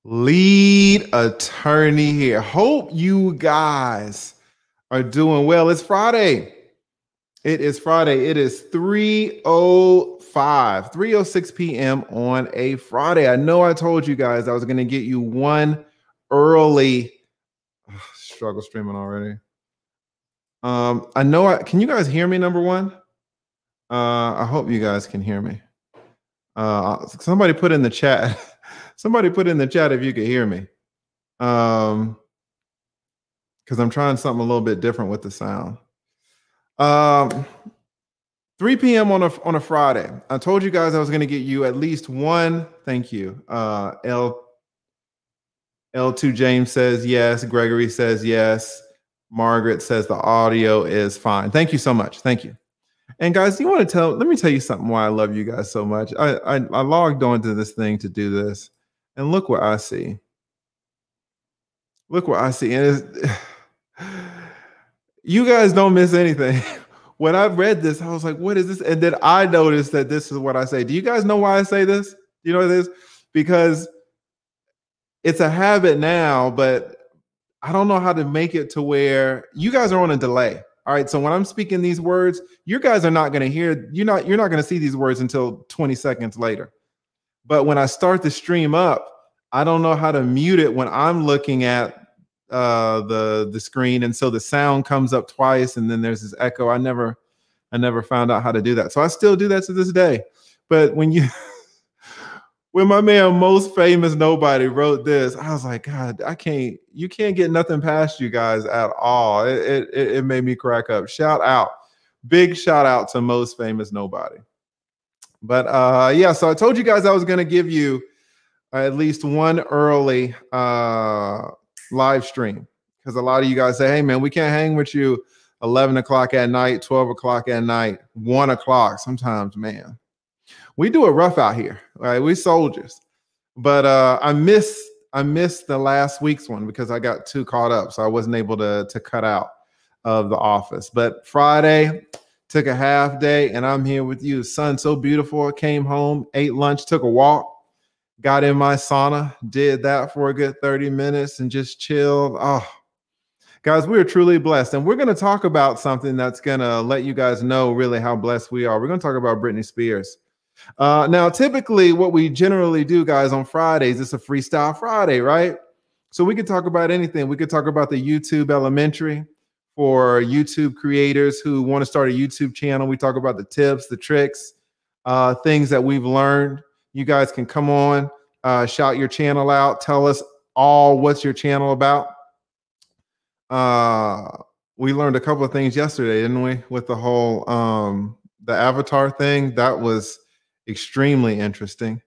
Lead attorney here. Hope you guys are doing well. It's Friday. It is Friday. It is 3:06 p.m. on a Friday. I know I told you guys I was going to get you one early. Struggle streaming already. Can you guys hear me, number one? I hope you guys can hear me. Somebody put in the chat. Somebody put in the chat if you could hear me. Because I'm trying something a little bit different with the sound. 3 p.m. on a Friday. I told you guys I was going to get you at least one. Thank you. L2 James says yes. Gregory says yes. Margaret says the audio is fine. Thank you so much. Thank you. And guys, let me tell you something why I love you guys so much. I logged onto this thing to do this, and look what I see. Look what I see. And you guys don't miss anything. When I read this, I was like, what is this? And then I noticed that this is what I say. Do you guys know why I say this? Do you know this? Because it's a habit now, but I don't know how to make it to where you guys are on a delay. All right. So when I'm speaking these words, you guys are not going to hear, you're not going to see these words until 20 seconds later. But when I start the stream up, I don't know how to mute it when I'm looking at the screen. And so the sound comes up twice and then there's this echo. I never found out how to do that. So I still do that to this day. But when my man Most Famous Nobody wrote this, I was like, God, you can't get nothing past you guys at all. It made me crack up. Big shout out to Most Famous Nobody. But yeah, so I told you guys I was going to give you at least one early live stream, because a lot of you guys say, hey man, we can't hang with you 11 o'clock at night, 12 o'clock at night, 1 o'clock. Sometimes, man, we do it rough out here, right? We soldiers. But I missed the last week's one because I got too caught up, so I wasn't able to cut out of the office. But Friday, took a half day, and I'm here with you. Sun so beautiful. I came home, ate lunch, took a walk, got in my sauna, did that for a good 30 minutes, and just chilled. Oh, guys, we are truly blessed. And we're going to talk about something that's going to let you guys know really how blessed we are. We're going to talk about Britney Spears. Now, typically what we generally do, guys, on Fridays, it's a freestyle Friday, right? So we could talk about anything. We could talk about the YouTube Elementary for YouTube creators who want to start a YouTube channel. We talk about the tips, the tricks, things that we've learned. You guys can come on, shout your channel out. Tell us all what's your channel about. We learned a couple of things yesterday, didn't we? With the whole the avatar thing. That was extremely interesting.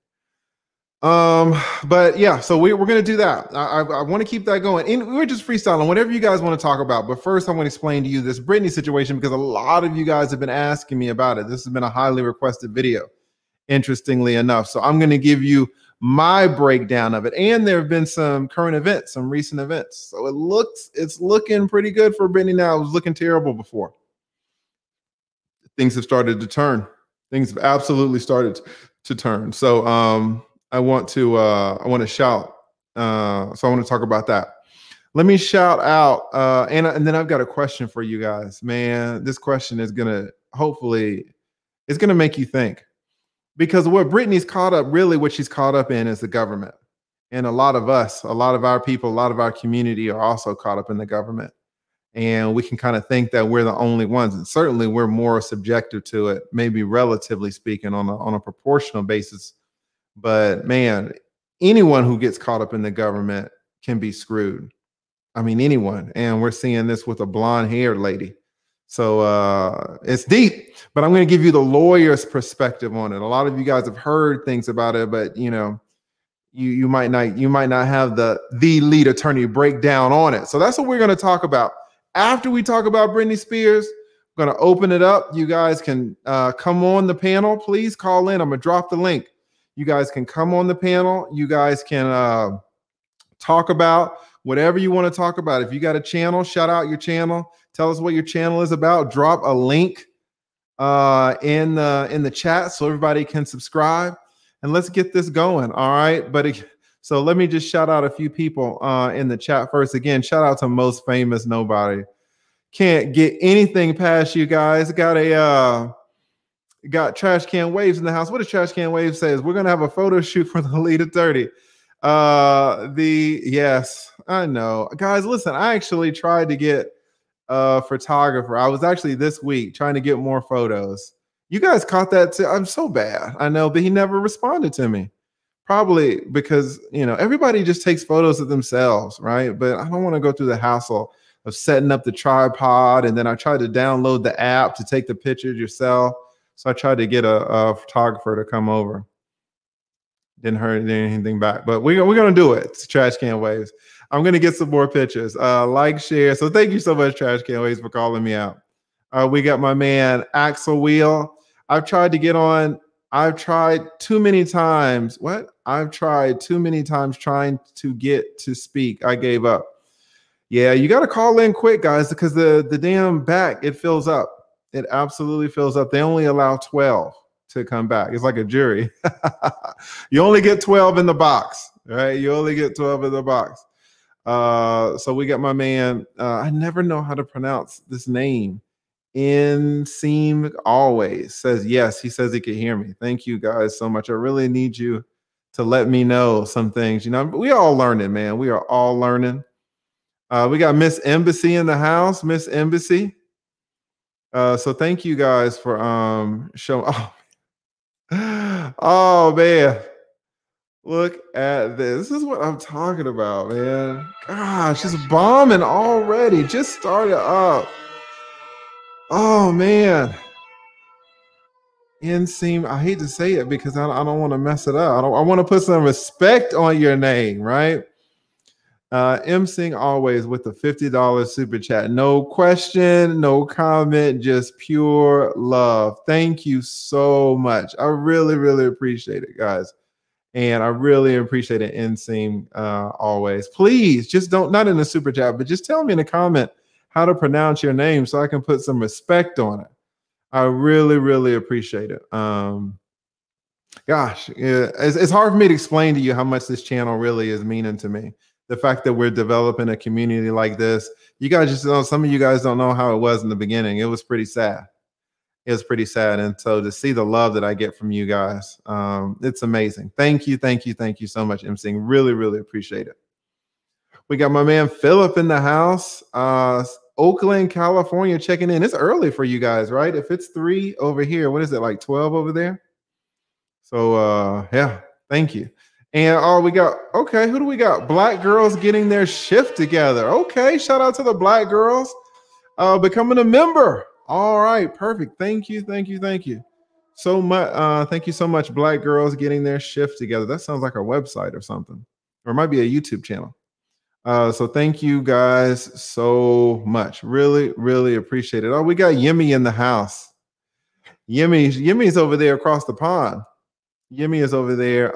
But yeah, so we're going to do that. I want to keep that going. And we're just freestyling, whatever you guys want to talk about. But first, I want to explain to you this Britney situation, because a lot of you guys have been asking me about it. This has been a highly requested video, interestingly enough. So I'm going to give you my breakdown of it. And there have been some current events, some recent events. So it's looking pretty good for Britney now. It was looking terrible before. Things have started to turn. Things have absolutely started to turn. So I want to shout. So I want to talk about that. Let me shout out, and then I've got a question for you guys. Man, this question is hopefully make you think, because what Britney's caught up, really what she's caught up in is the government. And a lot of our people, a lot of our community are also caught up in the government. And we can kind of think that we're the only ones. And certainly we're more subjective to it, maybe relatively speaking on a proportional basis. But man, anyone who gets caught up in the government can be screwed. I mean, anyone. And we're seeing this with a blonde-haired lady. So it's deep, but I'm going to give you the lawyer's perspective on it. A lot of you guys have heard things about it, but you know, you might not have the lead attorney breakdown on it. So that's what we're going to talk about. After we talk about Britney Spears, I'm going to open it up. You guys can come on the panel. Please call in. I'm going to drop the link. You guys can come on the panel. You guys can talk about whatever you want to talk about. If you got a channel, shout out your channel. Tell us what your channel is about. Drop a link in the chat so everybody can subscribe. And let's get this going. All right. So let me just shout out a few people in the chat first. Again, shout out to Most Famous Nobody. Can't get anything past you guys. Got Trash Can Waves in the house. What does Trash Can Waves says? We're gonna have a photo shoot for the Lead at 30. Yes, I know, guys. Listen, I actually tried to get a photographer. I was actually this week trying to get more photos. You guys caught that too. I'm so bad, I know, but he never responded to me. Probably because, you know, everybody just takes photos of themselves, right? But I don't want to go through the hassle of setting up the tripod, and then I tried to download the app to take the pictures yourself. So I tried to get a photographer to come over. Didn't hurt anything back, but we're gonna do it. It's Trash Can Waves. I'm gonna get some more pictures. Like, share. So thank you so much, Trash Can Waves, for calling me out. We got my man Axel Wheel. I've tried to get on. I've tried too many times. What? I've tried too many times trying to get to speak. I gave up. Yeah, you got to call in quick, guys, because the damn back, it fills up. It absolutely fills up. They only allow 12 to come back. It's like a jury. You only get 12 in the box, right? You only get 12 in the box. So we got my man. I never know how to pronounce this name. Seem always says yes. He says he can hear me. Thank you guys so much. I really need you to let me know some things. You know, we all learning, man. We are all learning. We got Miss Embassy in the house. Miss Embassy. So thank you guys for showing. Oh man, look at this. This is what I'm talking about, man. Gosh, it's bombing already. Just started up. Oh man. Inseam. I hate to say it because I don't want to mess it up. I want to put some respect on your name, right? M-Sing always with the $50 super chat. No question, no comment, just pure love. Thank you so much. I really, really appreciate it, guys. And I really appreciate it, M-Sing always. Please, just not in the super chat, but just tell me in a comment how to pronounce your name so I can put some respect on it. I really, really appreciate it. Gosh, yeah, it's hard for me to explain to you how much this channel really is meaning to me. The fact that we're developing a community like this, you guys just know, some of you guys don't know how it was in the beginning. It was pretty sad. It was pretty sad. And so to see the love that I get from you guys, it's amazing. Thank you, thank you, thank you so much, M-Sing. Really, really appreciate it. We got my man Philip in the house. Oakland, California, checking in. It's early for you guys, right? If it's 3 over here, what is it, like 12 over there? So yeah, thank you. And we got, okay, who do we got? Black girls getting their shift together. Okay, shout out to the black girls becoming a member. All right, perfect. Thank you, thank you, thank you so much. Thank you so much, black girls getting their shift together. That sounds like a website or something, or it might be a YouTube channel. So thank you guys so much. Really, really appreciate it. Oh, we got Yimmy in the house. Yimmy's over there across the pond. Yimmy is over there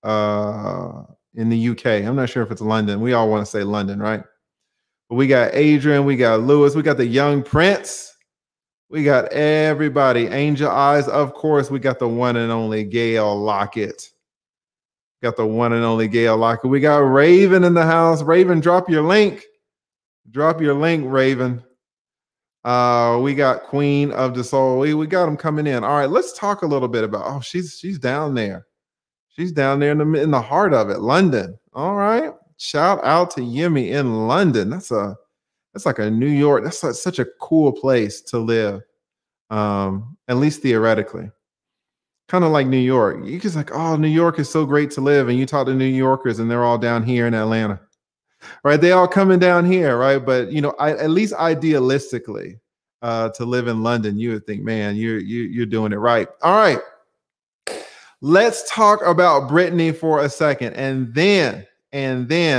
in the UK. I'm not sure if it's London. We all want to say London, right? But we got Adrian, we got Lewis, we got the young prince, we got everybody. Angel Eyes, of course. We got the one and only Gail Lockett. Got the one and only Gail Lockett. We got Raven in the house. Raven, drop your link. Drop your link, Raven. We got Queen of the Soul. We got them coming in. All right, let's talk a little bit about. Oh, she's down there. She's down there in the heart of it, London. All right, shout out to Yimmy in London. That's like a New York. That's such a cool place to live. At least theoretically. Kind of like New York. You just like, oh, New York is so great to live. And you talk to New Yorkers and they're all down here in Atlanta, right? They all coming down here, right? But, you know, at least idealistically, to live in London, you would think, man, you're doing it right. All right. Let's talk about Britney for a second. And then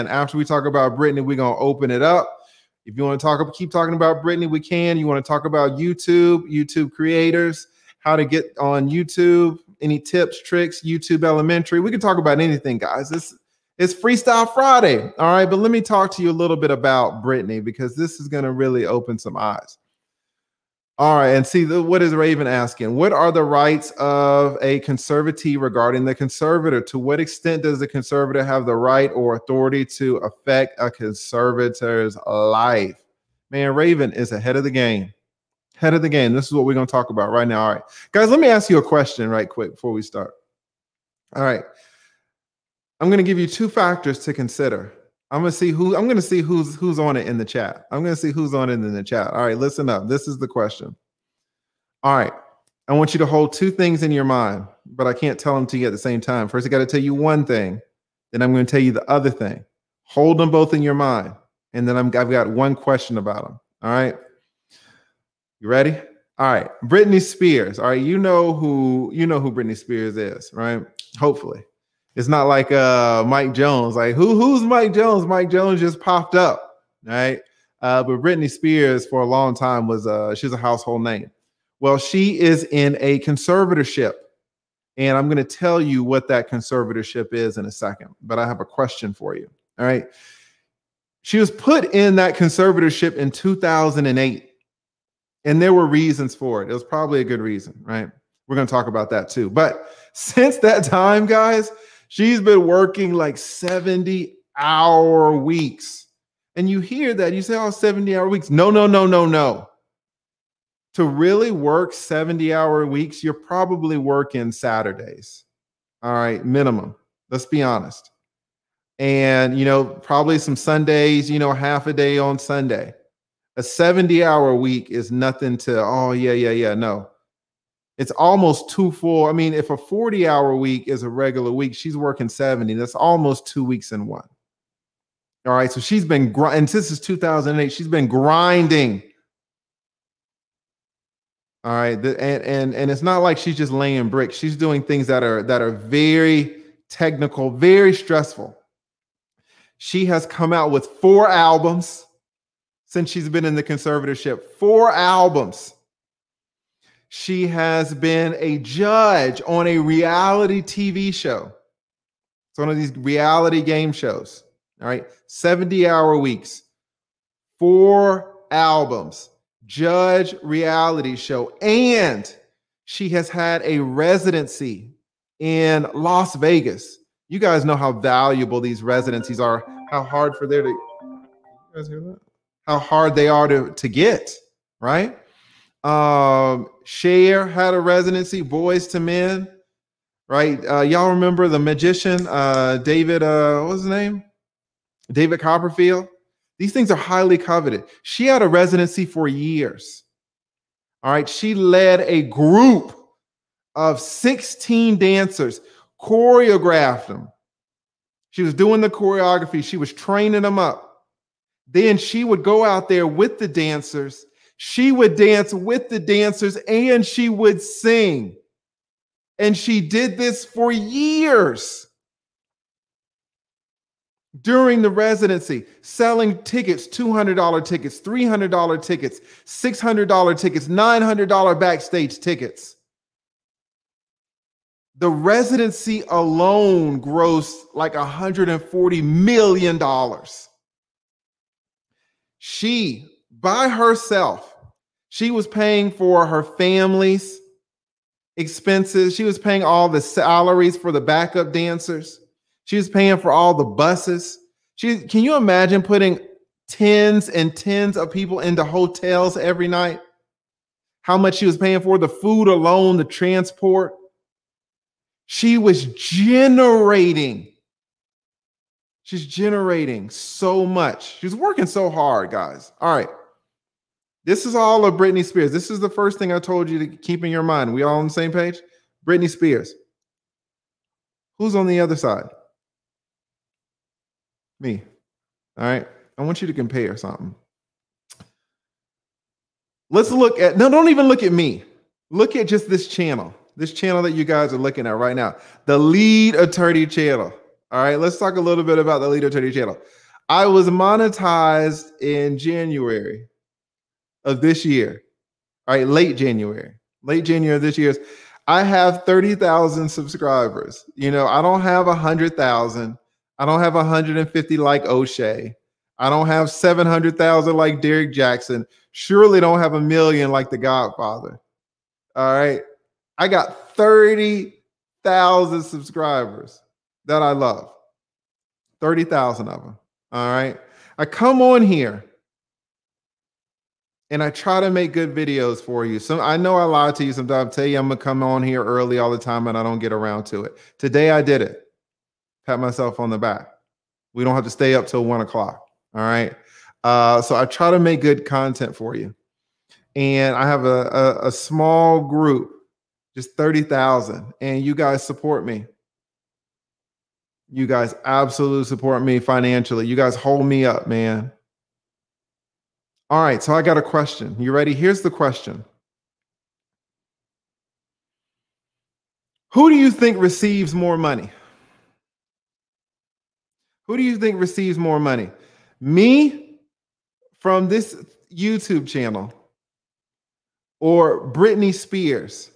after we talk about Britney, we're going to open it up. If you want to keep talking about Britney, we can. You want to talk about YouTube creators, how to get on YouTube, any tips, tricks, YouTube Elementary. We can talk about anything, guys. It's Freestyle Friday. All right. But let me talk to you a little bit about Britney, because this is going to really open some eyes. All right, and see, what is Raven asking? What are the rights of a conservatee regarding the conservator? To what extent does the conservator have the right or authority to affect a conservator's life? Man, Raven is ahead of the game. Head of the game. This is what we're going to talk about right now. All right, guys, let me ask you a question right quick before we start. All right, I'm going to give you two factors to consider. I'm going to see who's on it in the chat. I'm going to see who's on it in the chat. All right, listen up. This is the question. All right, I want you to hold two things in your mind, but I can't tell them to you at the same time. First, I got to tell you one thing, then I'm going to tell you the other thing. Hold them both in your mind, and then I've got one question about them. All right, you ready? All right, Britney Spears. All right, you know who Britney Spears is, right? Hopefully. It's not like Mike Jones. Like who's Mike Jones? Mike Jones just popped up, right? But Britney Spears for a long time was she's a household name. Well, she is in a conservatorship, and I'm going to tell you what that conservatorship is in a second. But I have a question for you. All right, she was put in that conservatorship in 2008, and there were reasons for it. It was probably a good reason, right? We're going to talk about that too. But since that time, guys, she's been working like 70-hour weeks. And you hear that, you say, oh, 70-hour weeks. No. To really work 70-hour weeks, you're probably working Saturdays. All right, minimum. Let's be honest. And, probably some Sundays, half a day on Sunday. A 70-hour week is nothing to, oh, yeah, no. It's almost 2 full. I mean, if a 40-hour week is a regular week, she's working 70. That's almost 2 weeks in one. All right. So she's been grinding. This is 2008. She's been grinding. All right. And it's not like she's just laying bricks. She's doing things that are very technical, very stressful. She has come out with 4 albums since she's been in the conservatorship. 4 albums. She has been a judge on a reality TV show. It's one of these reality game shows. All right. 70-hour weeks, 4 albums, judge reality show. And she has had a residency in Las Vegas. You guys know how valuable these residencies are, how hard for there to, you guys hear that? How hard they are to get, right? Cher had a residency, Boys to Men, right? Y'all remember the magician, David, what was his name? David Copperfield. These things are highly coveted. She had a residency for years. All right. She led a group of 16 dancers, choreographed them. She was doing the choreography. She was training them up. Then she would go out there with the dancers. She would dance with the dancers and she would sing. And she did this for years during the residency, selling tickets, $200 tickets, $300 tickets, $600 tickets, $900 backstage tickets. The residency alone grossed like $140 million. She, by herself, she was paying for her family's expenses. She was paying all the salaries for the backup dancers. She was paying for all the buses. Can you imagine putting tens and tens of people into hotels every night? How much she was paying for the food alone, the transport. She was generating. She's generating so much. She's working so hard, guys. All right. This is all of Britney Spears. This is the first thing I told you to keep in your mind. We all on the same page? Britney Spears. Who's on the other side? Me. All right. I want you to compare something. Let's look at, no, don't even look at me. Look at just this channel that you guys are looking at right now, the Lead Attorney channel. All right. Let's talk a little bit about the Lead Attorney channel. I was monetized in January of this year. All right. Late January of this year. I have 30,000 subscribers. I don't have 100,000. I don't have 150 like O'Shea. I don't have 700,000 like Derek Jackson. Surely don't have 1 million like The Godfather. All right. I got 30,000 subscribers that I love. 30,000 of them. All right. I come on here and I try to make good videos for you. So I know I lie to you sometimes. I tell you I'm going to come on here early all the time and I don't get around to it. Today I did it. Pat myself on the back. We don't have to stay up till 1 o'clock. All right. So I try to make good content for you. And I have a small group, just 30,000. And you guys support me. You guys absolutely support me financially. You guys hold me up, man. All right, so I got a question. You ready? Here's the question. Who do you think receives more money? Who do you think receives more money? Me from this YouTube channel, or Britney Spears,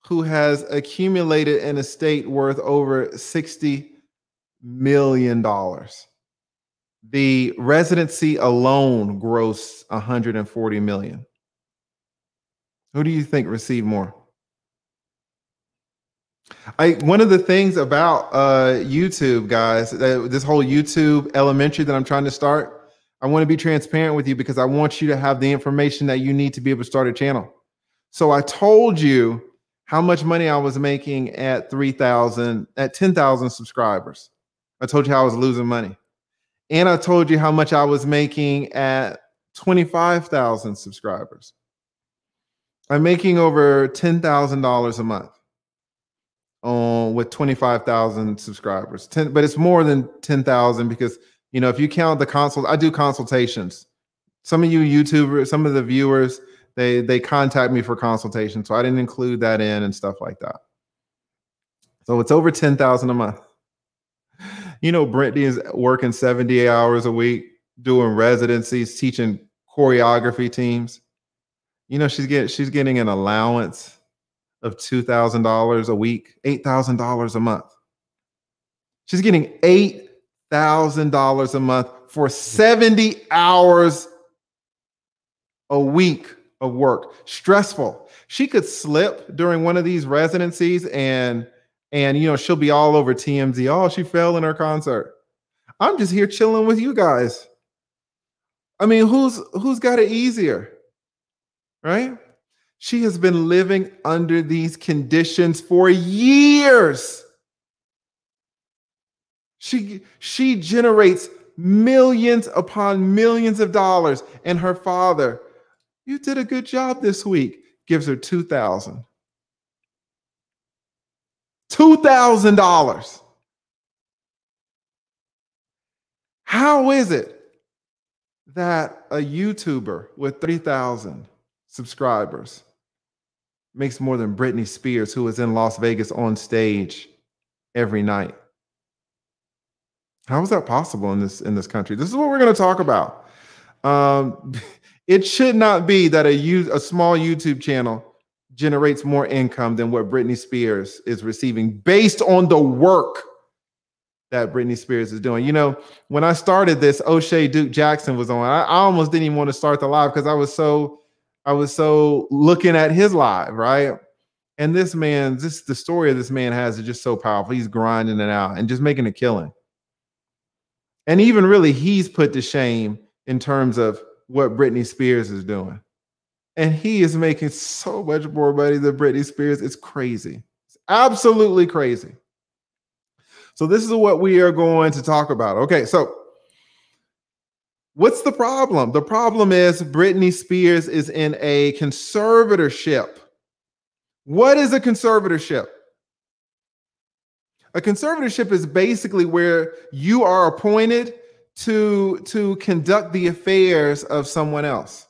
who has accumulated an estate worth over $60 million? The residency alone grossed $140 million. Who do you think received more? One of the things about YouTube, guys, this whole YouTube elementary that I'm trying to start, I want to be transparent with you because I want you to have the information that you need to be able to start a channel. So I told you how much money I was making at 10,000 subscribers. I told you how I was losing money. And I told you how much I was making at 25,000 subscribers. I'm making over $10,000 a month with 25,000 subscribers. But it's more than 10,000 because, you know, if you count the consult, I do consultations. Some of you YouTubers, some of the viewers, they contact me for consultation. So I didn't include that in and stuff like that. So it's over 10,000 a month. You know, Britney is working 70 hours a week, doing residencies, teaching choreography teams. You know, she's getting an allowance of $2,000 a week, $8,000 a month. She's getting $8,000 a month for 70 hours a week of work. Stressful. She could slip during one of these residencies and you know, she'll be all over TMZ. Oh, she fell in her concert. I'm just here chilling with you guys. I mean, who's got it easier, right? She has been living under these conditions for years. She generates millions upon millions of dollars, and her father, you did a good job this week, gives her $2,000. $2,000. How is it that a YouTuber with 30,000 subscribers makes more than Britney Spears, who is in Las Vegas on stage every night? How is that possible in this country? This is what we're going to talk about. It should not be that a small YouTube channel generates more income than what Britney Spears is receiving based on the work that Britney Spears is doing. You know, when I started this, O'Shea Duke Jackson was on. I almost didn't even want to start the live because I was so looking at his live, right? And this man, the story of this man has is just so powerful. He's grinding it out and just making a killing. And even really, he's put to shame in terms of what Britney Spears is doing. And he is making so much more money than Britney Spears. It's crazy. It's absolutely crazy. So this is what we are going to talk about. Okay, so what's the problem? The problem is Britney Spears is in a conservatorship. What is a conservatorship? A conservatorship is basically where you are appointed to conduct the affairs of someone else.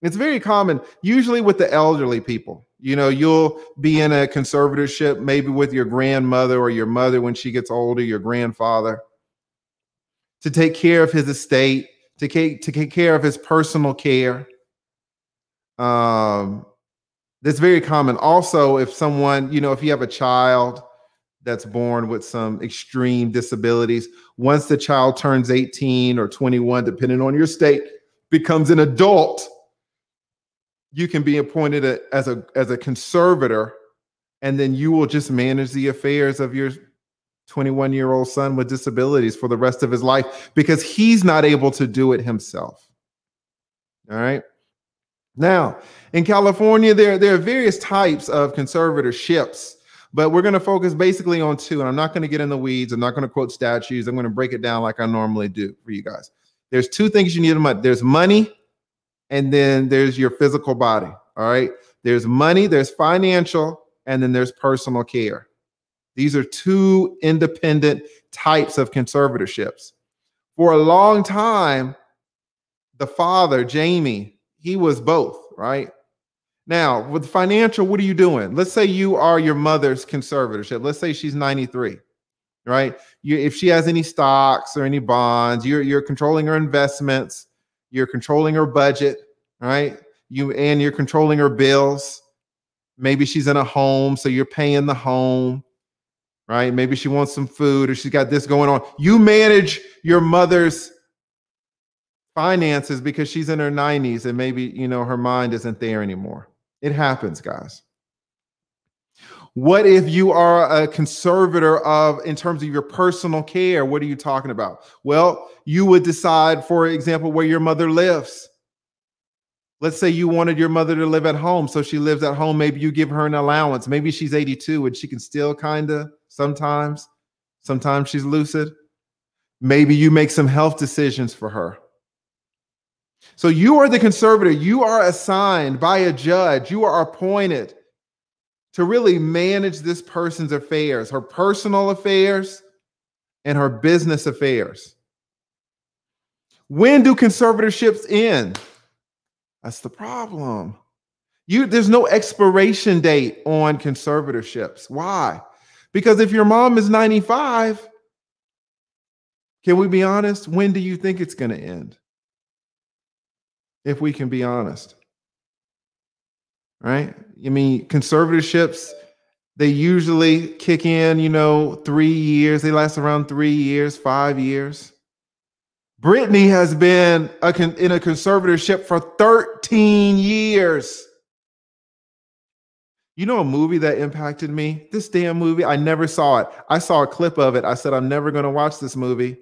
It's very common, usually with the elderly people. You know, you'll be in a conservatorship, maybe with your grandmother or your mother when she gets older, your grandfather, to take care of his estate, to take care of his personal care. That's very common. Also, if someone, you know, if you have a child that's born with some extreme disabilities. Once the child turns 18 or 21, depending on your state, becomes an adult, you can be appointed as a conservator, and then you will just manage the affairs of your 21-year-old son with disabilities for the rest of his life because he's not able to do it himself. All right. Now, in California, there are various types of conservatorships, but we're going to focus basically on two, and I'm not going to get in the weeds. I'm not going to quote statutes. I'm going to break it down like I normally do for you guys. There's two things you need. There's money, and then there's your physical body. All right. There's money, there's financial, and then there's personal care. These are two independent types of conservatorships. For a long time, the father, Jaime, he was both, right? Now, with financial, what are you doing? Let's say you are your mother's conservatorship. Let's say she's 93, right? If she has any stocks or any bonds, you're controlling her investments, you're controlling her budget, right? You're controlling her bills. Maybe she's in a home, so you're paying the home, right? Maybe she wants some food or she's got this going on. You manage your mother's finances because she's in her 90s and maybe, her mind isn't there anymore. It happens, guys. What if you are a conservator in terms of your personal care? What are you talking about? Well, you would decide, for example, where your mother lives. Let's say you wanted your mother to live at home, so she lives at home. Maybe you give her an allowance. Maybe she's 82 and she can still sometimes she's lucid. Maybe you make some health decisions for her. So you are the conservator. You are assigned by a judge. You are appointed to really manage this person's affairs, her personal affairs and her business affairs. When do conservatorships end? That's the problem. There's no expiration date on conservatorships. Why? Because if your mom is 95, can we be honest? When do you think it's going to end? If we can be honest. Right? I mean, conservatorships, they usually kick in, 3 years. They last around 3 years, 5 years. Britney has been in a conservatorship for 13 years. You know a movie that impacted me? This damn movie, I never saw it. I saw a clip of it. I said, I'm never going to watch this movie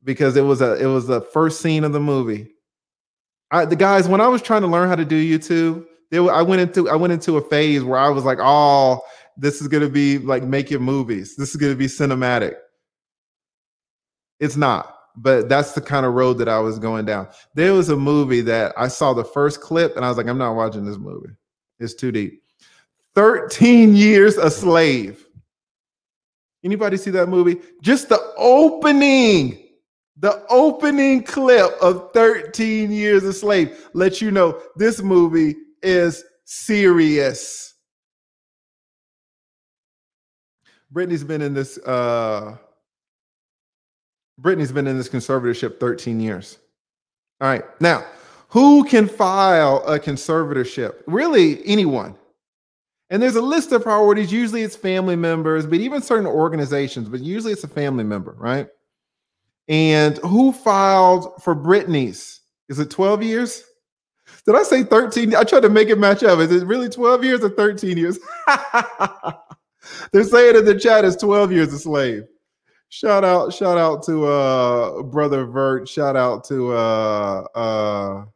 because it was the first scene of the movie. The guys, when I was trying to learn how to do YouTube, I went into a phase where I was like, oh, this is going to be like making movies. This is going to be cinematic. It's not. But that's the kind of road that I was going down. There was a movie that I saw the first clip and I was like, I'm not watching this movie. It's too deep. 13 Years a Slave. Anybody see that movie? Just the opening clip of 13 Years a Slave lets you know this movie is serious. Britney's been in this conservatorship 13 years. All right. Now, who can file a conservatorship? Really, anyone. And there's a list of priorities. Usually it's family members, but even certain organizations, but usually it's a family member, right? And who filed for Britney's? Is it 12 years? Did I say 13? I tried to make it match up. Is it really 12 years or 13 years? They're saying in the chat it's 12 years a slave. Shout out to Brother Vert. Shout out to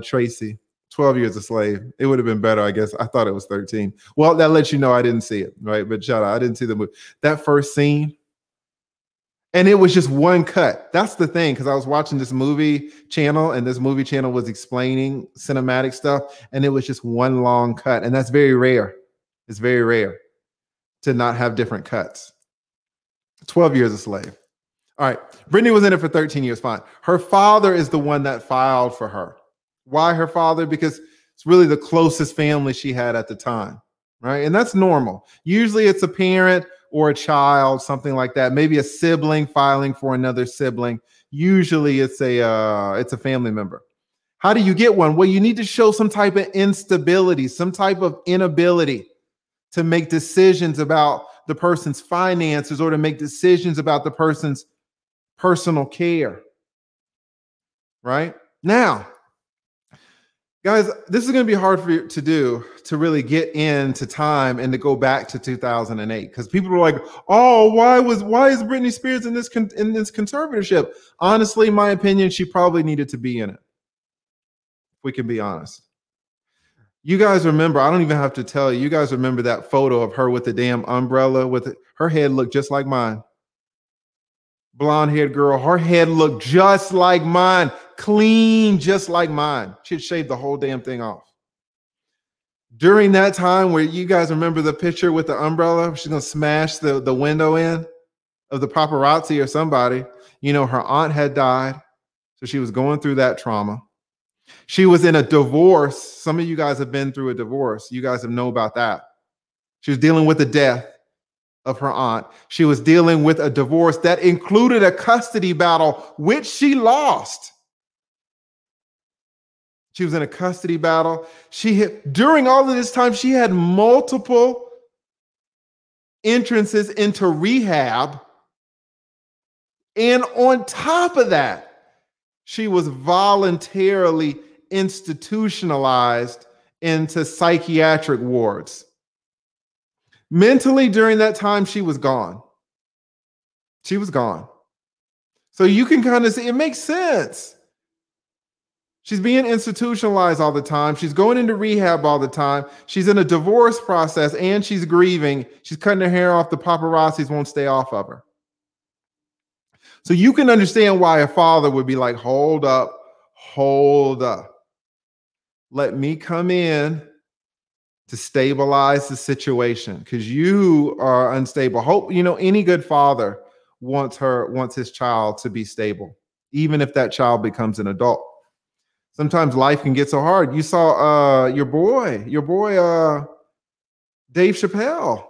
Tracy. 12 Years a Slave. It would have been better, I guess. I thought it was 13. Well, that lets you know I didn't see it, right? But shout out, I didn't see the movie. That first scene, and it was just one cut. That's the thing, because I was watching this movie channel, and this movie channel was explaining cinematic stuff, and it was just one long cut, and that's very rare. It's very rare to not have different cuts. 12 Years a Slave. All right. Britney was in it for 13 years. Fine. Her father is the one that filed for her. Why her father? Because it's really the closest family she had at the time, right? And that's normal. Usually it's a parent or a child, something like that. Maybe a sibling filing for another sibling. Usually it's a family member. How do you get one? Well, you need to show some type of instability, some type of inability to make decisions about the person's finances or to make decisions about the person's personal care. Right? Now, guys, this is going to be hard for you to do, to really get into time and to go back to 2008, because people were like, "Oh, why is Britney Spears in this conservatorship?" Honestly, my opinion, she probably needed to be in it. If we can be honest. You guys remember, I don't even have to tell you, you guys remember that photo of her with the damn umbrella with it? Her head looked just like mine. Blonde-haired girl, her head looked just like mine, clean, just like mine. She'd shaved the whole damn thing off. During that time where you guys remember the picture with the umbrella, she's gonna smash the window in of the paparazzi or somebody. You know, her aunt had died, so she was going through that trauma. She was in a divorce. Some of you guys have been through a divorce. You guys have known about that. She was dealing with the death of her aunt. She was dealing with a divorce that included a custody battle, which she lost. She was in a custody battle. During all of this time, she had multiple entrances into rehab. And on top of that, she was voluntarily institutionalized into psychiatric wards. Mentally, during that time, she was gone. She was gone. So you can kind of see, it makes sense. She's being institutionalized all the time. She's going into rehab all the time. She's in a divorce process and she's grieving. She's cutting her hair off. The paparazzis won't stay off of her. So you can understand why a father would be like, hold up. Let me come in to stabilize the situation because you are unstable. Hope, you know, any good father wants his child to be stable, even if that child becomes an adult. Sometimes life can get so hard. You saw your boy, Dave Chappelle.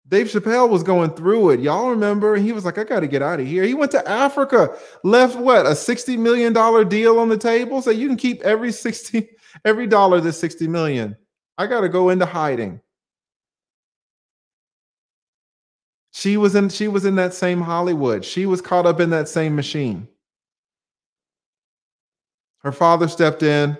Dave Chappelle was going through it. Y'all remember? He was like, I got to get out of here. He went to Africa, left what, a $60 million deal on the table? So you can keep every dollar that's $60 million. I got to go into hiding. She was in that same Hollywood. She was caught up in that same machine. Her father stepped in,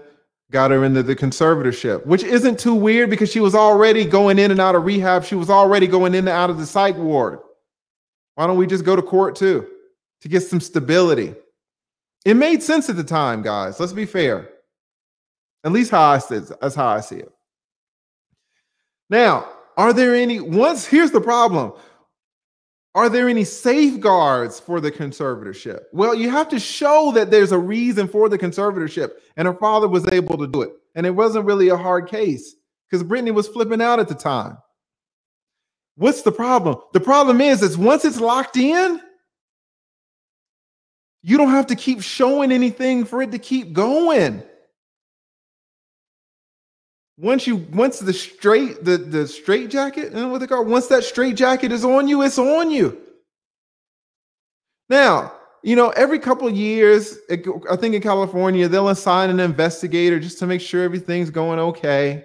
got her into the conservatorship, which isn't too weird because she was already going in and out of rehab. She was already going in and out of the psych ward. Why don't we just go to court too to get some stability? It made sense at the time, guys. Let's be fair. At least that's how I see it. Now, here's the problem. Are there any safeguards for the conservatorship? Well, you have to show that there's a reason for the conservatorship, and her father was able to do it. And it wasn't really a hard case because Britney was flipping out at the time. What's the problem? The problem is once it's locked in, you don't have to keep showing anything for it to keep going. Once the straight jacket, you know what they call it? Once that straight jacket is on you, it's on you. Now, you know, every couple of years, I think in California, they'll assign an investigator just to make sure everything's going okay.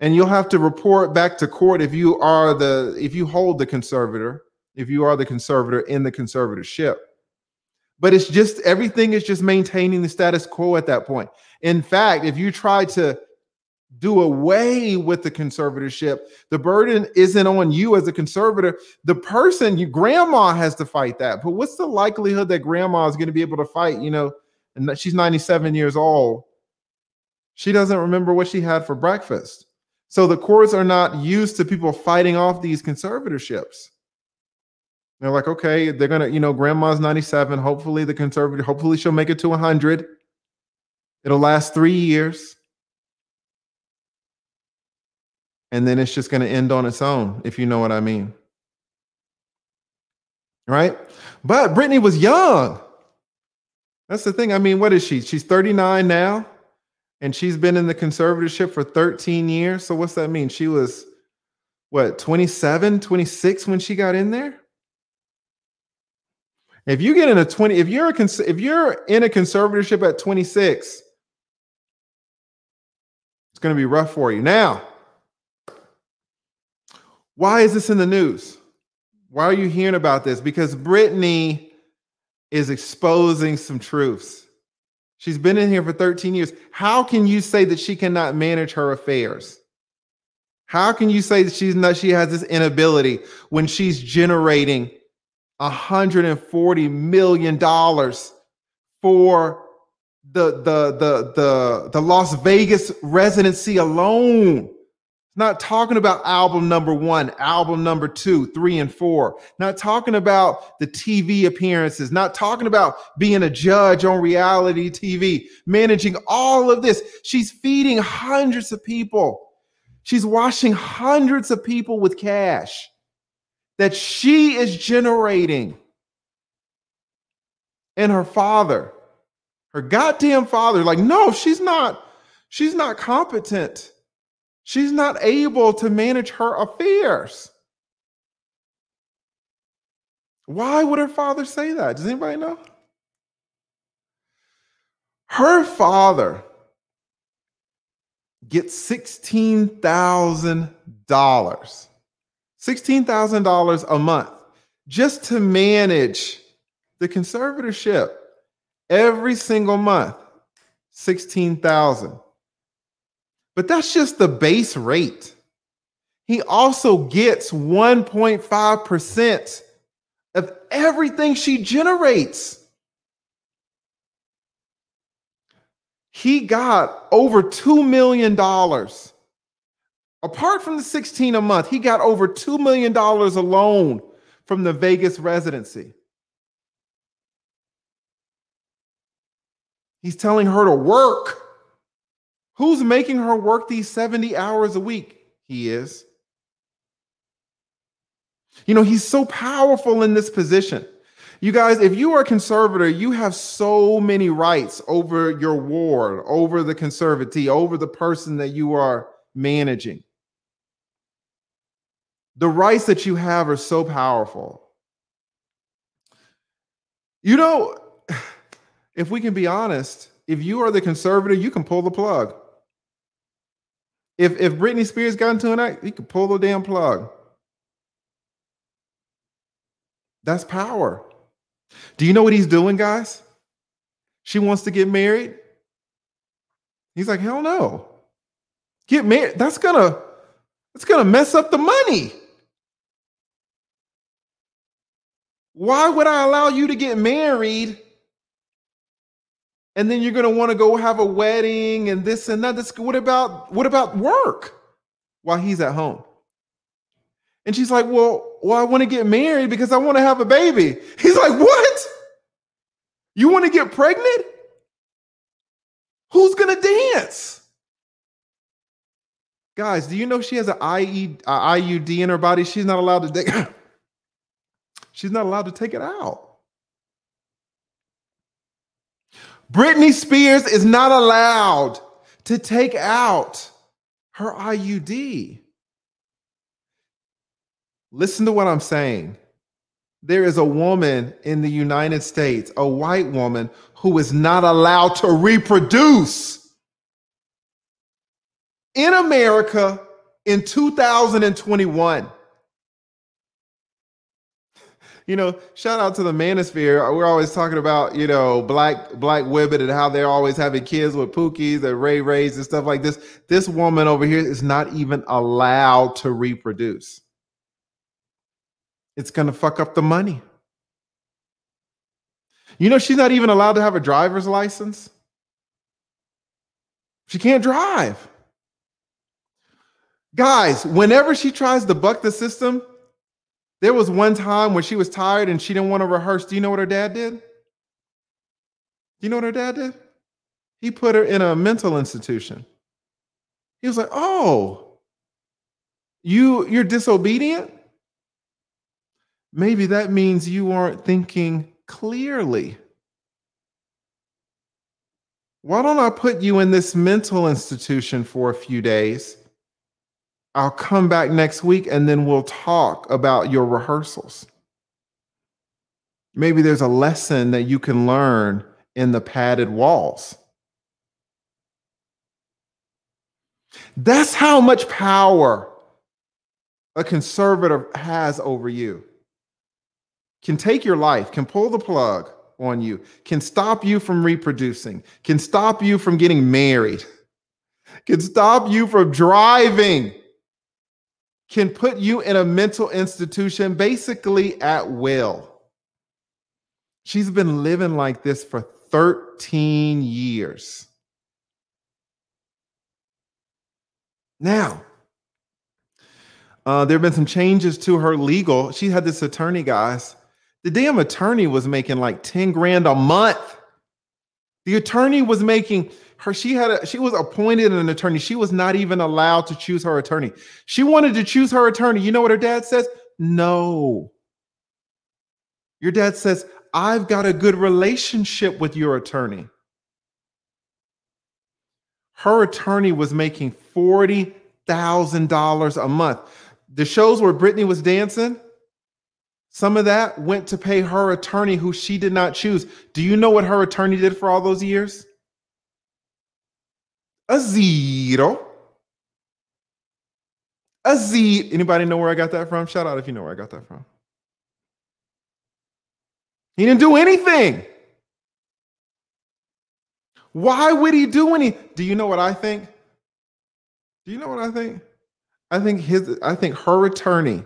And you'll have to report back to court if you hold the conservator, if you are the conservator in the conservatorship. But it's just, everything is just maintaining the status quo at that point. In fact, if you try to do away with the conservatorship, the burden isn't on you as a conservator. The person, your grandma has to fight that. But what's the likelihood that grandma is going to be able to fight, you know, and she's 97 years old. She doesn't remember what she had for breakfast. So the courts are not used to people fighting off these conservatorships. They're like, okay, they're going to, you know, grandma's 97. Hopefully she'll make it to 100. It'll last 3 years. And then it's just going to end on its own, if you know what I mean. Right? But Britney was young. That's the thing. I mean, what is she? She's 39 now, and she's been in the conservatorship for 13 years. So what's that mean? She was, what, 27, 26 when she got in there? If you get in if you're in a conservatorship at 26, it's going to be rough for you. Now, Why is this in the news? Why are you hearing about this? Because Britney is exposing some truths. She's been in here for 13 years. How can you say that she cannot manage her affairs? How can you say that she has this inability when she's generating $140 million for the Las Vegas residency alone? Not talking about album number 1, album number 2, 3, and 4. Not talking about the TV appearances. Not talking about being a judge on reality TV. Managing all of this. She's feeding hundreds of people. She's washing hundreds of people with cash that she is generating. And her father, her goddamn father, like, no, she's not competent. She's not able to manage her affairs. Why would her father say that? Does anybody know? Her father gets $16,000. $16,000 a month just to manage the conservatorship every single month. $16,000. But that's just the base rate. He also gets 1.5% of everything she generates. He got over $2 million. Apart from the 16 a month, he got over $2 million alone from the Vegas residency. He's telling her to work. Who's making her work these 70 hours a week? He is. You know, he's so powerful in this position. You guys, if you are a conservator, you have so many rights over your ward, over the conservatee, over the person that you are managing. The rights that you have are so powerful. You know, if we can be honest, if you are the conservator, you can pull the plug. If Britney Spears got into an act, you can pull the damn plug. That's power. Do you know what he's doing, guys? She wants to get married. He's like, hell no. Get married. That's gonna mess up the money. Why would I allow you to get married? And then you're going to want to go have a wedding and this and that. What about work while he's at home? And she's like, well, I want to get married because I want to have a baby. He's like, what? You want to get pregnant? Who's going to dance? Guys, do you know she has an IUD in her body? She's not allowed to take She's not allowed to take it out. Britney Spears is not allowed to take out her IUD. Listen to what I'm saying. There is a woman in the United States, a white woman, who is not allowed to reproduce in America in 2021. You know, shout out to the manosphere. We're always talking about, you know, black women and how they're always having kids with Pookies and Ray-Rays and stuff like this. This woman over here is not even allowed to reproduce. It's going to fuck up the money. You know, she's not even allowed to have a driver's license. She can't drive. Guys, whenever she tries to buck the system, there was one time when she was tired and she didn't want to rehearse. Do you know what her dad did? Do you know what her dad did? He put her in a mental institution. He was like, oh, you're disobedient? Maybe that means you aren't thinking clearly. Why don't I put you in this mental institution for a few days? I'll come back next week and then we'll talk about your rehearsals. Maybe there's a lesson that you can learn in the padded walls. That's how much power a conservator has over you, can take your life, can pull the plug on you, can stop you from reproducing, can stop you from getting married, can stop you from driving, can put you in a mental institution basically at will. She's been living like this for 13 years. Now, there have been some changes to her legal. She had this attorney, guys. The damn attorney was making like 10 grand a month. The attorney was making her, she was appointed an attorney. She was not even allowed to choose her attorney. She wanted to choose her attorney. You know what her dad says? No. Your dad says, I've got a good relationship with your attorney. Her attorney was making $40,000 a month. The shows where Britney was dancing, some of that went to pay her attorney who she did not choose. Do you know what her attorney did for all those years? A zero. A Z. Anybody know where I got that from? Shout out if you know where I got that from. He didn't do anything. Why would he do anything? Do you know what I think? Do you know what I think? I think her attorney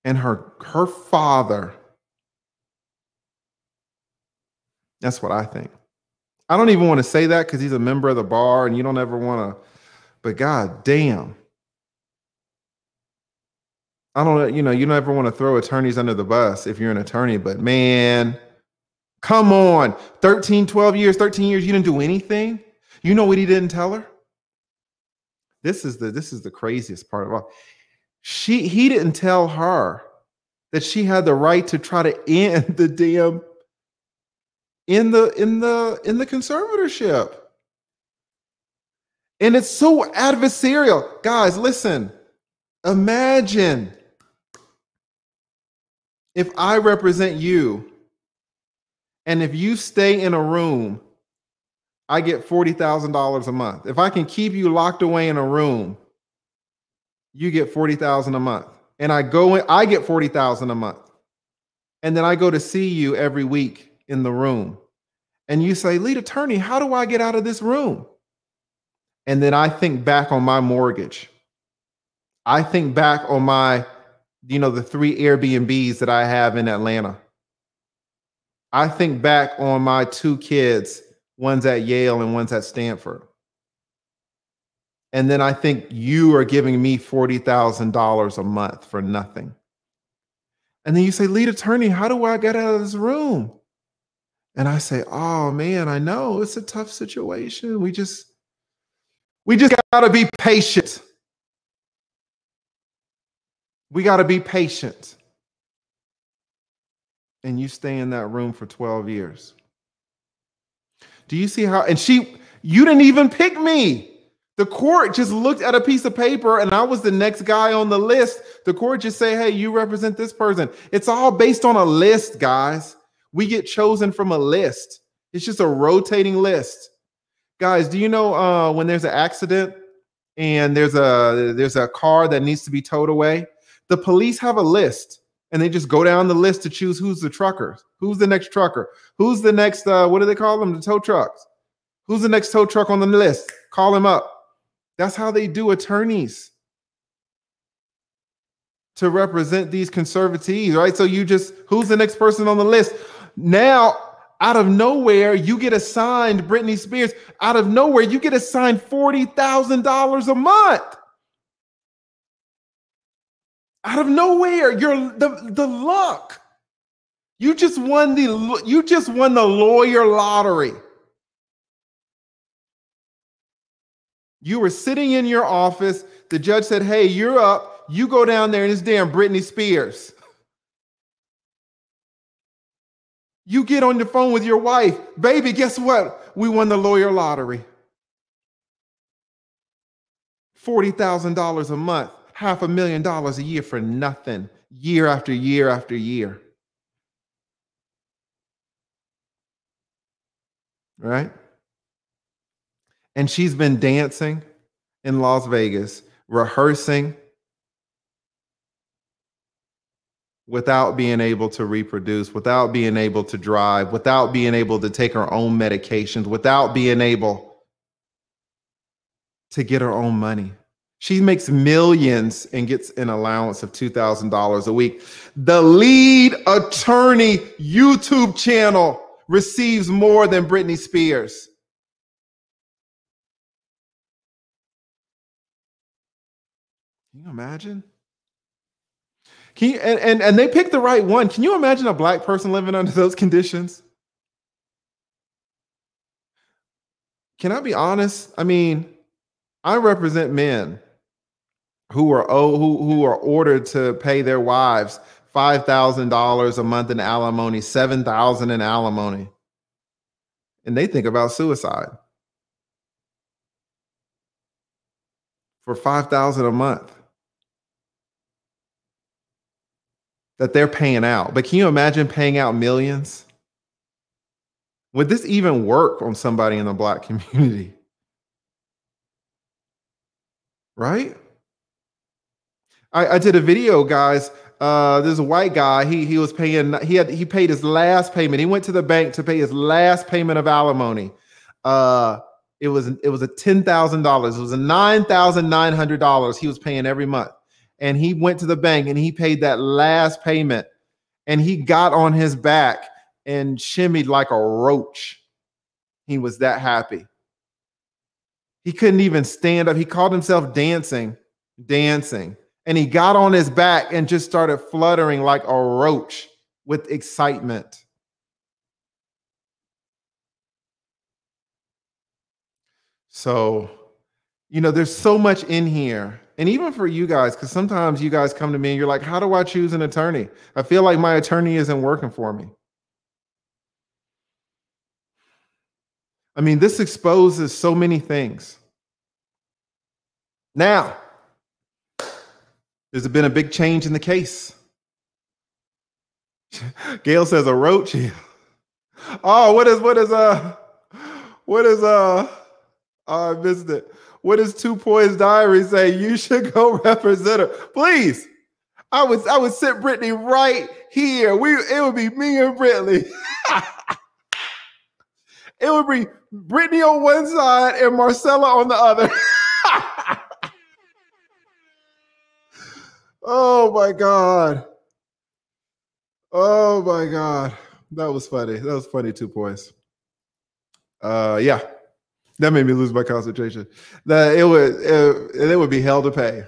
and her father. That's what I think. I don't even want to say that because he's a member of the bar and you don't ever want to, but God damn. I don't, you don't ever want to throw attorneys under the bus if you're an attorney, but man, come on. 13 years, you didn't do anything. You know what he didn't tell her? This is the craziest part of all. He didn't tell her that she had the right to try to end the damn in the conservatorship. And it's so adversarial. Guys, listen. Imagine if I represent you and if you stay in a room, I get $40,000 a month. If I can keep you locked away in a room, you get $40,000 a month. And I go in, I get $40,000 a month. And then I go to see you every week in the room. And you say, lead attorney, how do I get out of this room? And then I think back on my mortgage. I think back on my, the 3 Airbnbs that I have in Atlanta. I think back on my 2 kids, one's at Yale and one's at Stanford. And then I think you are giving me $40,000 a month for nothing. And then you say, lead attorney, how do I get out of this room? And I say, oh man, I know it's a tough situation. We just gotta be patient. We gotta be patient. And you stay in that room for 12 years. Do you see how, and you didn't even pick me. The court just looked at a piece of paper and I was the next guy on the list. The court just say, hey, you represent this person. It's all based on a list, guys. We get chosen from a list. It's just a rotating list. Guys, do you know when there's an accident and there's a car that needs to be towed away? The police have a list and they just go down the list to choose who's the trucker, who's the next trucker, who's the next, what do they call them? The tow trucks. Who's the next tow truck on the list? Call him up. That's how they do attorneys to represent these conservatees, right? So who's the next person on the list? Now, out of nowhere, you get assigned Britney Spears. Out of nowhere, you get assigned $40,000 a month. Out of nowhere, you're the luck. You just won the lawyer lottery. You were sitting in your office. The judge said, hey, you're up. You go down there and it's damn Britney Spears. You get on the phone with your wife. Baby, guess what? We won the lawyer lottery. $40,000 a month, $500,000 a year for nothing, year after year after year. Right? And she's been dancing in Las Vegas, rehearsing without being able to reproduce, without being able to drive, without being able to take her own medications, without being able to get her own money. She makes millions and gets an allowance of $2,000 a week. The lead attorney YouTube channel receives more than Britney Spears. Can you imagine? Can you, and they picked the right one. Can you imagine a black person living under those conditions? Can I be honest? I mean, I represent men who are ordered to pay their wives $5,000 a month in alimony, $7,000 in alimony, and they think about suicide for $5,000 a month that they're paying out. But can you imagine paying out millions? Would this even work on somebody in the black community? Right? I did a video, guys. There's a white guy. He was paying. He paid his last payment. He went to the bank to pay his last payment of alimony. It was a $10,000. It was a $9,900 he was paying every month. And he went to the bank and he paid that last payment. And he got on his back and shimmied like a roach. He was that happy. He couldn't even stand up. He called himself dancing. And he got on his back and just started fluttering like a roach with excitement. So, you know, there's so much in here. And even for you guys, because sometimes you guys come to me and you're like, how do I choose an attorney? I feel like my attorney isn't working for me. I mean, this exposes so many things. Now, there's been a big change in the case. Gail says a roach. Oh, I missed it. What does 2 Points Diary say? You should go represent her. Please. I would sit Britney right here. It would be me and Britney. It would be Britney on one side and Marcella on the other. Oh my God. Oh my God. That was funny. That was funny, 2 Points. Yeah. That made me lose my concentration. It would be hell to pay.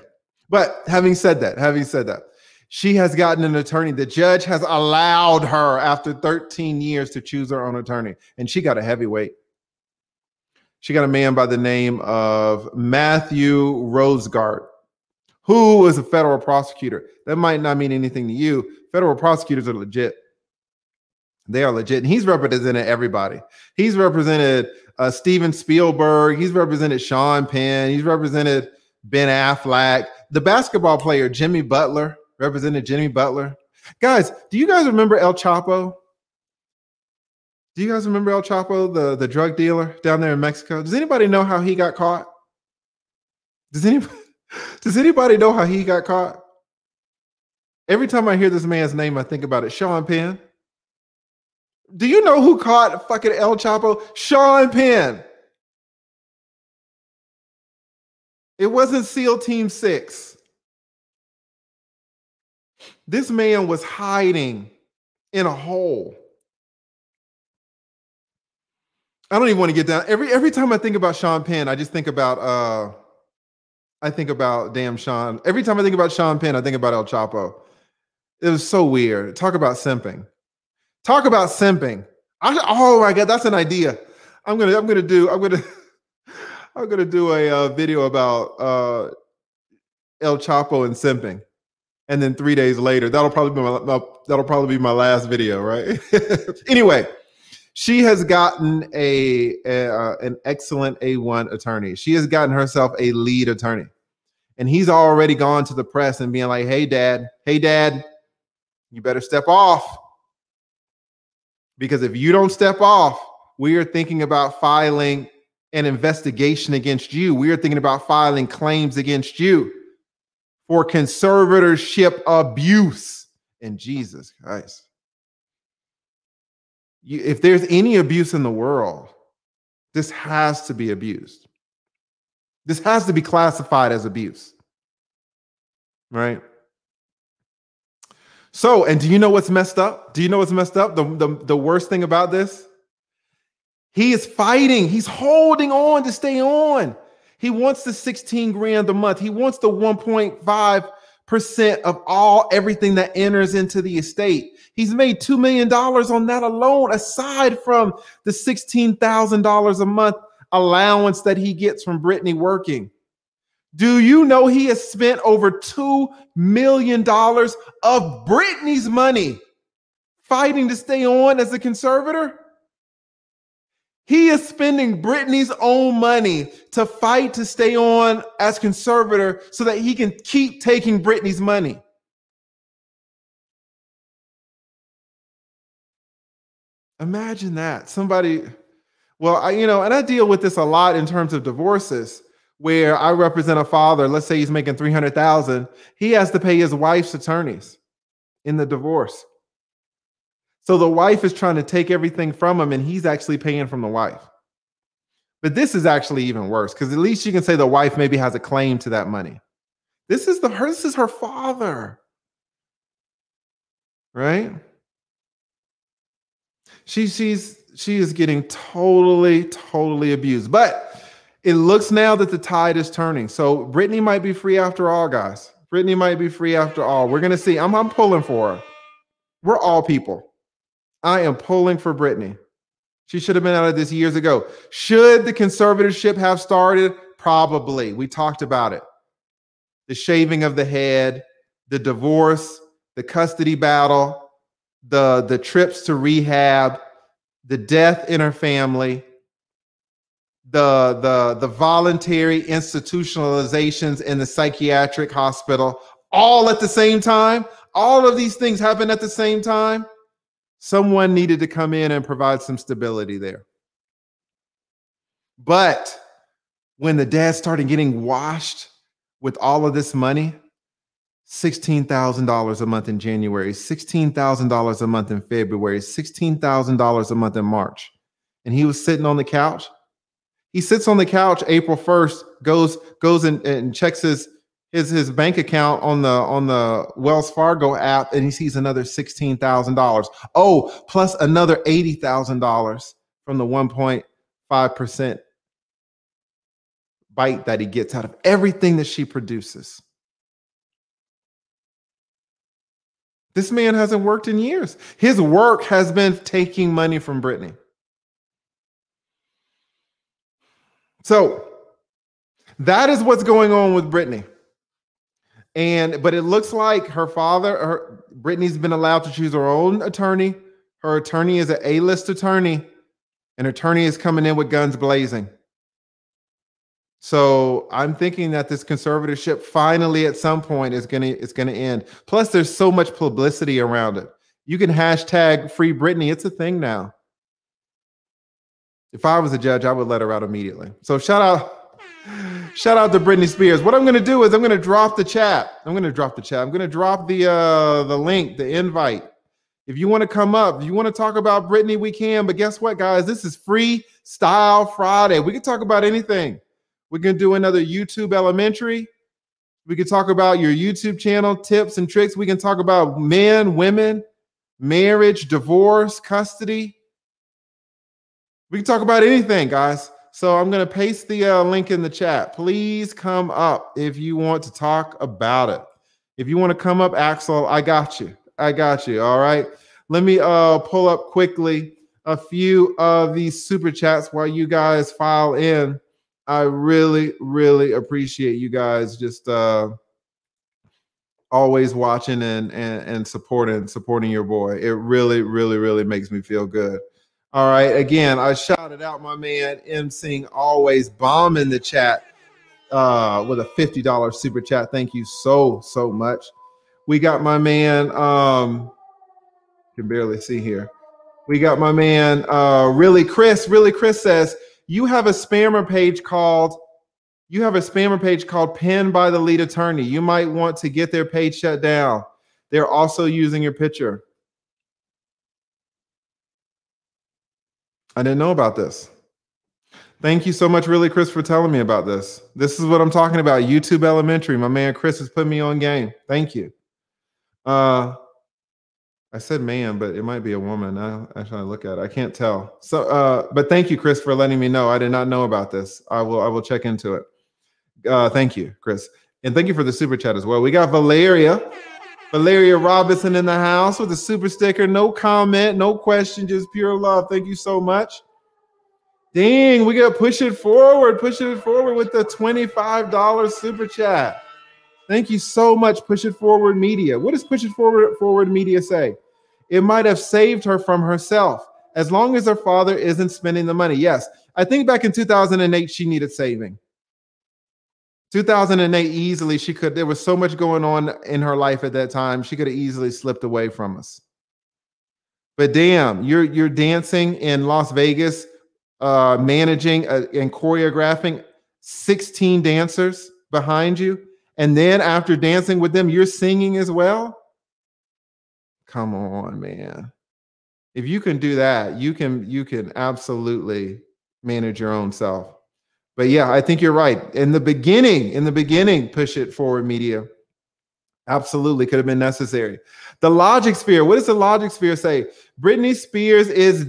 But having said that, she has gotten an attorney. The judge has allowed her after 13 years to choose her own attorney. And she got a heavyweight. She got a man by the name of Matthew Rosegart, who was a federal prosecutor. That might not mean anything to you. Federal prosecutors are legit. They are legit. And he's represented everybody. He's represented Steven Spielberg. He's represented Sean Penn. He's represented Ben Affleck. The basketball player, Jimmy Butler, represented Jimmy Butler. Guys, do you guys remember El Chapo? Do you guys remember El Chapo, the drug dealer down there in Mexico? Does anybody know how he got caught? Does anybody know how he got caught? Every time I hear this man's name, I think about it. Sean Penn. Do you know who caught fucking El Chapo? Sean Penn. It wasn't SEAL Team 6. This man was hiding in a hole. I don't even want to get down. Every time I think about Sean Penn, I just think about damn Sean. Every time I think about Sean Penn, I think about El Chapo. It was so weird. Talk about simping. Talk about simping. Oh my God, that's an idea. I'm gonna do a video about El Chapo and simping, and then 3 days later, that'll probably be my last video, right? Anyway, she has gotten an excellent A1 attorney. She has gotten herself a lead attorney, and he's already gone to the press and being like, hey dad, you better step off. Because if you don't step off, we are thinking about filing an investigation against you. We are thinking about filing claims against you for conservatorship abuse. And Jesus Christ. If there's any abuse in the world, this has to be abused. This has to be classified as abuse, right? So, and do you know what's messed up? Do you know what's messed up? The worst thing about this? He is fighting. He's holding on to stay on. He wants the 16 grand a month. He wants the 1.5% of everything that enters into the estate. He's made $2 million on that alone, aside from the $16,000 a month allowance that he gets from Britney working. Do you know he has spent over $2 million of Britney's money fighting to stay on as a conservator? He is spending Britney's own money to fight to stay on as conservator so that he can keep taking Britney's money. Imagine that. Somebody, well, and I deal with this a lot in terms of divorces, where I represent a father. Let's say he's making $300,000. He has to pay his wife's attorneys in the divorce. So the wife is trying to take everything from him, and he's actually paying from the wife. But this is actually even worse, because at least you can say the wife maybe has a claim to that money. This is her father, right? She is getting totally abused. But it looks now that the tide is turning. So Britney might be free after all, guys. Britney might be free after all. We're gonna see. I'm pulling for her. We're all people. I am pulling for Britney. She should have been out of this years ago. Should the conservatorship have started? Probably. We talked about it. The shaving of the head, the divorce, the custody battle, the trips to rehab, the death in her family, the voluntary institutionalizations in the psychiatric hospital, all at the same time. All of these things happen at the same time. Someone needed to come in and provide some stability there. But when the dad started getting washed with all of this money, $16,000 a month in January, $16,000 a month in February, $16,000 a month in March. And he was sitting on the couch. He sits on the couch April 1st, goes and checks his bank account on the Wells Fargo app, and he sees another $16,000. Oh, plus another $80,000 from the 1.5% bite that he gets out of everything that she produces. This man hasn't worked in years. His work has been taking money from Britney. So that is what's going on with Britney. But it looks like her father, Britney's been allowed to choose her own attorney. Her attorney is an A-list attorney, and her attorney is coming in with guns blazing. So I'm thinking that this conservatorship finally at some point is gonna end. Plus, there's so much publicity around it. You can hashtag free Britney. It's a thing now. If I was a judge, I would let her out immediately. So shout out to Britney Spears. What I'm going to do is I'm going to drop the chat. I'm going to drop the link, the invite. If you want to come up, if you want to talk about Britney, we can. But guess what, guys? This is Freestyle Friday. We can talk about anything. We can do another YouTube elementary. We can talk about your YouTube channel, tips and tricks. We can talk about men, women, marriage, divorce, custody. We can talk about anything, guys. So I'm going to paste the link in the chat. Please come up if you want to talk about it. If you want to come up, Axel, I got you. All right. Let me pull up quickly a few of these super chats while you guys file in. I really appreciate you guys just always watching and supporting your boy. It really makes me feel good. All right. Again, I shouted out my man M-Sing, always bombing the chat with a $50 super chat. Thank you so much. We got my man, can barely see here. We got my man, Really Chris says, you have a spammer page called pinned by the lead attorney. You might want to get their page shut down. They're also using your picture. I didn't know about this. Thank you so much, really, Chris, for telling me about this. This is what I'm talking about. YouTube Elementary. My man Chris has put me on game. Thank you. I said man, but it might be a woman. I try to look at it. I can't tell. So, but thank you, Chris, for letting me know. I did not know about this. I will check into it. Thank you, Chris. And thank you for the super chat as well. We got Valeria Robinson in the house with a super sticker. No comment, no question, just pure love. Thank you so much. Dang, we got pushing it forward with the $25 super chat. Thank you so much, Push It Forward Media. What does Push It Forward Media say? It might have saved her from herself, as long as her father isn't spending the money. Yes, I think back in 2008, she needed saving. 2008, easily, there was so much going on in her life at that time, she could have easily slipped away from us. But damn, you're dancing in Las Vegas, managing and choreographing 16 dancers behind you. And then after dancing with them, you're singing as well. Come on, man. If you can do that, you can absolutely manage your own self. But yeah, I think you're right. In the beginning, Push It Forward Media absolutely could have been necessary. The logic sphere. What does the logic sphere say? Britney Spears is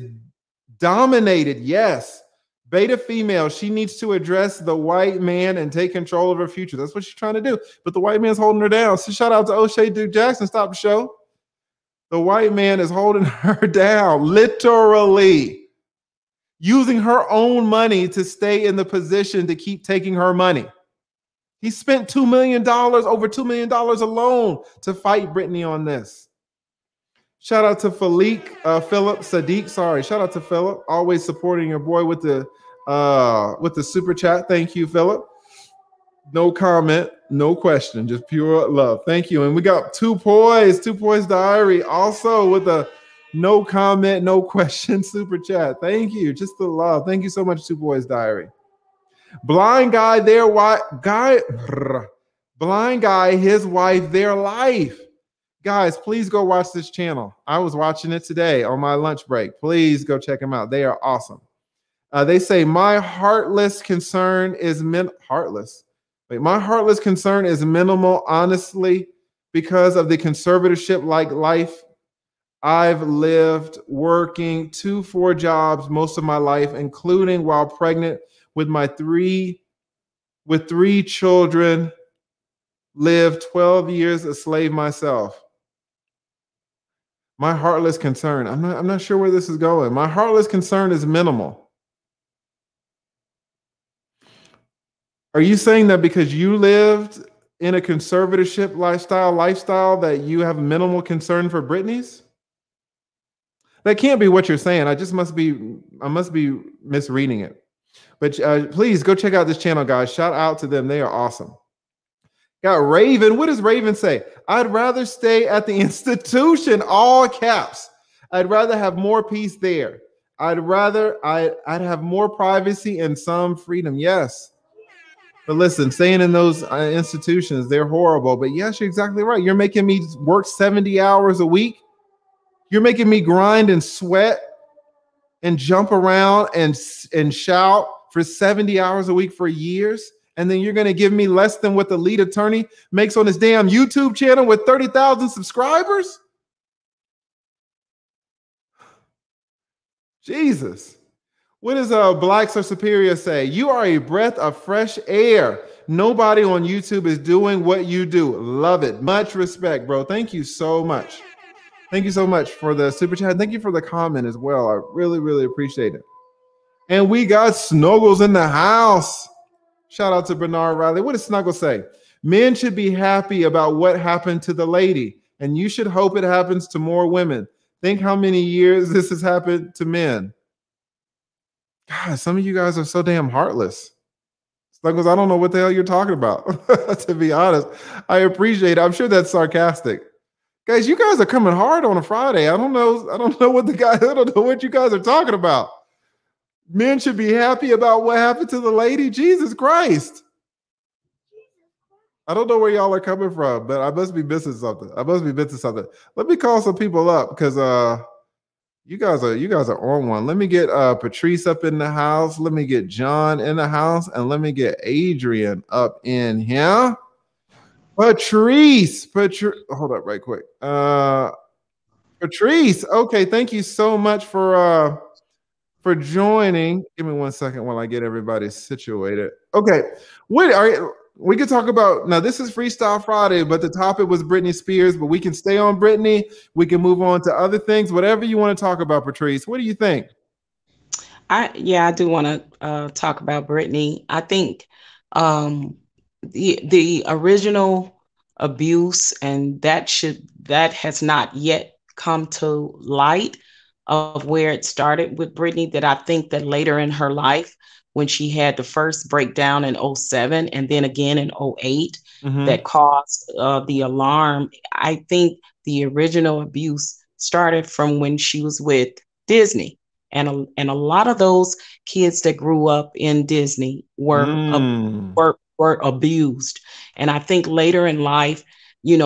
dominated. Yes. Beta female. She needs to address the white man and take control of her future. That's what she's trying to do. But the white man's holding her down. So shout out to O'Shea Duke Jackson. Stop the show. The white man is holding her down, literally using her own money to stay in the position to keep taking her money. He spent $2 million, over $2 million alone to fight Britney on this. Shout out to Philippe, Philip Sadiq. Sorry, shout out to Philip, always supporting your boy with the super chat. Thank you, Philip. No comment, no question, just pure love. Thank you. And we got Two Poise Diary, also with a no comment, no question super chat. Thank you, just the love. Thank you so much, Two Poise Diary. Blind guy, blind guy, his wife, their life. Guys, please go watch this channel. I was watching it today on my lunch break. Please go check them out. They are awesome. They say, my heartless concern is my heartless concern is minimal, honestly, because of the conservatorship-like life I've lived, working 2-4 jobs most of my life, including while pregnant with three children, lived 12 years a slave myself. My heartless concern. I'm not sure where this is going. My heartless concern is minimal. Are you saying that because you lived in a conservatorship lifestyle that you have minimal concern for Britney's? That can't be what you're saying. I must be misreading it. But please go check out this channel, guys. Shout out to them. They are awesome. Got Raven. What does Raven say? I'd rather stay at the institution, all caps. I'd rather have more peace there. I'd have more privacy and some freedom. Yes. But listen, staying in those institutions, they're horrible. But yes, you're exactly right. You're making me work 70 hours a week. You're making me grind and sweat and jump around and shout for 70 hours a week for years. And then you're going to give me less than what the lead attorney makes on his damn YouTube channel with 30,000 subscribers? Jesus. What does Blacks Are Superior say? You are a breath of fresh air. Nobody on YouTube is doing what you do. Love it. Much respect, bro. Thank you so much. Thank you so much for the super chat. Thank you for the comment as well. I really, really appreciate it. And we got Snuggles in the house. Shout out to Bernard Riley. What does Snuggle say? Men should be happy about what happened to the lady, and you should hope it happens to more women. Think how many years this has happened to men. God, some of you guys are so damn heartless. Snuggles, I don't know what the hell you're talking about. To be honest, I appreciate it. I'm sure that's sarcastic. Guys, you guys are coming hard on a Friday. I don't know what you guys are talking about. Men should be happy about what happened to the lady. Jesus Christ. I don't know where y'all are coming from, but I must be missing something. Let me call some people up because you guys are on one. Let me get Patrice up in the house. Let me get John in the house, and let me get Adrian up in here. Patrice, hold up right quick. Patrice, okay, thank you so much for joining. Give me 1 second while I get everybody situated. Okay, we could talk about, now this is Freestyle Friday, but the topic was Britney Spears, but we can stay on Britney. We can move on to other things, whatever you want to talk about, Patrice. What do you think? I do want to talk about Britney. I think the original abuse, and that has not yet come to light of where it started with Britney. That I think that later in her life, when she had the first breakdown in '07 and then again in '08, Mm-hmm. that caused the alarm. I think the original abuse started from when she was with Disney, and a lot of those kids that grew up in Disney Mm. were abused. And I think later in life,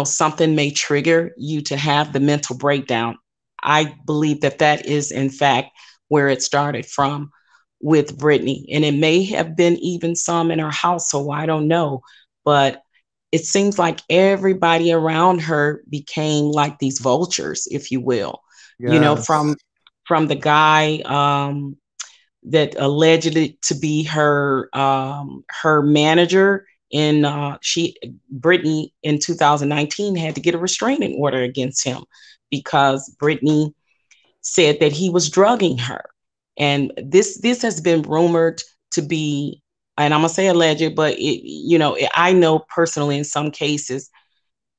something may trigger you to have the mental breakdown. I believe that that is in fact where it started from with Brittany, and it may have been even some in her household. I don't know, but it seems like everybody around her became like these vultures, if you will. You know, Yes. from the guy that alleged it to be her manager. In Brittany in 2019 had to get a restraining order against him because Brittany said that he was drugging her, and this has been rumored to be, and I'm gonna say alleged, but I know personally in some cases,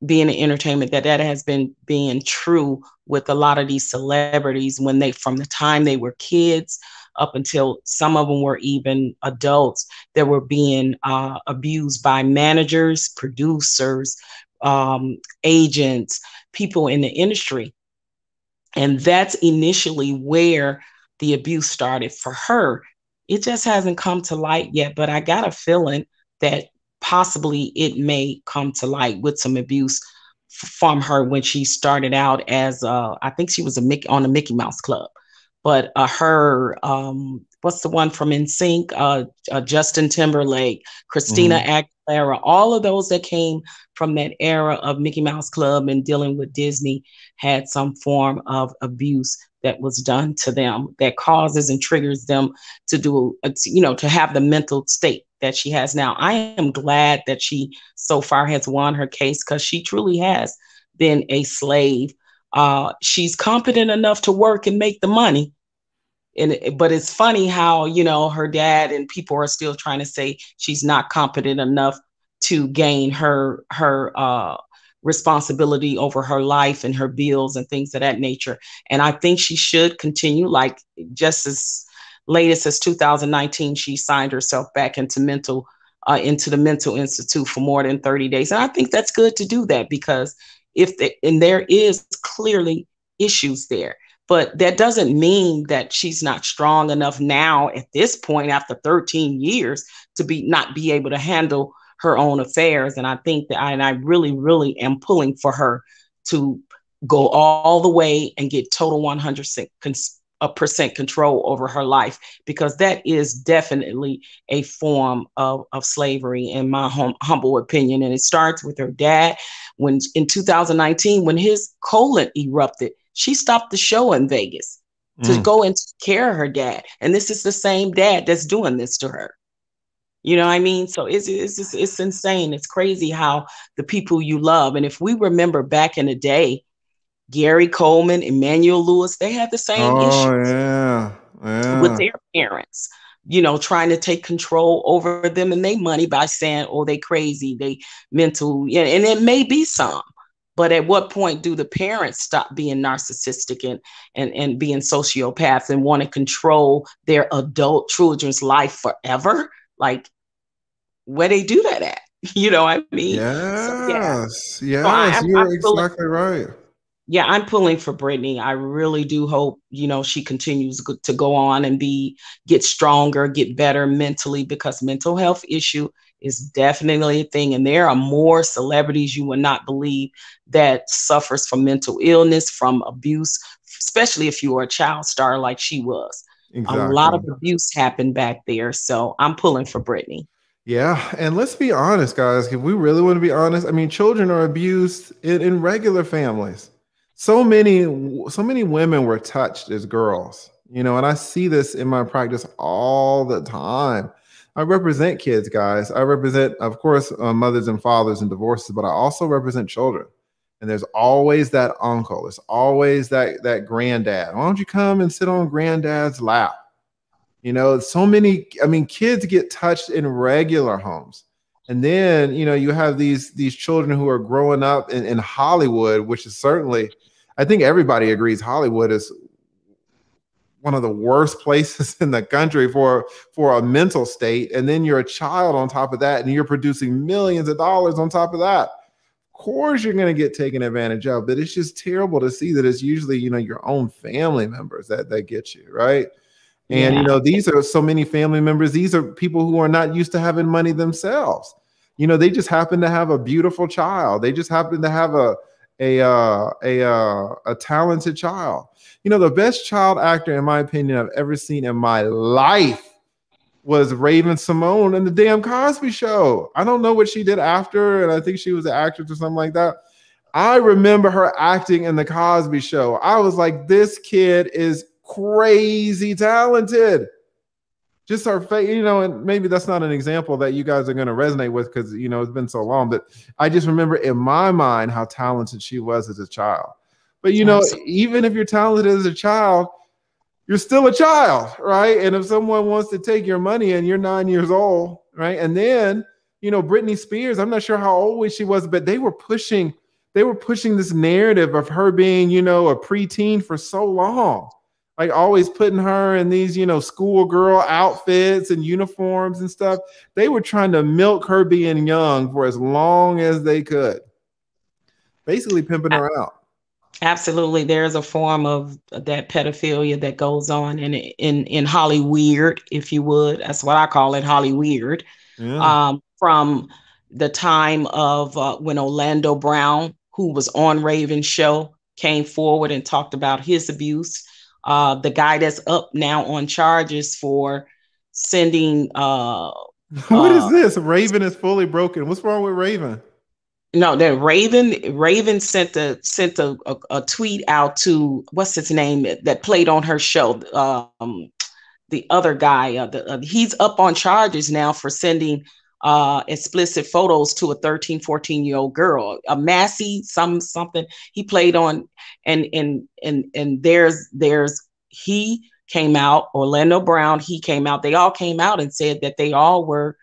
being in entertainment, that has been being true with a lot of these celebrities when they, from the time they were kids up until some of them were even adults, that were being abused by managers, producers, agents, people in the industry. And that's initially where the abuse started for her. It just hasn't come to light yet, but I got a feeling that possibly it may come to light with some abuse from her when she started out as I think she was on the Mickey Mouse Club, but her what's the one from NSYNC, Justin Timberlake, Christina Mm-hmm. Aguilera, all of those that came from that era of Mickey Mouse Club and dealing with Disney had some form of abuse that was done to them that causes and triggers them to do, to have the mental state that she has now. I am glad that she so far has won her case, because she truly has been a slave. She's competent enough to work and make the money. But it's funny how, her dad and people are still trying to say she's not competent enough to gain her responsibility over her life and her bills and things of that nature. And I think she should continue, like, just as latest as 2019, she signed herself back into the mental institute for more than 30 days. And I think that's good to do that, because and there is clearly issues there, but that doesn't mean that she's not strong enough now at this point after 13 years to not be able to handle her own affairs. And I think that I really, really am pulling for her to go all the way and get total 100% control over her life, because that is definitely a form of slavery, in my humble opinion. And it starts with her dad. When in 2019, when his colon erupted, she stopped the show in Vegas to Mm. go and take care of her dad. And this is the same dad that's doing this to her. You know what I mean? So it's insane. It's crazy how the people you love. And if we remember back in the day, Gary Coleman, Emmanuel Lewis, they had the same Oh issues yeah. with Yeah. their parents, trying to take control over them and their money by saying, oh, they crazy, they mental. Yeah, and it may be some. But at what point do the parents stop being narcissistic and being sociopaths and want to control their adult children's life forever? Like, where they do that at? You know what I mean? So yeah. Yes. So Yes. I'm You're pulling. exactly right. Yeah, I'm pulling for Brittany. I really do hope, she continues to go on and get stronger, get better mentally, because mental health issue is definitely a thing. And there are more celebrities you would not believe that suffers from mental illness, from abuse, especially if you are a child star like she was. A lot Exactly. of abuse happened back there. So I'm pulling for Britney. Yeah, and let's be honest, guys. If we really want to be honest, I mean, children are abused in regular families. So many women were touched as girls, you know, and I see this in my practice all the time. I represent kids, guys. I represent, of course, mothers and fathers and divorces, but I also represent children. And there's always that uncle. There's always that granddad. Why don't you come and sit on granddad's lap? You know, so many, I mean, kids get touched in regular homes. And then, you know, you have these children who are growing up in Hollywood, which is certainly, I think everybody agrees Hollywood is one of the worst places in the country for a mental state. And then you're a child on top of that, and you're producing millions of dollars on top of that. Of course you're going to get taken advantage of, but it's just terrible to see that it's usually, you know, your own family members that get you, right? And, you know, these are so many family members. These are people who are not used to having money themselves. You know, they just happen to have a beautiful child. They just happen to have a talented child. You know, the best child actor, in my opinion, I've ever seen in my life was Raven-Symoné in the damn Cosby Show. I don't know what she did after, and I think she was an actress or something like that. I remember her acting in the Cosby Show. I was like, this kid is crazy talented. Just her face, you know, and maybe that's not an example that you guys are going to resonate with because, you know, it's been so long, but I just remember in my mind how talented she was as a child. But, you know, even if you're talented as a child, you're still a child, right? And if someone wants to take your money and you're 9 years old, right? And then, you know, Britney Spears, I'm not sure how old she was, but they were pushing this narrative of her being, you know, a preteen for so long. Like always putting her in these, you know, schoolgirl outfits and uniforms and stuff. They were trying to milk her being young for as long as they could. Basically pimping her out. Absolutely. There's a form of that pedophilia that goes on in Hollyweird, if you would. That's what I call it, Hollyweird. Yeah. From the time of when Orlando Brown, who was on Raven's show, came forward and talked about his abuse. The guy that's up now on charges for sending what is this? Raven is fully broken. What's wrong with Raven? No, that Raven sent a tweet out to what's his name that played on her show. The other guy, he's up on charges now for sending explicit photos to a 13, 14-year-old girl. A Massey, something he played on, and there's he came out, Orlando Brown, he came out, they all came out and said that they all were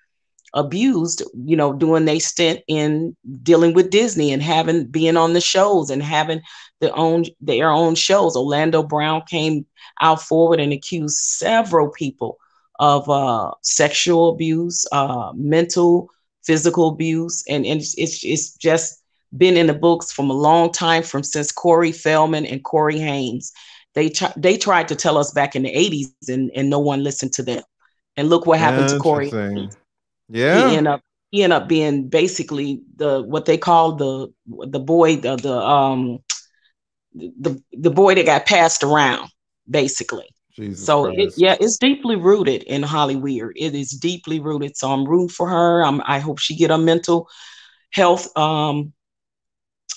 abused, you know, doing they stint in dealing with Disney and being on the shows and having their own shows. Orlando Brown came out forward and accused several people of sexual abuse, mental, physical abuse, and it's just been in the books from a long time, since Corey Feldman and Corey Haim. They tried to tell us back in the 80s, and no one listened to them. And look what happened to Corey. Yeah, he ended up being basically what they call the boy, the boy that got passed around, basically. Jesus so Christ. It's deeply rooted in Hollyweird. It is deeply rooted. So I'm rooting for her. I hope she get her mental health.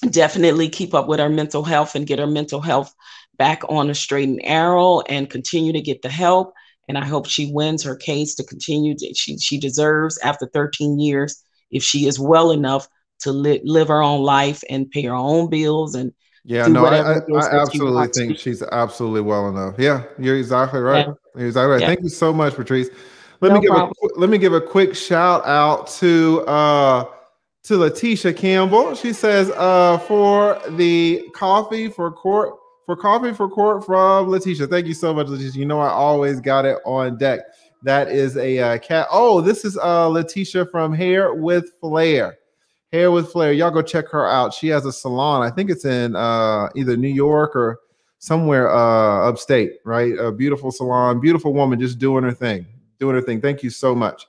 Definitely keep up with her mental health and get her mental health back on a straight and narrow and continue to get the help. And I hope she wins her case to continue. She deserves, after 13 years, if she is well enough to live her own life and pay her own bills and do whatever it is I that she absolutely wants think to. she's absolutely well enough. Yeah, you're exactly right. Yeah. You're exactly right. Yeah. Thank you so much, Patrice. No problem. Let me give a quick shout out to Letitia Campbell. She says for the coffee for court from Letitia. Thank you so much, Letitia. You know I always got it on deck. That is a cat. Oh, this is Letitia from Hair with Flair. Hair with Flair. Y'all go check her out. She has a salon. I think it's in either New York or somewhere upstate, right? A beautiful salon, beautiful woman, just doing her thing. Thank you so much.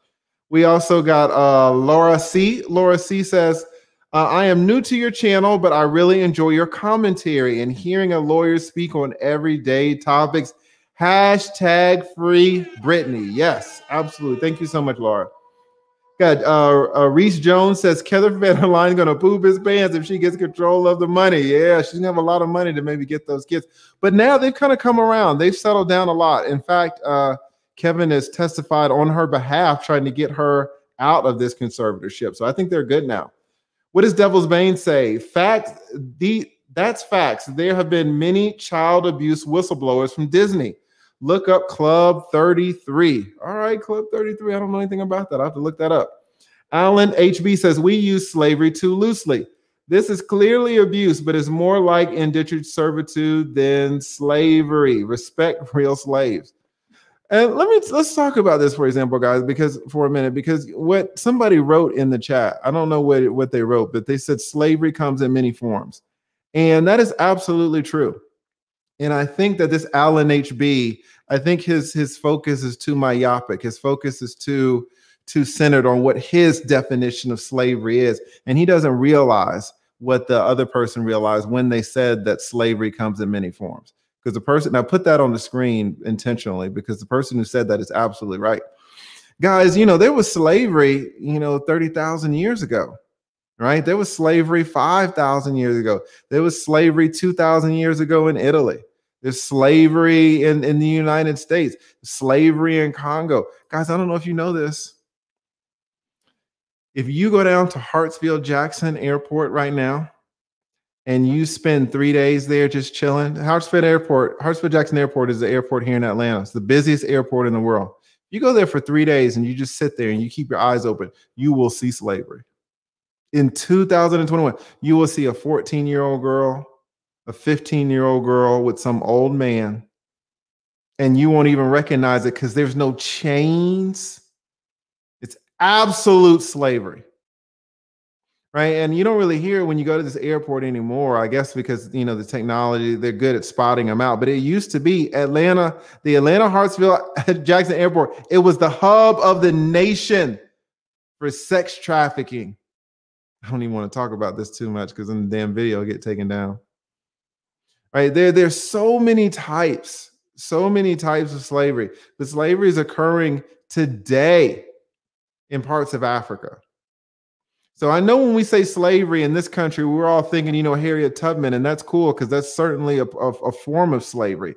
We also got Laura C. Laura C says, I am new to your channel, but I really enjoy your commentary and hearing a lawyer speak on everyday topics. Hashtag free Britney. Yes, absolutely. Thank you so much, Laura. Got Reese Jones says, Heather Van Line gonna poop his pants if she gets control of the money. Yeah, she's gonna have a lot of money to maybe get those kids. But now they've kind of come around. They've settled down a lot. In fact, Kevin has testified on her behalf, trying to get her out of this conservatorship. So I think they're good now. What does Devil's Bane say? That's facts. There have been many child abuse whistleblowers from Disney. Look up Club 33. All right, Club 33. I don't know anything about that. I have to look that up. Alan HB says, we use slavery too loosely. This is clearly abuse, but it's more like indentured servitude than slavery. Respect real slaves. And let's talk about this, for example, guys, for a minute, because what somebody wrote in the chat, I don't know what they wrote, but they said slavery comes in many forms. And that is absolutely true. And I think that this Alan HB, I think his focus is too myopic. His focus is too centered on what his definition of slavery is. And he doesn't realize what the other person realized when they said that slavery comes in many forms. Because the person, now put that on the screen intentionally, because the person who said that is absolutely right. Guys, there was slavery, 30,000 years ago, right? There was slavery 5,000 years ago. There was slavery 2,000 years ago in Italy. There's slavery in the United States, slavery in Congo. Guys, I don't know if you know this. If you go down to Hartsfield-Jackson Airport right now, and you spend 3 days there just chilling. Hartsfield-Jackson Airport is the airport here in Atlanta. It's the busiest airport in the world. You go there for 3 days and you just sit there and you keep your eyes open, you will see slavery. In 2021, you will see a 14-year-old girl, a 15-year-old girl with some old man, and you won't even recognize it because there's no chains. It's absolute slavery. Right. And you don't really hear it when you go to this airport anymore, I guess, because, the technology, they're good at spotting them out. But it used to be the Atlanta Hartsfield-Jackson Airport. It was the hub of the nation for sex trafficking. I don't even want to talk about this too much because in the damn video will get taken down. Right. There's so many types of slavery. But slavery is occurring today in parts of Africa. So I know when we say slavery in this country, we're all thinking, Harriet Tubman, and that's cool because that's certainly a form of slavery.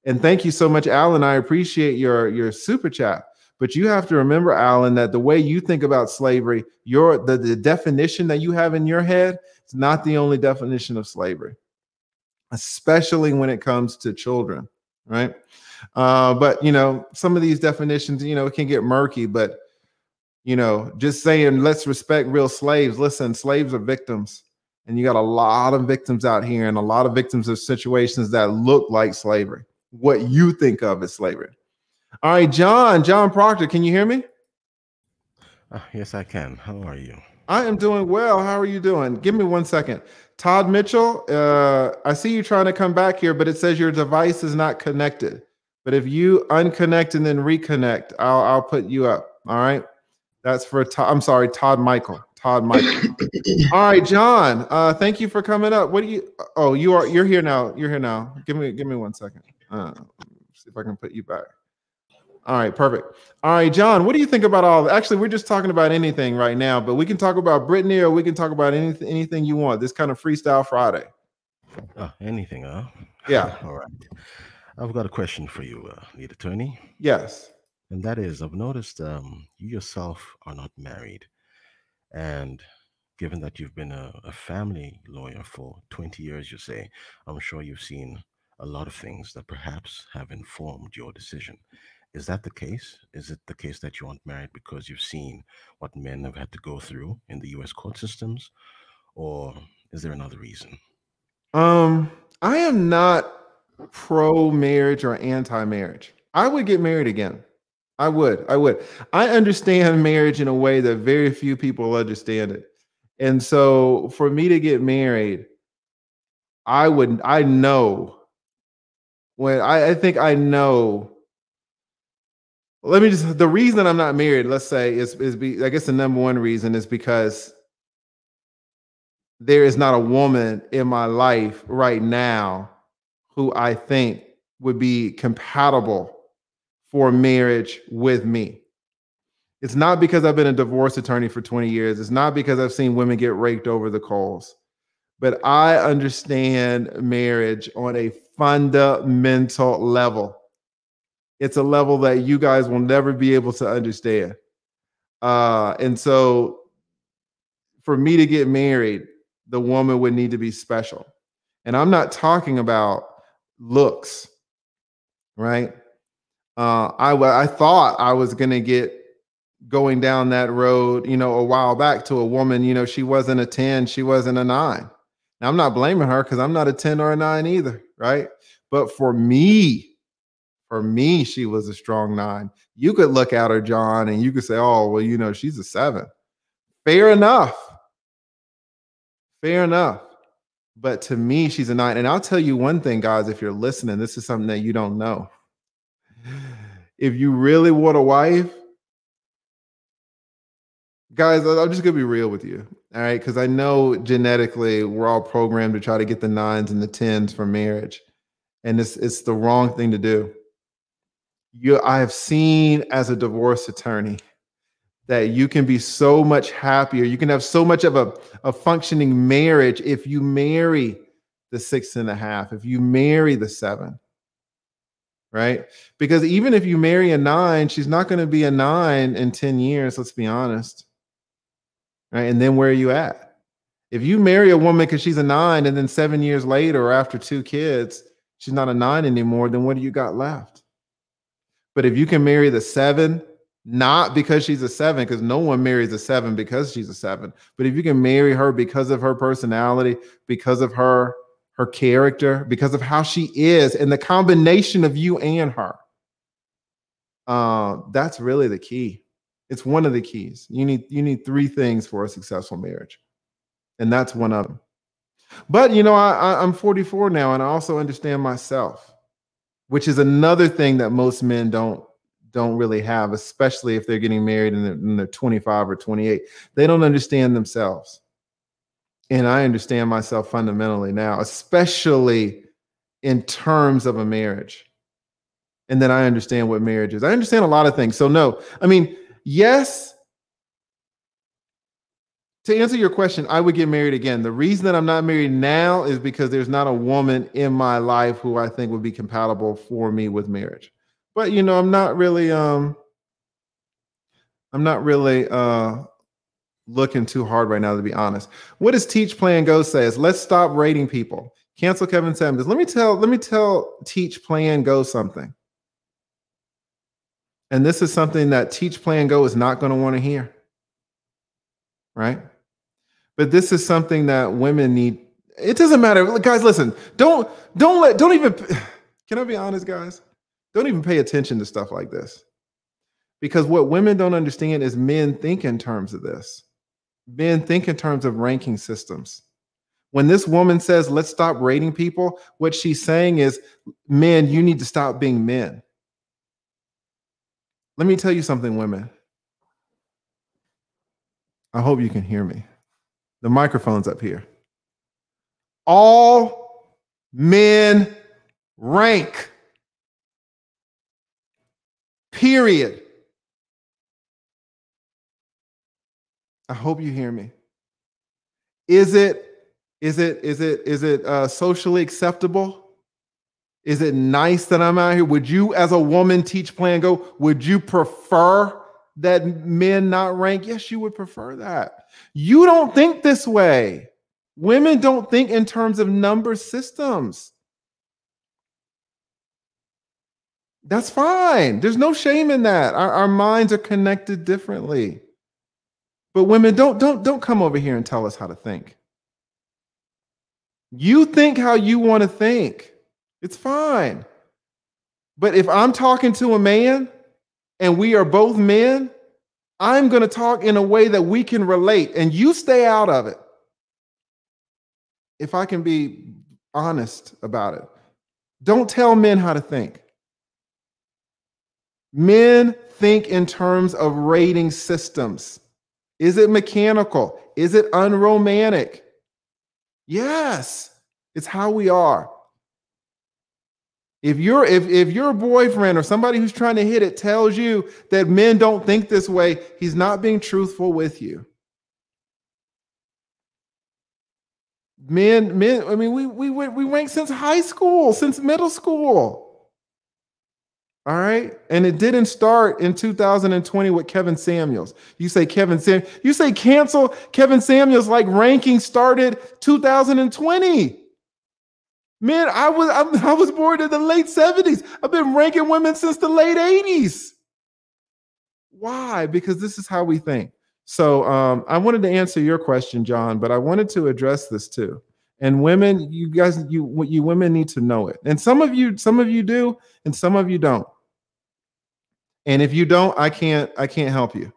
And thank you so much, Alan. I appreciate your super chat. But you have to remember, Alan, that the way you think about slavery, the definition that you have in your head is not the only definition of slavery, especially when it comes to children, right? But some of these definitions, it can get murky, but just saying, let's respect real slaves. Listen, slaves are victims, and you got a lot of victims out here and a lot of victims of situations that look like slavery. What you think of as slavery. All right, John Proctor, can you hear me? Yes, I can. How are you? I am doing well. How are you doing? Give me 1 second. Todd Mitchell, I see you trying to come back here, but it says your device is not connected. But if you unconnect and then reconnect, I'll put you up. All right. That's for Todd Michael. All right, John. Thank you for coming up. What do you? Oh, you're here now. You're here now. Give me 1 second. See if I can put you back. All right, perfect. All right, John. What do you think about all of it? Actually, we're just talking about anything right now, but we can talk about Britney, or we can talk about anything you want. This kind of Freestyle Friday. Anything, huh? Yeah. All right. I've got a question for you, lead attorney. Yes. And that is, I've noticed you yourself are not married. And given that you've been a family lawyer for 20 years, you say, I'm sure you've seen a lot of things that perhaps have informed your decision. Is that the case? Is it the case that you aren't married because you've seen what men have had to go through in the U.S. court systems? Or is there another reason? I am not pro-marriage or anti-marriage. I would get married again. I would. I understand marriage in a way that very few people understand it. And so for me to get married, I know Let me just, the reason I'm not married, let's say, I guess the number one reason is because there is not a woman in my life right now who I think would be compatible for marriage with me. It's not because I've been a divorce attorney for 20 years. It's not because I've seen women get raked over the coals. But I understand marriage on a fundamental level. It's a level that you guys will never be able to understand. And so for me to get married, the woman would need to be special. And I'm not talking about looks, right? I thought I was going to get going down that road, a while back to a woman, she wasn't a 10, she wasn't a 9. Now, I'm not blaming her because I'm not a 10 or a 9 either, right? But for me, she was a strong 9. You could look at her, John, and you could say, oh, well, she's a 7. Fair enough. Fair enough. But to me, she's a 9. And I'll tell you one thing, guys, if you're listening, this is something that you don't know. If you really want a wife, guys, I'm just going to be real with you, all right? Because I know genetically we're all programmed to try to get the 9s and the 10s for marriage. And it's the wrong thing to do. I have seen as a divorce attorney that you can be so much happier. You can have so much of a functioning marriage if you marry the 6.5, if you marry the 7, right? Because even if you marry a 9, she's not going to be a 9 in 10 years, let's be honest. Right? And then where are you at? If you marry a woman because she's a 9 and then 7 years later or after 2 kids, she's not a 9 anymore, then what do you got left? But if you can marry the 7, not because she's a 7, because no one marries a 7 because she's a 7, but if you can marry her because of her personality, because of her character, because of how she is, and the combination of you and her, that's really the key. It's one of the keys. You need 3 things for a successful marriage, and that's one of them. But I'm 44 now, and I also understand myself, which is another thing that most men don't really have, especially if they're getting married and they're 25 or 28. They don't understand themselves, and I understand myself fundamentally now, especially in terms of a marriage. And then I understand what marriage is. I understand a lot of things. So no, I mean, yes, to answer your question, I would get married again. The reason that I'm not married now is because there's not a woman in my life who I think would be compatible for me with marriage. But I'm not really looking too hard right now, to be honest. What does Teach Plan Go says? Let's stop rating people. Cancel Kevin Simmons. Let me tell Teach Plan Go something. And this is something that Teach Plan Go is not going to want to hear. Right? But this is something that women need. It doesn't matter. Guys, listen, don't even, can I be honest, guys? Don't even pay attention to stuff like this. Because what women don't understand is men think in terms of this. Men think in terms of ranking systems. When this woman says, let's stop rating people, what she's saying is, men, you need to stop being men. Let me tell you something, women. I hope you can hear me. The microphone's up here. All men rank. Period. I hope you hear me. Is it socially acceptable? Is it nice that I'm out here? Would you, as a woman, Teach Plan Go, would you prefer that men not rank? Yes, you would prefer that. You don't think this way. Women don't think in terms of number systems. That's fine. There's no shame in that. Our minds are connected differently. But women, don't come over here and tell us how to think. You think how you want to think. It's fine. But if I'm talking to a man and we are both men, I'm going to talk in a way that we can relate, and you stay out of it. If I can be honest about it. Don't tell men how to think. Men think in terms of rating systems. Is it mechanical? Is it unromantic? Yes, it's how we are. If your boyfriend or somebody who's trying to hit it tells you that men don't think this way, he's not being truthful with you. Men, I mean, we rank since high school, since middle school. All right. And it didn't start in 2020 with Kevin Samuels. You say you say cancel Kevin Samuels like ranking started 2020. Man, I was born in the late 70s. I've been ranking women since the late 80s. Why? Because this is how we think. So I wanted to answer your question, John, but I wanted to address this too. And women, you guys, you women need to know it. And some of you do, and some of you don't. And if you don't, I can't help you.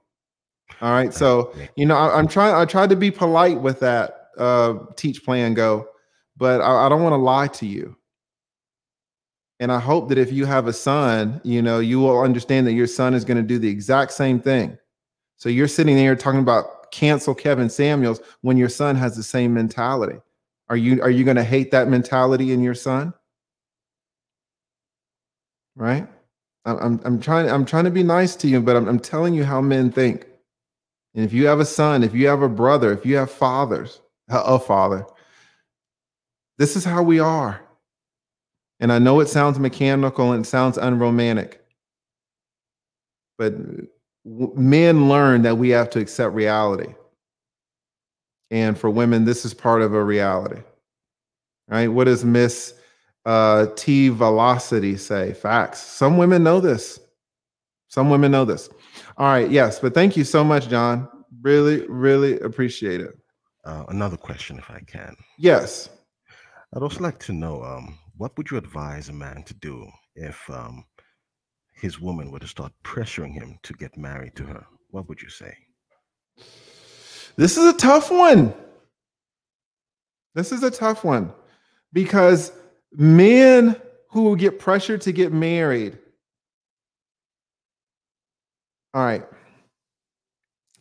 All right. So, you know, I tried to be polite with that teach, plan, go, but I don't want to lie to you. And I hope that if you have a son, you know, you will understand that your son is going to do the exact same thing. So you're sitting there talking about cancel Kevin Samuels when your son has the same mentality. Are you going to hate that mentality in your son? Right? I'm trying to be nice to you, but I'm telling you how men think. And if you have a son, if you have a brother, if you have a father, this is how we are. And I know it sounds mechanical and it sounds unromantic, but men learn that we have to accept reality. And for women, this is part of a reality, right? What does Miss T Velocity say? Facts. Some women know this. Some women know this. All right. Yes. But thank you so much, John. Really, really appreciate it. Another question, if I can. Yes. I'd also like to know, what would you advise a man to do if his woman were to start pressuring him to get married to her? What would you say? This is a tough one. This is a tough one because men who get pressured to get married. All right.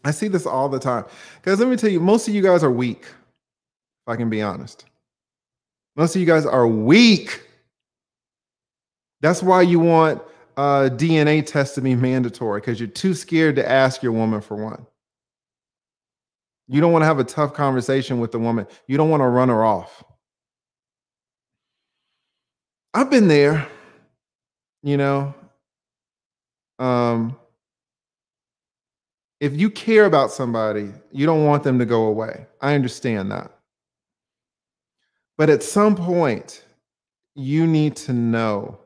I see this all the time. Guys, let me tell you, most of you guys are weak, if I can be honest. Most of you guys are weak. That's why you want DNA tests to be mandatory, because you're too scared to ask your woman for one. You don't want to have a tough conversation with the woman. You don't want to run her off. I've been there, you know. If you care about somebody, you don't want them to go away. I understand that. But at some point, you need to know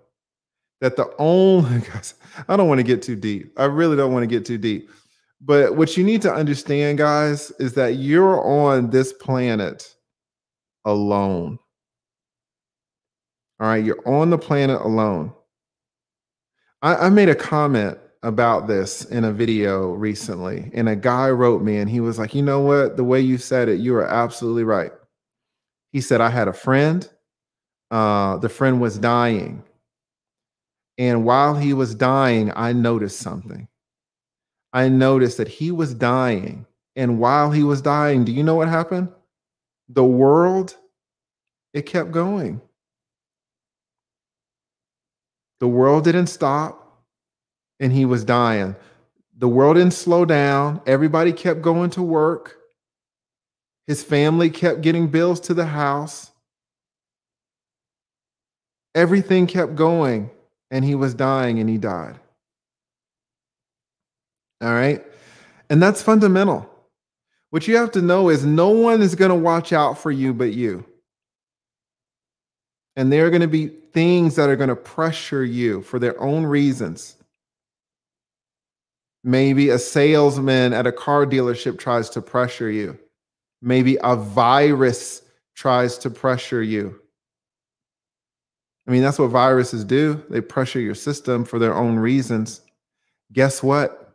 that the only, guys, I don't want to get too deep. I really don't want to get too deep. But what you need to understand, guys, is that you're on this planet alone. All right, you're on the planet alone. I made a comment about this in a video recently, and a guy wrote me, and he was like, you know what? The way you said it, you are absolutely right. He said, I had a friend. The friend was dying. And while he was dying, I noticed something. I noticed that he was dying. And while he was dying, do you know what happened? The world, it kept going. The world didn't stop, and he was dying. The world didn't slow down. Everybody kept going to work. His family kept getting bills to the house. Everything kept going, and he was dying, and he died. All right? And that's fundamental. What you have to know is no one is going to watch out for you but you. And there are going to be things that are going to pressure you for their own reasons. Maybe a salesman at a car dealership tries to pressure you. Maybe a virus tries to pressure you. I mean, that's what viruses do. They pressure your system for their own reasons. Guess what?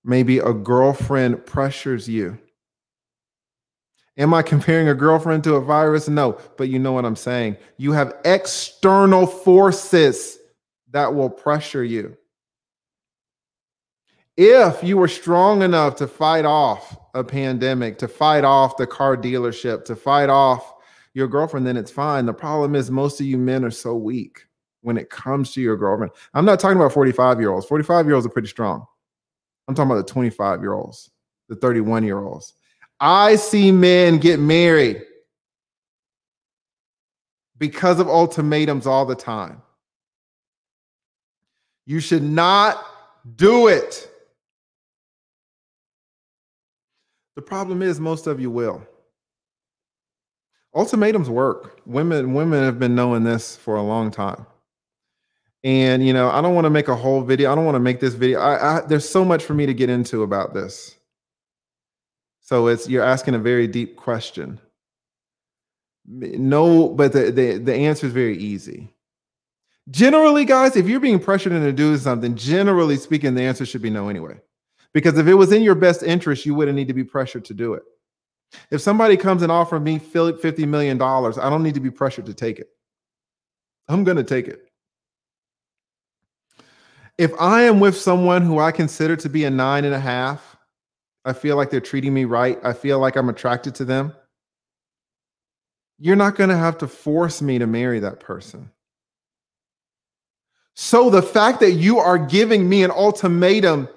Maybe a girlfriend pressures you. Am I comparing a girlfriend to a virus? No, but you know what I'm saying. You have external forces that will pressure you. If you were strong enough to fight off a pandemic, to fight off the car dealership, to fight off your girlfriend, then it's fine. The problem is most of you men are so weak when it comes to your girlfriend. I'm not talking about 45-year-olds. 45-year-olds are pretty strong. I'm talking about the 25-year-olds, the 31-year-olds. I see men get married because of ultimatums all the time. You should not do it. The problem is most of you will. Ultimatums work. Women have been knowing this for a long time. And, you know, I don't want to make a whole video. I don't want to make this video. There's so much for me to get into about this. So you're asking a very deep question. No, but the answer is very easy. Generally, guys, if you're being pressured into doing something, generally speaking, the answer should be no anyway. Because if it was in your best interest, you wouldn't need to be pressured to do it. If somebody comes and offers me $50 million, I don't need to be pressured to take it. I'm going to take it. If I am with someone who I consider to be a 9.5, I feel like they're treating me right, I feel like I'm attracted to them, you're not going to have to force me to marry that person. So the fact that you are giving me an ultimatum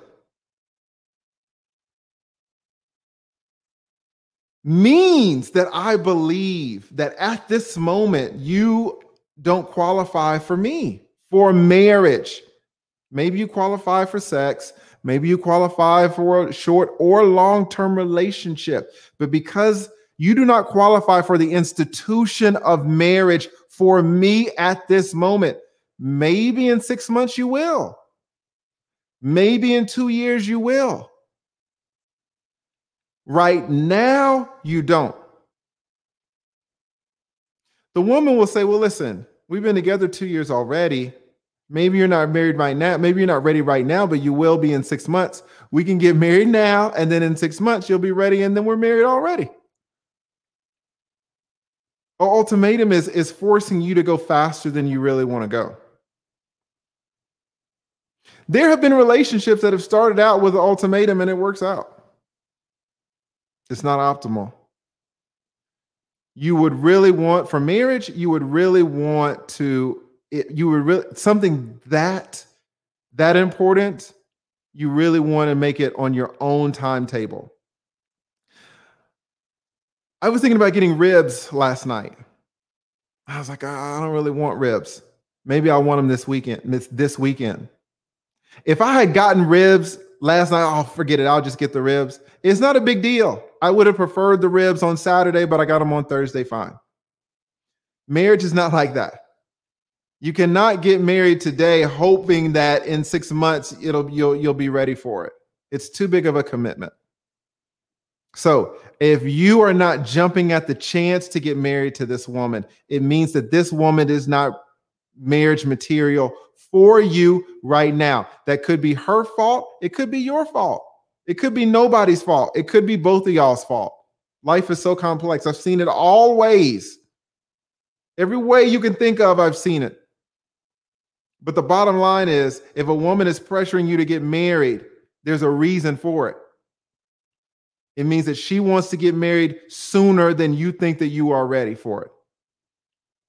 means that I believe that at this moment, you don't qualify for me, for marriage. Maybe you qualify for sex. Maybe you qualify for a short or long-term relationship. But because you do not qualify for the institution of marriage for me at this moment, maybe in 6 months you will. Maybe in 2 years you will. Right now, you don't. The woman will say, well, listen, we've been together 2 years already. Maybe you're not married right now. Maybe you're not ready right now, but you will be in 6 months. We can get married now, and then in 6 months, you'll be ready, and then we're married already. An ultimatum is forcing you to go faster than you really want to go. There have been relationships that have started out with an ultimatum, and it works out. It's not optimal. You would really want, for marriage, you would really want to, something that important, you really want to make it on your own timetable. I was thinking about getting ribs last night. I was like, I don't really want ribs. Maybe I want them this weekend. If I had gotten ribs last night, oh, forget it. I'll just get the ribs. It's not a big deal. I would have preferred the ribs on Saturday, but I got them on Thursday, fine. Marriage is not like that. You cannot get married today hoping that in 6 months you'll be ready for it. It's too big of a commitment. So if you are not jumping at the chance to get married to this woman, it means that this woman is not marriage material for you right now. That could be her fault. It could be your fault. It could be nobody's fault. It could be both of y'all's fault. Life is so complex. I've seen it all ways. Every way you can think of, I've seen it. But the bottom line is, if a woman is pressuring you to get married, there's a reason for it. It means that she wants to get married sooner than you think that you are ready for it.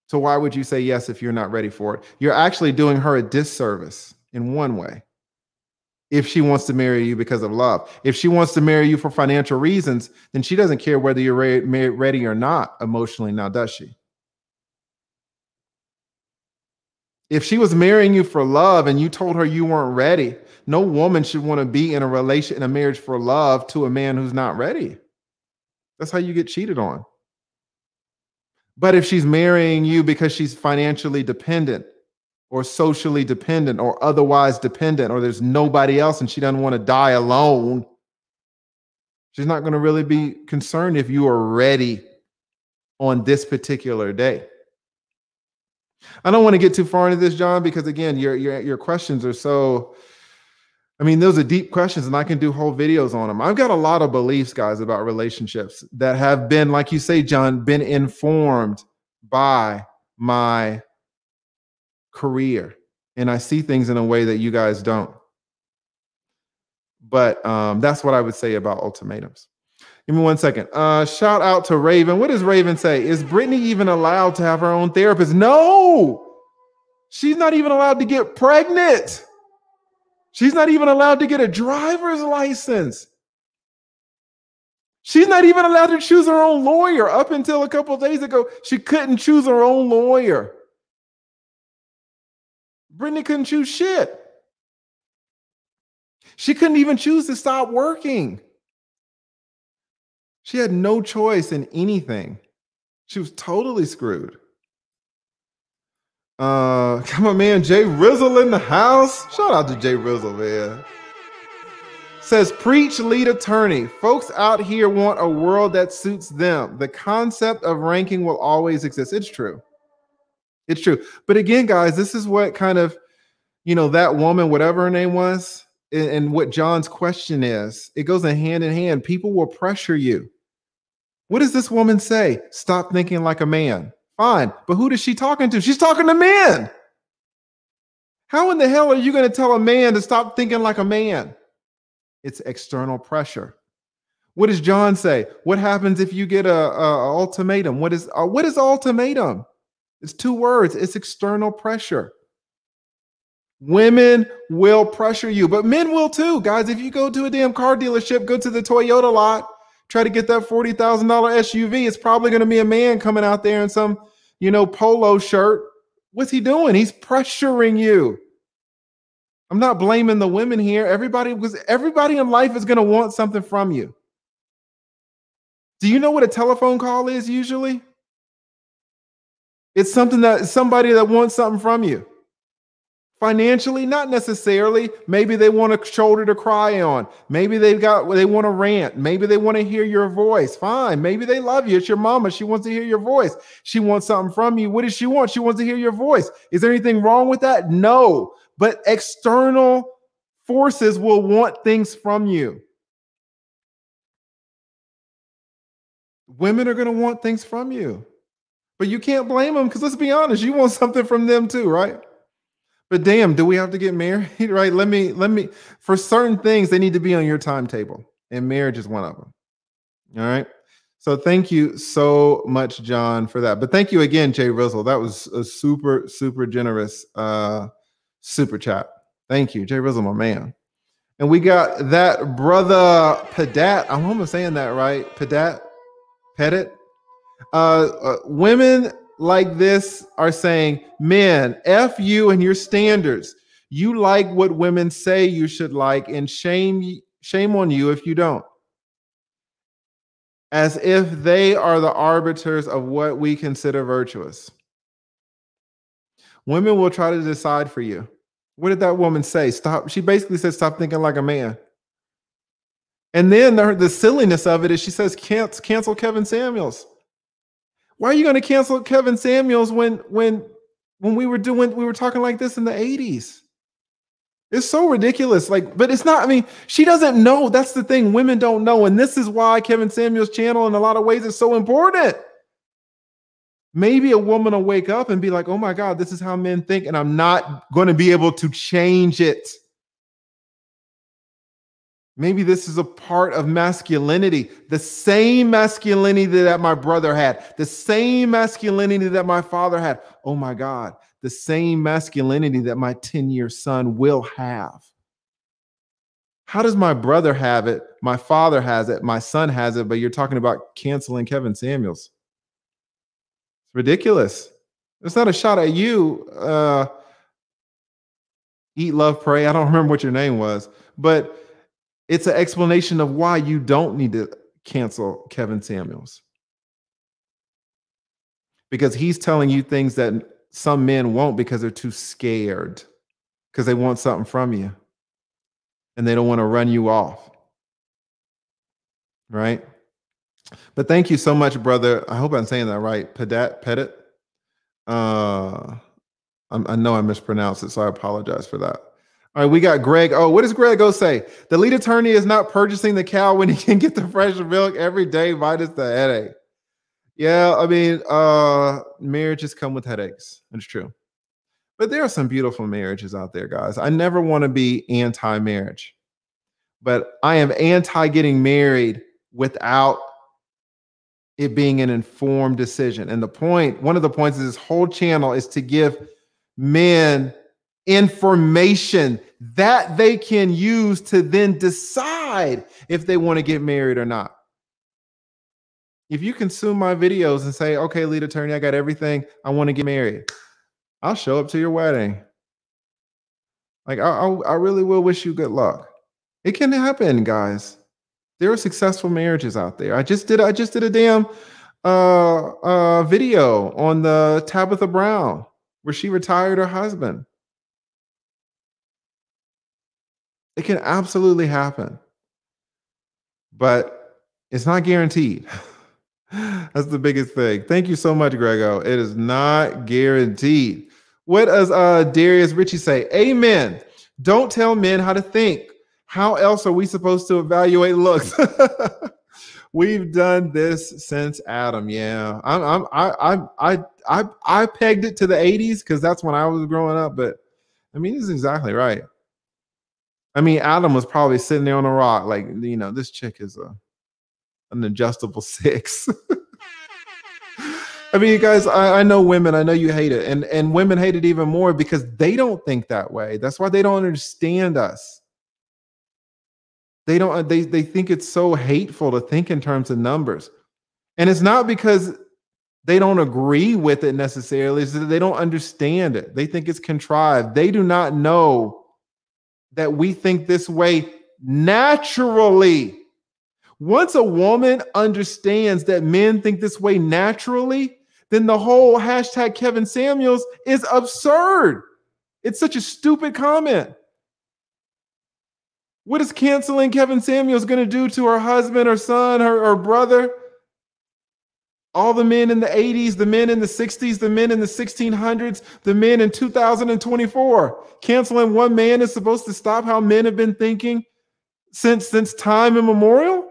So why would you say yes if you're not ready for it? You're actually doing her a disservice in one way. If she wants to marry you because of love. If she wants to marry you for financial reasons, then she doesn't care whether you're ready or not emotionally now, does she? If she was marrying you for love and you told her you weren't ready, no woman should want to be in a marriage for love to a man who's not ready. That's how you get cheated on. But if she's marrying you because she's financially dependent or socially dependent or otherwise dependent, or there's nobody else and she doesn't want to die alone, she's not going to really be concerned if you are ready on this particular day. I don't want to get too far into this, John, because again, your questions are so, I mean, those are deep questions and I can do whole videos on them. I've got a lot of beliefs, guys, about relationships that have been, like you say, John, been informed by my career. And I see things in a way that you guys don't. But that's what I would say about ultimatums. Give me 1 second. Shout out to Raven. What does Raven say? Is Britney even allowed to have her own therapist? No, she's not even allowed to get pregnant. She's not even allowed to get a driver's license. She's not even allowed to choose her own lawyer. Up until a couple of days ago, she couldn't choose her own lawyer. Britney couldn't choose shit. She couldn't even choose to stop working. She had no choice in anything. She was totally screwed. Come on, man. Jay Rizzle in the house. Shout out to Jay Rizzle, man. Says, preach, lead attorney. Folks out here want a world that suits them. The concept of ranking will always exist. It's true. It's true. But again, guys, this is what kind of, that woman, whatever her name was, and what John's question is, it goes in hand. People will pressure you. What does this woman say? Stop thinking like a man. Fine. But who is she talking to? She's talking to men. How in the hell are you going to tell a man to stop thinking like a man? It's external pressure. What does John say? What happens if you get a ultimatum? What is ultimatum? It's 2 words. It's external pressure. Women will pressure you, but men will too, guys. If you go to a damn car dealership, go to the Toyota lot, try to get that $40,000 SUV, it's probably going to be a man coming out there in some, polo shirt. What's he doing? He's pressuring you. I'm not blaming the women here. Everybody in life is going to want something from you. Do you know what a telephone call is usually? It's somebody that wants something from you. Financially, not necessarily. Maybe they want a shoulder to cry on. Maybe they want to rant. Maybe they want to hear your voice. Fine. Maybe they love you. It's your mama. She wants to hear your voice. She wants something from you. What does she want? She wants to hear your voice. Is there anything wrong with that? No. But external forces will want things from you. Women are going to want things from you. But you can't blame them, because let's be honest, you want something from them too, right? But damn, do we have to get married? Right? Let me, for certain things, they need to be on your timetable. And marriage is one of them. All right. So thank you so much, John, for that. But thank you again, Jay Rizzle. That was a super, super generous super chat. Thank you, Jay Rizzle, my man. And we got that brother Padat. I'm almost saying that right. Pettit. Women like this are saying, men, F you and your standards. You like what women say you should like, and shame on you if you don't. As if they are the arbiters of what we consider virtuous. Women will try to decide for you. What did that woman say? Stop. She basically said, stop thinking like a man. And then the silliness of it is she says, cancel Kevin Samuels. Why are you going to cancel Kevin Samuels when we were talking like this in the 80s? It's so ridiculous. But it's not, she doesn't know. That's the thing. Women don't know. And this is why Kevin Samuels' channel in a lot of ways is so important. Maybe a woman will wake up and be like, oh my God, this is how men think, and I'm not going to be able to change it. Maybe this is a part of masculinity, the same masculinity that my brother had, the same masculinity that my father had. Oh my God, the same masculinity that my 10-year son will have. How does my brother have it? My father has it. My son has it. But you're talking about canceling Kevin Samuels. It's ridiculous. It's not a shot at you. Eat, love, pray. I don't remember what your name was, but it's an explanation of why you don't need to cancel Kevin Samuels. Because he's telling you things that some men won't, because they're too scared, because they want something from you and they don't want to run you off. Right? But thank you so much, brother. I hope I'm saying that right. Pettit. I know I mispronounced it, so I apologize for that. All right, we got Greg. Oh, what does Greg O say? The lead attorney is not purchasing the cow when he can get the fresh milk every day minus the headache. Yeah, marriages come with headaches. It's true. But there are some beautiful marriages out there, guys. I never want to be anti-marriage. but I am anti getting married without it being an informed decision. And one of the points of this whole channel is to give men information that they can use to then decide if they want to get married or not. If you consume my videos and say, okay, lead attorney, I got everything, I want to get married, I'll show up to your wedding. Like, I really will wish you good luck. It can happen, guys. There are successful marriages out there. I just did a damn video on the Tabitha Brown where she retired her husband. It can absolutely happen, but it's not guaranteed. That's the biggest thing. Thank you so much, Grego. It is not guaranteed. What does Darius Ritchie say? Amen. Don't tell men how to think. How else are we supposed to evaluate looks? We've done this since Adam. Yeah, I pegged it to the 80s because that's when I was growing up. But I mean, this is exactly right. I mean, Adam was probably sitting there on a rock, like, you know, this chick is an adjustable 6. I mean, you guys, I know women, I know you hate it. And women hate it even more because they don't think that way. That's why they don't understand us. They think it's so hateful to think in terms of numbers. And it's not because they don't agree with it necessarily, it's that they don't understand it. They think it's contrived. They do not know that we think this way naturally. Once a woman understands that men think this way naturally, then the whole hashtag Kevin Samuels is absurd. It's such a stupid comment. What is canceling Kevin Samuels going to do to her husband, her son, her brother? All the men in the 80s, the men in the 60s, the men in the 1600s, the men in 2024. Canceling one man is supposed to stop how men have been thinking since time immemorial?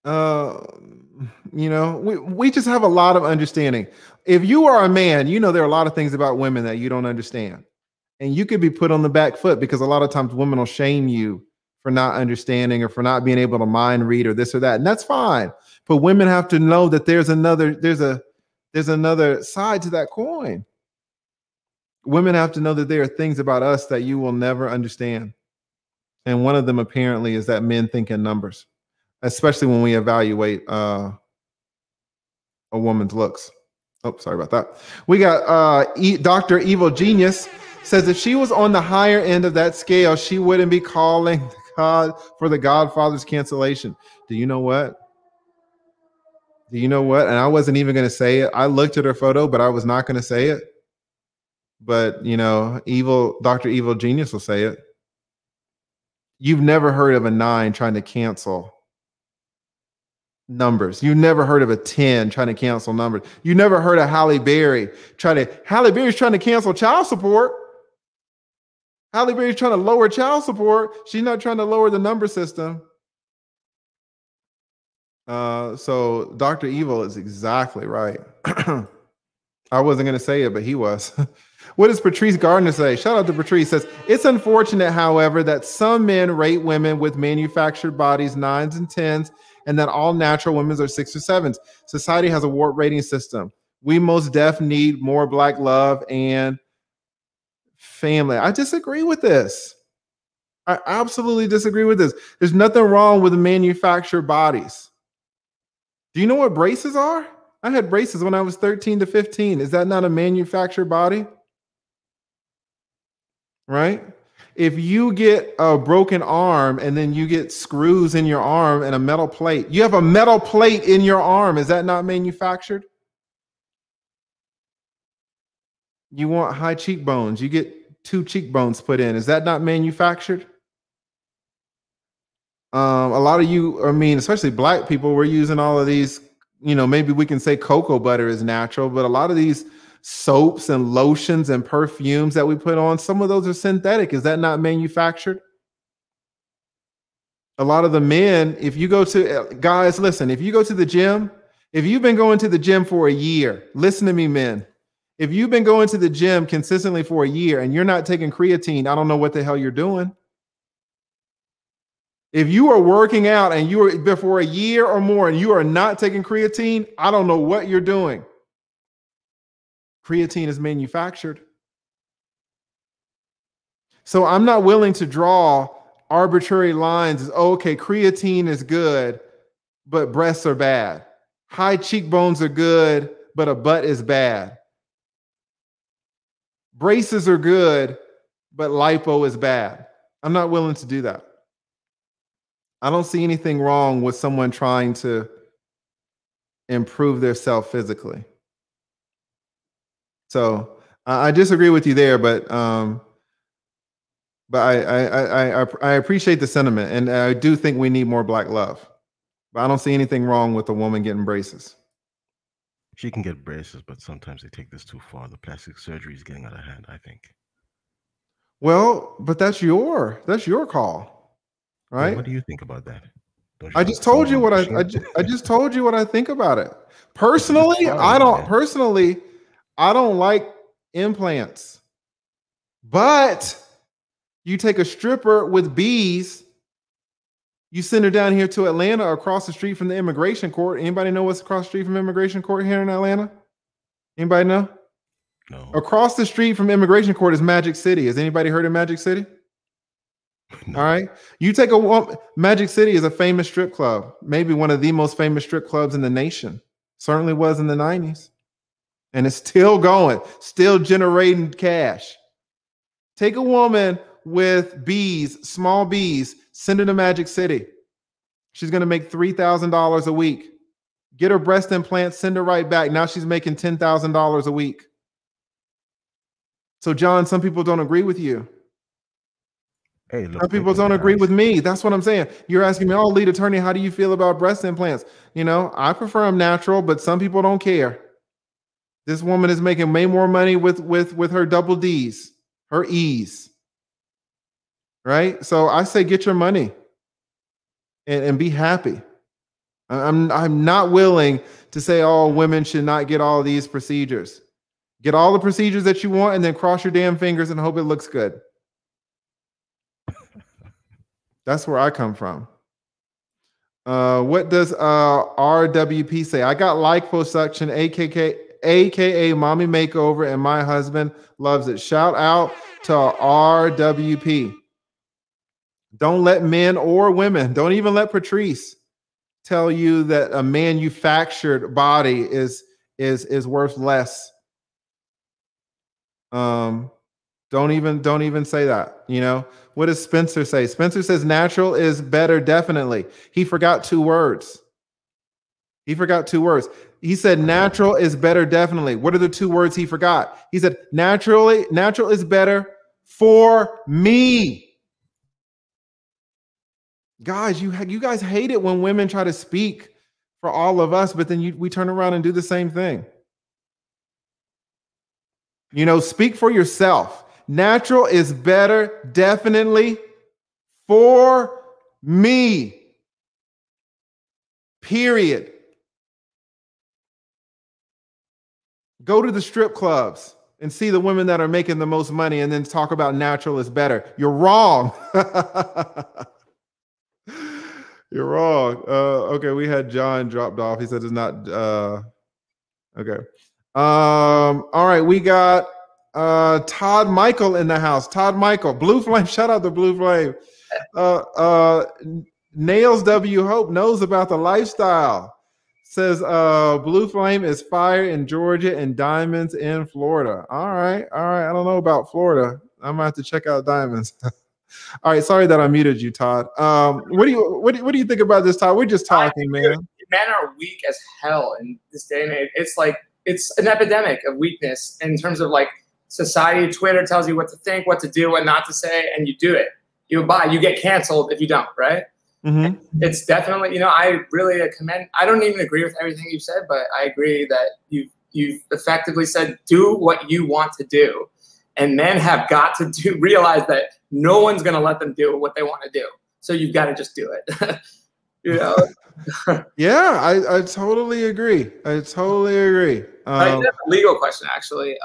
You know, we just have a lot of understanding. If you are a man, you know there are a lot of things about women that you don't understand. And you could be put on the back foot because a lot of times women will shame you for not understanding or for not being able to mind read or this or that. And that's fine. But women have to know that there's another side to that coin. Women have to know that there are things about us that you will never understand. And one of them apparently is that men think in numbers, especially when we evaluate a woman's looks. Oh, sorry about that. We got Dr. Evil Genius says if she was on the higher end of that scale, she wouldn't be calling God for the Godfather's cancellation. Do you know what? Do you know what? And I wasn't even going to say it. I looked at her photo, but I was not going to say it. But, you know, Dr. Evil Genius will say it. You've never heard of a 9 trying to cancel numbers. You've never heard of a 10 trying to cancel numbers. You never heard of Halle Berry's trying to cancel child support. Halle Berry's trying to lower child support. She's not trying to lower the number system. So Dr. Evil is exactly right. I wasn't going to say it, but he was. What does Patrice Gardner say? Shout out to Patrice. Says, it's unfortunate, however, that some men rate women with manufactured bodies 9s and 10s, and that all natural women are 6s or 7s. Society has a warped rating system. We most def need more Black love and family. I disagree with this. I absolutely disagree with this. There's nothing wrong with manufactured bodies. Do you know what braces are? I had braces when I was 13 to 15. Is that not a manufactured body? Right? If you get a broken arm and then you get screws in your arm and a metal plate, you have a metal plate in your arm. Is that not manufactured? You want high cheekbones. You get 2 cheekbones put in. Is that not manufactured? A lot of you, I mean, especially Black people, we're using all of these, you know, maybe we can say cocoa butter is natural, but a lot of these soaps and lotions and perfumes that we put on, some of those are synthetic. Is that not manufactured? A lot of the men, if you go to, guys, listen, if you go to the gym, if you've been going to the gym for a year, listen to me, men. If you've been going to the gym consistently for a year and you're not taking creatine, I don't know what the hell you're doing. If you are working out and you are before a year or more and you are not taking creatine, I don't know what you're doing. Creatine is manufactured. So I'm not willing to draw arbitrary lines as, oh, okay, creatine is good, but breasts are bad. High cheekbones are good, but a butt is bad. Braces are good, but lipo is bad. I'm not willing to do that. I don't see anything wrong with someone trying to improve their self physically. So I disagree with you there, but I appreciate the sentiment, and I do think we need more Black love. But I don't see anything wrong with a woman getting braces. She can get braces, but sometimes they take this too far. The plastic surgery is getting out of hand, I think. Well, but that's your call, right? Well, what do you think about that? I just told you what I just told you what I think about it. Personally, I don't like implants. But you take a stripper with bees, you send her down here to Atlanta across the street from the immigration court. Anybody know what's across the street from immigration court here in Atlanta? Anybody know? No. Across the street from immigration court is Magic City. Has anybody heard of Magic City? No. All right. You take a woman. Magic City is a famous strip club, maybe one of the most famous strip clubs in the nation. Certainly was in the 90s. And it's still going, still generating cash. Take a woman with bees, small bees, send her to Magic City. She's going to make $3,000 a week. Get her breast implant, send her right back. Now she's making $10,000 a week. So, John, some people don't agree with you. Hey, look, some people don't agree with me. That's what I'm saying. You're asking me, oh, lead attorney, how do you feel about breast implants? You know, I prefer them natural, but some people don't care. This woman is making way more money with her double D's, her E's. Right? So I say get your money and be happy. I'm not willing to say, oh, women should not get all these procedures. Get all the procedures that you want and then cross your damn fingers and hope it looks good. That's where I come from. What does RWP say? I got liposuction, AKA mommy makeover, and my husband loves it. Shout out to RWP. Don't let men or women, don't even let Patrice tell you that a manufactured body is worth less. Don't even say that. You know, what does Spencer say? Spencer says natural is better, definitely. He forgot 2 words. He forgot 2 words. He said natural is better, definitely. What are the 2 words he forgot? He said natural is better for me. Guys, you guys hate it when women try to speak for all of us, but then we turn around and do the same thing. You know, speak for yourself. Natural is better, definitely, for me. Period. Go to the strip clubs and see the women that are making the most money and then talk about natural is better. You're wrong. You're wrong. Okay, we had John dropped off. He said it's not. Okay. All right, we got Todd Michael in the house. Todd Michael, Blue Flame. Shout out to Blue Flame. Nails W Hope knows about the lifestyle. Says Blue Flame is fire in Georgia and diamonds in Florida. All right. I don't know about Florida. I'm gonna have to check out diamonds. All right, sorry that I muted you, Todd. What do you think about this, Todd? We're just talking, man. Men are weak as hell in this day and age. It's like it's an epidemic of weakness in terms of like society. Twitter tells you what to think, what to do, what not to say, and you do it. You get canceled if you don't, right? Mm-hmm. It's definitely, you know, I really commend. I don't even agree with everything you've said, but I agree that you've effectively said do what you want to do, and men have got to realize that no one's going to let them do what they want to do. So you've got to just do it. You know? Yeah, I totally agree. I totally agree. I have a legal question, actually.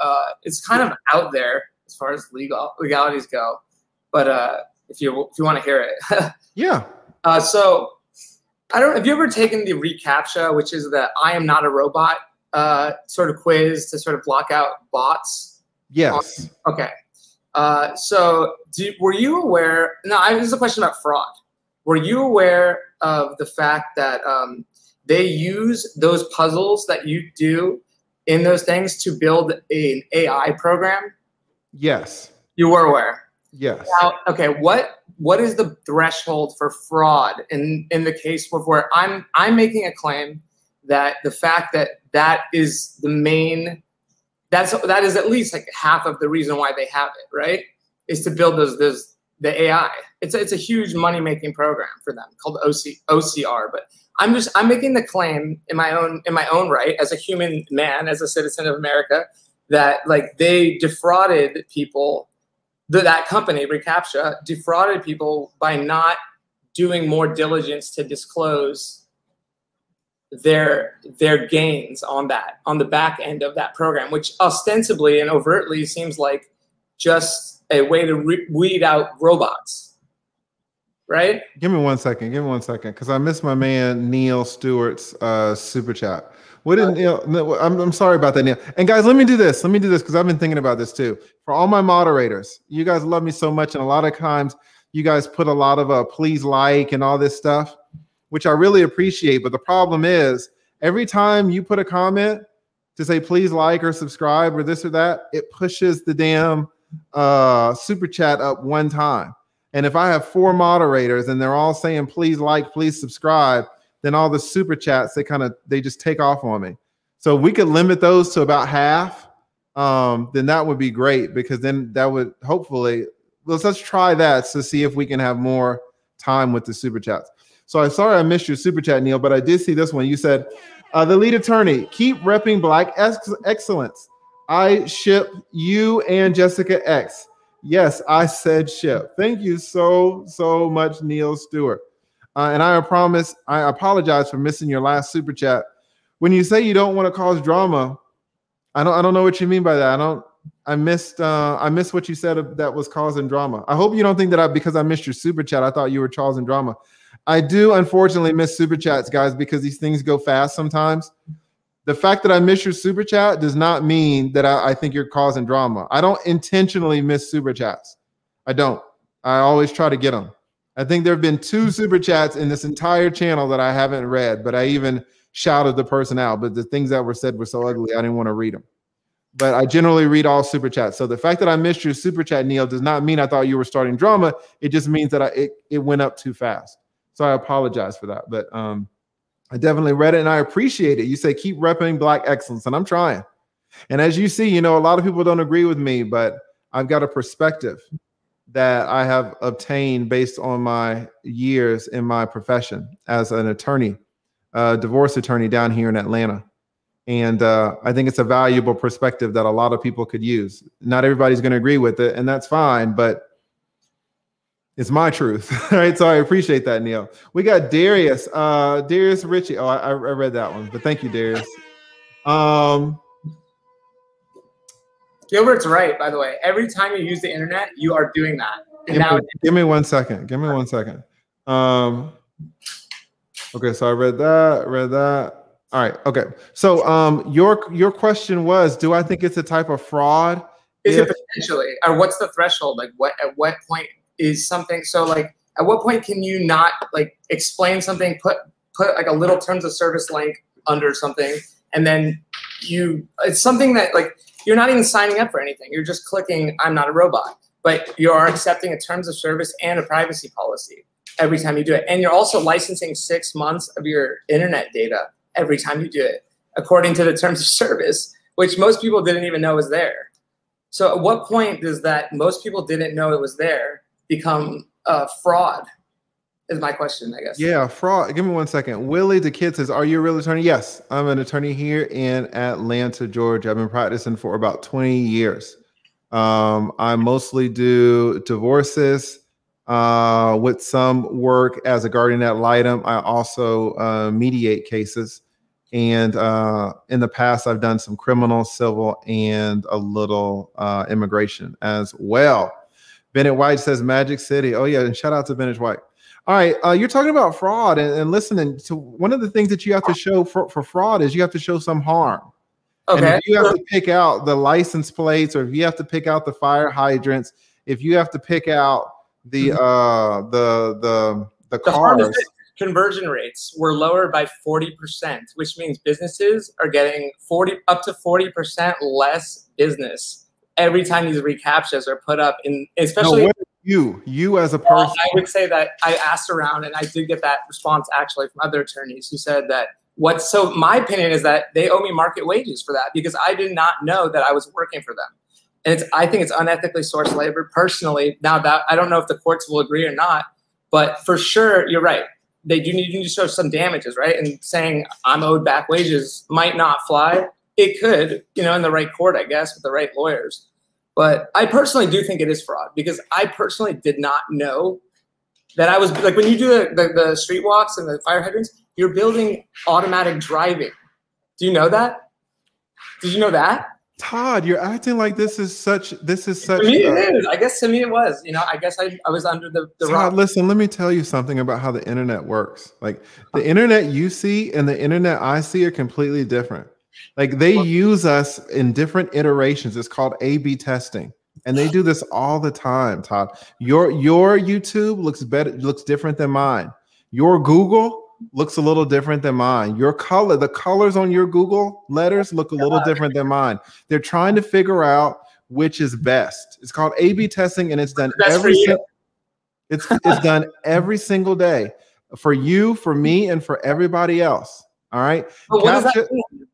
It's kind of out there as far as legalities go, but if you want to hear it. Yeah. So I don't know, have you ever taken the reCAPTCHA, which is the I am not a robot sort of quiz to sort of block out bots? Yes. Okay. So were you aware, this is a question about fraud. Were you aware of the fact that they use those puzzles that you do in those things to build an AI program? Yes. You were aware? Yes. Now, okay, what is the threshold for fraud in the case of where I'm making a claim that the fact that is the main, that is at least like half of the reason why they have it, right? Is to build the AI. It's a huge money making program for them called OCR. But I'm making the claim in my own right as a human man, as a citizen of America, that like they defrauded people. That company, reCAPTCHA, defrauded people by not doing more diligence to disclose their gains on the back end of that program, which ostensibly and overtly seems like just a way to weed out robots, right? Give me 1 second. Give me 1 second, because I missed my man Neil Stewart's super chat. What did Neil? I'm sorry about that, Neil. And guys, let me do this. Let me do this because I've been thinking about this too. For all my moderators, you guys love me so much, and a lot of times you guys put a lot of please like and all this stuff, which I really appreciate. But the problem is, every time you put a comment to say please like or subscribe or this or that, it pushes the damn super chat up one time. And if I have 4 moderators and they're all saying please like, please subscribe, then all the super chats, they just take off on me. So if we could limit those to about half, then that would be great, because then that would hopefully, let's try that to see if we can have more time with the super chats. So I'm sorry I missed your super chat, Neil, but I did see this one. You said, the lead attorney, keep repping Black excellence. I ship you and Jessica X. Yes, I said ship. Thank you so much, Neil Stewart. And I apologize for missing your last super chat. When you say you don't want to cause drama, I don't know what you mean by that. I missed what you said that was causing drama. I hope you don't think that because I missed your super chat, I thought you were causing drama. I do unfortunately miss super chats, guys, because these things go fast sometimes. The fact that I miss your super chat does not mean that I think you're causing drama. I don't intentionally miss super chats. I don't. I always try to get them. I think there have been 2 super chats in this entire channel that I haven't read, but I even shouted the person out. But the things that were said were so ugly, I didn't want to read them. But I generally read all super chats. So the fact that I missed your super chat, Neil, does not mean I thought you were starting drama. It just means that it went up too fast. So I apologize for that. But I definitely read it and I appreciate it. You say keep repping Black excellence, and I'm trying. And as you see, a lot of people don't agree with me, but I've got a perspective that I have obtained based on my years in my profession as an attorney, divorce attorney down here in Atlanta. And I think it's a valuable perspective that a lot of people could use. Not everybody's going to agree with it, and that's fine, but it's my truth, right? So I appreciate that, Neil. We got Darius, Darius Ritchie. Oh, I read that one, but thank you, Darius. Gilbert's right, by the way. Every time you use the internet, you are doing that. And give me 1 second. Give me 1 second. Okay, so I read that. All right. Okay. So your question was, do I think it's a type of fraud? Is it potentially? Or what's the threshold? Like at what point is something so like at what point can you not like explain something, put like a little terms of service link under something, and then it's something that like you're not even signing up for anything. You're just clicking I'm not a robot, but you're accepting a terms of service and a privacy policy every time you do it. And you're also licensing 6 months of your internet data every time you do it, according to the terms of service, which most people didn't even know was there. So at what point does that most people didn't know it was there become fraud is my question, I guess. Yeah, fraud. Give me 1 second. Willie the Kid says, are you a real attorney? Yes, I'm an attorney here in Atlanta, Georgia. I've been practicing for about 20 years. I mostly do divorces, with some work as a guardian ad litem. I also mediate cases. And in the past, I've done some criminal, civil, and a little immigration as well. Bennett White says Magic City. Oh, yeah. And shout out to Bennett White. All right. You're talking about fraud and listening to one of the things that you have to show for fraud is you have to show some harm. Okay. And if you have to pick out the license plates, or if you have to pick out the fire hydrants, if you have to pick out the cars. Conversion rates were lower by 40%, which means businesses are getting up to 40% less business every time these recaptchas are put up. In especially you as a person. I would say that I asked around, and I did get that response actually from other attorneys who said that so my opinion is that they owe me market wages for that, because I did not know that I was working for them. And I think it's unethically sourced labor personally. Now that I don't know if the courts will agree or not, but for sure, you're right. They do need to show some damages, right? And saying I'm owed back wages might not fly. It could, in the right court, I guess, with the right lawyers. But I personally do think it is fraud, because I personally did not know that I was like, when you do the street walks and the fire hydrants, you're building automatic driving. Do you know that? Did you know that? Todd, you're acting like this is such. To me, it is. I guess to me it was. I guess I was under the Todd, rock. Listen, let me tell you something about how the internet works. Like the internet you see and the internet I see are completely different. Like they use us in different iterations. It's called A/B testing, and they do this all the time. Todd, your YouTube looks different than mine. Your Google looks a little different than mine. The colors on your Google letters look a little different than mine. They're trying to figure out which is best. It's called A/B testing, and it's done it's done every single day for you, for me, and for everybody else. All right. But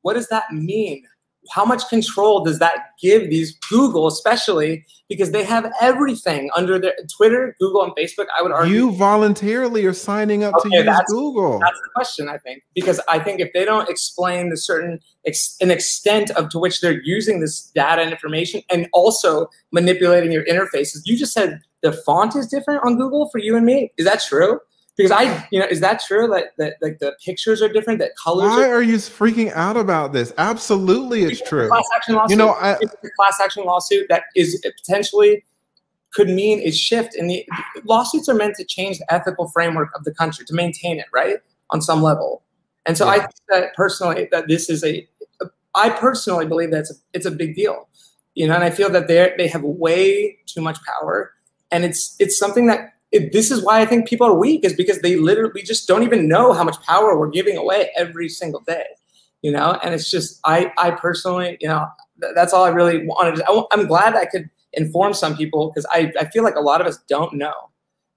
what does that mean? How much control does that give these Google, especially because they have everything under their Twitter, Google, and Facebook? I would argue you voluntarily are signing up to use Google. That's the question, I think, because I think if they don't explain the an extent to which they're using this data and information, and also manipulating your interfaces. You just said the font is different on Google for you and me. Is that true? Because is that true that like the pictures are different, that colors? Why are you freaking out about this? Absolutely, it's true. Class action lawsuit. It's a class action lawsuit that is potentially could mean a shift in the lawsuits are meant to change the ethical framework of the country, to maintain it, right, on some level. And so I think that personally, that this is I personally believe that it's a big deal, and I feel that they have way too much power, and it's something that. This is why I think people are weak, is because they literally just don't even know how much power we're giving away every single day, and it's just, I personally, that's all I really wanted. I'm glad I could inform some people, because I feel like a lot of us don't know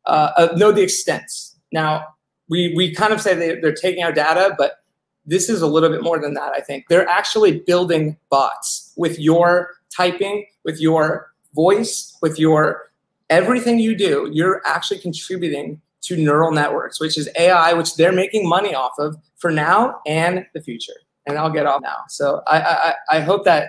the extents. Now, we kind of say they're taking our data, but this is a little bit more than that, I think. They're actually building bots with your typing, with your voice, with your everything you do. You're actually contributing to neural networks, which is AI, which they're making money off of for now and the future. And I'll get off now. So I hope that's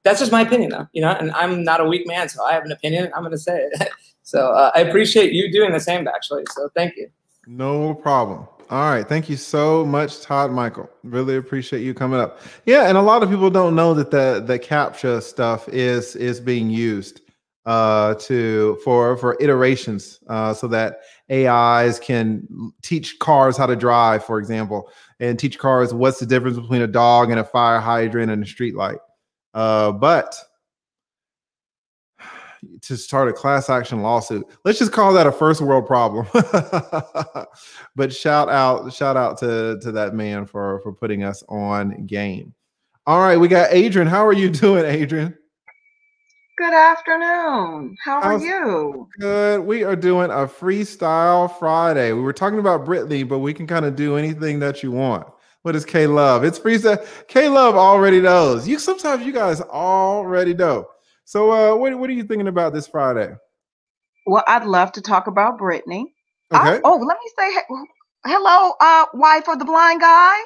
just my opinion, though, and I'm not a weak man, so I have an opinion. I'm going to say it. So I appreciate you doing the same, actually. So thank you. No problem. All right. Thank you so much, Todd Michael. Really appreciate you coming up. Yeah. And a lot of people don't know that the CAPTCHA stuff is being used for iterations, so that AIs can teach cars how to drive, for example, and teach cars what's the difference between a dog and a fire hydrant and a street light. But to start a class action lawsuit, let's just call that a first world problem. But shout out to that man for putting us on game. All right, we got Adrian. How are you doing, Adrian? Good afternoon. How are you? Good. We are doing a freestyle Friday. We were talking about Britney, but we can kind of do anything that you want. What is K-Love? It's freestyle. K-Love already knows. Sometimes you guys already know. So what are you thinking about this Friday? Well, I'd love to talk about Britney. Okay. Let me say hello, wife of the blind guy.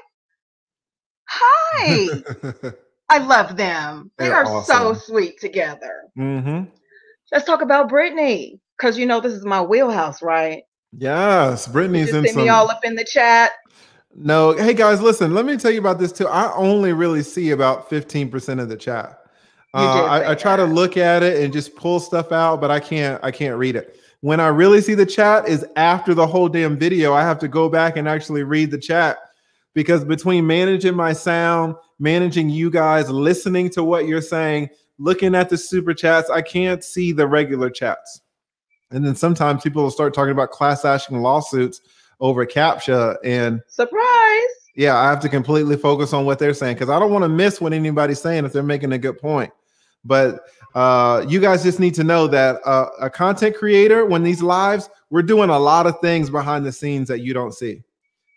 Hi. I love them. They are awesome. So sweet together. Mm-hmm. Let's talk about Britney. Because you know this is my wheelhouse, right? Yes, You Brittany's just in see me some. all up in the chat. No, hey guys, listen. Let me tell you about this too. I only really see about 15% of the chat. You did say I try to that. look at it and just pull stuff out, but I can't read it. When I really see the chat is after the whole damn video. I have to go back and actually read the chat, because between managing my sound, managing you guys, listening to what you're saying, looking at the super chats, I can't see the regular chats. And then sometimes people will start talking about class action lawsuits over CAPTCHA, and Surprise. yeah, I have to completely focus on what they're saying, because I don't want to miss what anybody's saying if they're making a good point. But you guys just need to know that a content creator, when these lives, we're doing a lot of things behind the scenes that you don't see.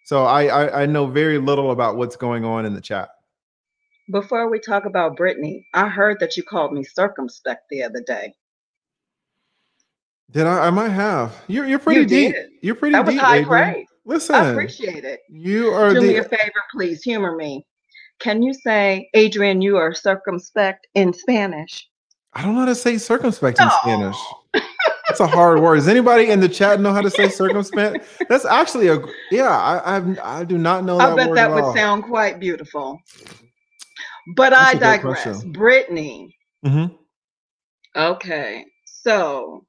So I know very little about what's going on in the chat. Before we talk about Britney, I heard that you called me circumspect the other day. Did I might have. You're pretty deep. Did. You're pretty That was deep, high Adrian. praise. Listen, I appreciate it. you are Do me a favor, please. Humor me. Can you say, Adrian, you are circumspect in Spanish? I don't know how to say circumspect in Spanish. That's a hard word. Does anybody in the chat know how to say circumspect? That's actually I do not know that word. I bet that at would all. sound quite beautiful. But That's I a good digress. question. Britney. Mm-hmm. Okay. So,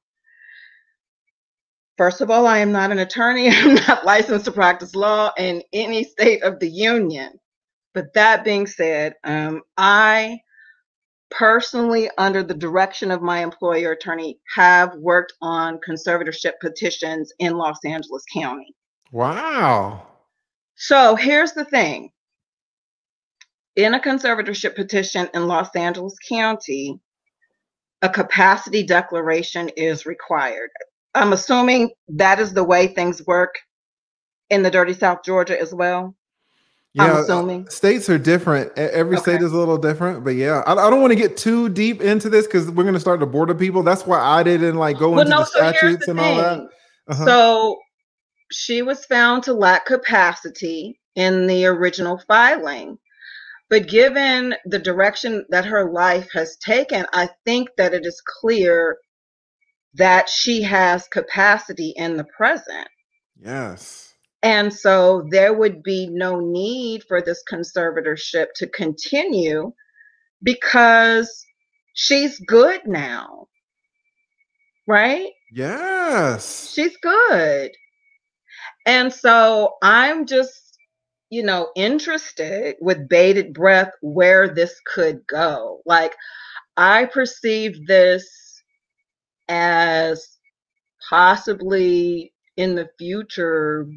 first of all, I am not an attorney. I'm not licensed to practice law in any state of the union. But that being said, I personally, under the direction of my employer attorney, have worked on conservatorship petitions in Los Angeles County. Wow. So here's the thing. In a conservatorship petition in Los Angeles County, a capacity declaration is required. I'm assuming that is the way things work in the dirty South Georgia as well. Yeah, I'm assuming. States are different. Every state is a little different, but yeah, I don't want to get too deep into this because we're going to start to bore the people. That's why I didn't go into the statutes and all that. So she was found to lack capacity in the original filing. But given the direction that her life has taken, I think that it is clear that she has capacity in the present. Yes. And so there would be no need for this conservatorship to continue because she's good now. Right? Yes. She's good. And so I'm just, interested with bated breath where this could go. Like, I perceive this as possibly in the future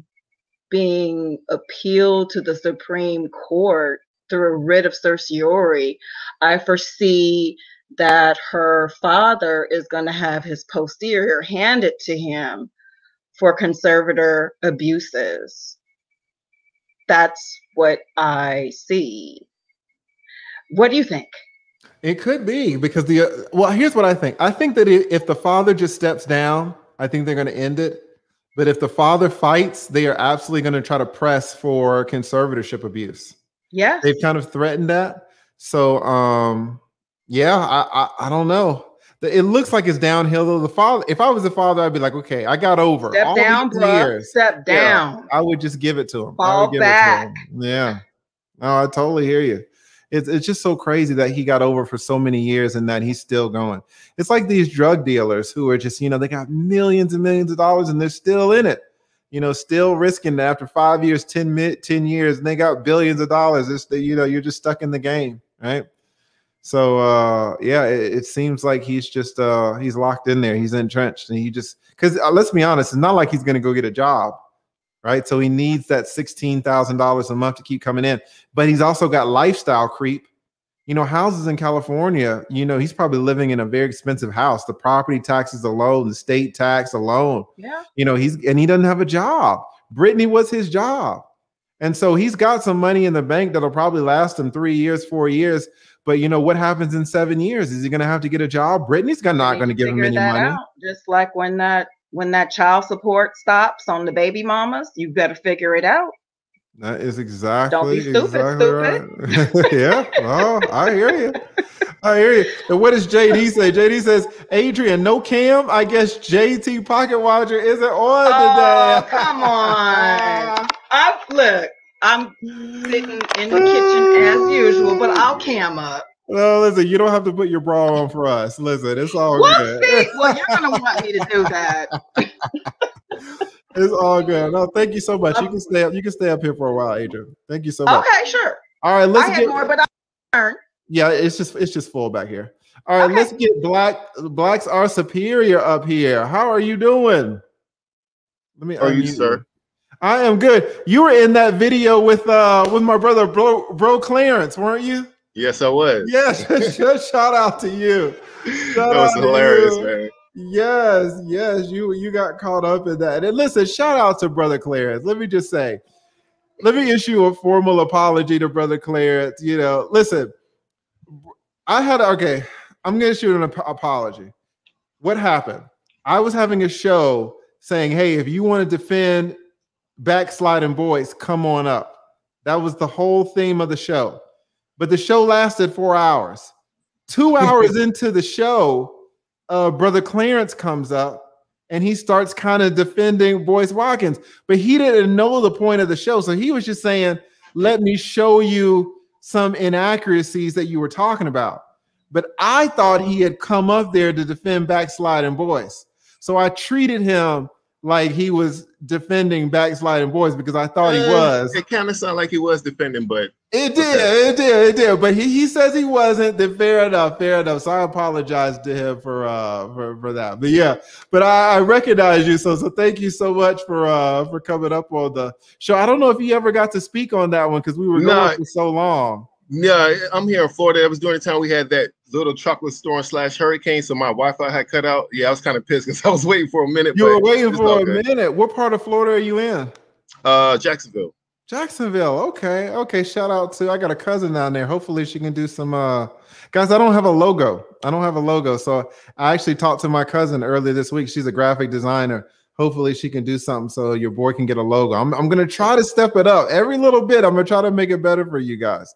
being appealed to the Supreme Court through a writ of certiorari. I foresee that her father is going to have his posterior handed to him for conservator abuses. That's what I see. What do you think? It could be because here's what I think. I think that if the father just steps down, I think they're going to end it. But if the father fights, they are absolutely going to try to press for conservatorship abuse. Yeah. They've kind of threatened that. So, I don't know. It looks like it's downhill though. The father, if I was the father, I'd be like, okay, I got over Step all down, these bro. years. Step down. Yeah, I would just give it to him. Fall back. Yeah. No, I totally hear you. It's just so crazy that he got over for so many years and that he's still going. It's like these drug dealers who are just, they got millions and millions of dollars and they're still in it, still risking that after 5 years, 10 years, and they got billions of dollars. You're just stuck in the game, right? So, it seems like he's just, he's locked in there. He's entrenched and because let's be honest, it's not like he's going to go get a job. Right. So he needs that $16,000 a month to keep coming in. But he's also got lifestyle creep. Houses in California, he's probably living in a very expensive house. The property taxes alone, the state tax alone. Yeah. He doesn't have a job. Britney was his job. And so he's got some money in the bank that'll probably last him 3 years, 4 years. But what happens in 7 years? Is he going to have to get a job? Brittany's not going to give him any money. Out. Just like when that child support stops on the baby mamas, you better figure it out. That is exactly. Don't be stupid, Right. Yeah. Well, I hear you. I hear you. And what does JD say? JD says, Adrian, no cam. I guess JT Pocket Watcher isn't on today. Oh, come on. I'm sitting in the kitchen as usual, but I'll cam up. Well, listen, you don't have to put your bra on for us. Listen, it's all good. Well, you're gonna want me to do that. It's all good. No, thank you so much. You can stay up. You can stay up here for a while, Adrian. Thank you so much. Okay, sure. All right, let's get more, but I'll turn. Yeah, it's just full back here. All right, let's get Blacks Are Superior up here. How are you doing? Let me. How are you, sir? I am good. You were in that video with my brother, bro Clarence, weren't you? Yes, I was. Yes, shout out to you. That was hilarious, man. Yes, you got caught up in that. And listen, shout out to brother Clarence. Let me just say, let me issue a formal apology to brother Clarence. You know, listen, I'm gonna issue an apology. What happened? I was having a show saying, hey, if you want to defend backsliding boys, come on up. That was the whole theme of the show. But the show lasted 4 hours. 2 hours into the show, brother Clarence comes up and he starts kind of defending Boyce Watkins, but he didn't know the point of the show. So he was just saying, let me show you some inaccuracies that you were talking about. But I thought he had come up there to defend backsliding boys. So I treated him like he was defending backsliding boys because I thought he was. It kind of sounded like he was defending, but it did. But he says he wasn't. Then fair enough. So I apologize to him for that. But yeah, but I recognize you. So thank you so much for coming up on the show. I don't know if you ever got to speak on that one because we were going for so long. Yeah, I'm here in Florida. It was during the time we had that little tropical storm / hurricane, so my Wi-Fi had cut out. Yeah, I was kind of pissed because I was waiting for a minute. You were waiting for a minute. What part of Florida are you in? Jacksonville. Jacksonville. Okay. Shout out to, I got a cousin down there. Hopefully she can do some guys, I don't have a logo. So I actually talked to my cousin earlier this week. She's a graphic designer. Hopefully she can do something so your boy can get a logo. I'm gonna try to step it up every little bit. I'm gonna try to make it better for you guys.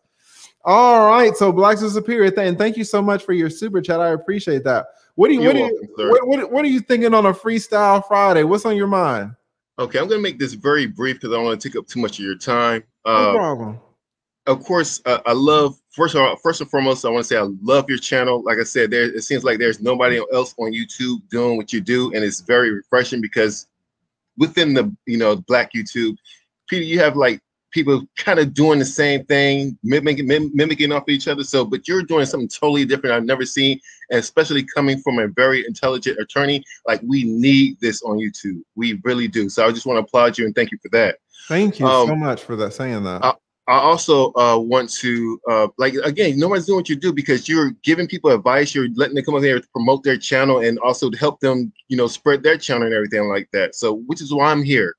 All right, so Blacks Are Superior. And thank you so much for your super chat. I appreciate that. What are you thinking on a Freestyle Friday? What's on your mind? Okay, I'm going to make this very brief because I don't want to take up too much of your time. No problem. Of course, I love, first and foremost, I want to say I love your channel. Like I said, it seems like there's nobody else on YouTube doing what you do, and it's very refreshing because within the Black YouTube, Peter, you have like people kind of doing the same thing, mimicking off each other. So, but you're doing something totally different I've never seen, and especially coming from a very intelligent attorney. Like, we need this on YouTube. We really do. So I just want to applaud you and thank you for that. Thank you so much for that, saying that. I also want to, like, again, nobody's doing what you do because you're giving people advice. You're letting them come up here to promote their channel and also to help them, spread their channel and everything like that. So, which is why I'm here.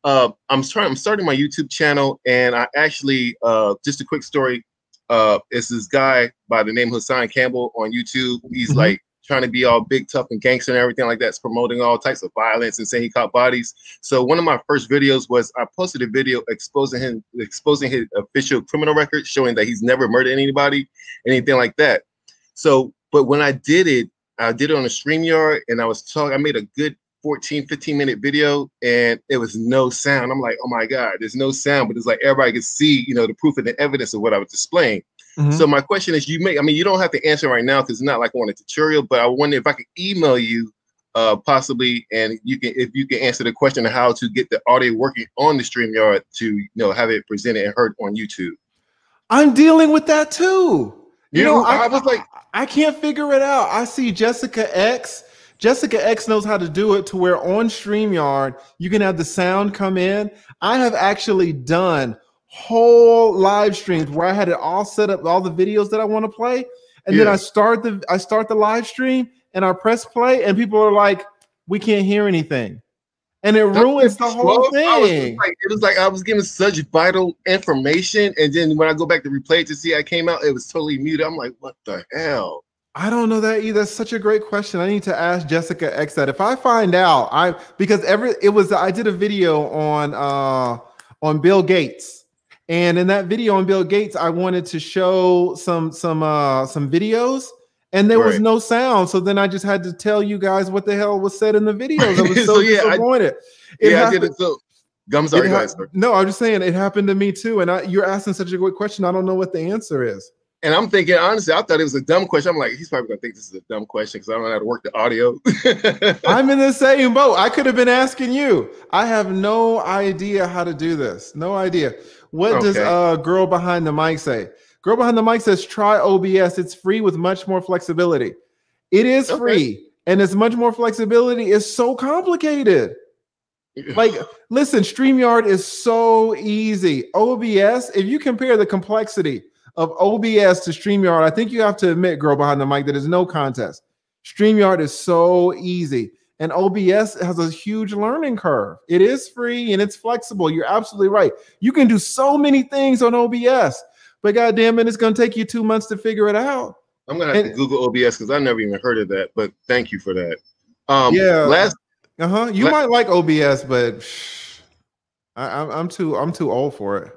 I'm starting my YouTube channel, and I actually, just a quick story. It's this guy by the name of Hassan Campbell on YouTube. He's like trying to be all big, tough, and gangster and everything like that. It's promoting all types of violence and saying he caught bodies. So one of my first videos was I posted a video exposing his official criminal record, showing that he's never murdered anybody, anything like that. So, but when I did it on a StreamYard, and I made a good 14-15 minute video, and it was no sound. I'm like, oh my God, there's no sound, but it's like everybody could see, the proof and the evidence of what I was displaying. So my question is, you don't have to answer right now because it's not like I want a tutorial, but I wonder if I could email you possibly, and if you can answer the question of how to get the audio working on the StreamYard to have it presented and heard on YouTube. I'm dealing with that too. I was like, I can't figure it out. I see Jessica X knows how to do it to where on StreamYard, you can have the sound come in. I have actually done whole live streams where I had it all set up, all the videos that I want to play. And then I start the live stream and I press play and people are like, we can't hear anything. And it ruins the whole thing. It was like I was giving such vital information. And then when I go back to replay it to see how it came out, it was totally muted. I'm like, what the hell? I don't know that either. That's such a great question. I need to ask Jessica X that. If I find out, I did a video on Bill Gates, And in that video on Bill Gates, I wanted to show some videos, and there was no sound. So then I just had to tell you guys what the hell was said in the videos. I was so disappointed. I did it. So I'm sorry, guys. No, I'm just saying it happened to me too. And you're asking such a good question. I don't know what the answer is. And I'm thinking, honestly, I thought it was a dumb question. I'm like, he's probably gonna think this is a dumb question because I don't know how to work the audio. I'm in the same boat. I could have been asking you. I have no idea how to do this. No idea. What does Girl Behind the Mic say? Girl Behind the Mic says, try OBS. It's free with much more flexibility. It is free, and it's much more flexibility. It's so complicated. Like, listen, StreamYard is so easy. OBS, if you compare the complexity of OBS to StreamYard, I think you have to admit, Girl Behind the Mic, that there's no contest. StreamYard is so easy, and OBS has a huge learning curve. It is free and it's flexible. You're absolutely right. You can do so many things on OBS, but goddamn it, it's going to take you 2 months to figure it out. I'm going to have to Google OBS because I never even heard of that, but thank you for that. You might like OBS, but I'm too old for it.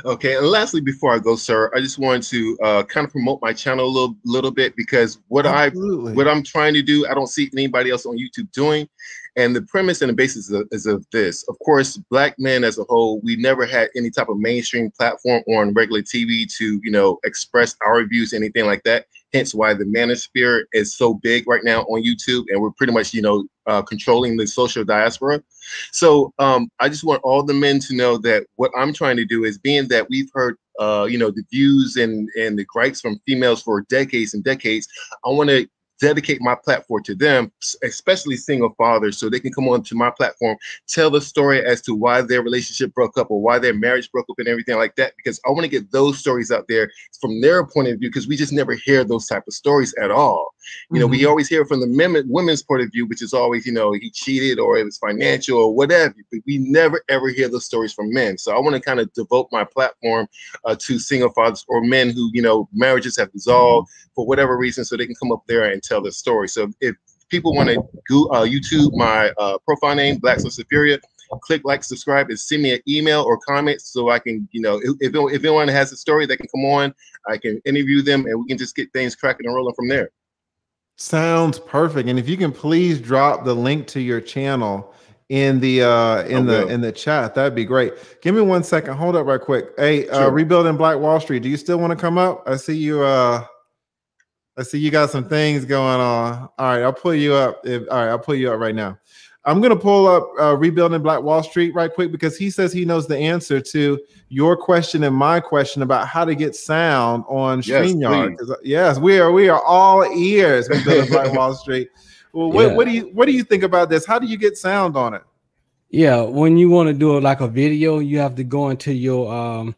Okay, and lastly, before I go, sir, I just wanted to kind of promote my channel a little bit because what I'm trying to do, I don't see anybody else on YouTube doing. And the premise and the basis is of this. Of course, Black men as a whole, we never had any type of mainstream platform on regular TV to, you know, express our views, anything like that. Hence why the manosphere is so big right now on YouTube, and we're pretty much, you know, controlling the social diaspora. So I just want all the men to know that what I'm trying to do is, being that we've heard, you know, the views and the gripes from females for decades and decades, I want to dedicate my platform to them, especially single fathers, so they can come on to my platform, tell the story as to why their relationship broke up or why their marriage broke up and everything like that, because I want to get those stories out there from their point of view, because we just never hear those type of stories at all. You know, we always hear from the women's point of view, which is always, you know, he cheated or it was financial or whatever, but we never ever hear those stories from men. So I want to kind of devote my platform to single fathers or men who, you know, marriages have dissolved for whatever reason, so they can come up there and tell the story. So if people want to go YouTube my profile name, Black So Superior, click like, subscribe, and send me an email or comment so I can, you know, if anyone has a story that can come on, I can interview them and we can just get things cracking and rolling from there. Sounds perfect. And if you can please drop the link to your channel in the chat, that'd be great. Give me 1 second. Hold up right quick. Hey, sure. Rebuilding Black Wall Street, do you still want to come up? I see you got some things going on. All right, I'll pull you up. I'll pull you up right now. I'm going to pull up Rebuilding Black Wall Street right quick because he says he knows the answer to your question and my question about how to get sound on StreamYard. Yes, we are all ears. Rebuilding Black Wall Street. Well, what do you think about this? How do you get sound on it? Yeah, when you want to do it like a video, you have to go into your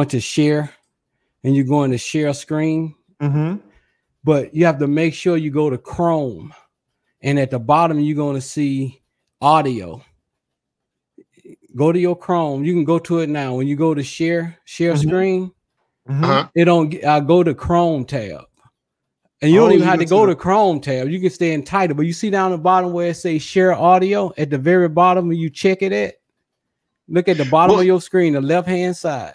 share, and you're going to share screen. But you have to make sure you go to Chrome, and at the bottom you're going to see audio. Go to your Chrome. You can go to it now. When you go to share screen, it don't go to Chrome tab, and you don't even have to go to Chrome tab. You can stay in title, but you see down the bottom where it says share audio at the very bottom, when you check it at, look at the bottom of your screen, the left hand side.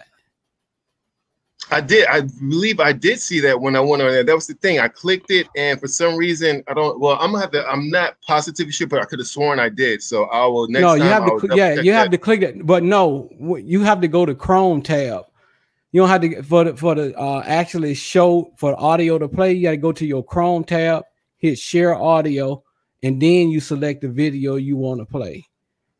I believe I did see that when I went on there. That was the thing. I clicked it, and for some reason, I'm not positively sure, but I could have sworn I did. So I will next time. You have to click it, but no, you have to go to Chrome tab. You don't have to for the actually show for the audio to play. You got to go to your Chrome tab, hit share audio, and then you select the video you want to play,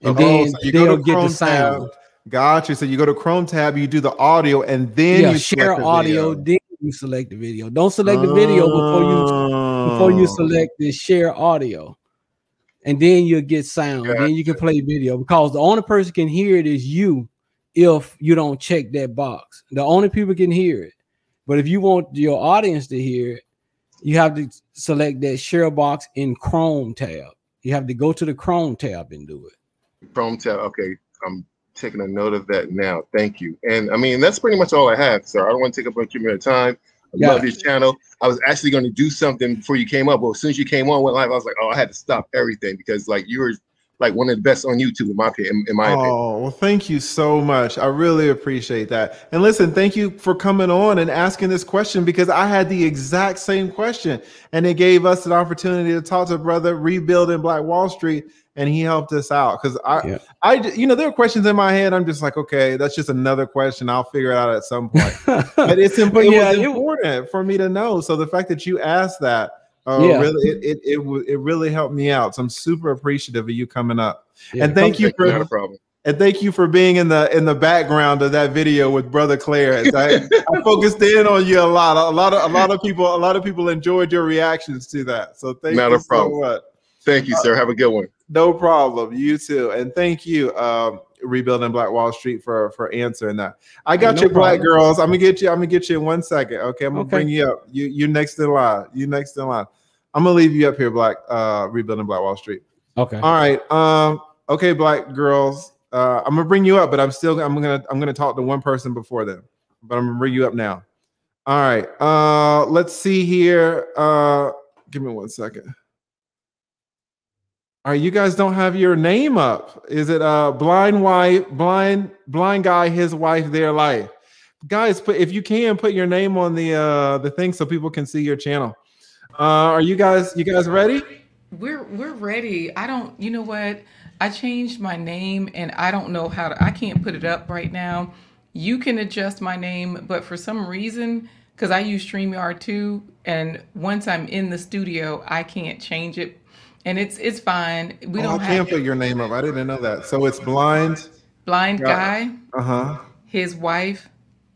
and then so they'll get the sound. Gotcha. So you go to Chrome tab, you do the audio, and then you share audio. Then you select the video. Don't select the video before you select the share audio, and then you'll get sound. Gotcha. Then you can play video, because the only person can hear it is you. If you don't check that box, the only people can hear it. But if you want your audience to hear it, you have to select that share box in Chrome tab. You have to go to the Chrome tab and do it. Chrome tab. Okay. I'm taking a note of that now. Thank you. And I mean, that's pretty much all I have, sir. I don't want to take up much of your time. I love your channel. I was actually going to do something before you came up. Well, as soon as you came on, went live, I was like, oh, I had to stop everything because like you were like one of the best on YouTube in my opinion. Oh, well, thank you so much. I really appreciate that. And listen, thank you for coming on and asking this question, because I had the exact same question, and it gave us an opportunity to talk to brother Rebuilding Black Wall Street, and he helped us out. Because you know, there are questions in my head. I'm just like, okay, that's just another question. I'll figure it out at some point. But it's important, it was important for me to know. So the fact that you asked that, really, it really helped me out. So I'm super appreciative of you coming up. And thank you for and thank you for being in the background of that video with brother Clarence. I focused in on you a lot. A lot of people enjoyed your reactions to that. So thank you so much. Thank you, sir. Have a good one. No problem. You too. And thank you, Rebuilding Black Wall Street, for answering that. I got you, Black girls. I'm gonna get you in 1 second. Okay, I'm gonna bring you up. You next in line. You next in line. I'm gonna leave you up here, Black. Rebuilding Black Wall Street. Okay. All right. Okay, Black girls. I'm gonna bring you up, but I'm gonna talk to one person before then. But I'm gonna bring you up now. All right. Let's see here. Give me 1 second. All right, you guys don't have your name up. Is it blind guy, his wife, their life? Guys, if you can, put your name on the thing so people can see your channel. Are you guys ready? We're ready. You know what? I changed my name and I don't know how to, I can't put it up right now. You can adjust my name, but for some reason, because I use StreamYard too, and once I'm in the studio, I can't change it. And it's fine. We don't have. I can't put your name up. I didn't know that. So it's blind guy. His wife.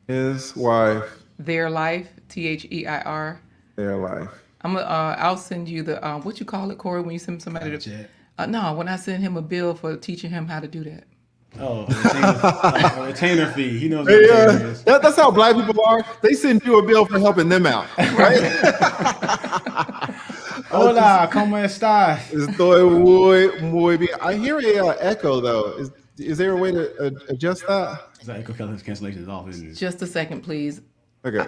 Their life. THEIR. Their life. I'll send you the what you call it, Corey, when you send somebody no, when I send him a bill for teaching him how to do that. Oh, a retainer fee. He knows what retainer is. That's how Black people are. They send you a bill for helping them out, right? Hola, ¿cómo estás? Estoy muy bien. I hear a echo though. Is there a way to adjust that? That echo cancellation is off, isn't it? Just a second, please. Okay.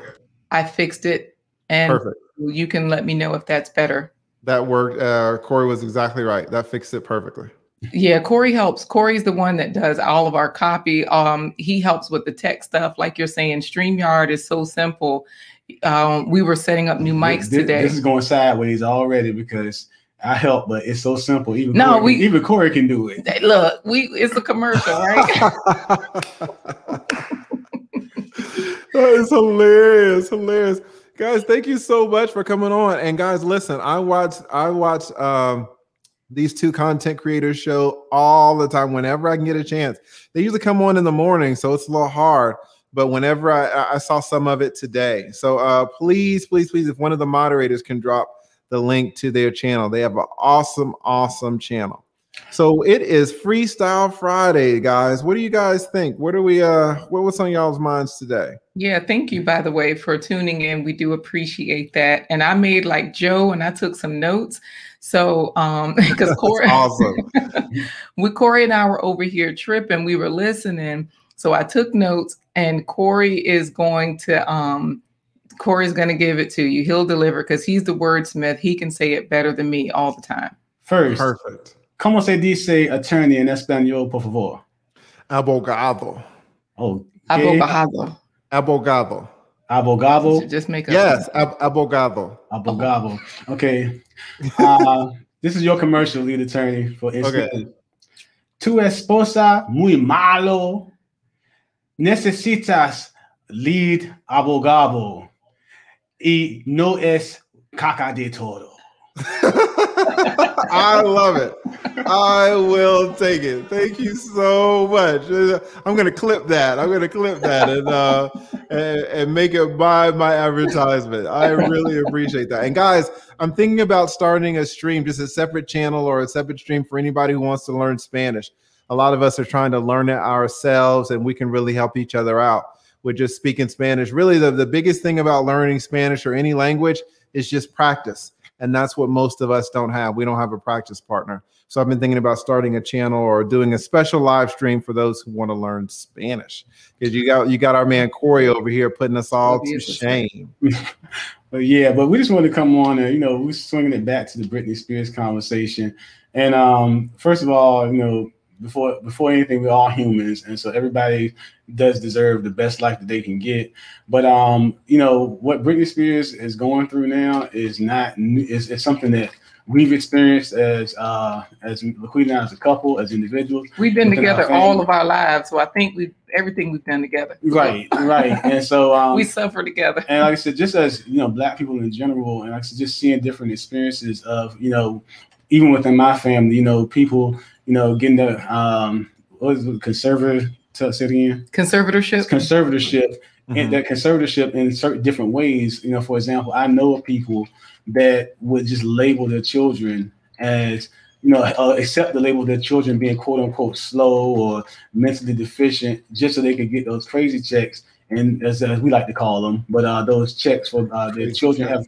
I fixed it, and perfect. You can let me know if that's better. That worked. Corey was exactly right. That fixed it perfectly. Yeah, Corey helps. Corey's the one that does all of our copy. He helps with the tech stuff. Like you're saying, StreamYard is so simple. We were setting up new mics today. This is going sideways already because I help, but it's so simple. Even Corey can do it. Look, it's a commercial, right? That is hilarious. Hilarious. Guys, thank you so much for coming on. And guys, listen, I watch these two content creators show all the time whenever I can get a chance. They usually come on in the morning, so it's a little hard. But whenever I saw some of it today. So please, if one of the moderators can drop the link to their channel. They have an awesome channel. So it is Freestyle Friday, guys. What do you guys think? What what's on y'all's minds today? Yeah, thank you, by the way, for tuning in. We do appreciate that. And I made like Joe and I took some notes. So because Corey, awesome. Corey and I were over here tripping, we were listening. So I took notes, and Corey is going to give it to you. He'll deliver because he's the wordsmith. He can say it better than me all the time. First, perfect. ¿Cómo se dice attorney en español, por favor? Abogado. Oh, abogado. Abogado. Abogado. Just make up. Yes, abogado. Abogado. Okay. This is your commercial, lead attorney for Instagram. Okay. Tu esposa muy malo. Necesitas lead abogado. Y no es caca de todo. I love it. I will take it. Thank you so much. I'm going to clip that. And make it my advertisement. I really appreciate that. And guys, I'm thinking about starting a stream, just a separate channel or a separate stream for anybody who wants to learn Spanish. A lot of us are trying to learn it ourselves, and we can really help each other out with just speaking Spanish. Really, the biggest thing about learning Spanish or any language is just practice. And that's what most of us don't have. We don't have a practice partner. So I've been thinking about starting a channel or doing a special live stream for those who want to learn Spanish. Because you got our man Corey over here putting us all to shame. But yeah, but we just wanted to come on and, you know, we're swinging it back to the Britney Spears conversation. And first of all, you know, before anything, we're all humans, and so everybody does deserve the best life that they can get. But you know, what Britney Spears is going through now is not is something that we've experienced as Laquita, as a couple, as individuals. We've been together all of our lives, so I think everything we've done together. Right. And so we suffer together. And like I said, just as, you know, Black people in general, and like I said, just seeing different experiences of, you know, even within my family, you know, people, you know, getting the what is it, conservatorship. And that conservatorship in certain different ways. You know, for example, I know of people that would just label their children as, you know, accept the label of their children being quote unquote slow or mentally deficient just so they could get those crazy checks, and as we like to call them, but those checks for their children have.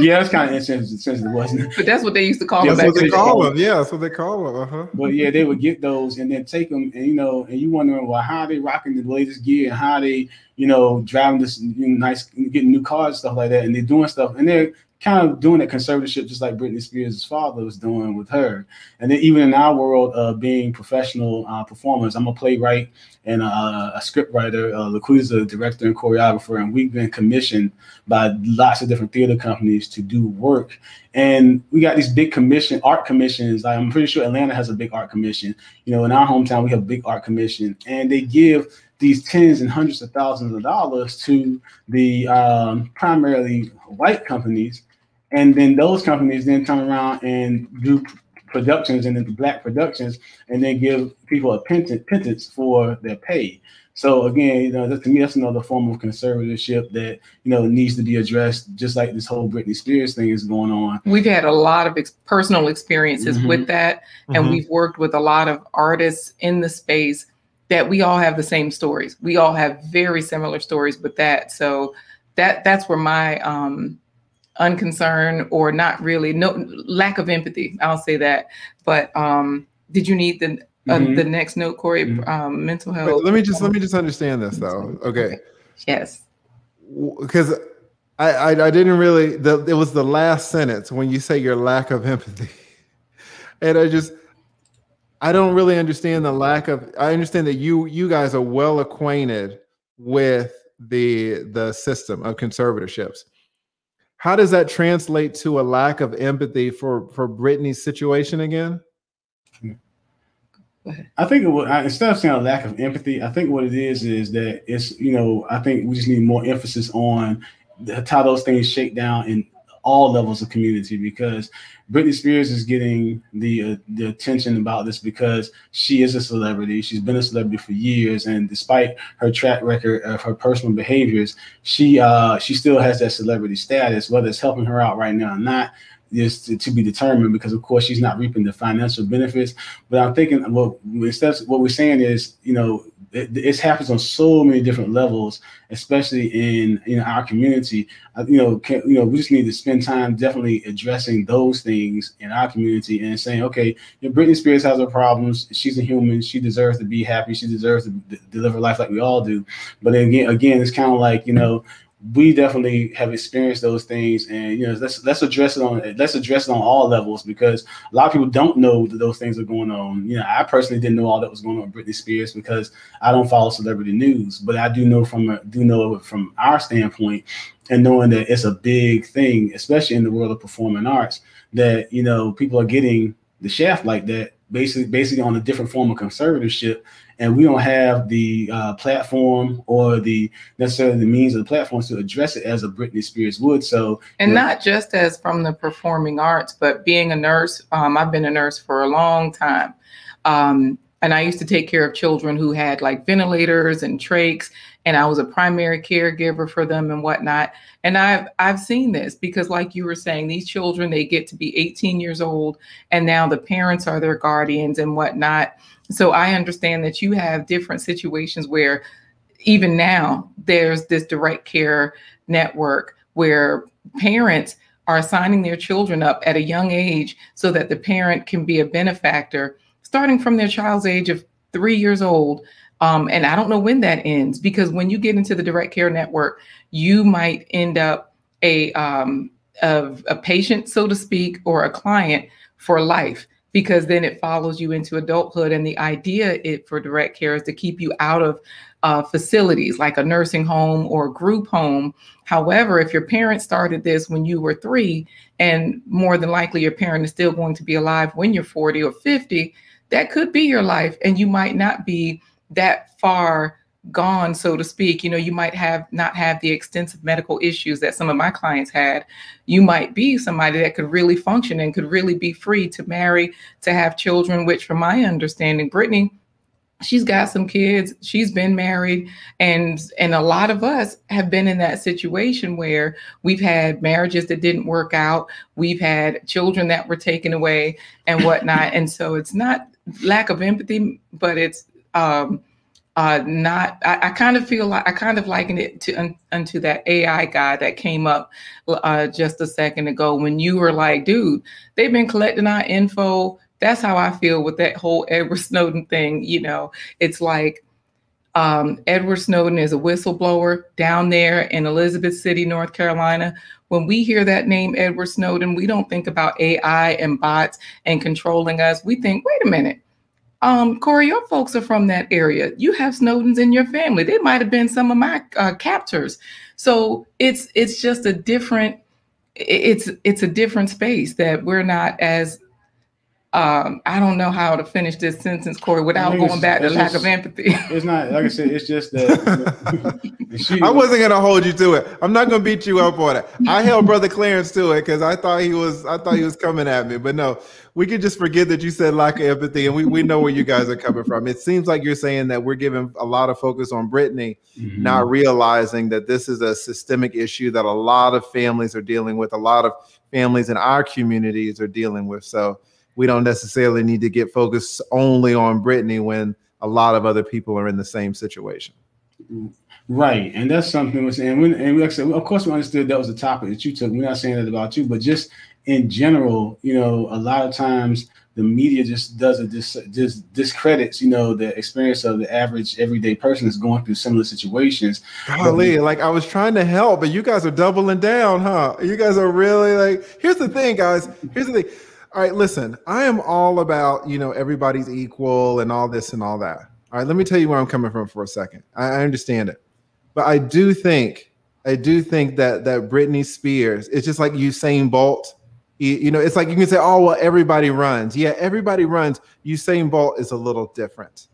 Yeah, that's kind of insensitive, wasn't it? But that's what they used to call them. That's what they call them. Yeah, that's what they call them. But yeah, they would get those and then take them, and you know, and you wondering, well, how are they rocking the latest gear, and how are they, you know, driving this, you know, nice, getting new cars, stuff like that, and they're doing stuff, and they're kind of doing that conservatorship just like Britney Spears' father was doing with her. And then even in our world of being professional performers, I'm a playwright and a script writer. Laquita's a director and choreographer, and we've been commissioned by lots of different theater companies to do work. And we got these big art commissions. I'm pretty sure Atlanta has a big art commission. You know, in our hometown, we have a big art commission, and they give these tens and hundreds of thousands of dollars to the primarily white companies. And then those companies then turn around and do productions, and then Black productions, and then give people a pittance for their pay. So again, you know, to me, that's another form of conservatorship that, you know, needs to be addressed, just like this whole Britney Spears thing is going on. We've had a lot of personal experiences with that, and we've worked with a lot of artists in the space that we all have the same stories. We all have very similar stories with that. So that's where my unconcern, or not really, no lack of empathy, I'll say that. But did you need the next note, Corey? Mental health. Wait, let me just understand this though. Okay. Yes. Because I didn't really. It was the last sentence when you say your lack of empathy, and I don't really understand the lack of. I understand that you guys are well acquainted with the system of conservatorships. How does that translate to a lack of empathy for Britney's situation again? I think instead of saying a lack of empathy, I think what it is that it's, you know, I think we just need more emphasis on how those things shake down in all levels of community, because Britney Spears is getting the attention about this because she is a celebrity. She's been a celebrity for years, and despite her track record of her personal behaviors, she still has that celebrity status. Whether it's helping her out right now or not is to be determined, because of course she's not reaping the financial benefits. But I'm thinking, well, instead, what we're saying is, you know, it happens on so many different levels, especially in our community. We just need to spend time definitely addressing those things in our community and saying, okay, Britney Spears has her problems. She's a human. She deserves to be happy. She deserves to deliver life like we all do. But again, it's kind of like, you know, we definitely have experienced those things, and let's address it on all levels, because a lot of people don't know that those things are going on. I personally didn't know all that was going on with Britney Spears because I don't follow celebrity news, but I do know from our standpoint, and knowing that it's a big thing, especially in the world of performing arts, that people are getting the shaft like that, basically on a different form of conservatorship. And we don't have the platform or necessarily the means of the platforms to address it as a Britney Spears would. So, and not just as from the performing arts, but being a nurse. I've been a nurse for a long time. And I used to take care of children who had like ventilators and trachs, and I was a primary caregiver for them and whatnot. And I've seen this because, like you were saying, these children, they get to be 18 years old, and now the parents are their guardians and whatnot. So I understand that you have different situations where even now there's this direct care network where parents are signing their children up at a young age so that the parent can be a benefactor starting from their child's age of 3 years old. And I don't know when that ends, because when you get into the direct care network, you might end up a patient, so to speak, or a client for life, because then it follows you into adulthood. And the idea for direct care is to keep you out of facilities like a nursing home or a group home. However, if your parents started this when you were 3, and more than likely your parent is still going to be alive when you're 40 or 50, that could be your life. And you might not be that far gone, so to speak. You know, you might not have the extensive medical issues that some of my clients had. You might be somebody that could really function and could really be free to marry, to have children, which from my understanding, Britney, she's got some kids, she's been married, and a lot of us have been in that situation where we've had marriages that didn't work out, we've had children that were taken away and whatnot. And so it's not lack of empathy, but it's not, I kind of feel like, I kind of liken it to unto that AI guy that came up just a second ago, when you were like, dude, they've been collecting our info. That's how I feel with that whole Edward Snowden thing. You know, it's like Edward Snowden is a whistleblower down there in Elizabeth City, North Carolina. When we hear that name, Edward Snowden, we don't think about AI and bots and controlling us. We think, wait a minute, Corey, your folks are from that area. You have Snowdens in your family. They might have been some of my captors. So it's just a different, it's a different space that we're not as, I don't know how to finish this sentence, Corey, without going back to lack of empathy. It's not, like I said, it's just that. I wasn't going to hold you to it. I'm not going to beat you up on it. I held Brother Clarence to it because I thought he was coming at me. But no, we could just forget that you said lack of empathy, and we know where you guys are coming from. It seems like you're saying that we're giving a lot of focus on Britney, not realizing that this is a systemic issue that a lot of families are dealing with, a lot of families in our communities are dealing with. So we don't necessarily need to get focused only on Britney when a lot of other people are in the same situation. Right. And that's something we're saying. And like I said, of course, we understood that was the topic that you took. We're not saying that about you, but just in general, you know, a lot of times the media just discredits, you know, the experience of the average everyday person that's going through similar situations. Golly, like I was trying to help, but you guys are doubling down, huh? You guys are really like, here's the thing, guys. Here's the thing. All right, listen, I am all about, you know, everybody's equal and all this and all that. All right, let me tell you where I'm coming from for a second. I understand it. But I do think that Britney Spears, it's just like Usain Bolt. You know, it's like you can say, oh, well, everybody runs. Yeah, everybody runs. Usain Bolt is a little different.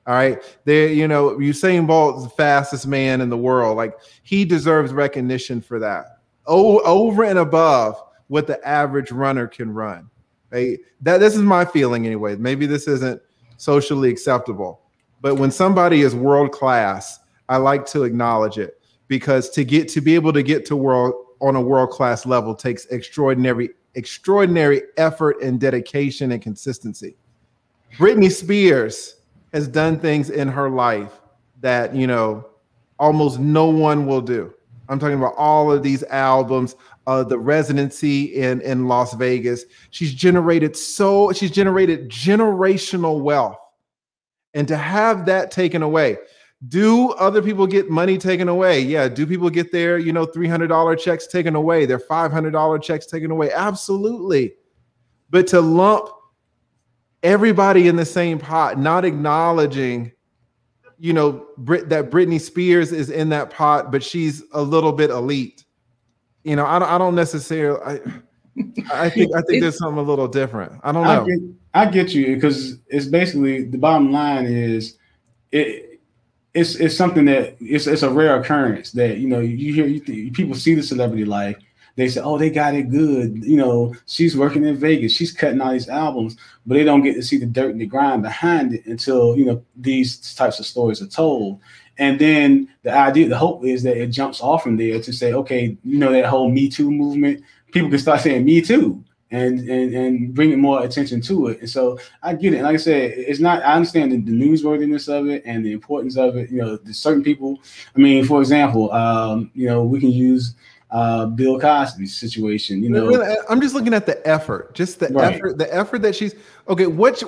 All right. You know, Usain Bolt is the fastest man in the world. Like, he deserves recognition for that. Over and above what the average runner can run. Right? This is my feeling anyway. Maybe this isn't socially acceptable, but when somebody is world class, I like to acknowledge it, because to be able to get to on a world class level takes extraordinary effort and dedication and consistency. Britney Spears has done things in her life that, you know, almost no one will do. I'm talking about all of these albums, the residency in Las Vegas. She's generated generational wealth. And to have that taken away, do other people get money taken away? Yeah. Do people get their, you know, $300 checks taken away, their $500 checks taken away? Absolutely. But to lump everybody in the same pot, not acknowledging, you know, that Britney Spears is in that pot, but she's a little bit elite. You know, I don't necessarily. I think there's something a little different. I don't know. I get you, because it's basically, the bottom line is it's something that it's a rare occurrence that, you know, people see the celebrity life. They say, oh, they got it good. You know, she's working in Vegas, she's cutting all these albums, but they don't get to see the dirt and the grind behind it until, you know, these types of stories are told. And then the hope is that it jumps off from there to say, okay, you know, that whole Me Too movement, people can start saying Me Too and bringing more attention to it. And so I get it. And like I said, it's not, I understand the newsworthiness of it and the importance of it. You know, there's certain people, I mean, for example, you know, we can use Bill Cosby's situation. You know, I'm just looking at the effort, just the effort that she's okay. Let's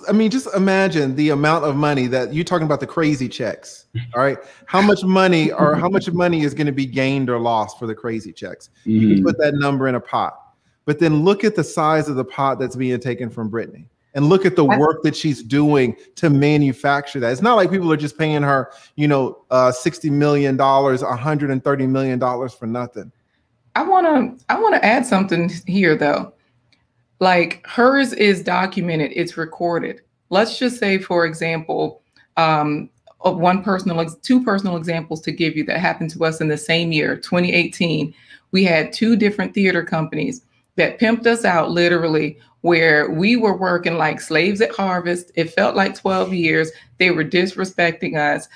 I mean, just imagine the amount of money that you're talking about, the crazy checks. All right, how much money is going to be gained or lost for the crazy checks? You can put that number in a pot, but then look at the size of the pot that's being taken from Britney. And look at the work that she's doing to manufacture that. It's not like people are just paying her, $60 million, $130 million for nothing. I wanna add something here though. Like hers is documented, it's recorded. Let's just say, for example, two personal examples to give you that happened to us in the same year, 2018. We had two different theater companies that pimped us out literally, where we were working like slaves at harvest. It felt like 12 years. They were disrespecting us.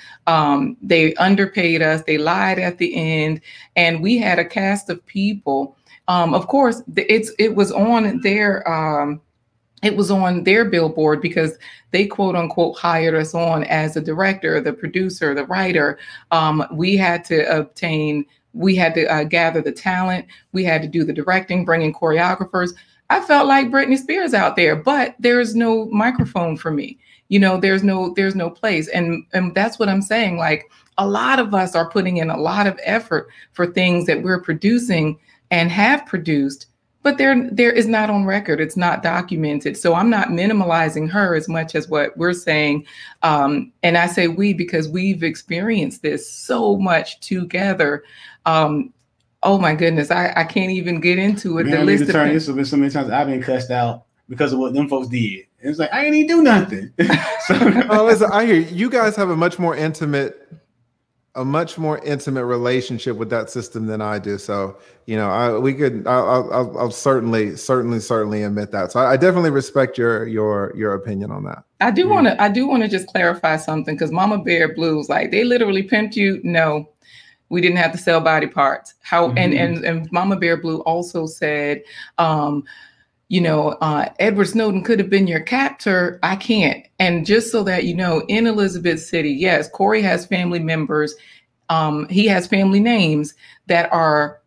They underpaid us. They lied at the end. And we had a cast of people. Of course, it was on their billboard because they quote unquote hired us on as a director, the producer, the writer. We had to gather the talent. We had to do the directing, bring in choreographers. I felt like Britney Spears out there, but there's no microphone for me. There's no place. And that's what I'm saying. Like a lot of us are putting in a lot of effort for things that we're producing and have produced, but there is not on record. It's not documented. So I'm not minimalizing her as much as what we're saying. And I say we because we've experienced this so much together. Oh my goodness, I can't even get into it. Man, the list of so many times I've been cussed out because of what them folks did. It's like I ain't even do nothing. Listen, I hear you guys have a much more intimate relationship with that system than I do. So I'll certainly admit that. So I definitely respect your opinion on that. I do want to just clarify something, because Mama Bear Blues, like they literally pimped you. No. We didn't have to sell body parts. And Mama Bear Blue also said, Edward Snowden could have been your captor. I can't. And just so that you know, in Elizabeth City, yes, Corey has family members. He has family names that are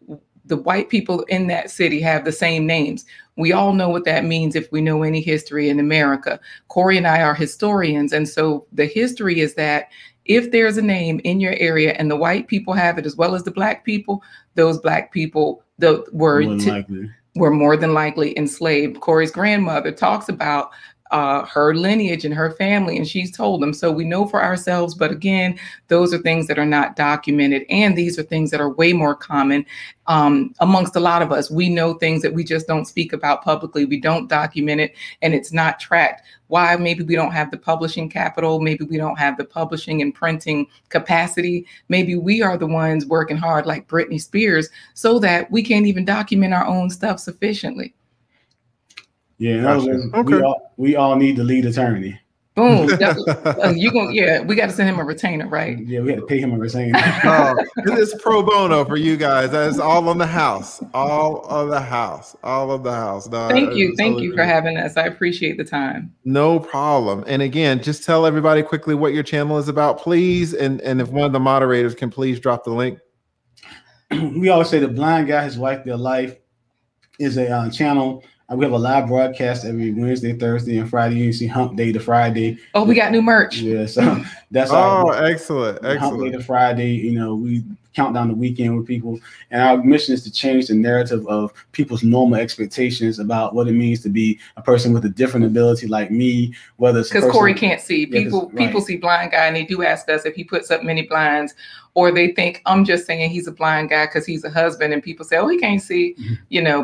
the white people in that city have the same names. We all know what that means if we know any history in America. Corey and I are historians. And so the history is that if there's a name in your area and the white people have it as well as the black people, those black people were more than likely enslaved. Corey's grandmother talks about her lineage and her family, and she's told them. So we know for ourselves. But again, those are things that are not documented. And these are things that are way more common amongst a lot of us. We know things that we just don't speak about publicly. We don't document it, and it's not tracked. Why? Maybe we don't have the publishing capital. Maybe we don't have the publishing and printing capacity. Maybe we are the ones working hard like Britney Spears so that we can't even document our own stuff sufficiently. Yeah, we all need the lead attorney. Boom. We got to send him a retainer, right? Yeah, we had to pay him a retainer. It's pro bono for you guys. That's all on the house. All of the house. No, Thank you for having us. I appreciate the time. No problem. And again, just tell everybody quickly what your channel is about, please. And if one of the moderators can please drop the link. We always say The Blind Guy, His Wife, Their Life is a channel. We have a live broadcast every Wednesday, Thursday, and Friday. You can see Hump Day to Friday. Oh, we got new merch. Yeah, so that's excellent. Hump Day to Friday. We count down the weekend with people, and our mission is to change the narrative of people's normal expectations about what it means to be a person with a different ability like me. Whether it's because Corey can't see. People see blind guy, and they do ask us if he puts up many blinds, or they think I'm just saying he's a blind guy because he's a husband, and people say, oh, he can't see,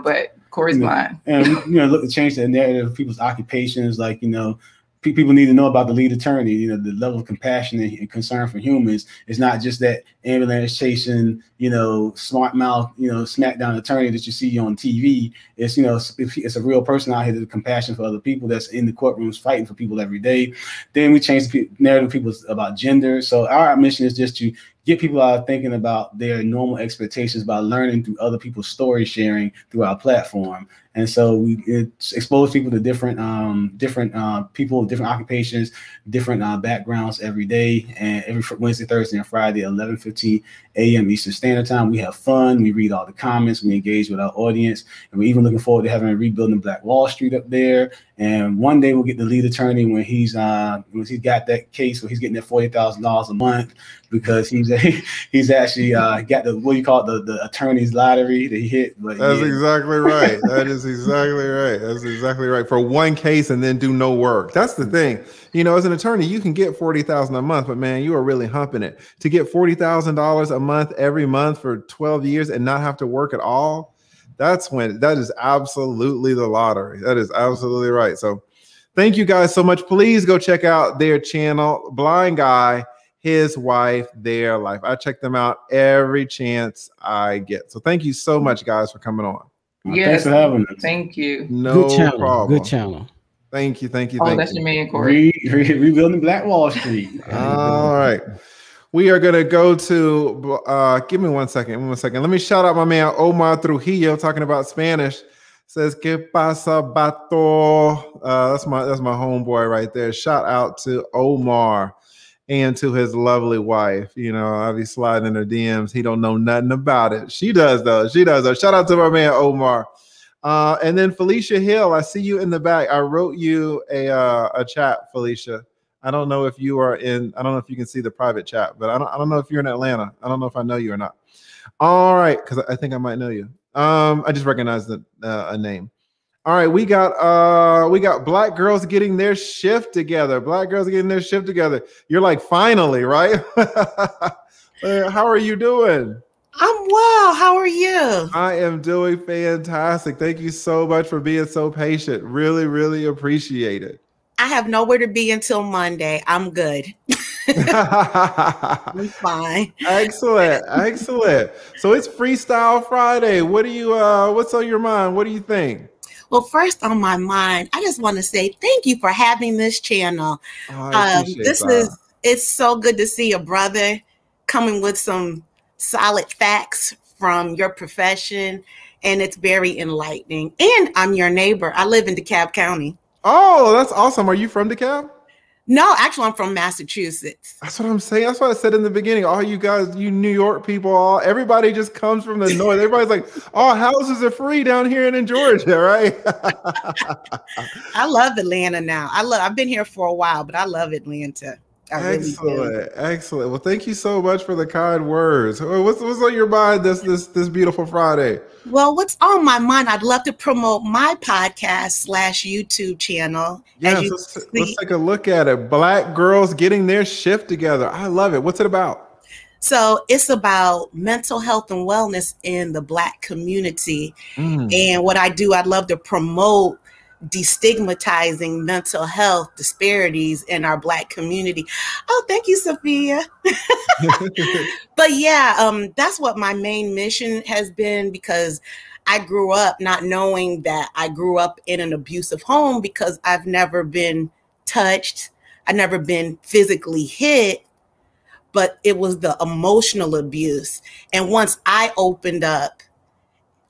but Corey's blind. And look to change the narrative of people's occupations, like people need to know about the lead attorney. The level of compassion and concern for humans is not just that ambulance chasing, smart mouth, smackdown attorney that you see on TV. It's it's a real person out here with compassion for other people that's in the courtrooms fighting for people every day. Then we change the narrative of people about gender. So our mission is just to get people out of thinking about their normal expectations by learning through other people's story sharing through our platform. And so we expose people to different people, different occupations, different backgrounds every day. And every Wednesday, Thursday, and Friday, 11:15 a.m. Eastern Standard Time. We have fun. We read all the comments. We engage with our audience. And we're even looking forward to having a Rebuilding Black Wall Street up there. And one day we'll get the lead attorney when he's got that case where he's getting that $40,000 a month, because he's actually got the, what do you call it, the attorney's lottery that he hit. But that's exactly right. That is exactly right. That's exactly right. For one case and then do no work. That's the thing. You know, as an attorney, you can get $40,000 a month, but man, you are really humping it. To get $40,000 a month every month for 12 years and not have to work at all, that is absolutely the lottery. That is absolutely right. So thank you guys so much. Please go check out their channel, Blind Guy, His Wife, Their Life. I check them out every chance I get. So thank you so much, guys, for coming on. Yes, thanks for having us. Thank you. No problem. Good channel. Thank you. Oh, that's your man, Corey. Rebuilding Black Wall Street. All right. We are going to go to, give me 1 second. 1 second. Let me shout out my man, Omar Trujillo, talking about Spanish. Says, ¿Qué pasa, bato? That's my homeboy right there. Shout out to Omar and to his lovely wife. You know, I'll be sliding in her DMs. He don't know nothing about it. She does, though. Shout out to my man, Omar. And then Felicia Hill, I see you in the back. I wrote you a chat, Felicia. I don't know if you are in, I don't know if you can see the private chat, but I don't know if you're in Atlanta. I don't know if I know you or not. All right, because I think I might know you. I just recognized a name. All right, we got Black girls getting their shift together. Black girls getting their shift together. You're like, finally, right? How are you doing? I'm well. How are you? I am doing fantastic. Thank you so much for being so patient. Really, really appreciate it. I have nowhere to be until Monday. I'm good. I'm fine. Excellent. So it's Freestyle Friday. What do you what's on your mind? What do you think? Well, first on my mind, I just want to say thank you for having this channel. It's so good to see a brother coming with some solid facts from your profession, and it's very enlightening. And I'm your neighbor. I live in DeKalb County. Oh, that's awesome. Are you from DeKalb? No, actually, I'm from Massachusetts. That's what I'm saying. That's what I said in the beginning. All you guys, you New York people, everybody just comes from the north. Everybody's like, oh, houses are free down here in Georgia, right? I love Atlanta now. I've been here for a while, but I love Atlanta. Excellent. Well, thank you so much for the kind words. What's on your mind this beautiful Friday? Well, what's on my mind? I'd love to promote my podcast / YouTube channel. Yeah, let's take a look at it. Black girls getting their shift together. I love it. What's it about? So it's about mental health and wellness in the Black community. And what I do, I'd love to promote destigmatizing mental health disparities in our Black community. Oh, thank you, Sophia. But yeah, that's what my main mission has been, because I grew up not knowing that I grew up in an abusive home, because I've never been touched. I've never been physically hit, but it was the emotional abuse. And once I opened up,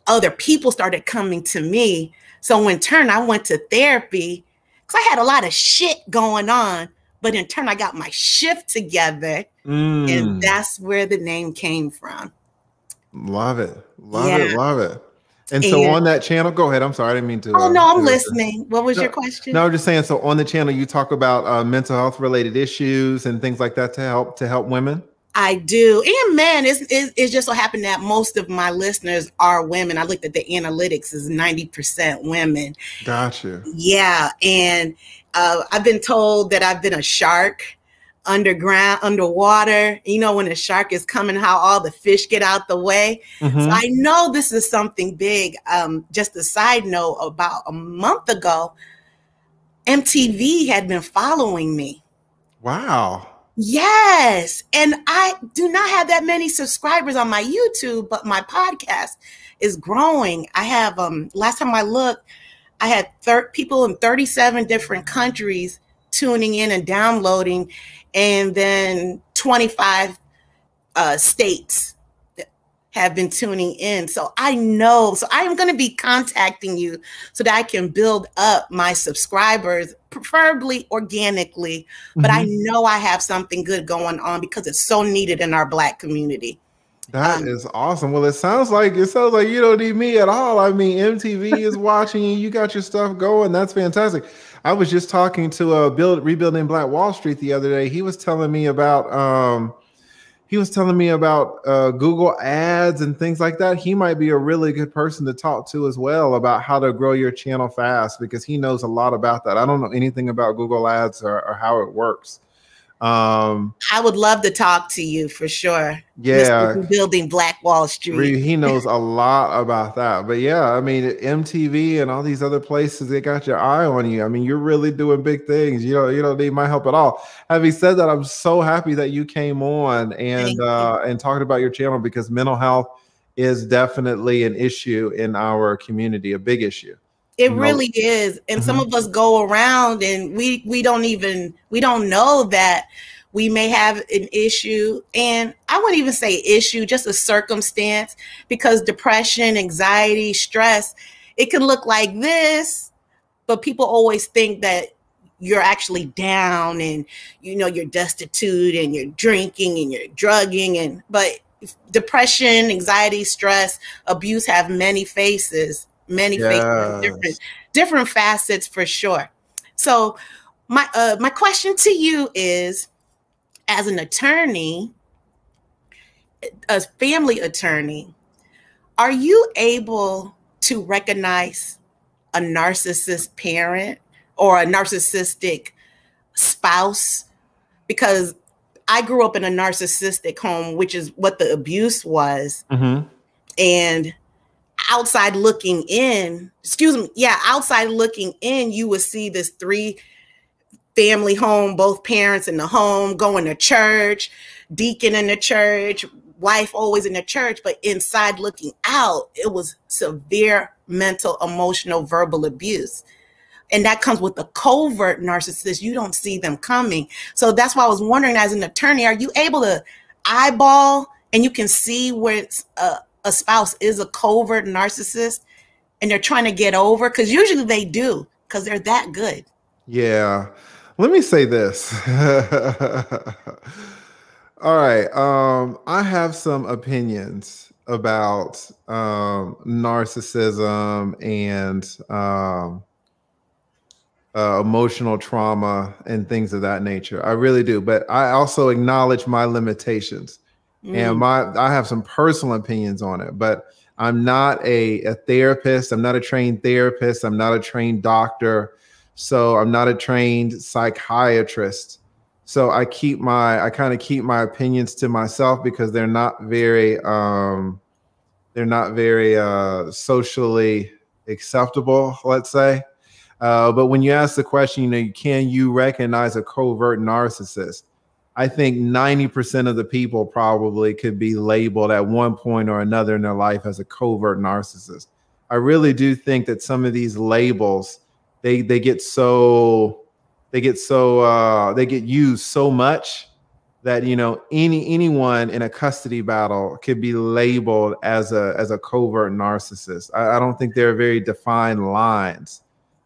other people started coming to me. So in turn, I went to therapy because I had a lot of shit going on. But in turn, I got my shift together. And that's where the name came from. Love it. Love it. And so on that channel, go ahead. I'm sorry. I didn't mean to. Oh, no, I'm listening. What was your question? No, I'm just saying. So on the channel, you talk about mental health related issues and things like that to help women. I do. And man, it's just so happened that most of my listeners are women. I looked at the analytics, is 90% women. Gotcha. Yeah. And I've been told that I've been a shark underwater. You know, when a shark is coming, how all the fish get out the way. So I know this is something big. Just a side note, about a month ago, MTV had been following me. Wow. Yes. And I do not have that many subscribers on my YouTube, but my podcast is growing. I have, last time I looked, I had people in 37 different countries tuning in and downloading, and then 25 states have been tuning in. So I know, so I am going to be contacting you so that I can build up my subscribers, preferably organically. But I know I have something good going on because it's so needed in our Black community. That is awesome. Well, it sounds like you don't need me at all. I mean, MTV is watching you. You got your stuff going. That's fantastic. I was just talking to Rebuilding Black Wall Street the other day. He was telling me about Google ads and things like that. He might be a really good person to talk to as well about how to grow your channel fast, because he knows a lot about that. I don't know anything about Google ads or how it works. I would love to talk to you for sure. Yeah. Building Black Wall Street. He knows a lot about that. But yeah, I mean, MTV and all these other places, they got your eye on you. I mean, you're really doing big things. You don't need my help at all. Having said that, I'm so happy that you came on and talked about your channel, because mental health is definitely an issue in our community, a big issue. It really is. And some of us go around and we don't know that we may have an issue. And I wouldn't even say issue, just a circumstance, because depression, anxiety, stress, it can look like this, but people always think that you're actually down and, you're destitute and you're drinking and you're drugging. But depression, anxiety, stress, abuse have many faces. Faces, different facets for sure. So my question to you is, as an attorney, a family attorney, are you able to recognize a narcissist parent or a narcissistic spouse? Because I grew up in a narcissistic home, which is what the abuse was. And outside looking in, you would see this 3-family home, both parents in the home, going to church, deacon in the church, wife always in the church. But inside looking out, it was severe mental, emotional, verbal abuse. And that comes with the covert narcissist. You don't see them coming. So that's why I was wondering, as an attorney, are you able to eyeball and you can see where it's a spouse is a covert narcissist and they're trying to get over? Because usually they do, because they're that good. Yeah. Let me say this. All right. I have some opinions about narcissism and emotional trauma and things of that nature. I really do. But I also acknowledge my limitations. And I have some personal opinions on it, but I'm not a therapist. I'm not a trained therapist. I'm not a trained doctor. So I'm not a trained psychiatrist. So I kind of keep my opinions to myself, because they're not very socially acceptable, let's say. But when you ask the question, can you recognize a covert narcissist? I think 90% of the people probably could be labeled at one point or another in their life as a covert narcissist. I really do think that some of these labels, they get used so much that anyone in a custody battle could be labeled as a covert narcissist. I don't think there are very defined lines.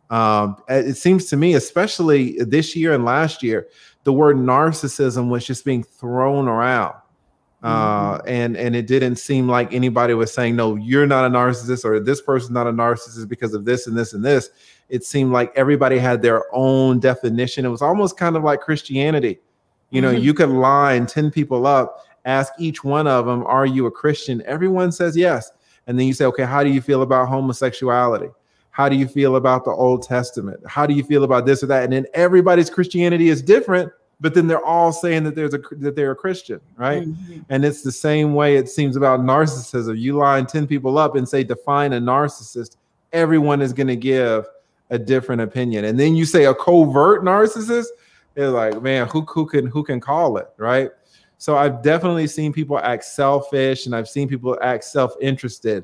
It seems to me, especially this year and last year, the word narcissism was just being thrown around. And it didn't seem like anybody was saying, no, you're not a narcissist, or this person's not a narcissist because of this and this and this. It seemed like everybody had their own definition. It was almost kind of like Christianity. You could line 10 people up, ask each one of them, are you a Christian? Everyone says yes. And then you say, okay, how do you feel about homosexuality? How do you feel about the Old Testament? How do you feel about this or that? And then everybody's Christianity is different, but then they're all saying that they're a Christian, right? And it's the same way it seems about narcissism. You line 10 people up and say, define a narcissist. Everyone is going to give a different opinion. And then you say a covert narcissist, they're like, man, who can call it, right? So I've definitely seen people act selfish, and I've seen people act self-interested.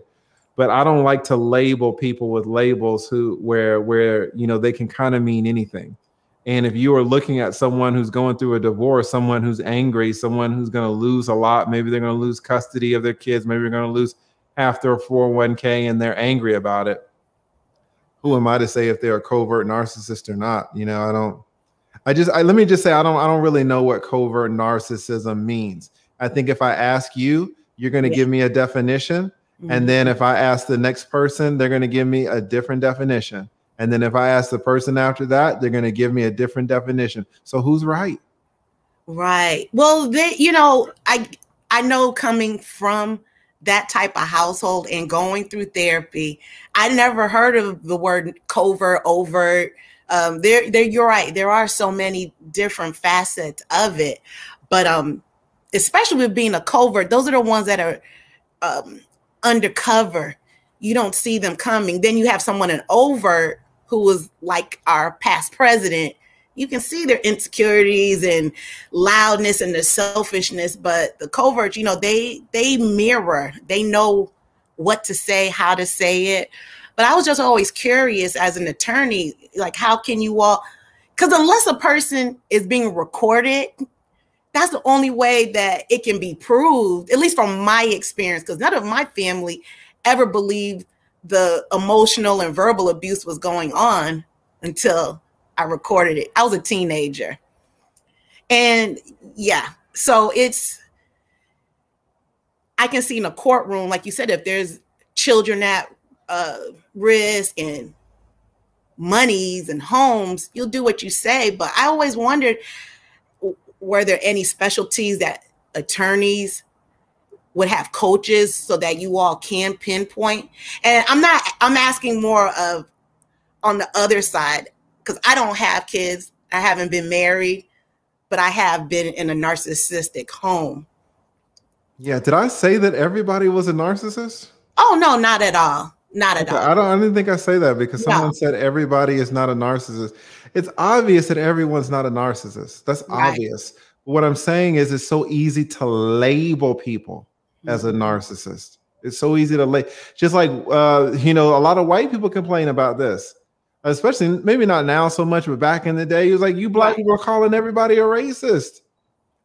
But I don't like to label people with labels where they can kind of mean anything. And if you are looking at someone who's going through a divorce, someone who's angry, someone who's going to lose a lot, maybe they're going to lose custody of their kids, maybe they're going to lose half their 401k and they're angry about it. Who am I to say if they're a covert narcissist or not? You know, let me just say, I don't really know what covert narcissism means. I think if I ask you, you're going to give me a definition. And then if I ask the next person, they're going to give me a different definition. And then if I ask the person after that, they're going to give me a different definition. So who's right? Right. Well, you know, I know coming from that type of household and going through therapy, I never heard of the word covert, overt. You're right. There are so many different facets of it, but especially with being a covert, those are the ones that are undercover. You don't see them coming. Then you have someone in overt who was like our past president. You can see their insecurities and loudness and their selfishness, but the covert, you know, they mirror, they know what to say, how to say it. But I was just always curious as an attorney, like, how can you all, because unless a person is being recorded, that's the only way that it can be proved, at least from my experience, because none of my family ever believed the emotional and verbal abuse was going on until I recorded it. I was a teenager. And yeah, so I can see in a courtroom, like you said, if there's children at risk and monies and homes, you'll do what you say. But I always wondered, were there any specialties that attorneys would have coaches so that you all can pinpoint? And I'm asking more of on the other side, because I don't have kids. I haven't been married, but I have been in a narcissistic home. Yeah. Did I say that everybody was a narcissist? Oh, no, not at all. Not at all. I didn't think I say that because someone said everybody is not a narcissist. It's obvious that everyone's not a narcissist. That's obvious. What I'm saying is it's so easy to label people as a narcissist. It's so easy to label. Just like, you know, a lot of white people complain about this, especially maybe not now so much, but back in the day, it was like, you black people are calling everybody a racist,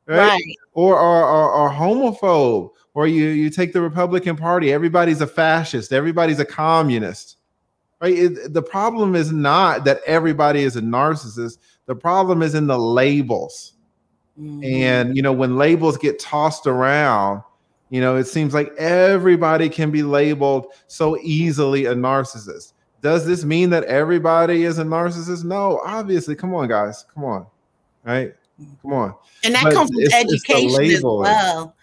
right? Or homophobe. Or you take the Republican Party, everybody's a fascist, everybody's a communist, right? The problem is not that everybody is a narcissist. The problem is in the labels. And, you know, when labels get tossed around, you know, it seems like everybody can be labeled so easily a narcissist. Does this mean that everybody is a narcissist? No, obviously. Come on, guys. Come on. Right? Come on. And that comes with education as well.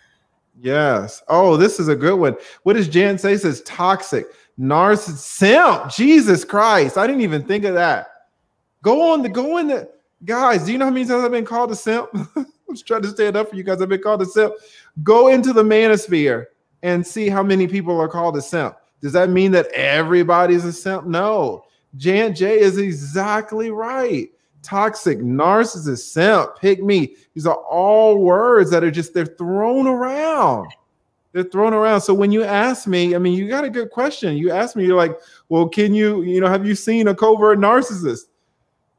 Yes. Oh, this is a good one. What does Jan say? It says toxic, narcissist, simp. Jesus Christ. I didn't even think of that. Go in the guys. Do you know how many times I've been called a simp? I'm just trying to stand up for you guys. I've been called a simp. Go into the manosphere and see how many people are called a simp. Does that mean that everybody's a simp? No. Jan J is exactly right. Toxic, narcissist, simp, pick me. These are all words that are they're thrown around. They're thrown around. So when you ask me, I mean, you got a good question. You ask me, you're like, well, can you know, have you seen a covert narcissist?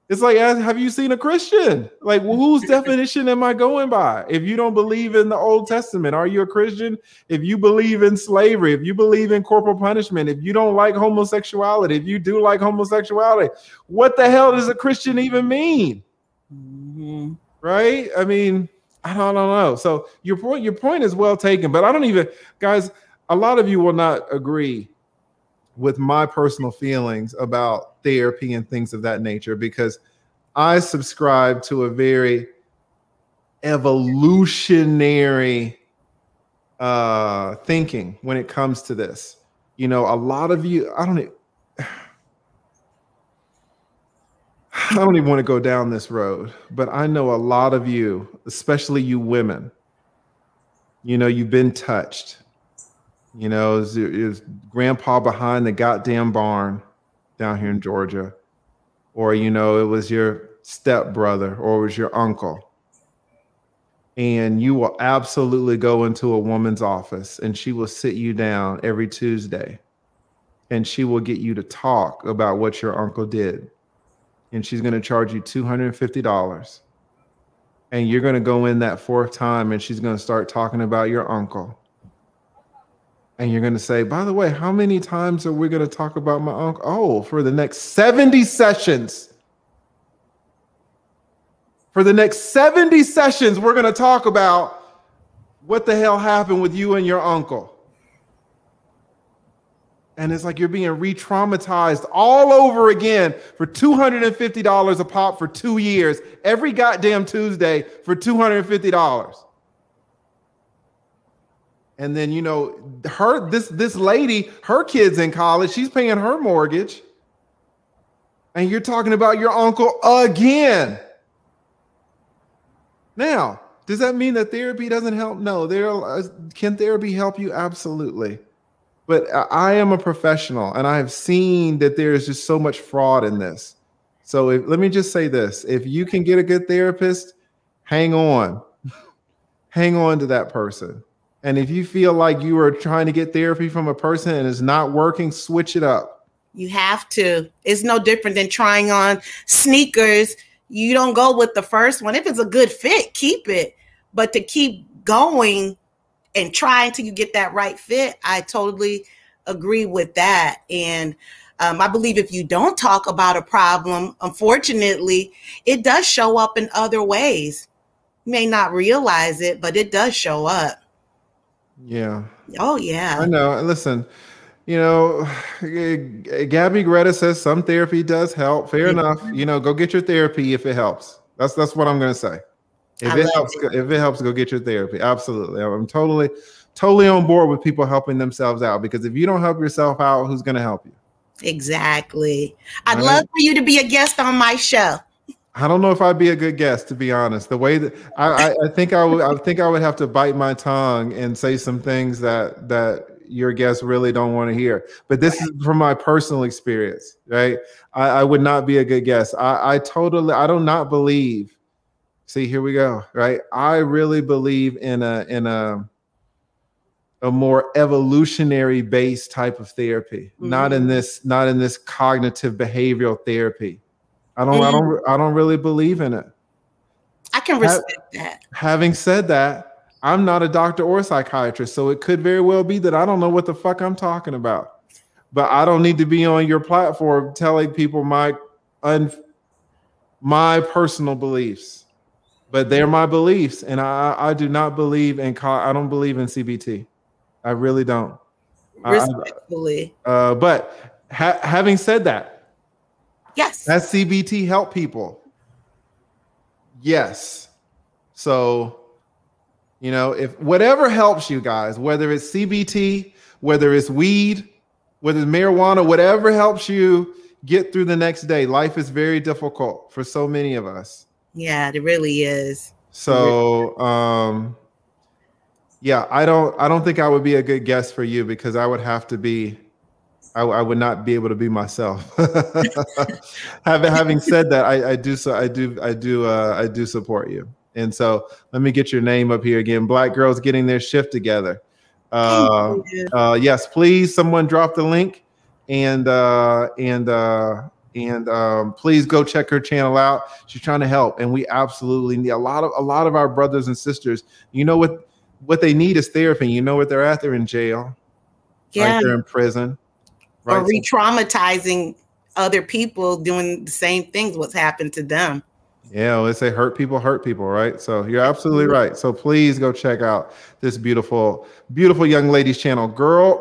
It's like, have you seen a Christian? Like, well, whose definition am I going by? If you don't believe in the Old Testament, are you a Christian? If you believe in slavery, if you believe in corporal punishment, if you don't like homosexuality, if you do like homosexuality, what the hell does a Christian even mean? Right? I mean, I don't know. So your point is well taken, but I don't even, guys, a lot of you will not agree with my personal feelings about therapy and things of that nature, because I subscribe to a very evolutionary thinking when it comes to this. You know, a lot of you, I don't even want to go down this road, but I know a lot of you, especially you women, you know, you've been touched. You know, is grandpa behind the goddamn barn down here in Georgia, or, you know, it was your stepbrother or it was your uncle. And you will absolutely go into a woman's office and she will sit you down every Tuesday and she will get you to talk about what your uncle did. and she's going to charge you $250. And you're going to go in that fourth time and she's going to start talking about your uncle. And you're going to say, by the way, how many times are we going to talk about my uncle? Oh, for the next 70 sessions. For the next 70 sessions, we're going to talk about what the hell happened with you and your uncle. And it's like you're being re-traumatized all over again for $250 a pop for 2 years, every goddamn Tuesday for $250. And then, you know, this lady, her kid's in college, she's paying her mortgage. And you're talking about your uncle again. Now, does that mean that therapy doesn't help? No. Can therapy help you? Absolutely. But I am a professional, and I have seen that there is just so much fraud in this. So let me just say this. If you can get a good therapist, hang on. Hang on to that person. And if you feel like you are trying to get therapy from a person and it's not working, switch it up. You have to. It's no different than trying on sneakers. You don't go with the first one. If it's a good fit, keep it. But to keep going and try until you get that right fit, I totally agree with that. And I believe if you don't talk about a problem, unfortunately, it does show up in other ways. You may not realize it, but it does show up. Yeah. Oh, yeah. I know. Listen, you know, Gabby Greta says some therapy does help. Fair enough. You know, go get your therapy if it helps. That's what I'm going to say. If it helps, go get your therapy. Absolutely. I'm totally on board with people helping themselves out, because if you don't help yourself out, who's going to help you? Exactly. I'd love for you to be a guest on my show. I don't know if I'd be a good guest, to be honest. The way that I think I would have to bite my tongue and say some things that your guests really don't want to hear. But this is from my personal experience, right? I would not be a good guest. I do not believe. See, here we go, right? I really believe in a more evolutionary based type of therapy, not in this cognitive behavioral therapy. I don't really believe in it. I can respect that. Having said that, I'm not a doctor or a psychiatrist, so it could very well be that I don't know what the fuck I'm talking about. But I don't need to be on your platform telling people my personal beliefs. But they're my beliefs, and I do not believe I don't believe in CBT. I really don't. Respectfully. But having said that, yes. Has CBT help people? Yes. So, you know, if whatever helps you guys, whether it's CBT, whether it's weed, whether it's marijuana, whatever helps you get through the next day. Life is very difficult for so many of us. Yeah, it really is. So, yeah, I don't think I would be a good guest for you, because I would have to be. I would not be able to be myself. Having said that, I do support you. And so let me get your name up here again. Black girls getting their shift together. Yes, please, someone drop the link, and please go check her channel out. She's trying to help, and we absolutely need a lot of our brothers and sisters. You know what they need is therapy. You know what they're at? They're in jail. Yeah. Right, they're in prison. Right. Or re-traumatizing other people doing the same things what's happened to them. Yeah, let's say hurt people, right? So you're absolutely right. So please go check out this beautiful, beautiful young lady's channel.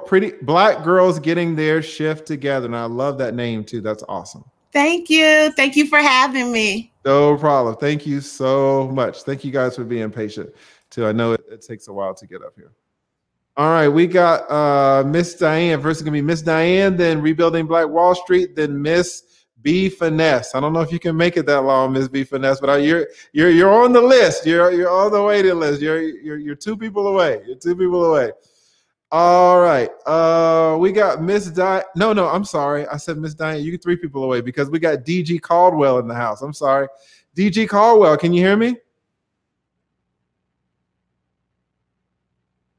Pretty Black girls getting their shift together. And I love that name too. That's awesome. Thank you. Thank you for having me. No problem. Thank you so much. Thank you guys for being patient too. I know it takes a while to get up here. All right, we got Miss Diane. First, it's gonna be Miss Diane, then Rebuilding Black Wall Street, then Miss B Finesse. I don't know if you can make it that long, Miss B Finesse, but you're on the list. You're on the waiting list. You're 2 people away. You're 2 people away. All right. We got Miss Diane. No, I'm sorry. I said Miss Diane. You get 3 people away, because we got DG Caldwell in the house. I'm sorry. DG Caldwell, can you hear me?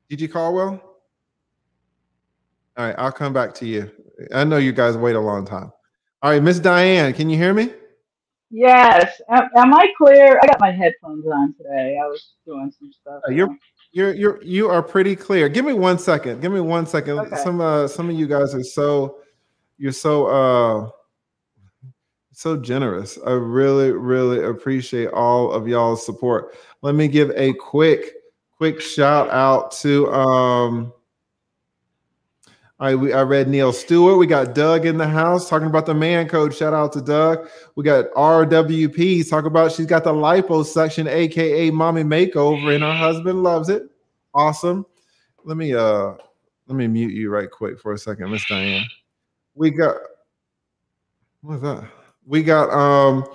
DG Caldwell? All right, I'll come back to you. I know you guys wait a long time. All right, Miss Diane, can you hear me? Yes. Am I clear? I got my headphones on today. I was doing some stuff. You are pretty clear. Give me 1 second. Give me 1 second. Okay. Some of you guys are so generous. I really, really appreciate all of y'all's support. Let me give a quick shout out to I read Neil Stewart. We got Doug in the house talking about the man code. Shout out to Doug. We got RWP talking about she's got the liposuction, aka mommy makeover, and her husband loves it. Awesome. Let me mute you right quick for a second, Miss Diane. We got what's that? We got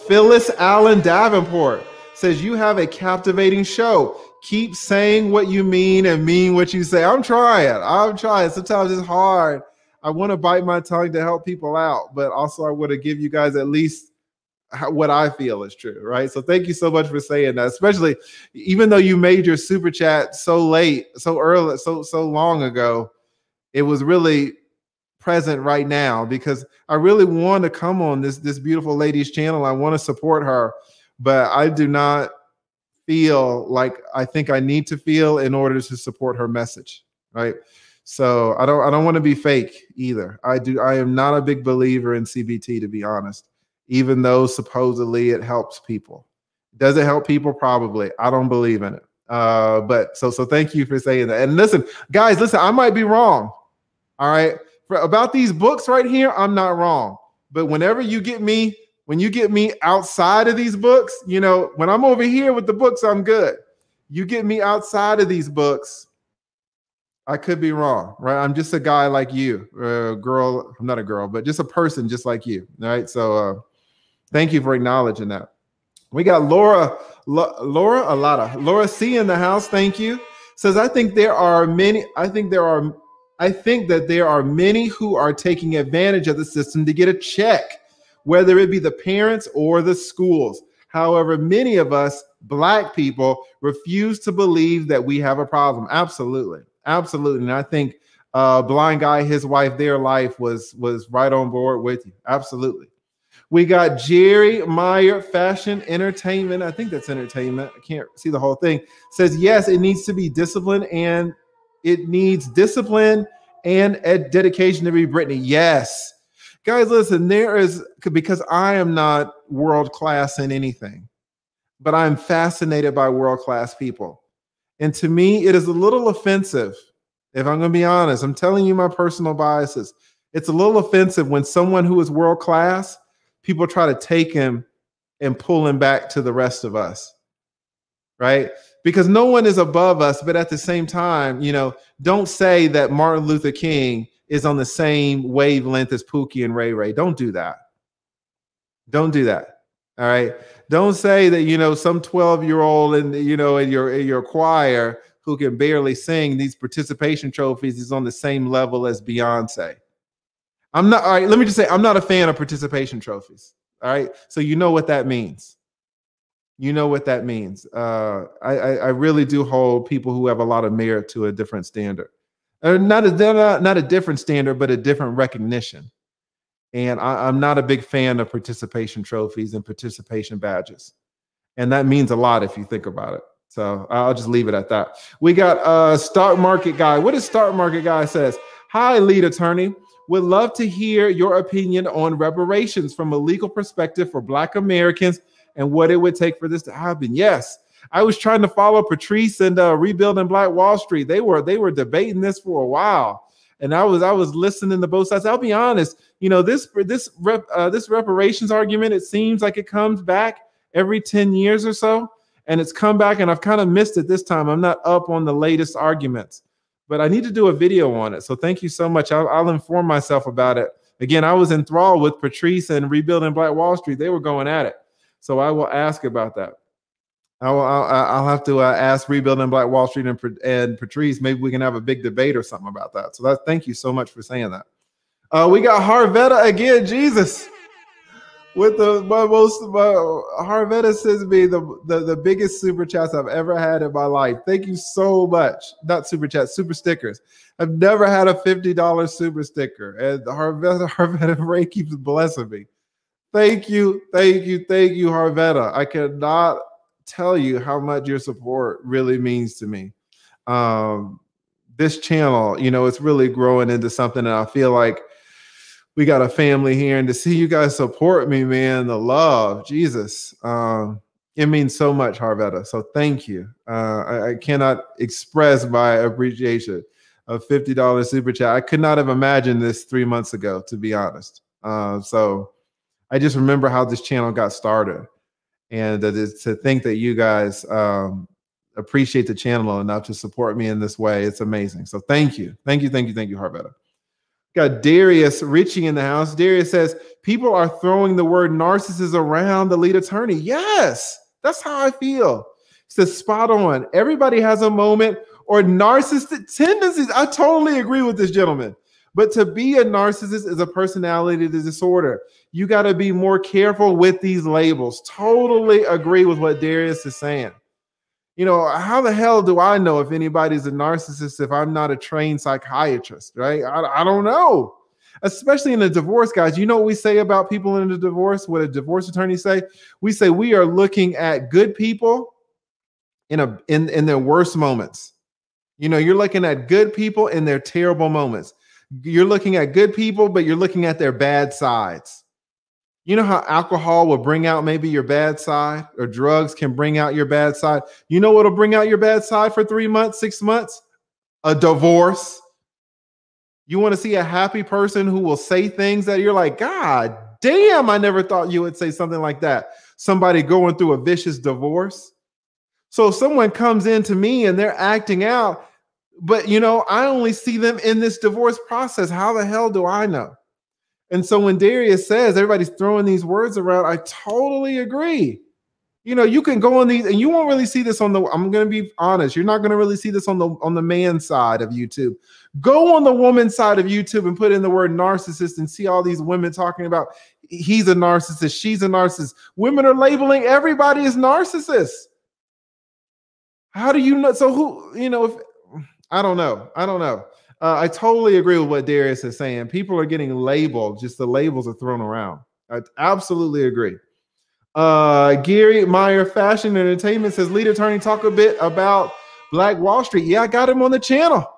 Phyllis Allen Davenport says you have a captivating show. Keep saying what you mean and mean what you say. I'm trying. Sometimes it's hard. I want to bite my tongue to help people out, but also I want to give you guys at least what I feel is true, right? So thank you so much for saying that, especially even though you made your super chat so late, so early, so long ago, it was really present right now because I really want to come on this beautiful lady's channel. I want to support her, but I do not feel like I think I need to feel in order to support her message, right? So I don't want to be fake either. I am not a big believer in CBT, to be honest, even though supposedly it helps people. Does it help people? Probably. I don't believe in it. But so thank you for saying that. And listen, guys, I might be wrong. All right. About these books right here, I'm not wrong. But whenever you get me, when you get me outside of these books, you know, when I'm over here with the books, I'm good. You get me outside of these books, I could be wrong, right? I'm just a guy like you, girl. I'm not a girl, but just a person just like you, right? So thank you for acknowledging that. We got Laura C in the house. Thank you. Says, I think that there are many who are taking advantage of the system to get a check, whether it be the parents or the schools. However, many of us Black people refuse to believe that we have a problem. Absolutely. Absolutely. And I think Blind Guy, his wife, their life was right on board with you. Absolutely. We got Jerry Meyer, Fashion Entertainment. I think that's entertainment. I can't see the whole thing. Says, yes, it needs to be disciplined, and it needs discipline and dedication to be Britney. Yes. Guys, listen, because I am not world-class in anything, but I'm fascinated by world-class people. And to me, it is a little offensive, if I'm going to be honest. I'm telling you my personal biases. It's a little offensive when someone who is world-class, people try to take him and pull him back to the rest of us, right? Because no one is above us, but at the same time, you know, don't say that Martin Luther King is on the same wavelength as Pookie and Ray Ray. Don't do that. Don't do that. All right. Don't say that, you know, some 12-year-old in your choir who can barely sing these participation trophies is on the same level as Beyonce. I'm not. All right. Let me just say, I'm not a fan of participation trophies. All right. So you know what that means. You know what that means. I really do hold people who have a lot of merit to a different standard. Not a different standard, but a different recognition. And I'm not a big fan of participation trophies and participation badges. And that means a lot if you think about it. So I'll just leave it at that. We got Stock Market Guy. What does Stock Market Guy says? Hi, lead attorney. Would love to hear your opinion on reparations from a legal perspective for Black Americans and what it would take for this to happen. Yes. I was trying to follow Patrice and Rebuilding Black Wall Street. They were debating this for a while, and I was listening to both sides. I'll be honest, you know, this reparations argument, it seems like it comes back every 10 years or so, and it's come back, and I've kind of missed it this time. I'm not up on the latest arguments, but I need to do a video on it. So thank you so much. I'll inform myself about it. Again, I was enthralled with Patrice and Rebuilding Black Wall Street. They were going at it, so I will ask about that. I'll have to ask Rebuilding Black Wall Street and Patrice. Maybe we can have a big debate or something about that. So thank you so much for saying that. We got Harvetta again. Jesus, with Harvetta sends me the biggest super chats I've ever had in my life. Thank you so much. Not super chats, super stickers. I've never had a $50 super sticker, and Harvetta Ray keeps blessing me. Thank you, Harvetta. I cannot tell you how much your support really means to me. This channel, you know, it's really growing into something, and I feel like we got a family here, and to see you guys support me, man, the love, Jesus, it means so much, Harvetta. So thank you. I cannot express my appreciation. A $50 super chat. I could not have imagined this 3 months ago, to be honest. So I just remember how this channel got started, and to think that you guys appreciate the channel enough to support me in this way. It's amazing. So thank you. Thank you, Harvetta. Got Darius Ritchie in the house. Darius says, people are throwing the word narcissist around the lead attorney. Yes, that's how I feel. He says, spot on. Everybody has a moment or narcissistic tendencies. I totally agree with this gentleman. But to be a narcissist is a personality disorder. You got to be more careful with these labels. Totally agree with what Darius is saying. You know, how the hell do I know if anybody's a narcissist if I'm not a trained psychiatrist, right? I don't know. Especially in a divorce, guys. You know what we say about people in a divorce? What a divorce attorney say? We say we are looking at good people in their worst moments. You know, you're looking at good people in their terrible moments. You're looking at good people, but you're looking at their bad sides. You know how alcohol will bring out maybe your bad side, or drugs can bring out your bad side? You know what'll bring out your bad side for 3 months, 6 months? A divorce. You want to see a happy person who will say things that you're like, God damn, I never thought you would say something like that. Somebody going through a vicious divorce. So if someone comes in to me and they're acting out, but you know, I only see them in this divorce process. How the hell do I know? And so when Darius says everybody's throwing these words around, I totally agree. You know, you can go on these, and you won't really see this on the, I'm going to be honest, you're not going to really see this on the man side of YouTube. Go on the woman side of YouTube and put in the word narcissist and see all these women talking about he's a narcissist, she's a narcissist. Women are labeling everybody as narcissists. How do you know? So who, you know, if, I don't know. I totally agree with what Darius is saying. People are getting labeled. Just the labels are thrown around. I absolutely agree. Gary Meyer Fashion Entertainment says, lead attorney, talk a bit about Black Wall Street. Yeah, I got him on the channel.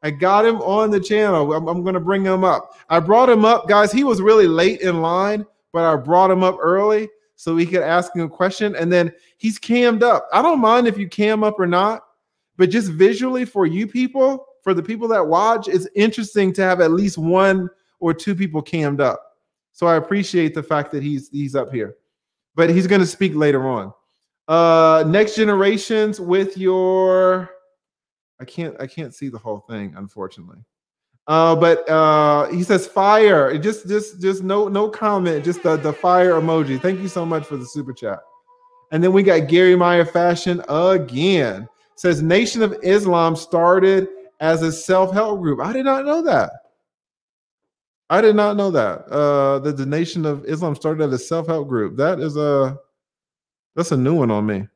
I'm going to bring him up. I brought him up, guys. He was really late in line, but I brought him up early so we could ask him a question. And then he's cammed up. I don't mind if you cam up or not, but just visually for you people, for the people that watch, it's interesting to have at least 1 or 2 people cammed up. So I appreciate the fact that he's up here, but he's going to speak later on. Next Generations with your, I can't see the whole thing, unfortunately. But he says fire. Just no comment. Just the fire emoji. Thank you so much for the super chat. And then we got Gary Meyer Fashion again. Says Nation of Islam started as a self-help group. I did not know that. That the Nation of Islam started as a self-help group. That's a new one on me.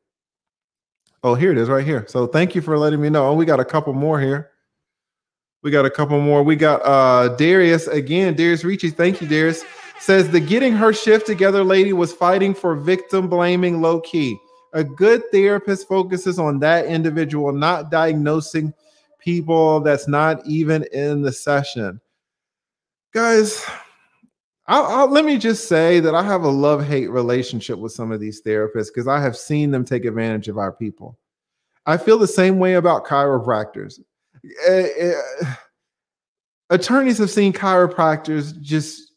Oh, here it is right here. So thank you for letting me know. Oh, we got a couple more here. We got Darius again. Darius Ricci. Thank you, Darius. Says the getting her shift together lady was fighting for victim blaming low key. A good therapist focuses on that individual, not diagnosing people that's not even in the session. Guys, let me just say that I have a love-hate relationship with some of these therapists because I have seen them take advantage of our people. I feel the same way about chiropractors. Attorneys have seen chiropractors just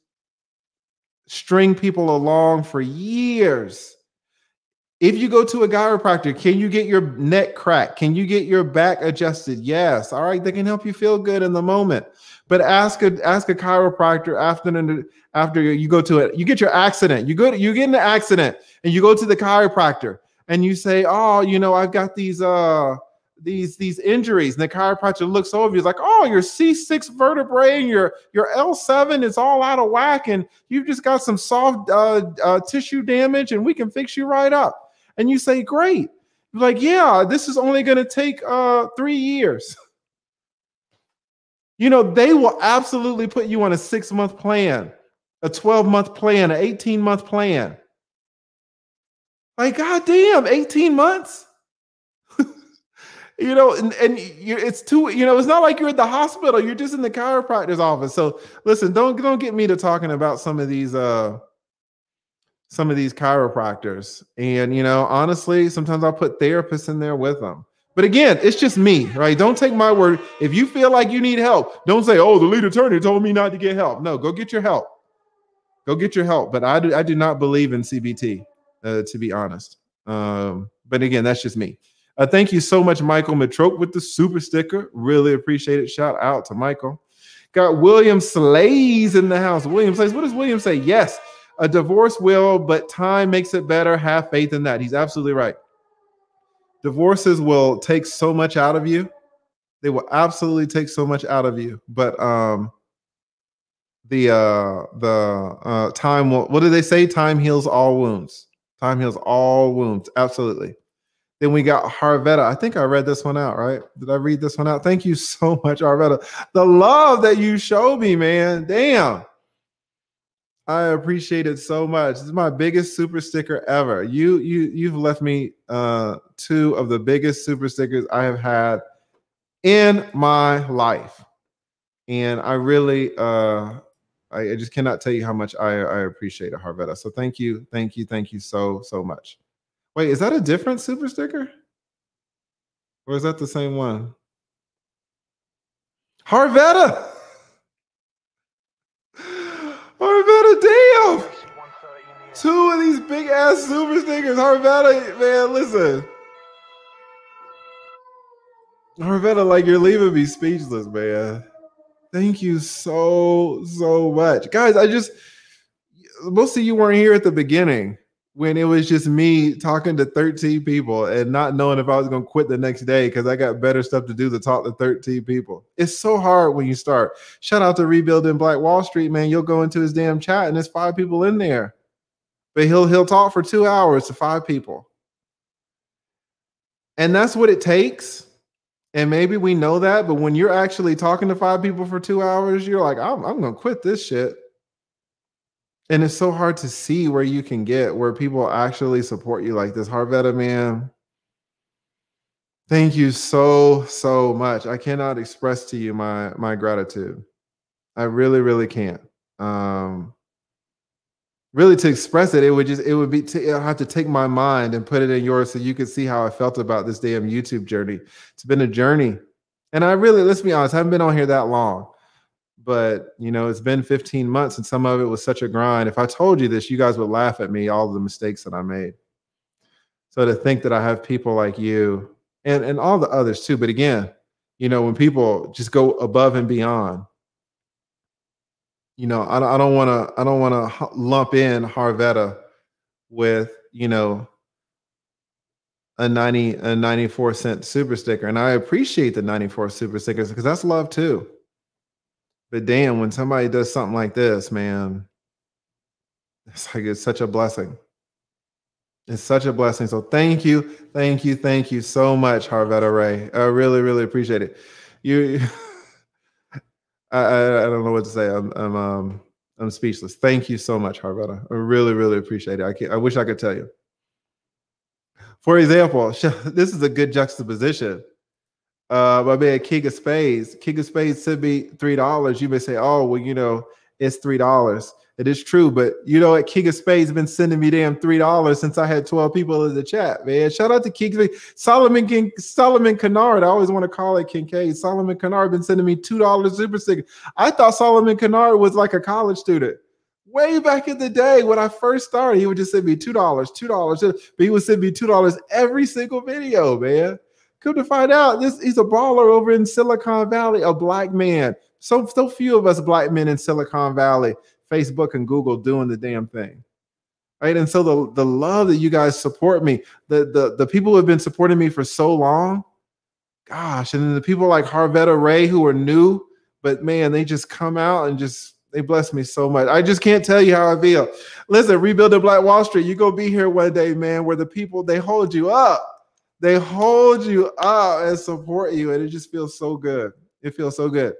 string people along for years. If you go to a chiropractor, can you get your neck cracked? Can you get your back adjusted? Yes. All right. They can help you feel good in the moment. But ask a chiropractor after you go to it. You get your accident. You get in an accident and you go to the chiropractor and you say, oh, you know, I've got these injuries. And the chiropractor looks over you, like, oh, your C6 vertebrae and your L7 is all out of whack, and you've just got some soft tissue damage, and we can fix you right up. And you say, great. You're like, yeah, this is only going to take 3 years. You know, they will absolutely put you on a 6-month plan a 12-month plan, an 18-month plan. Like, goddamn, 18 months? You know, and it's too, you know, it's not like you're at the hospital. You're just in the chiropractor's office. So listen, don't get me to talking about some of these chiropractors. And, you know, honestly, sometimes I'll put therapists in there with them. But again, it's just me, right? Don't take my word. If you feel like you need help, don't say, oh, the lead attorney told me not to get help. No, go get your help. Go get your help. But I do not believe in CBT, to be honest. But again, that's just me. Thank you so much, Michael Matrope, with the super sticker. Really appreciate it. Shout out to Michael. Got William Slays in the house. William Slays. What does William say? Yes, a divorce will, but time makes it better. Have faith in that. He's absolutely right. Divorces will take so much out of you. They will absolutely take so much out of you. But the time will. What do they say? Time heals all wounds. Time heals all wounds. Absolutely. Then we got Harvetta. I think I read this one out, right? Did I read this one out? Thank you so much, Harvetta. The love that you showed me, man. Damn. I appreciate it so much. This is my biggest super sticker ever. You've left me 2 of the biggest super stickers I have had in my life. And I really I just cannot tell you how much I appreciate it, Harvetta. So thank you so much. Wait, is that a different super sticker? Or is that the same one? Harvetta! Harvetta, damn! 2 of these big ass super stickers. Harvetta, man, listen. Harvetta, like, you're leaving me speechless, man. Thank you so much. Guys, most of you weren't here at the beginning, when it was just me talking to 13 people and not knowing if I was going to quit the next day because I got better stuff to do to talk to 13 people. It's so hard when you start. Shout out to Rebuilding Black Wall Street, man. You'll go into his damn chat and there's 5 people in there. But he'll talk for 2 hours to 5 people. And that's what it takes. And maybe we know that, but when you're actually talking to 5 people for 2 hours, you're like, I'm going to quit this shit. And it's so hard to see where you can get, where people actually support you like this. Harvetta, man, thank you so much. I cannot express to you my gratitude. I really can't. Really, to express it, I'll have to take my mind and put it in yours so you can see how I felt about this damn YouTube journey. It's been a journey. And let's be honest, I haven't been on here that long. But, you know, it's been 15 months and some of it was such a grind. If I told you this, you guys would laugh at me, all the mistakes that I made. So to think that I have people like you and all the others too. But again, you know, when people just go above and beyond, you know, I don't want to lump in Harvetta with, you know, a 94-cent super sticker. And I appreciate the 94 super stickers because that's love too. But damn, when somebody does something like this, man, it's such a blessing. It's such a blessing. So thank you so much, Harvetta Ray. I really appreciate it. I don't know what to say. I'm speechless. Thank you so much, Harvetta. I really appreciate it. I wish I could tell you. For example, this is a good juxtaposition. My man, King of Spades. King of Spades sent me $3. You may say, oh, well, you know, it's $3. It is true, but you know what? King of Spades has been sending me damn $3 since I had 12 people in the chat, man. Shout out to King of Spades. Solomon Kennard. I always want to call it Kincaid. Solomon Kennard been sending me $2 super sticker. I thought Solomon Kennard was like a college student. Way back in the day when I first started, he would just send me $2, but he would send me $2 every single video, man. Come to find out, he's a baller over in Silicon Valley, a black man. So few of us black men in Silicon Valley, Facebook and Google doing the damn thing, right? And so the love that you guys support me, the people who have been supporting me for so long, gosh, and then the people like Harvetta Ray who are new, but man, they just come out and they bless me so much. I just can't tell you how I feel. Listen, Rebuilding Black Wall Street, you're going to be here one day, man, where the people, they hold you up. They hold you up and support you, and it just feels so good. It feels so good.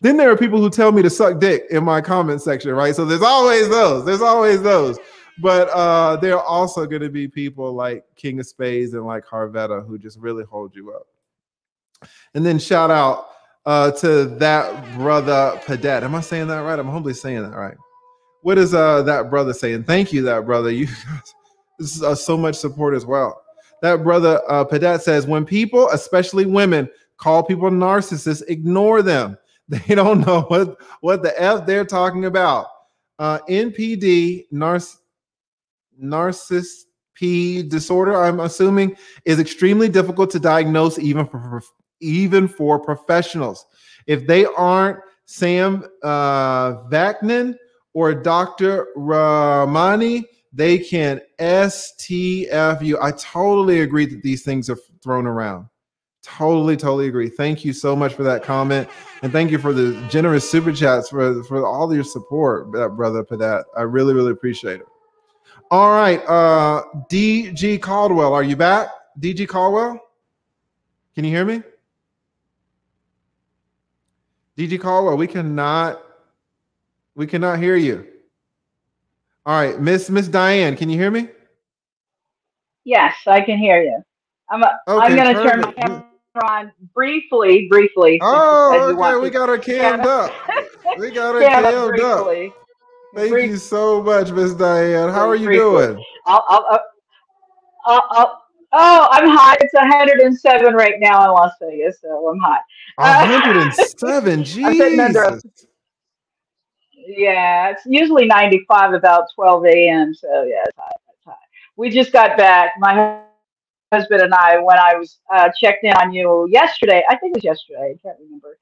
Then there are people who tell me to suck dick in my comment section, right? So there's always those. There's always those. But there are also going to be people like King of Spades and like Harvetta who just really hold you up. And then shout out to that brother Padet. Am I saying that right? I'm humbly saying that right. What is that brother saying? Thank you, that brother. You guys, this is so much support as well. That brother Padet says, when people, especially women, call people narcissists, ignore them. They don't know what the F they're talking about. NPD, narcissist disorder, I'm assuming, is extremely difficult to diagnose even for professionals. If they aren't Sam Vaknin or Dr. Ramani, they can STF you. I totally agree that these things are thrown around. Totally agree. Thank you so much for that comment. And thank you for the generous super chats for all your support, brother Padat. I really appreciate it. All right. DG Caldwell, are you back? DG Caldwell? Can you hear me? DG Caldwell, we cannot hear you. All right, Miss Diane, can you hear me? Yes, I can hear you. I'm going to turn my camera on briefly. Oh, okay, we got her cammed up. We got her cammed up. Thank you so much, Miss Diane. How are you doing? I'm hot. It's 107 right now in Las Vegas, so I'm hot. 107, Jesus. Yeah, it's usually 95 about 12 a.m. So yeah, it's hot. We just got back. My husband and I, when I was checked in on you yesterday, I think it was yesterday, I can't remember.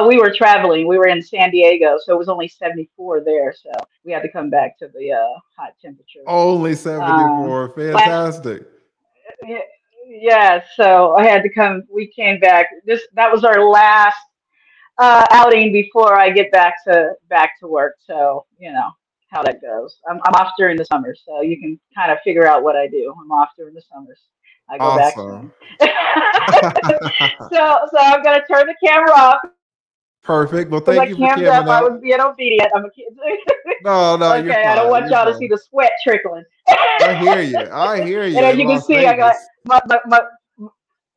We were traveling. We were in San Diego, so it was only 74 there. So we had to come back to the hot temperature. Only 74. Fantastic. Yeah, so I had to come. We came back. That was our last outing before I get back to work. So you know how that goes. I'm off during the summer, so you can kind of figure out what I do. I'm off during the summers. I go back soon. So I'm gonna turn the camera off. Perfect. Well, thank you for camming up. I was being obedient. I'm a kid. No, okay, I don't want y'all to see the sweat trickling. I hear you. And as you can see, I got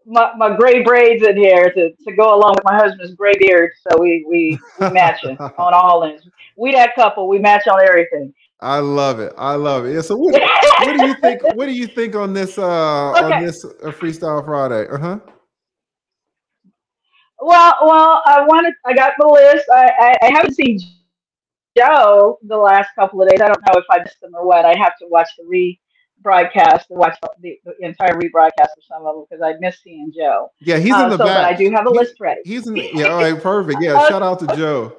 my gray braids in here to go along with my husband's gray beard. So we matching on all ends. We that couple. We match on everything. I love it. Yeah. So what do you think? What do you think on this on this Freestyle Friday? Well, I got the list. I haven't seen Joe the last couple of days. I don't know if I missed them or what. I have to watch the rebroadcast, watch the entire rebroadcast of some of them because I missed seeing Joe. Yeah, he's in the back. But I do have a list ready. Yeah, all right, perfect. Yeah, shout out to Joe.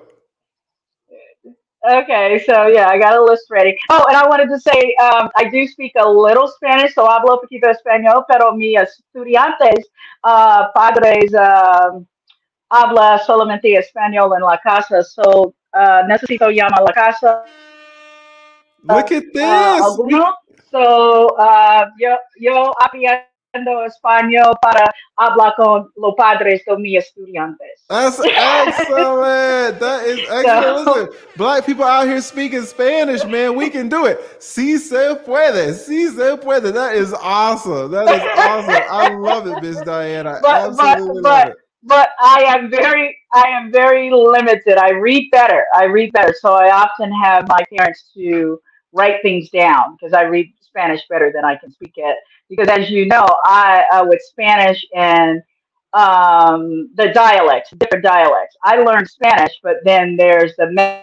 Okay, so yeah, I got a list ready. Oh, and I wanted to say I do speak a little Spanish, so hablo poquito español, pero mis estudiantes, padres, habla solamente español en la casa, so necesito llamar a la casa. Look at this. So yo aprendo español para hablar con los padres de mis estudiantes. That's excellent. That is excellent. Listen, Black people out here speaking Spanish, man. We can do it. Sí se puede. Sí se puede. That is awesome. That is awesome. I love it, Miss Diane. I absolutely love it. But I am very limited. I read better. So I often have my parents to write things down because I read Spanish better than I can speak it. Because as you know, I with Spanish and the dialects, different dialects. I learned Spanish, but then there's the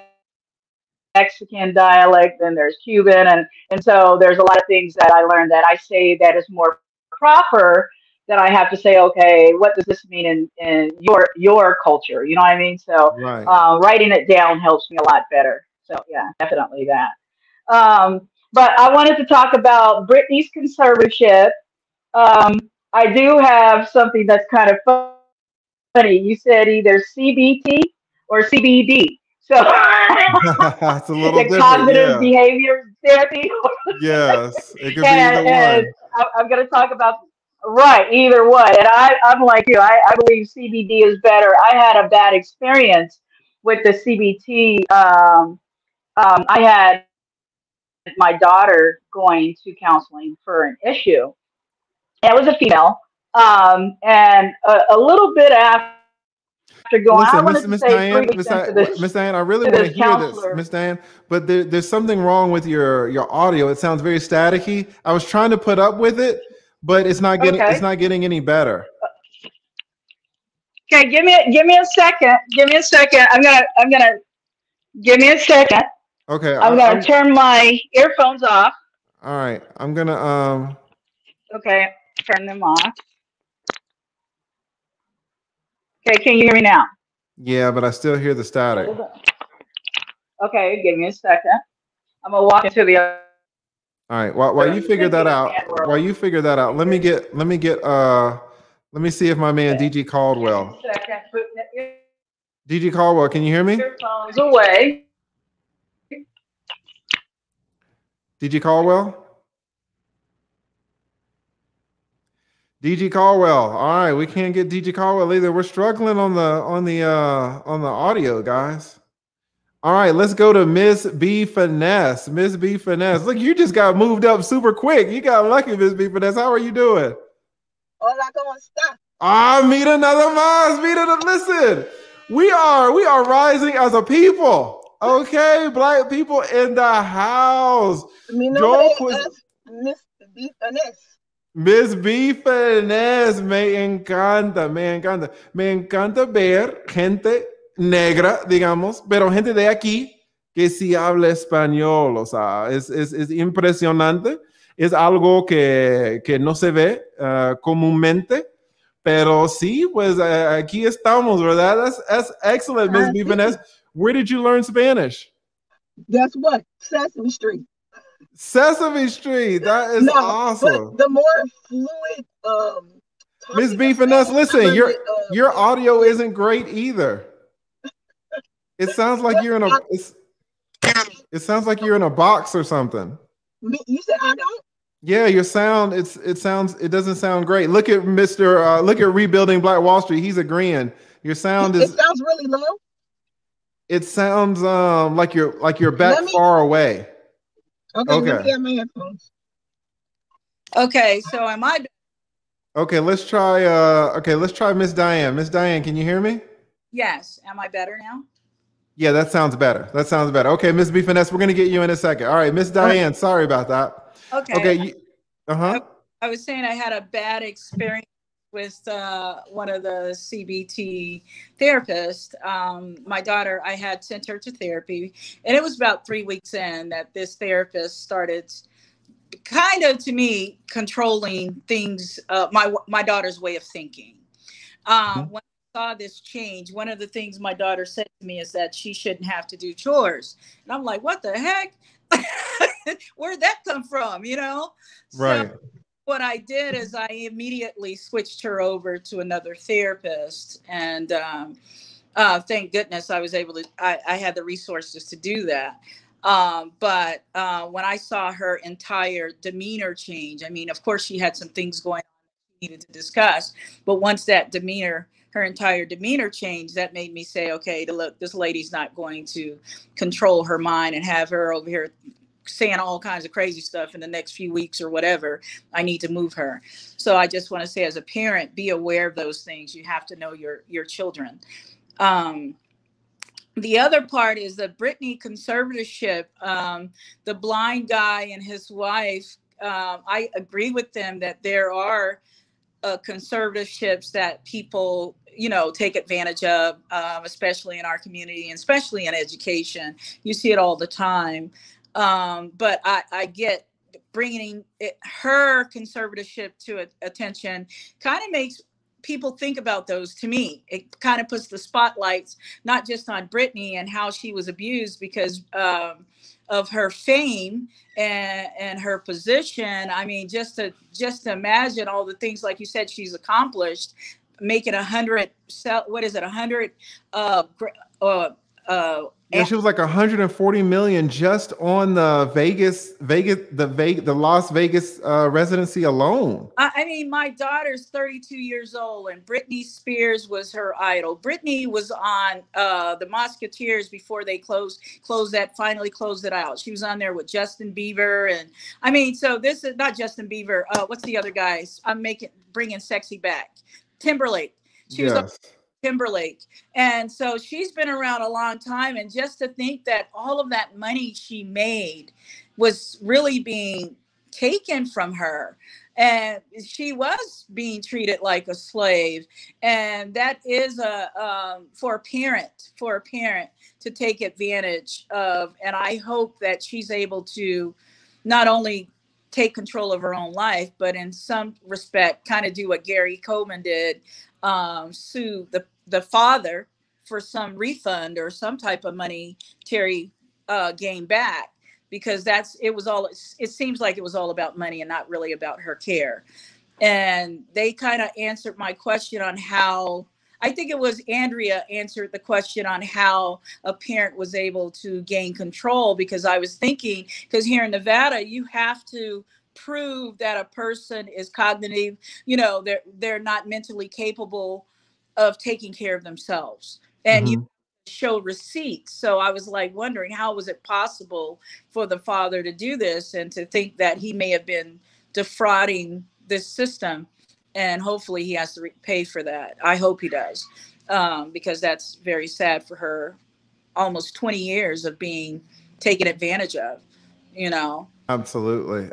Mexican dialect, then there's Cuban, and so there's a lot of things that I learned that I say that is more proper. That I have to say, okay, what does this mean in your culture? You know what I mean? So writing it down helps me a lot better. So yeah, definitely that. But I wanted to talk about Britney's conservatorship. I do have something that's kind of funny. You said either CBT or CBD. So it's a little the cognitive behavior therapy. Yes, it could be either one. I'm going to talk about either one. And I'm like you. I believe CBD is better. I had a bad experience with the CBT, I had my daughter going to counseling for an issue. It was a female, and a little bit after going, Listen, I wanted to say 3 weeks into this. Miss Diane, I really want to hear counselor. this, Miss Diane, but there's something wrong with your audio. It sounds very staticky. I was trying to put up with it, but it's not getting any better. Okay, give me a second. Give me a second. I'm gonna give me a second. Okay. I'm gonna turn my earphones off. All right. I'm gonna Okay, turn them off. Okay, can you hear me now? Yeah, but I still hear the static. Okay, give me a second. I'm gonna walk into the. All right. While you figure that out, let me see if my man DG Caldwell. DG Caldwell, can you hear me? Earphones away. DG Caldwell? DG Caldwell. All right, we can't get DG Caldwell either. We're struggling on the audio, guys. All right, let's go to Miss B Finesse. Miss B Finesse. Look, you just got moved up super quick. You got lucky, Miss B Finesse. How are you doing? Hola, ¿cómo está? Meet another Maz. Listen, we are rising as a people. Okay, Black people in the house. Mi nombre es Miss B Finesse. Miss B Finesse, me encanta ver gente negra, digamos, pero gente de aquí que sí habla español, o sea, es impresionante, es algo que no se ve comúnmente, pero sí, pues aquí estamos, ¿verdad? That's excellent, Miss B Finesse. Where did you learn Spanish? Guess what? Sesame Street. Sesame Street. That is awesome. The more fluid Miss B Finesse, listen, your audio isn't great either. It sounds like you're in a box or something. You said I don't? Yeah, your sound it doesn't sound great. Look at look at Rebuilding Black Wall Street. He's agreeing. Your sound It sounds really low. It sounds like you're back far away. Okay. Let me get my headphones. Okay, so am I? Okay, let's try Miss Diane. Miss Diane, can you hear me? Yes. Am I better now? Yeah, that sounds better. Okay, Miss B Finesse, we're gonna get you in a second. All right, Miss Diane, sorry about that. Okay. I was saying I had a bad experience with one of the CBT therapists. My daughter, I had sent her to therapy, and it was about 3 weeks in that this therapist started kind of, to me, controlling things, my daughter's way of thinking. When I saw this change, one of the things my daughter said to me is that she shouldn't have to do chores. And I'm like, what the heck? Where'd that come from? You know? Right. So what I did is I immediately switched her over to another therapist. And thank goodness I was able to, I had the resources to do that. But when I saw her entire demeanor change, I mean, of course, she had some things going on she needed to discuss. But once that her entire demeanor changed, that made me say, okay, look, this lady's not going to control her mind and have her over here saying all kinds of crazy stuff in the next few weeks or whatever. I need to move her. So I just want to say, as a parent, be aware of those things. You have to know your children. The other part is the Britney conservatorship. The blind guy and his wife, I agree with them that there are conservatorships that people, take advantage of, especially in our community and especially in education. You see it all the time. But I get bringing her conservatorship to attention kind of makes people think about those. To me, it kind of puts the spotlights not just on Britney and how she was abused because of her fame and her position. I mean, just to imagine all the things, like you said, she's accomplished, making 100 Yeah, she was like 140 million just on the the Las Vegas residency alone. I mean, my daughter's 32 years old, and Britney Spears was her idol. Britney was on the Musketeers before they finally closed it out. She was on there with Justin Bieber, and I mean, so this is not Justin Bieber. What's the other guys? Bringing sexy back. Timberlake. She was on Timberlake. And so she's been around a long time. And just to think that all of that money she made was really being taken from her. And she was being treated like a slave. And that is for a parent to take advantage of. And I hope that she's able to not only take control of her own life, but in some respect, kind of do what Gary Coleman did, sue the father for some refund or some type of monetary gain back, because it seems like it was all about money and not really about her care. And they kind of answered my question on how, I think it was Andrea answered the question on how a parent was able to gain control, because I was thinking, because here in Nevada, you have to prove that a person is cognitive, they're not mentally capable of taking care of themselves. And you show receipts. So I was like wondering, how was it possible for the father to do this and to think that he may have been defrauding this system? And hopefully he has to pay for that. I hope he does, because that's very sad for her. Almost 20 years of being taken advantage of, Absolutely.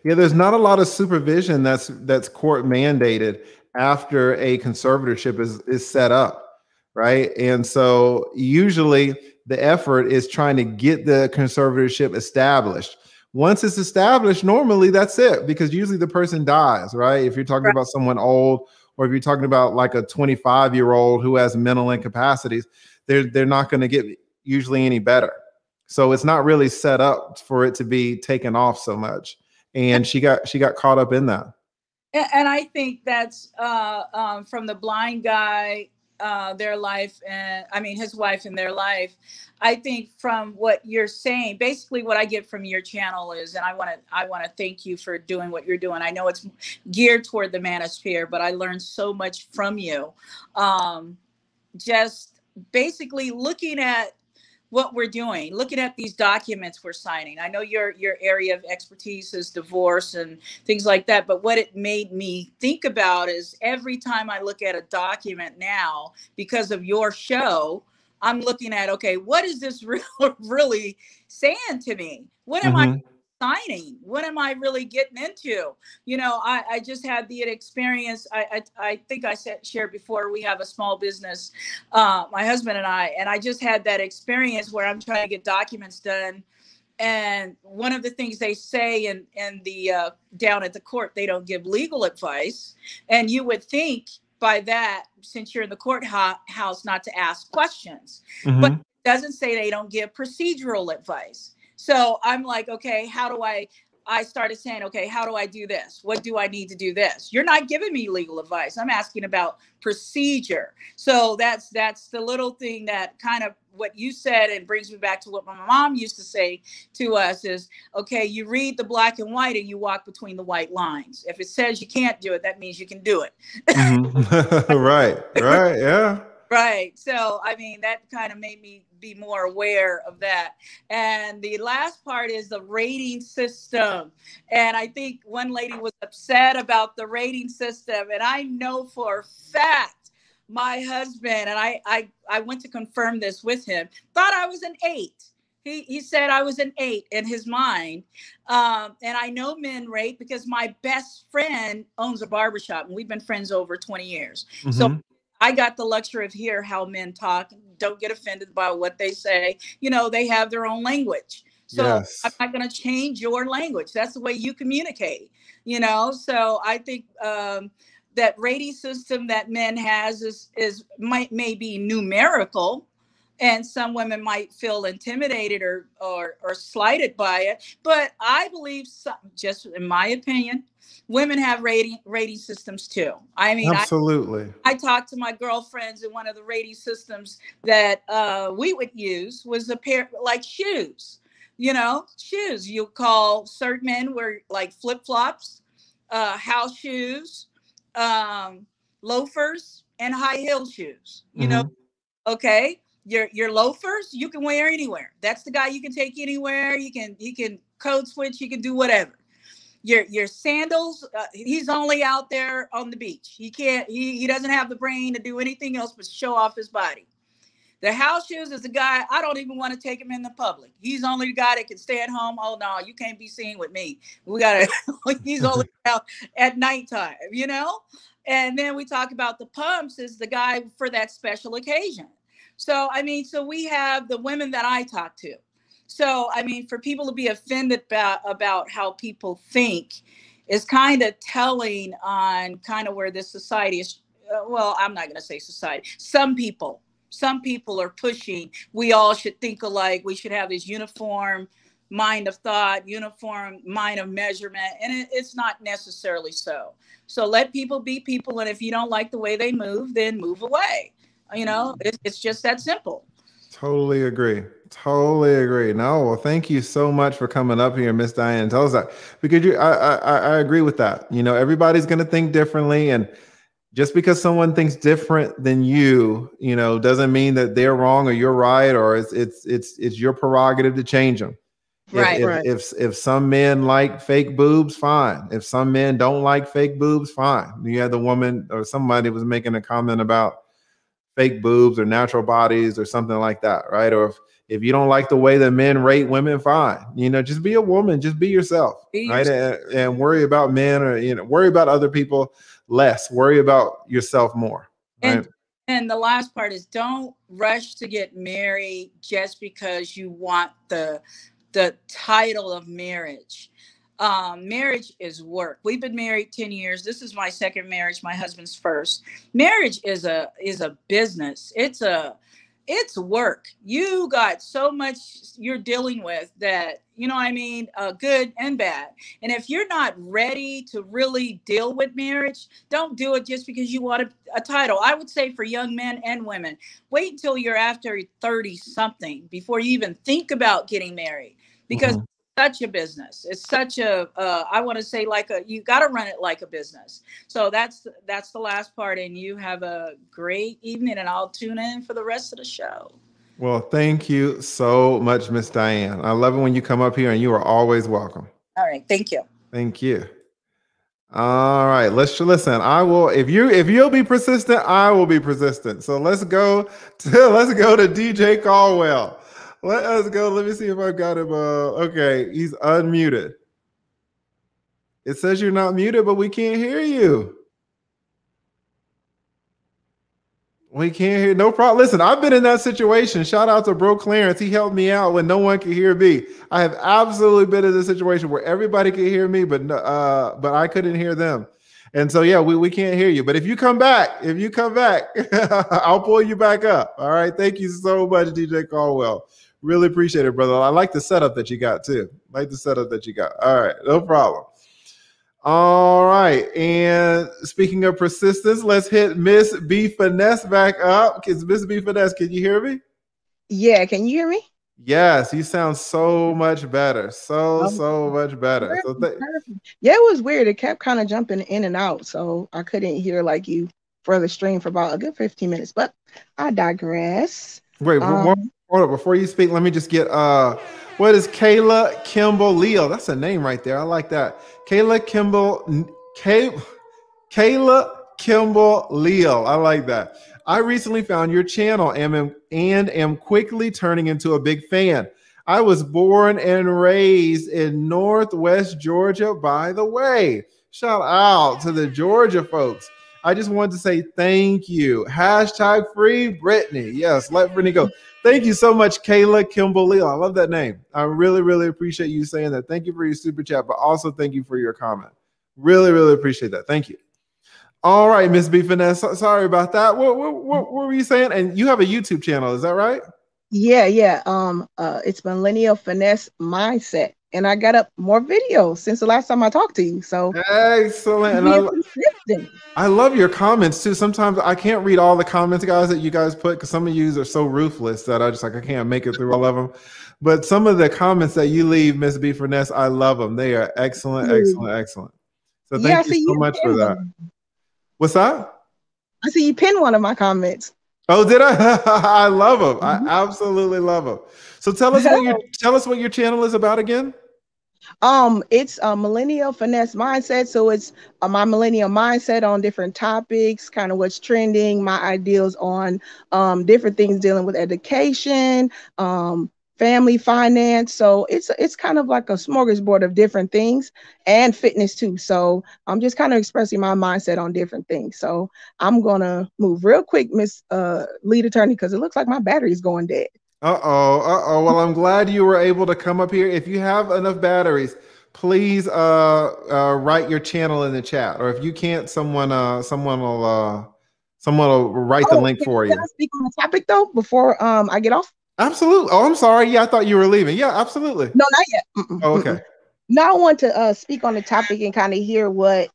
Yeah, there's not a lot of supervision that's court mandated after a conservatorship is set up, right? And so usually the effort is trying to get the conservatorship established. Once it's established, normally that's it, because usually the person dies, right? If you're talking about someone old, or if you're talking about like a 25-year-old who has mental incapacities, they're not going to get usually any better. So it's not really set up for it to be taken off so much. And she got caught up in that. And I think that's from the blind guy, their life, and I mean his wife and their life. I think from what you're saying, basically what I get from your channel is, and I want to thank you for doing what you're doing. I know it's geared toward the manosphere, but I learned so much from you. Just basically looking at what we're doing, looking at these documents we're signing. I know your area of expertise is divorce and things like that, but what it made me think about is every time I look at a document now, because of your show, I'm looking at, okay, what is this really saying to me? What am I signing? What am I really getting into? I just had the experience. I think I shared before, we have a small business, my husband and I just had that experience where I'm trying to get documents done. And one of the things they say in the down at the court, they don't give legal advice. And you would think by that, since you're in the courthouse, not to ask questions, but it doesn't say they don't give procedural advice. So I'm like, okay, I started saying, okay, how do I do this? What do I need to do this? You're not giving me legal advice. I'm asking about procedure. So that's the little thing that kind of what you said, and brings me back to what my mom used to say to us is, okay, you read the black and white and you walk between the white lines. If it says you can't do it, that means you can do it. Right. Yeah. Right. So, I mean, that kind of made me be more aware of that. And the last part is the rating system. And I think one lady was upset about the rating system. And I know for a fact, my husband, and I went to confirm this with him, thought I was an 8. He said I was an 8 in his mind. And I know men rate because my best friend owns a barbershop and we've been friends over 20 years. So I got the luxury of hear how men talk. Don't get offended by what they say. They have their own language. So I'm not going to change your language. That's the way you communicate, So I think that rating system that men has may be numerical. And some women might feel intimidated or slighted by it. But I believe, just in my opinion, women have rating systems too. I mean, absolutely. I talked to my girlfriends, and one of the rating systems that we would use was a pair like shoes. You know, shoes. You call certain men wear like flip-flops, house shoes, loafers, and high heel shoes. You know, okay. Your loafers you can wear anywhere. That's the guy you can take anywhere. You can code switch. You can do whatever. Your sandals. He's only out there on the beach. He doesn't have the brain to do anything else but show off his body. The house shoes is the guy I don't even want to take him in the public. He's only the guy that can stay at home. Oh no, you can't be seen with me. We gotta. He's only out at nighttime. You know. And then we talk about the pumps is the guy for that special occasion. So, I mean, so we have the women that I talk to. So, I mean, for people to be offended about how people think is kind of telling on kind of where this society is. Well, I'm not going to say society. Some people are pushing. We all should think alike. We should have this uniform mind of thought, uniform mind of measurement. And it's not necessarily so. So let people be people. And if you don't like the way they move, then move away. You know, it's just that simple. Totally agree. Totally agree. No, well, thank you so much for coming up here, Miss Diane. Tell us that, because I agree with that. You know, everybody's going to think differently, and just because someone thinks different than you know, doesn't mean that they're wrong or you're right, or it's your prerogative to change them. Right. If some men like fake boobs, fine. If some men don't like fake boobs, fine. You had the woman or somebody was making a comment about fake boobs or natural bodies or something like that, right? Or if you don't like the way that men rate women, fine. You know, just be a woman, just be yourself, right? And worry about men, or, you know, worry about other people less. Worry about yourself more, right? And the last part is, don't rush to get married just because you want the title of marriage. Marriage is work. We've been married 10 years. This is my second marriage, my husband's first. Marriage is a business. It's work. You got so much you're dealing with that, you know what I mean, good and bad. And if you're not ready to really deal with marriage, don't do it just because you want a title. I would say for young men and women, wait until you're after 30 something before you even think about getting married, because such a business. It's such a, I want to say you got to run it like a business. So that's the last part. And you have a great evening, and I'll tune in for the rest of the show. Well, thank you so much, Miss Diane. I love it when you come up here, and you are always welcome. All right. Thank you. Thank you. All right. Listen. I will, if you'll be persistent, I will be persistent. So let's go to DJ Caldwell. Let us go. Let me see if I've got him. Okay, he's unmuted. It says you're not muted, but we can't hear you. We can't hear. No problem. Listen, I've been in that situation. Shout out to bro Clarence. He helped me out when no one could hear me. I have absolutely been in a situation where everybody could hear me, but I couldn't hear them. And so, yeah, we can't hear you. But if you come back, I'll pull you back up. All right. Thank you so much, DJ Caldwell. Really appreciate it, brother. I like the setup that you got too. All right, no problem. All right, and speaking of persistence, let's hit Miss B Finesse back up. Miss B Finesse, can you hear me? Yeah, can you hear me? Yes, you sound so much better. So much better. Yeah, it was weird. It kept kind of jumping in and out, so I couldn't hear like you further stream for about a good 15 minutes, but I digress. Wait, hold up, before you speak, let me just get what is Kayla Kimble-Leal? That's a name right there. I like that. Kayla Kimble-Leal. I like that. I recently found your channel and am quickly turning into a big fan. I was born and raised in Northwest Georgia, by the way. Shout out to the Georgia folks. I just wanted to say thank you. Hashtag free Britney. Yes, let Britney go. Thank you so much, Kayla Kimble-Leal. I love that name. I really, really appreciate you saying that. Thank you for your super chat, but also thank you for your comment. Really, really appreciate that. Thank you. All right, Miss B Finesse. Sorry about that. What were you saying? And you have a YouTube channel, is that right? Yeah. It's Millennial Finesse Mindset. And I got up more videos since the last time I talked to you. So excellent. And being consistent. I love your comments too. Sometimes I can't read all the comments, guys, that you guys put because some of you are so ruthless that I can't make it through all of them. But some of the comments that you leave, Miss B Finesse, I love them. They are excellent. So thank you so much for that. What's that? I see you pinned one of my comments. Oh, did I? I love them. I absolutely love them. So tell us what your channel is about again. It's a Millennial Finesse Mindset. So it's my millennial mindset on different topics, kind of what's trending, my ideals on different things dealing with education, family finance. So it's kind of like a smorgasbord of different things, and fitness too. So I'm just kind of expressing my mindset on different things. So I'm gonna move real quick, Miss Lead Attorney, because it looks like my battery's going dead. Well, I'm glad you were able to come up here. If you have enough batteries, please write your channel in the chat, or if you can't, someone will write the link for you. Can I speak on the topic though before I get off? Absolutely. Oh, I'm sorry. Yeah, I thought you were leaving. Yeah, absolutely. No, not yet. Oh, okay. Now I want to speak on the topic and kind of hear what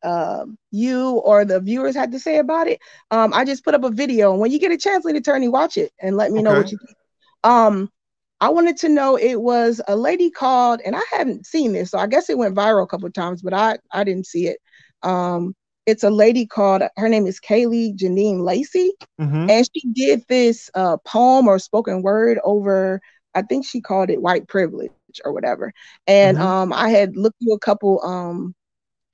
you or the viewers had to say about it. I just put up a video, and when you get a chance, Lead Attorney, watch it and let me know what you think. I wanted to know, it was a lady called, and I hadn't seen this, so I guess it went viral a couple of times, but I didn't see it. It's a lady called, her name is Kayla Kimble-Leal, and she did this poem or spoken word over, I think she called it white privilege or whatever. And I had looked through a couple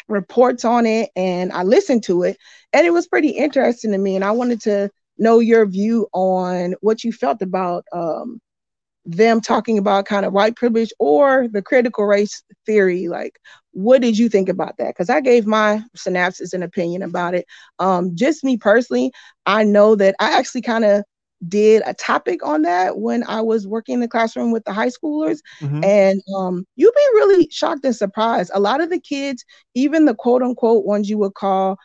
reports on it, and I listened to it, and it was pretty interesting to me, and I wanted to know your view on what you felt about them talking about kind of white privilege or the critical race theory. Like, what did you think about that? Because I gave my synopsis and opinion about it. Just me personally, I know that I actually kind of did a topic on that when I was working in the classroom with the high schoolers. And you'd be really shocked and surprised. A lot of the kids, even the quote unquote ones you would call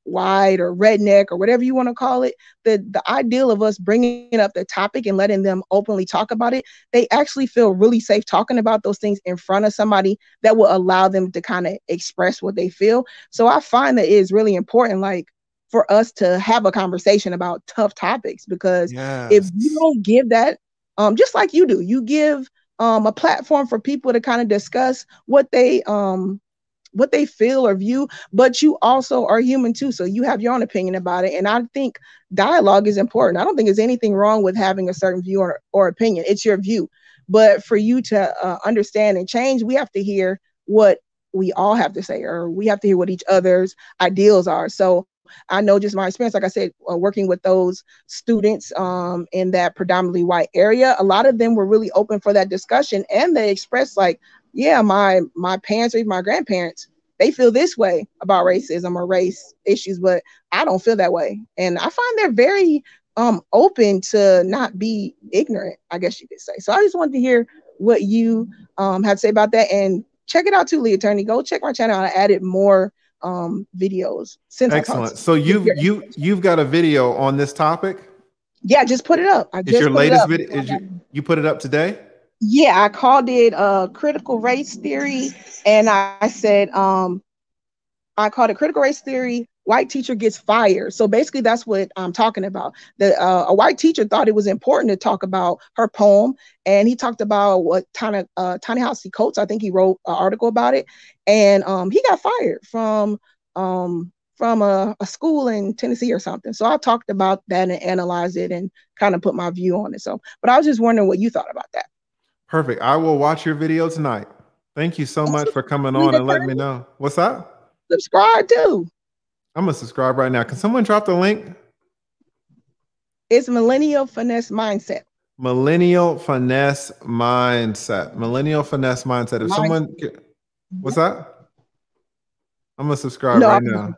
white or redneck or whatever you want to call it, the ideal of us bringing up the topic and letting them openly talk about it, they actually feel really safe talking about those things in front of somebody that will allow them to kind of express what they feel. So I find that it is really important, like, for us to have a conversation about tough topics, because if you don't give that, just like you do, you give a platform for people to kind of discuss what they feel or view, but you also are human too. So you have your own opinion about it. And I think dialogue is important. I don't think there's anything wrong with having a certain view or opinion. It's your view. But for you to understand and change, we have to hear what we all have to say, or we have to hear what each other's ideals are. So I know just my experience, like I said, working with those students in that predominantly white area, a lot of them were really open for that discussion. And they expressed like, yeah, my parents or even my grandparents, they feel this way about racism or race issues, but I don't feel that way. And I find they're very open to not be ignorant, I guess you could say. So I just wanted to hear what you had to say about that. And check it out too, Lead Attorney. Go check my channel. I added more videos since. Excellent. So you've got a video on this topic? Yeah, just put it up. Is your latest video? You put it up today? Yeah, I called it critical race theory, and I said I called it critical race theory. White teacher gets fired. So basically, that's what I'm talking about. A white teacher thought it was important to talk about her poem, and he talked about what Ta-Nehisi Coates, I think he wrote an article about it, and he got fired from a school in Tennessee or something. So I talked about that and analyzed it and kind of put my view on it. So, but I was just wondering what you thought about that. Perfect. I will watch your video tonight. Thank you so much for coming on and letting me know. What's that? Subscribe too. I'm gonna subscribe right now. Can someone drop the link? It's Millennial Finesse Mindset. Millennial Finesse Mindset. Millennial Finesse Mindset. If someone, what's that? I'm gonna subscribe right now.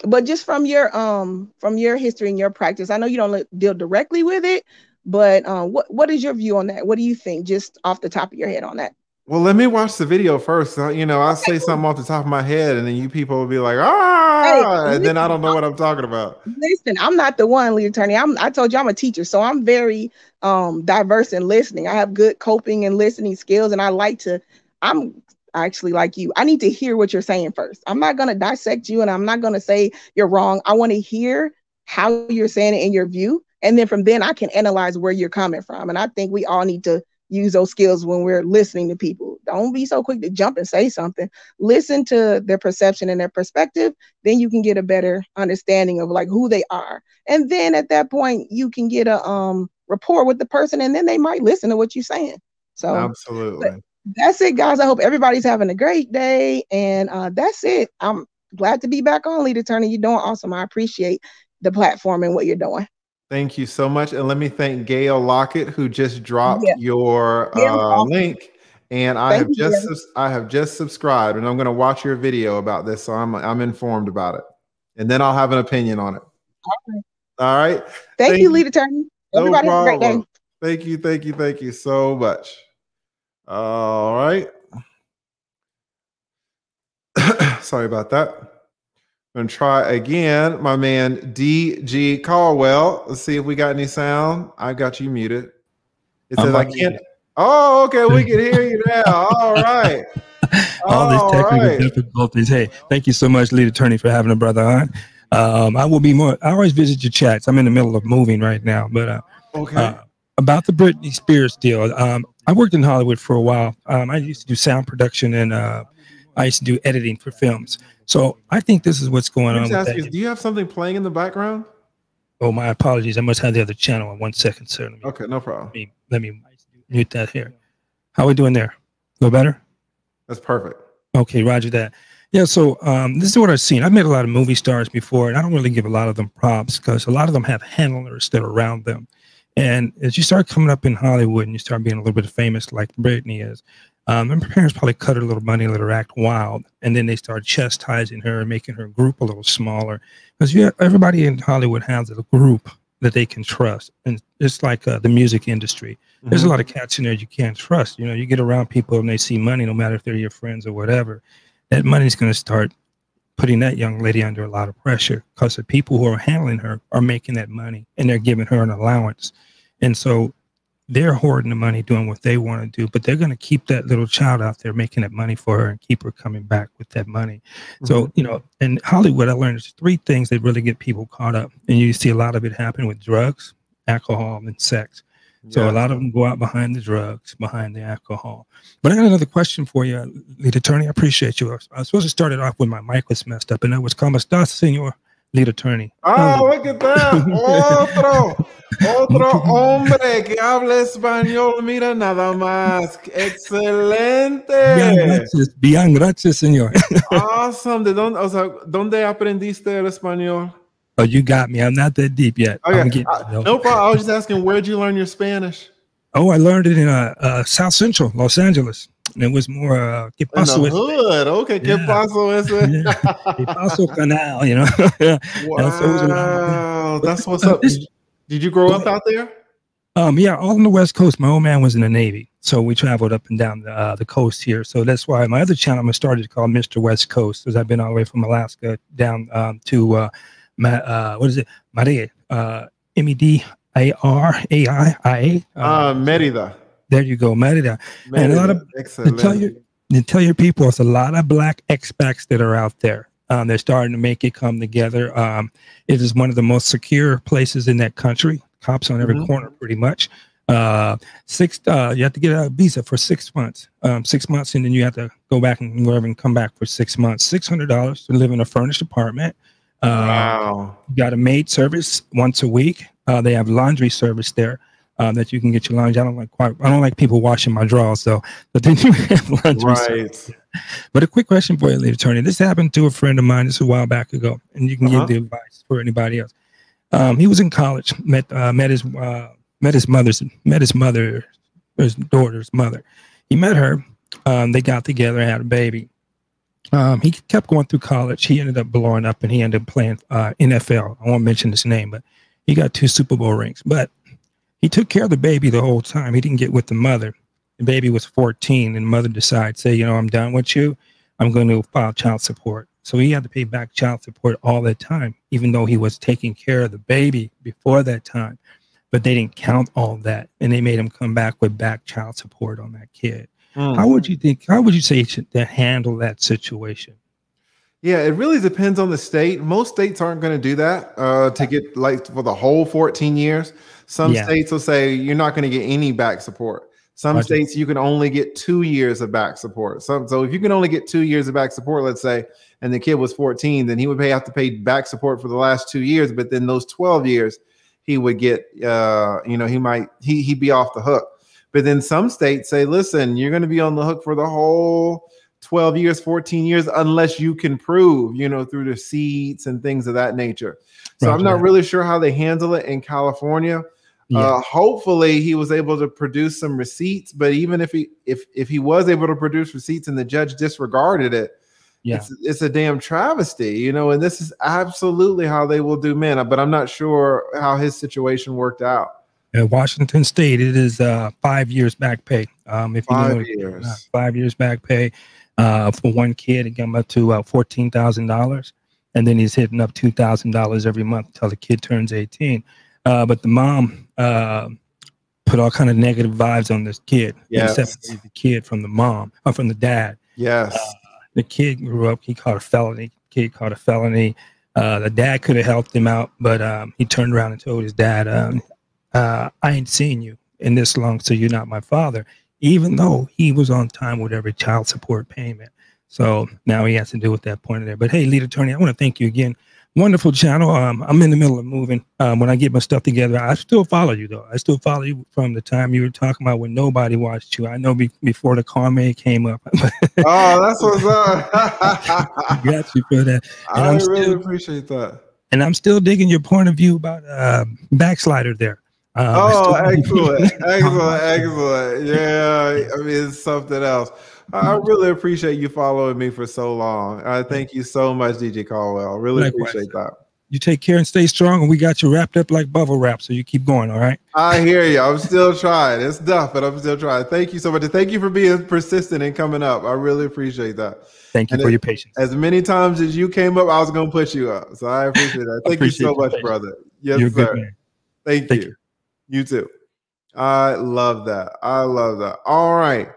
But just from your history and your practice, I know you don't deal directly with it, but what is your view on that? What do you think, just off the top of your head on that? Well, let me watch the video first. You know, I'll say something off the top of my head, and then you people will be like, and then I don't know what I'm talking about. Listen, I'm not the one lead attorney. I told you I'm a teacher, so I'm very diverse in listening. I have good coping and listening skills, and I'm actually like you. I need to hear what you're saying first. I'm not going to dissect you, and I'm not going to say you're wrong. I want to hear how you're saying it in your view, and then from then I can analyze where you're coming from. And I think we all need to use those skills when we're listening to people. Don't be so quick to jump and say something. Listen to their perception and their perspective. Then you can get a better understanding of like who they are. And then at that point, you can get a rapport with the person, and then they might listen to what you're saying. So absolutely. That's it, guys. I hope everybody's having a great day. And that's it. I'm glad to be back on, Lead Attorney. You're doing awesome. I appreciate the platform and what you're doing. Thank you so much. And let me thank Gail Lockett, who just dropped your link. And I have just subscribed, and I'm going to watch your video about this, so I'm informed about it. And then I'll have an opinion on it. All right. Thank you, Lead Attorney. Everybody have a great day. Thank you so much. All right. Sorry about that. I'm going to try again. My man, DG Caldwell. Let's see if we got any sound. I got you muted. It says I can't. Oh, okay. We can hear you now. All right. All these technical difficulties. Hey, thank you so much, Lead Attorney, for having a brother on. I always visit your chats. I'm in the middle of moving right now, but about the Britney Spears deal. I worked in Hollywood for a while. I used to do sound production, and I used to do editing for films. So I think this is what's going on. Do you have something playing in the background? Oh, my apologies. I must have the other channel on. 1 second, sir. Okay, no problem. Let me mute that here. How are we doing there? A little better? That's perfect. Okay, roger that. Yeah, so this is what I've seen. I've met a lot of movie stars before, and I don't really give a lot of them props because a lot of them have handlers that are around them. And as you start coming up in Hollywood and you start being a little bit famous like Britney is, her parents probably cut her a little money, let her act wild, and then they start chastising her and making her group a little smaller. Because everybody in Hollywood has a group that they can trust, and it's like the music industry. There's a lot of cats in there you can't trust. You know, you get around people and they see money, no matter if they're your friends or whatever. That money's going to start putting that young lady under a lot of pressure because the people who are handling her are making that money and they're giving her an allowance. And so they're hoarding the money, doing what they want to do, but they're going to keep that little child out there making that money for her and keep her coming back with that money. So, you know, in Hollywood, I learned there's 3 things that really get people caught up. And you see a lot of it happen with drugs, alcohol, and sex. So a lot of them go out behind the drugs, behind the alcohol. But I got another question for you, Lead Attorney. I appreciate you. I was supposed to start it off when my mic was messed up, and that was "Cómo estás, señor Lead Attorney?" Oh, look at that. Otro hombre que habla español. Mira nada más. Excelente. Bien, gracias, señor. Awesome. ¿Dónde aprendiste el español? Oh, you got me. I'm not that deep yet. Okay. No problem. I was just asking, where'd you learn your Spanish? Oh, I learned it in South Central, Los Angeles. And it was more, ¿Qué pasó? In the hood. Okay. ¿Qué pasó ese? ¿Qué pasó, canal? You know? Wow. That's what's up. Did you grow up out there? Yeah, all on the West Coast. My old man was in the Navy. So we traveled up and down the coast here. So that's why my other channel I started called Mr. West Coast, because I've been all the way from Alaska down to what is it? Maria, M-E-D-A-R-A-I-I-A. Merida. There you go, Merida. And a lot of to tell your people, it's a lot of black expats that are out there. They're starting to make it come together. It is one of the most secure places in that country. Cops on every corner, pretty much. You have to get a visa for 6 months. 6 months, and then you have to go back and wherever and come back for 6 months. $600 to live in a furnished apartment. Wow. Got a maid service once a week. They have laundry service there that you can get your laundry. I don't like people washing my drawers though, but then you have laundry service. But a quick question for you, Lead Attorney. This happened to a friend of mine just a while back ago, and you can give the advice for anybody else. He was in college, met his daughter's mother. He met her. They got together and had a baby. He kept going through college. He ended up blowing up, and he ended up playing NFL. I won't mention his name, but he got 2 Super Bowl rings. But he took care of the baby the whole time. He didn't get with the mother. The baby was 14, and mother decides, say, you know, I'm done with you. I'm going to file child support. So he had to pay back child support all that time, even though he was taking care of the baby before that time. But they didn't count all that, and they made him come back with back child support on that kid. How would you say to handle that situation? Yeah, it really depends on the state. Most states aren't going to do that to get like for the whole 14 years. Some states will say you're not going to get any back support. Some states you can only get 2 years of back support. So if you can only get 2 years of back support, let's say, and the kid was 14, then he would have to pay back support for the last 2 years. But then those 12 years, he would get, you know, he'd be off the hook. But then some states say, listen, you're going to be on the hook for the whole 12 years, 14 years, unless you can prove, you know, through the receipts and things of that nature. So I'm not really sure how they handle it in California. Hopefully he was able to produce some receipts, but even if he was able to produce receipts and the judge disregarded it, it's a damn travesty, you know, and this is absolutely how they will do men, but I'm not sure how his situation worked out. Washington State, it is 5 years back pay. If 5 years. 5 years back pay for one kid, it got him up to $14,000, and then he's hitting up $2,000 every month until the kid turns 18. But the mom put all kind of negative vibes on this kid. Separated the kid from the mom, or from the dad. The kid grew up, he caught a felony. Kid caught a felony. The dad could have helped him out, but he turned around and told his dad, I ain't seen you in this long, so you're not my father, even though he was on time with every child support payment. So now he has to deal with that point there. But hey, lead attorney, I want to thank you again. Wonderful channel. I'm in the middle of moving. When I get my stuff together, I still follow you, though. I still follow you from the time you were talking about when nobody watched you. I know before the Carme came up. Oh, that's what's up. I got you for that. And I really appreciate that. And I'm still digging your point of view about backslider there. Excellent. Yeah, I mean, it's something else. I really appreciate you following me for so long. I thank you so much, DJ Caldwell. Really appreciate that. You take care and stay strong, and we got you wrapped up like bubble wrap, so you keep going, all right? I hear you. I'm still trying. It's tough, but I'm still trying. Thank you so much. And thank you for being persistent and coming up. I really appreciate that. Thank you for your patience. As many times as you came up, I was going to put you up. So I appreciate that. Thank you so much, brother. Yes, You're sir. Good, man. Thank you. You too. I love that. I love that. All right.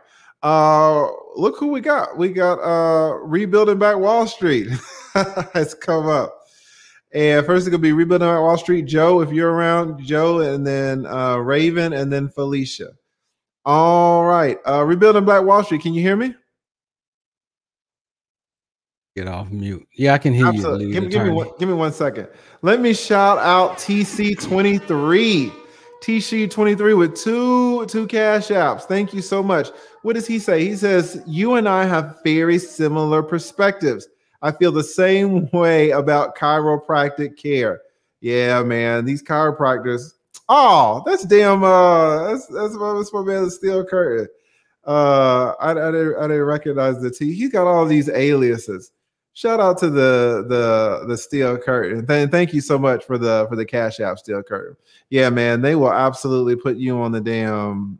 Look who we got. We got Rebuilding Back Wall Street has come up. And first it's gonna be Rebuilding Back Wall Street, Joe, if you're around, Joe, and then Raven, and then Felicia. All right. Rebuilding Black Wall Street. Can you hear me? Get off mute. Yeah, I can hear you. Give me 1 second. Let me shout out TC23. TC23 with two cash apps. Thank you so much. What does he say? He says, you and I have very similar perspectives. I feel the same way about chiropractic care. Yeah, man, these chiropractors. Oh, that's damn. That's my man, the Steel Curtain. I didn't recognize the T. He's got all these aliases. Shout out to the Steel Curtain. Thank you so much for the Cash App, Steel Curtain. Yeah, man, they will absolutely put you on the damn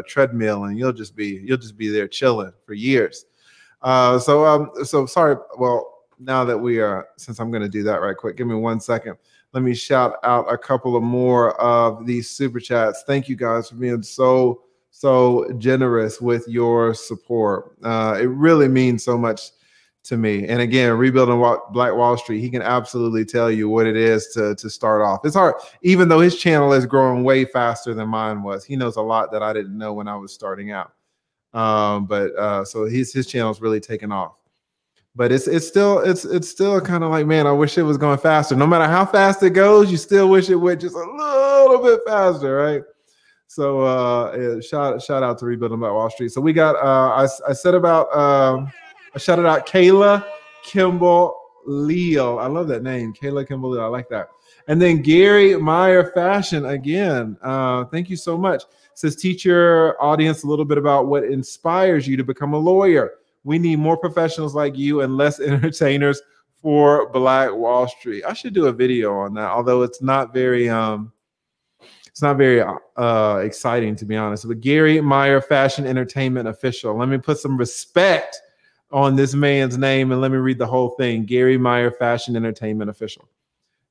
treadmill, and you'll just be there chilling for years. So sorry. Well, now that we are, since I'm going to do that right quick, give me 1 second. Let me shout out a couple of more of these super chats. Thank you guys for being so generous with your support. It really means so much to me. And again, Rebuilding Black Wall Street, he can absolutely tell you what it is to start off. It's hard, even though his channel is growing way faster than mine was. He knows a lot that I didn't know when I was starting out. So his channel's really taken off. But it's still kind of like, man, I wish it was going faster. No matter how fast it goes, you still wish it went just a little bit faster, right? So shout out to Rebuilding Black Wall Street. So we got I shouted out Kayla Kimble-Leal. I love that name, Kayla Kimble-Leal. I like that. And then Gary Meyer Fashion again. Thank you so much. Says, teach your audience a little bit about what inspires you to become a lawyer. We need more professionals like you and less entertainers for Black Wall Street. I should do a video on that, although it's not very it's not very exciting, to be honest. But Gary Meyer, Fashion Entertainment Official. Let me put some respect on this man's name and let me read the whole thing. Gary Meyer, Fashion Entertainment Official.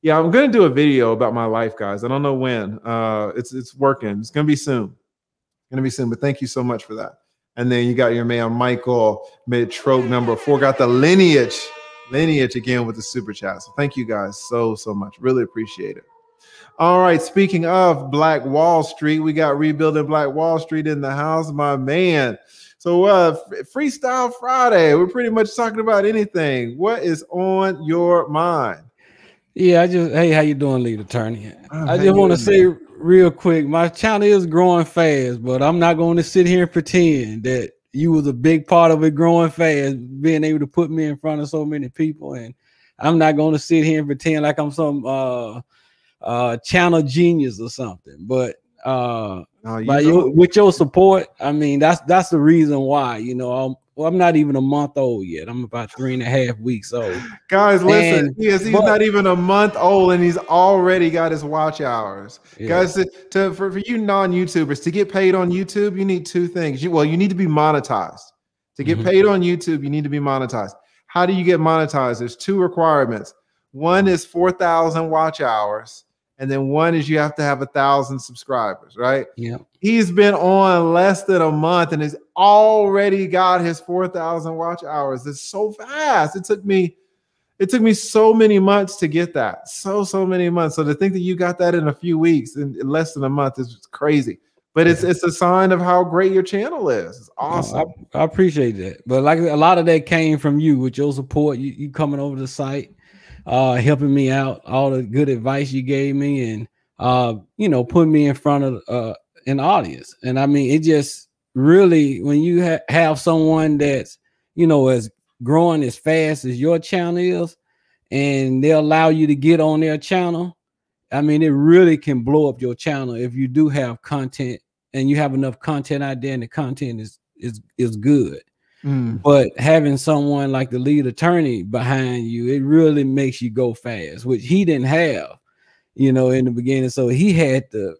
Yeah, I'm going to do a video about my life, guys. I don't know when. It's working. It's going to be soon. But thank you so much for that. And then you got your man Michael mid-trope number 4. Got the lineage again with the super chat. So thank you guys so much. Really appreciate it. All right, speaking of Black Wall Street, we got Rebuilding Black Wall Street in the house, my man. So Freestyle Friday, we're pretty much talking about anything. What is on your mind? Yeah, hey, how you doing, lead attorney? I just want to say real quick, my channel is growing fast, but I'm not going to sit here and pretend that you was a big part of it growing fast, being able to put me in front of so many people. And I'm not going to sit here and pretend like I'm some channel genius or something. But with your support, I mean, that's the reason why, you know, I'm not even a month old yet. I'm about 3.5 weeks old. Guys, listen, he's not even a month old and he's already got his watch hours. Yeah. Guys, for you non-YouTubers, to get paid on YouTube, you need 2 things. You need to be monetized. To get paid on YouTube, you need to be monetized. How do you get monetized? There's 2 requirements. One is 4,000 watch hours. And then one is you have to have 1,000 subscribers, right? Yeah. He's been on less than a month and has already got his 4,000 watch hours. It's so fast. It took me so many months to get that. So many months. So to think that you got that in a few weeks, in less than a month, is crazy. But it's a sign of how great your channel is. It's awesome. I appreciate that. But like a lot of that came from you with your support. You coming over the site, helping me out, all the good advice you gave me, and you know, putting me in front of an audience. And I mean, it just really, when you have someone that's, you know, as growing as fast as your channel is, and they allow you to get on their channel, I mean, it really can blow up your channel if you do have content and you have enough content out there and the content is good. But having someone like the lead attorney behind you, it really makes you go fast, which he didn't have, you know, in the beginning. So he had to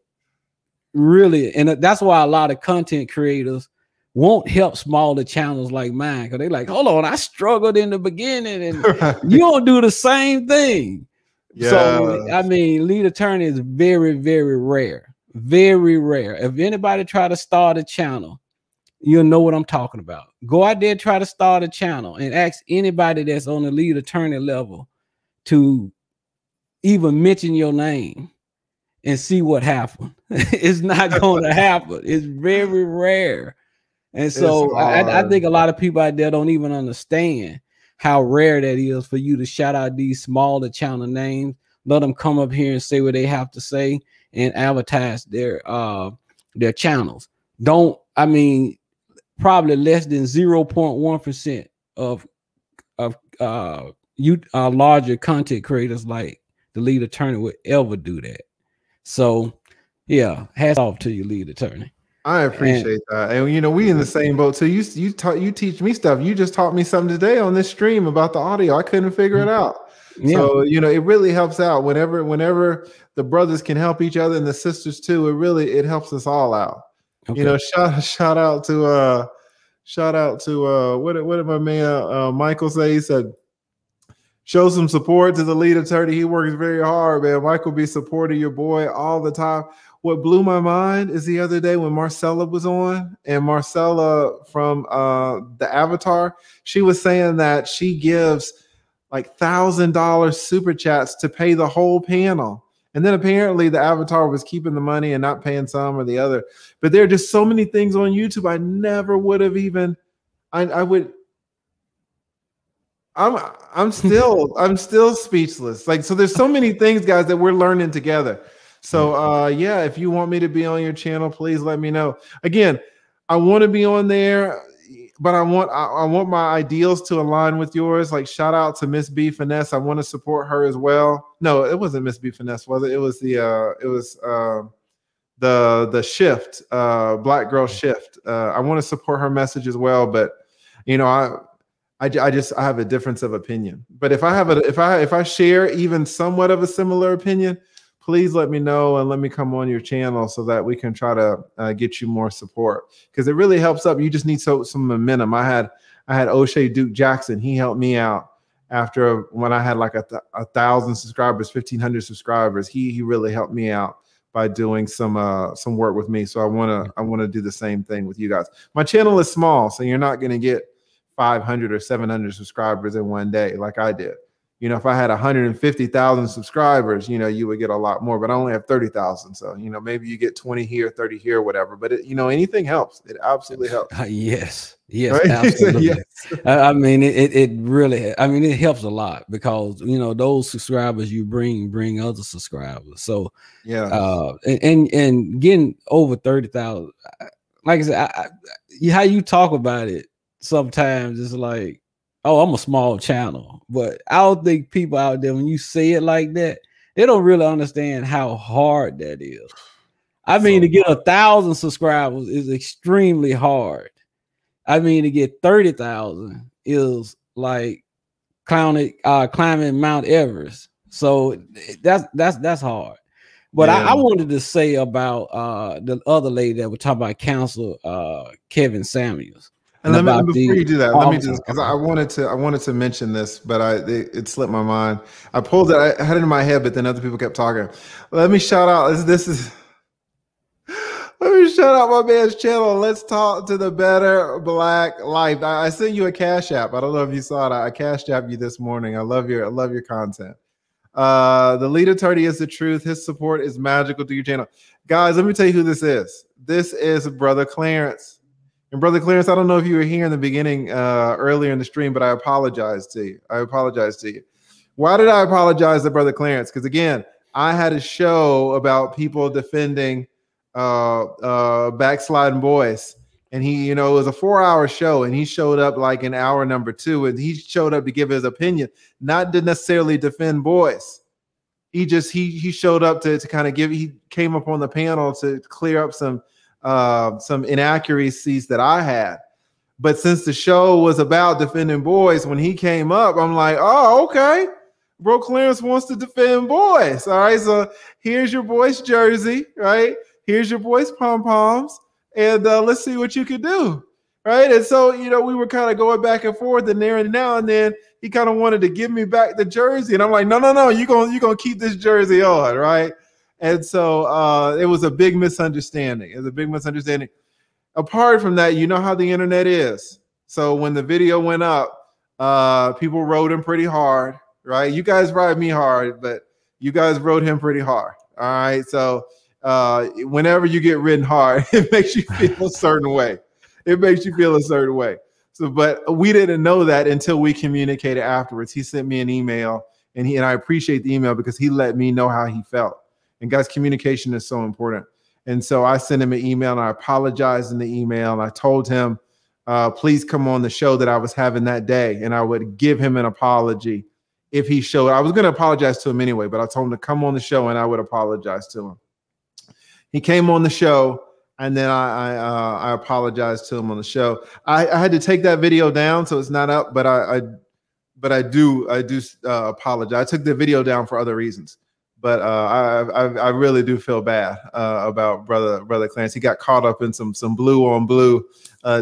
really, and that's why a lot of content creators won't help smaller channels like mine, because they're like, hold on, I struggled in the beginning and you don't do the same thing. Yeah. So I mean, lead attorney is very, very rare. Very rare. If anybody try to start a channel, you'll know what I'm talking about. Go out there, try to start a channel, and ask anybody that's on the lead attorney level to even mention your name and see what happened. It's not going to happen. It's very rare. And so I think a lot of people out there don't even understand how rare that is for you to shout out these smaller channel names, let them come up here and say what they have to say and advertise their channels. I mean, probably less than 0.1% of larger content creators like the lead attorney would ever do that. So yeah, hats off to you, lead attorney. I appreciate that. And you know, we in the same boat. So you teach me stuff. You just taught me something today on this stream about the audio. I couldn't figure it out. Yeah. So, you know, it really helps out whenever the brothers can help each other and the sisters too. It helps us all out. Okay. You know, shout out to what did my man Michael say? He said, show some support to the lead attorney. He works very hard, man. Michael be supporting your boy all the time. What blew my mind is the other day when Marcella was on, and Marcella from the Avatar, she was saying that she gives like $1,000 super chats to pay the whole panel. And then apparently the Avatar was keeping the money and not paying some or the other. But there are just so many things on YouTube I never would have even, I'm still speechless. Like, so there's so many things, guys, that we're learning together. So yeah, if you want me to be on your channel, please let me know. Again, I want to be on there, but I want my ideals to align with yours. Like, shout out to Miss B Finesse. I want to support her as well. No, it wasn't Miss B Finesse, was it? It was the Shift, Black Girl Shift. I want to support her message as well, but you know, I have a difference of opinion. But if I share even somewhat of a similar opinion, please let me know and let me come on your channel so that we can try to get you more support, because it really helps up. You just need some momentum. I had O'Shea Duke Jackson. He helped me out after when I had like 1,000 subscribers, 1,500 subscribers. He really helped me out by doing some work with me. So I want to do the same thing with you guys. My channel is small, so you're not going to get 500 or 700 subscribers in one day like I did. You know, if I had 150,000 subscribers, you know, you would get a lot more, but I only have 30,000. So, you know, maybe you get 20 here, 30 here, whatever, but it, you know, anything helps. It absolutely helps. Yes. Yes. Right? Absolutely. Yes. I mean, it really, I mean, it helps a lot because, you know, those subscribers you bring other subscribers. So, yeah. And getting over 30,000, like I said, how you talk about it sometimes it's like, oh, I'm a small channel, but I don't think people out there, when you say it like that, they don't really understand how hard that is. I mean, to get 1,000 subscribers is extremely hard. I mean, to get 30,000 is like climbing Mount Everest. So that's hard. But yeah. I wanted to say about the other lady that we're talking about, Counsel Kevin Samuels. And before you do that, let me just, because I wanted to mention this, but it slipped my mind. I pulled it, I had it in my head, but then other people kept talking. Let me shout out. Let me shout out my man's channel. Let's talk to the better Black life. I sent you a Cash App. I don't know if you saw it. I Cash Apped you this morning. I love your content. The lead attorney is the truth. His support is magical to your channel, guys. Let me tell you who this is. This is Brother Clarence. And Brother Clarence, I don't know if you were here in the beginning earlier in the stream, but I apologize to you. I apologize to you. Why did I apologize to Brother Clarence? Because again, I had a show about people defending backsliding boys. And he, you know, it was a 4-hour show, and he showed up like in hour number 2, and he showed up to give his opinion, not to necessarily defend boys. He showed up to kind of he came up on the panel to clear up some inaccuracies that I had. But since the show was about defending boys, when he came up, I'm like, oh, okay. Bro Clarence wants to defend boys. All right. So here's your boy's jersey, right? Here's your boy's pom-poms. And let's see what you can do. Right. And so, you know, we were kind of going back and forth and there and now and then he kind of wanted to give me back the jersey. And I'm like, no, you're gonna keep this jersey on, right? And so it was a big misunderstanding. It was a big misunderstanding. Apart from that, you know how the internet is. So when the video went up, people rode him pretty hard, right? You guys ride me hard, but you guys rode him pretty hard. All right. So whenever you get ridden hard, it makes you feel a certain way. It makes you feel a certain way. So, but we didn't know that until we communicated afterwards. He sent me an email, and I appreciate the email because he let me know how he felt. And guys, communication is so important. And so I sent him an email, and I apologized in the email. And I told him, please come on the show that I was having that day. And I would give him an apology if he showed. I was going to apologize to him anyway, but I told him to come on the show and I would apologize to him. He came on the show, and then I apologized to him on the show. I had to take that video down, so it's not up, but I do apologize. I took the video down for other reasons. But I really do feel bad about brother Clarence. He got caught up in some blue on blue,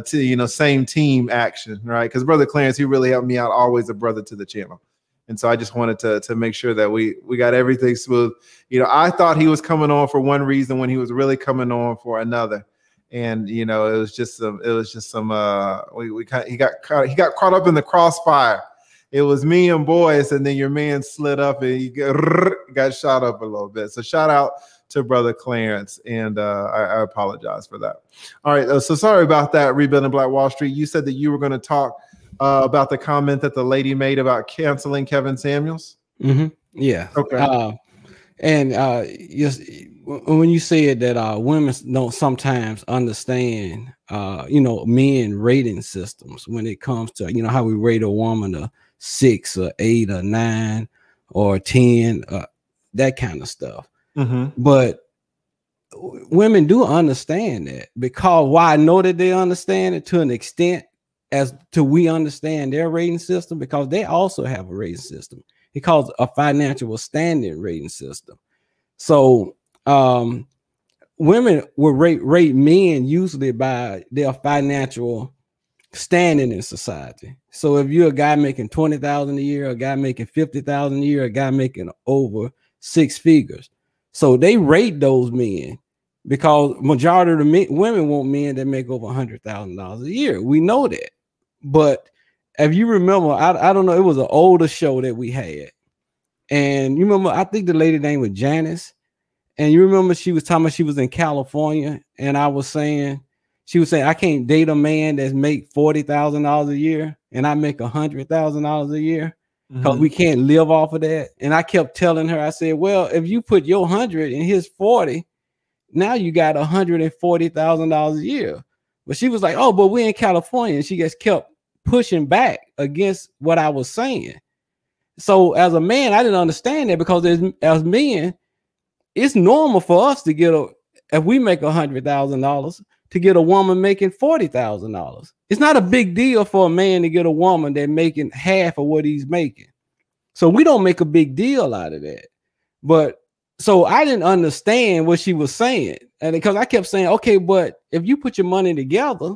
same team action, right? Because Brother Clarence, he really helped me out. Always a brother to the channel, and so I just wanted to make sure that we got everything smooth. You know, I thought he was coming on for one reason when he was really coming on for another, and you know, he got caught up in the crossfire. It was me and boys, and then your man slid up and he got shot up a little bit. So shout out to Brother Clarence, and I apologize for that. All right, so sorry about that, Rebuilding Black Wall Street. You said that you were going to talk about the comment that the lady made about canceling Kevin Samuels? Mm-hmm. Yeah. Okay. When you said that women don't sometimes understand, men rating systems when it comes to, how we rate a woman a 6 or 8 or 9 or 10, that kind of stuff. Mm-hmm. But women do understand that, because why I know that they understand it to an extent as to we understand their rating system, because they also have a rating system. It's called a financial standing rating system. So women will rate men usually by their financial standing in society. So if you're a guy making $20,000 a year, a guy making $50,000 a year, a guy making over 6 figures, so they rate those men because majority of the women want men that make over $100,000 a year. We know that. But if you remember, I don't know, it was an older show that we had, and you remember, I think the lady name was Janice, and you remember she was talking about she was in California, and she was saying I can't date a man that's make $40,000 a year and I make $100,000 a year because we can't live off of that. And I kept telling her, I said, well, if you put your 100 and his 40, now you got $140,000 a year. But she was like, oh, but we're in California. And she just kept pushing back against what I was saying. So as a man, I didn't understand that because as men, it's normal for us to get if we make $100,000 to get a woman making $40,000. It's not a big deal for a man to get a woman that making half of what he's making. So we don't make a big deal out of that. But so I didn't understand what she was saying. And because I kept saying, okay, but if you put your money together,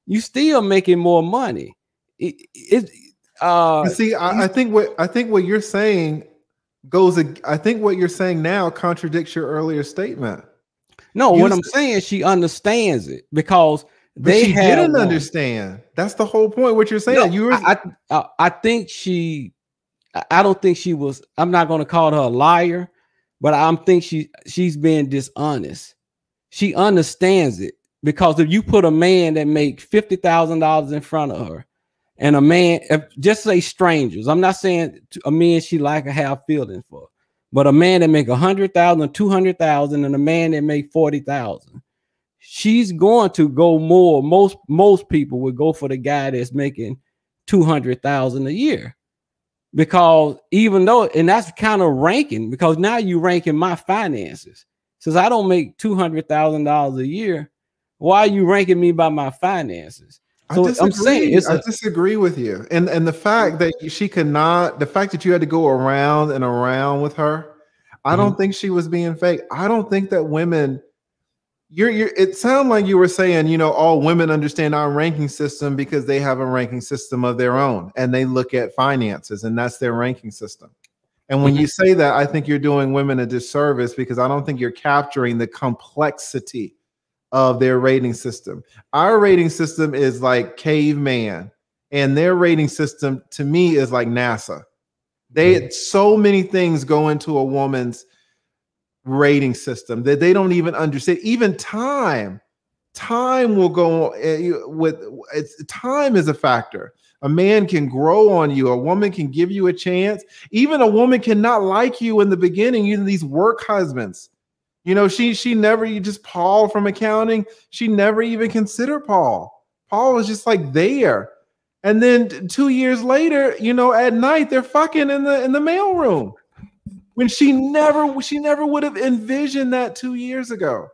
you still making more money. I think what you're saying I think what you're saying now contradicts your earlier statement. No, what I'm saying, she understands it because she didn't understand. That's the whole point. What you're saying, I think I don't think she was. I'm not going to call her a liar, but I think she's being dishonest. She understands it because if you put a man that makes $50,000 in front of her, and a man, just say strangers. I'm not saying a man she like or have feelings for. But a man that make 100,000, 200,000, and a man that make 40,000, she's going to go more. Most people would go for the guy that's making 200,000 a year, because even though, and that's kind of ranking, because now you ranking my finances. Since I don't make $200,000 a year, why are you ranking me by my finances? So I'm saying I disagree with you, and the fact that the fact that you had to go around and around with her, I don't think she was being fake. I don't think that women. It sounded like you were saying, all women understand our ranking system because they have a ranking system of their own, and they look at finances, and that's their ranking system. And when you say that, I think you're doing women a disservice because I don't think you're capturing the complexity of their rating system. Our rating system is like caveman, and their rating system to me is like NASA. So many things go into a woman's rating system that they don't even understand. Even time will go with time is a factor. A man can grow on you. A woman can give you a chance. Even a woman cannot like you in the beginning. Even these work husbands. She never, just Paul from accounting, she never even considered Paul. Paul was just like there. And then 2 years later, at night, they're fucking in the mailroom. When she never would have envisioned that 2 years ago.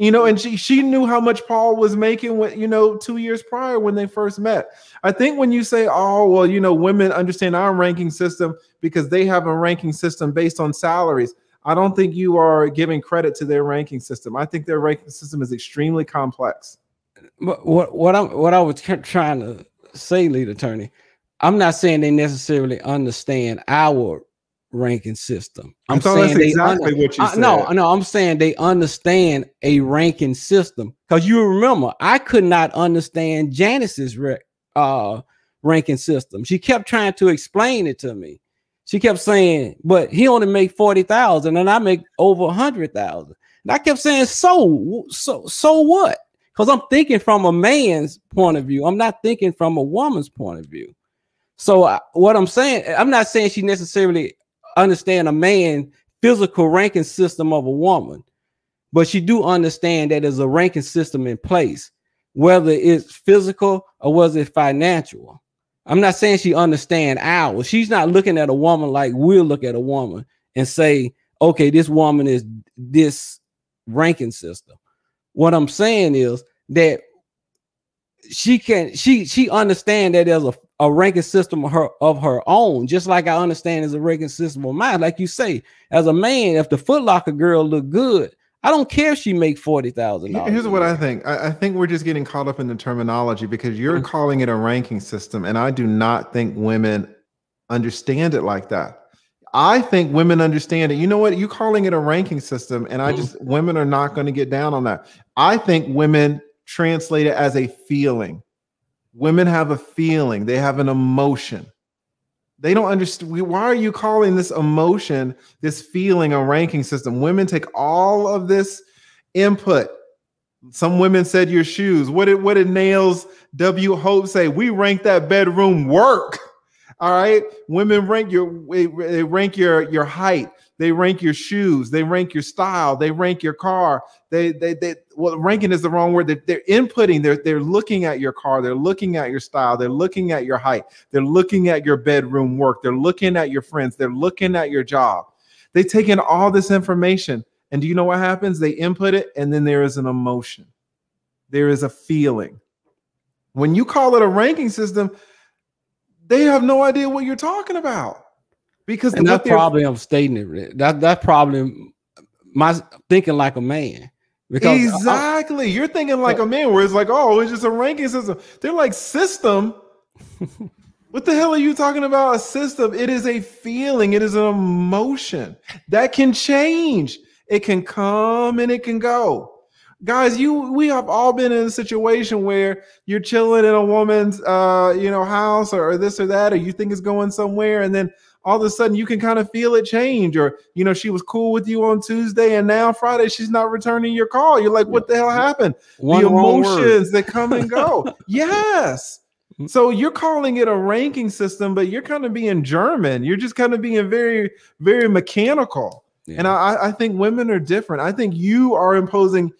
And she knew how much Paul was making when, 2 years prior when they first met. I think when you say, oh, well, women understand our ranking system because they have a ranking system based on salaries, I don't think you are giving credit to their ranking system. I think their ranking system is extremely complex. But what I was trying to say, lead attorney, I'm not saying they necessarily understand our ranking system. I'm saying that's exactly what you said. No, I'm saying they understand a ranking system. Because you remember, I could not understand Janice's ranking system. She kept trying to explain it to me. She kept saying, but he only make 40,000 and I make over 100,000. And I kept saying, so what? Because I'm thinking from a man's point of view. I'm not thinking from a woman's point of view. So what I'm saying, I'm not saying she necessarily understand a man physical ranking system of a woman, but she do understand that there's a ranking system in place, whether it's physical or whether it's financial. I'm not saying she understands ours. She's not looking at a woman like we'll look at a woman and say, okay, this woman is this ranking system. What I'm saying is that she understand that there's a ranking system of her own, just like I understand there's a ranking system of mine. Like you say, as a man, if the Foot Locker girl look good, I don't care if she make $40,000. Here's what I think. I think we're just getting caught up in the terminology because you're calling it a ranking system, and I do not think women understand it like that. I think women understand it. You know what? You're calling it a ranking system, and women are not going to get down on that. I think women translate it as a feeling. Women have a feeling. They have an emotion. They don't understand. Why are you calling this emotion, this feeling, a ranking system? Women take all of this input. Some women said your shoes. What did Nails W. Hope say? We rank that bedroom work. All right. Women rank they rank your height. They rank your shoes. They rank your style. They rank your car. Well, ranking is the wrong word. They're inputting. They're looking at your car. They're looking at your style. They're looking at your height. They're looking at your bedroom work. They're looking at your friends. They're looking at your job. They take in all this information. And do you know what happens? They input it, and then there is an emotion. There is a feeling. When you call it a ranking system, they have no idea what you're talking about. Because that's probably I'm stating it. That's probably my thinking like a man. Because exactly, you're thinking like a man, where it's like, oh, it's just a ranking system. They're like, system. What the hell are you talking about? A system? It is a feeling. It is an emotion that can change. It can come and it can go. Guys, we have all been in a situation where you're chilling in a woman's house or this or that, or you think it's going somewhere, and then all of a sudden you can kind of feel it change. Or, she was cool with you on Tuesday and now Friday she's not returning your call. You're like, what the hell happened? The emotions that come and go. Yes. So you're calling it a ranking system, but you're kind of being German. You're just kind of being very, very mechanical. Yeah. And I think women are different. I think you are imposing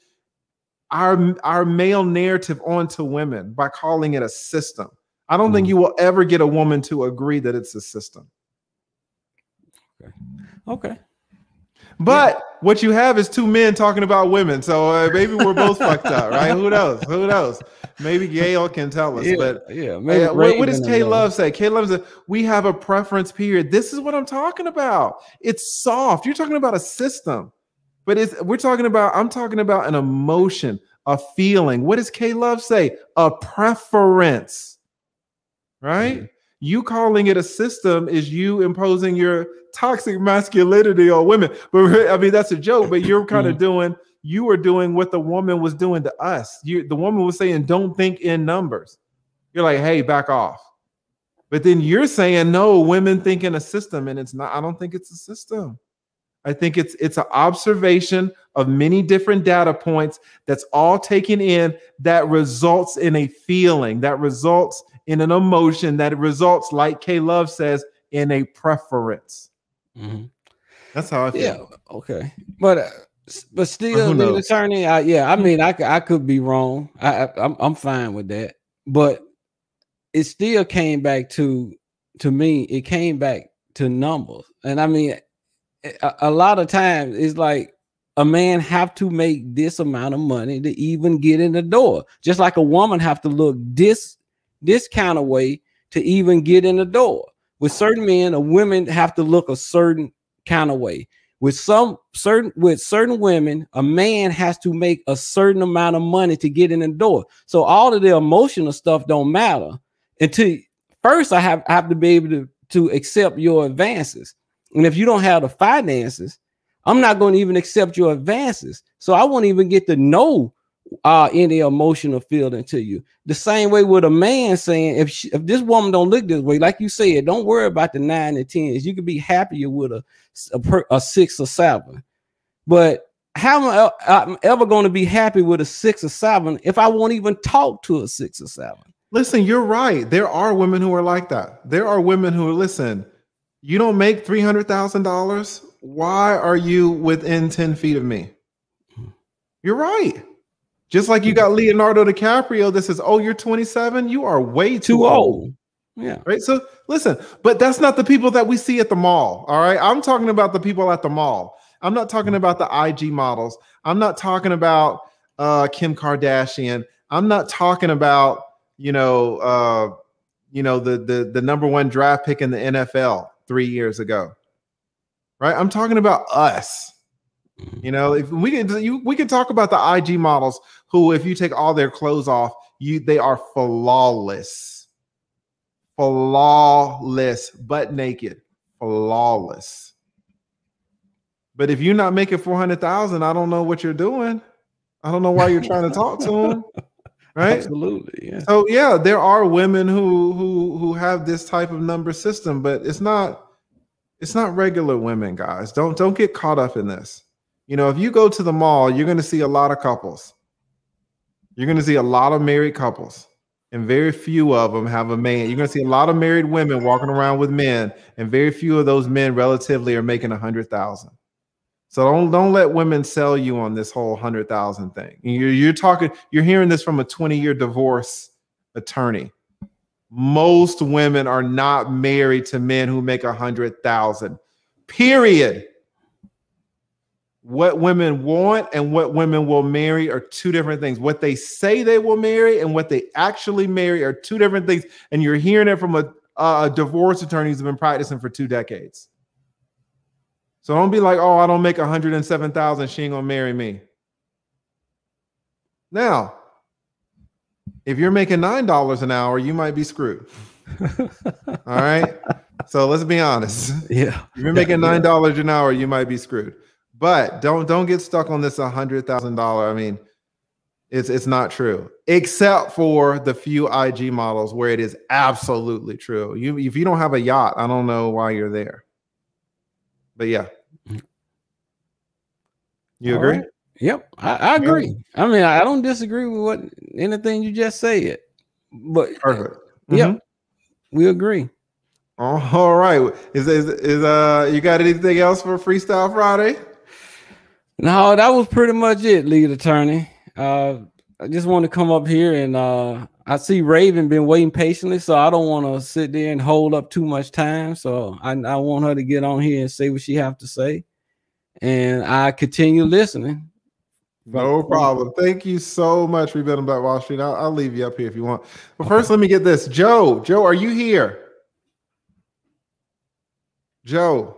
our male narrative onto women by calling it a system. I don't think you will ever get a woman to agree that it's a system. Okay. But what you have is two men talking about women. So maybe we're both fucked up, right? Who knows? Who knows? Maybe Gail can tell us. What does K Love say? K Love says, we have a preference period. This is what I'm talking about. It's soft. You're talking about a system. But I'm talking about an emotion, a feeling. What does K Love say? A preference, right? Mm-hmm. You calling it a system is you imposing your toxic masculinity on women. But I mean, that's a joke, but you're kind of you were doing what the woman was doing to us. The woman was saying, don't think in numbers. You're like, hey, back off. But then you're saying, no, women think in a system, and it's not. I don't think it's a system. I think it's an observation of many different data points that's all taken in that results in a feeling, that results in an emotion, that results, like K Love says, in a preference. Mm-hmm. That's how I feel. Yeah, okay. But still, the attorney, I mean, I could be wrong. I'm fine with that. But it still came back to me, it came back to numbers. And I mean, a lot of times it's like a man have to make this amount of money to even get in the door. Just like a woman have to look this kind of way to even get in the door. With certain men, or women have to look a certain kind of way. With certain women, a man has to make a certain amount of money to get in the door. So all of the emotional stuff don't matter until first I have to be able to accept your advances. And if you don't have the finances, I'm not going to even accept your advances. So I won't even get to know any emotional feeling to you. The same way with a man saying, if this woman don't look this way, like you said, don't worry about the 9 and 10s. You could be happier with a 6 or 7. But how am I ever going to be happy with a 6 or 7 if I won't even talk to a 6 or 7? Listen, you're right. There are women who are like that. There are women who listen. You don't make $300,000. Why are you within 10 feet of me? You're right. Just like you got Leonardo DiCaprio that says, oh, you're 27. You are way too old. Yeah. Right. So listen, but that's not the people that we see at the mall. All right. I'm talking about the people at the mall. I'm not talking about the IG models. I'm not talking about Kim Kardashian. I'm not talking about the #1 draft pick in the NFL 3 years ago. Right? I'm talking about us. If we can talk about the IG models who, if you take all their clothes off, they are flawless, butt naked, flawless. But if you're not making 400,000, I don't know what you're doing. I don't know why you're trying to talk to them. Right? Absolutely. Yeah. So yeah, there are women who have this type of number system, but it's not regular women, guys. Don't get caught up in this. If you go to the mall, you're going to see a lot of couples. You're going to see a lot of married couples, and very few of them have a man. You're going to see a lot of married women walking around with men, and very few of those men relatively are making 100,000. So don't let women sell you on this whole 100,000 thing. You're hearing this from a 20-year divorce attorney. Most women are not married to men who make 100,000. Period. What women want and what women will marry are two different things. What they say they will marry and what they actually marry are two different things. And you're hearing it from a divorce attorney who's been practicing for 2 decades. So don't be like, oh, I don't make 107,000. She ain't gonna marry me. Now, if you're making $9 an hour, you might be screwed. All right. So let's be honest. Yeah. If you're making $9 an hour, you might be screwed. But don't get stuck on this $100,000. I mean, it's not true, except for the few IG models where it is absolutely true. If you don't have a yacht, I don't know why you're there. But yeah, you agree? Right. Yep, I agree. I mean, I don't disagree with anything you just said. But perfect. Yep, we agree. All right. Is you got anything else for Freestyle Friday? No, that was pretty much it, lead attorney. I just want to come up here and I see Raven been waiting patiently, so I don't want to sit there and hold up too much time. So I want her to get on here and say what she have to say, and I continue listening. No problem. Thank you so much, Rebuilding Black Wall Street. I'll leave you up here if you want. But first, let me get this. Joe, are you here? Joe,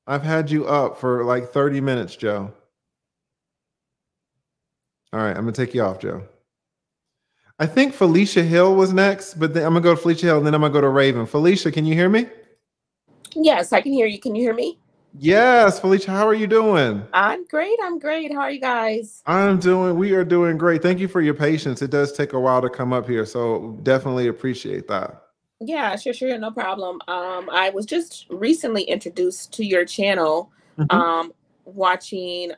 I've had you up for like 30 minutes, Joe. All right, I'm going to take you off, Joe. I think Felicia Hill was next, but then I'm going to go to Felicia Hill, and then I'm going to go to Raven. Felicia, can you hear me? Yes, I can hear you. Can you hear me? Yes, Felicia, how are you doing? I'm great. How are you guys? We are doing great. Thank you for your patience. It does take a while to come up here, so definitely appreciate that. Yeah, sure, no problem. I was just recently introduced to your channel, watching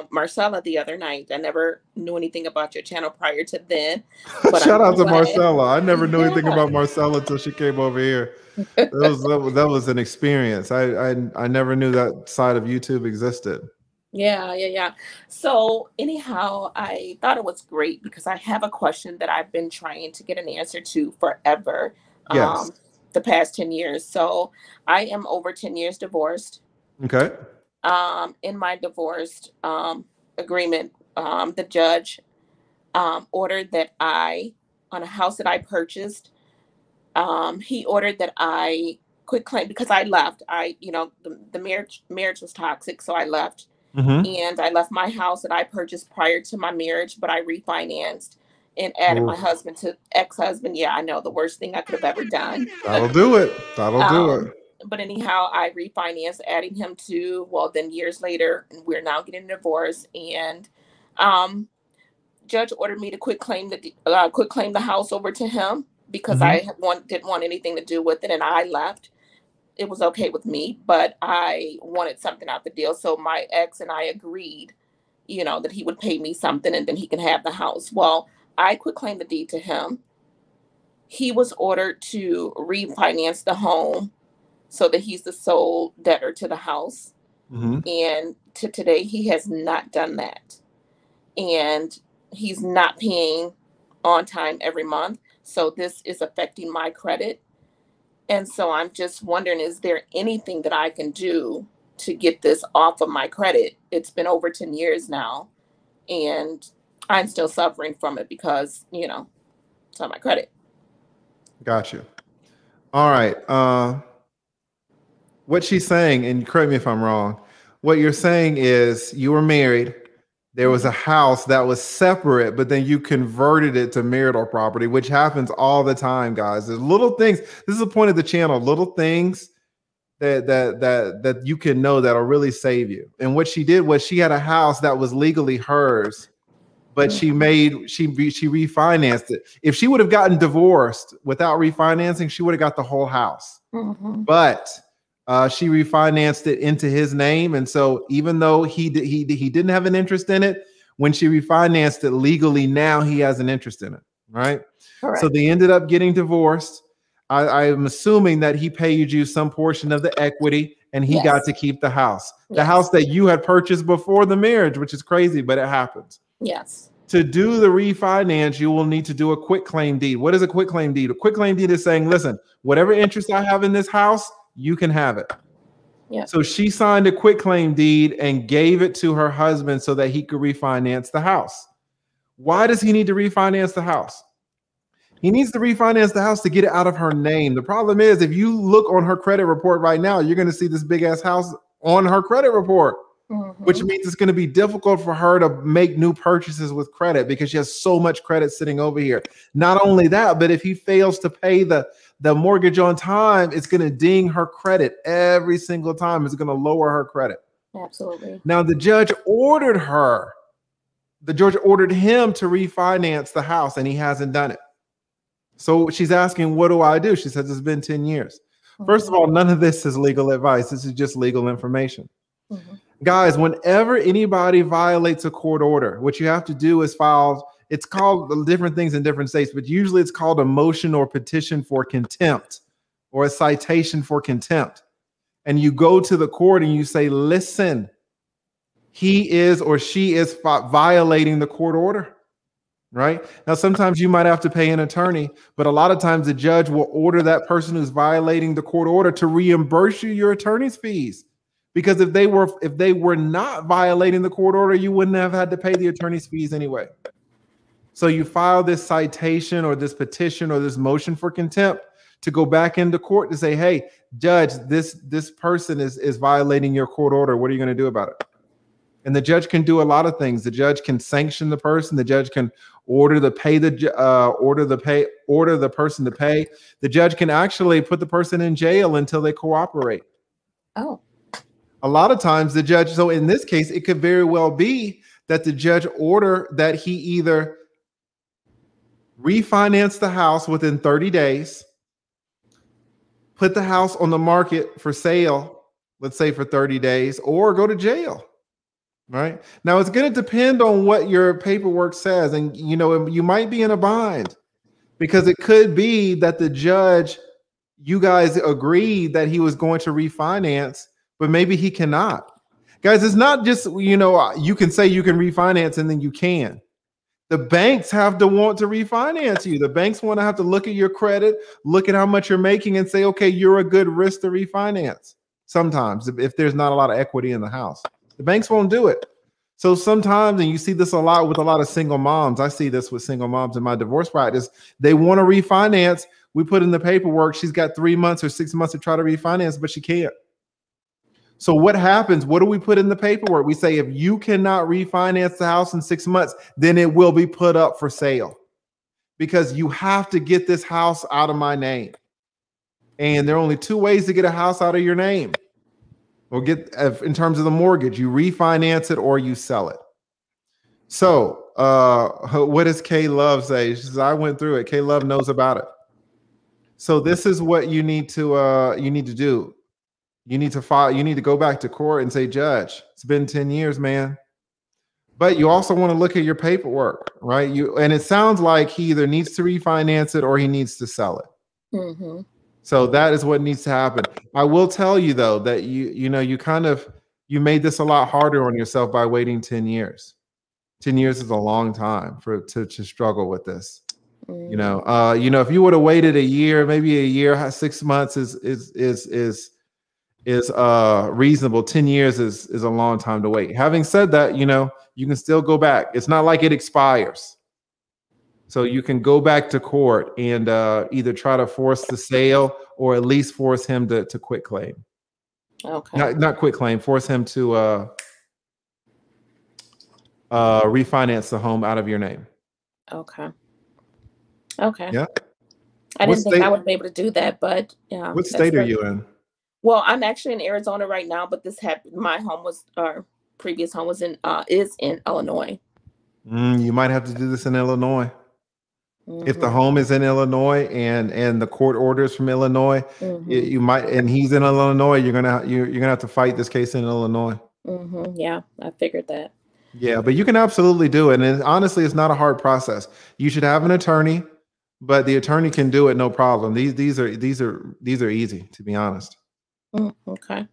Marcella the other night. I never knew anything about your channel prior to then. But Shout out to Marcella. I never knew anything about Marcella until she came over here. That was an experience. I never knew that side of YouTube existed. Yeah. So anyhow, I thought it was great because I have a question that I've been trying to get an answer to forever. Yes. The past 10 years. So I am over 10 years divorced. Okay. In my divorce agreement, the judge ordered that on a house that I purchased, he ordered that I quit claim because I left. The marriage was toxic, so I left. And I left my house that I purchased prior to my marriage, but I refinanced and added my husband to ex-husband. Yeah, I know, the worst thing I could have ever done. That'll do it. Do it. But anyhow, I refinanced, adding him to, well, then years later, and we're now getting a divorce. And judge ordered me to quit claim the house over to him because I didn't want anything to do with it, and I left. It was okay with me, but I wanted something out the deal. So my ex and I agreed, that he would pay me something and then he can have the house. Well, I quit claim the deed to him. He was ordered to refinance the home so that he's the sole debtor to the house. And to today, he has not done that. And he's not paying on time every month. So this is affecting my credit. And so I'm just wondering, is there anything that I can do to get this off of my credit? It's been over 10 years now, and I'm still suffering from it because, it's on my credit. Got you. All right. What she's saying, and correct me if I'm wrong, what you're saying is you were married. There was a house that was separate, but then you converted it to marital property, which happens all the time, guys. There's little things. This is the point of the channel. Little things that you can know that'll really save you. And what she did was she had a house that was legally hers, but she refinanced it. If she would have gotten divorced without refinancing, she would have got the whole house. But she refinanced it into his name, and so even though he didn't have an interest in it, when she refinanced it legally, now he has an interest in it, right? Correct. So they ended up getting divorced. I'm assuming that he paid you some portion of the equity, and he got to keep the house, the house that you had purchased before the marriage, which is crazy, but it happens. Yes. To do the refinance, you will need to do a quitclaim deed. What is a quitclaim deed? A quitclaim deed is saying, listen, whatever interest I have in this house, you can have it. Yeah. So she signed a quitclaim deed and gave it to her husband so that he could refinance the house. Why does he need to refinance the house? He needs to refinance the house to get it out of her name. The problem is, if you look on her credit report right now, you're going to see this big ass house on her credit report, which means it's going to be difficult for her to make new purchases with credit because she has so much credit sitting over here. Not only that, but if he fails to pay the mortgage on time, it's going to ding her credit every single time. It's going to lower her credit. Absolutely. Now, the judge ordered him to refinance the house, and he hasn't done it. So she's asking, what do I do? She says, it's been 10 years. First of all, none of this is legal advice. This is just legal information. Guys, whenever anybody violates a court order, what you have to do is file, it's called different things in different states, but usually it's called a motion or petition for contempt or a citation for contempt. And you go to the court and you say, listen, he is or she is violating the court order, right? Now, sometimes you might have to pay an attorney, but a lot of times the judge will order that person who's violating the court order to reimburse you your attorney's fees. Because if they were not violating the court order, you wouldn't have had to pay the attorney's fees anyway. So you file this citation or this petition or this motion for contempt to go back into court to say, hey, judge, this person is violating your court order. What are you going to do about it? And the judge can do a lot of things. The judge can sanction the person. The judge can order the person to pay. The judge can actually put the person in jail until they cooperate. Oh. A lot of times the judge, so in this case, it could very well be that the judge order that he either refinance the house within 30 days, put the house on the market for sale, let's say for 30 days, or go to jail, right? Now, it's going to depend on what your paperwork says. And, you know, you might be in a bind because it could be that the judge, you guys agreed that he was going to refinance, but maybe he cannot. Guys, it's not just, you know, you can say you can refinance and then you can. The banks have to want to refinance you. The banks want to have to look at your credit, look at how much you're making and say, okay, you're a good risk to refinance. Sometimes if there's not a lot of equity in the house, the banks won't do it. So sometimes, and you see this a lot with a lot of single moms. I see this with single moms in my divorce practice. They want to refinance. We put in the paperwork. She's got 3 months or 6 months to try to refinance, but she can't. So what happens? What do we put in the paperwork? We say, if you cannot refinance the house in 6 months, then it will be put up for sale because you have to get this house out of my name. And there are only 2 ways to get a house out of your name or get in terms of the mortgage. You refinance it or you sell it. So what does K Love say? She says, I went through it. K Love knows about it. So this is what you need to do. You need to file. You need to go back to court and say, Judge, it's been 10 years, man. But you also want to look at your paperwork, right? And it sounds like he either needs to refinance it or he needs to sell it. So that is what needs to happen. I will tell you though that you made this a lot harder on yourself by waiting 10 years. 10 years is a long time to struggle with this. You know, if you would have waited a year, maybe a year, 6 months is reasonable. 10 years is a long time to wait. Having said that, you know, you can still go back. It's not like it expires. So you can go back to court and either try to force the sale or at least force him to quit claim. Okay. Not quit claim, force him to refinance the home out of your name. Okay. Okay. Yeah. I didn't think I would be able to do that, but yeah. What state are you in? Well, I'm actually in Arizona right now, but this happened. My home was, our previous home was is in Illinois. You might have to do this in Illinois. If the home is in Illinois and the court orders from Illinois, you might, and he's in Illinois, you're gonna have to fight this case in Illinois. Yeah, I figured that. Yeah, but you can absolutely do it, and honestly, it's not a hard process. You should have an attorney, but the attorney can do it no problem. These are easy, to be honest. Okay.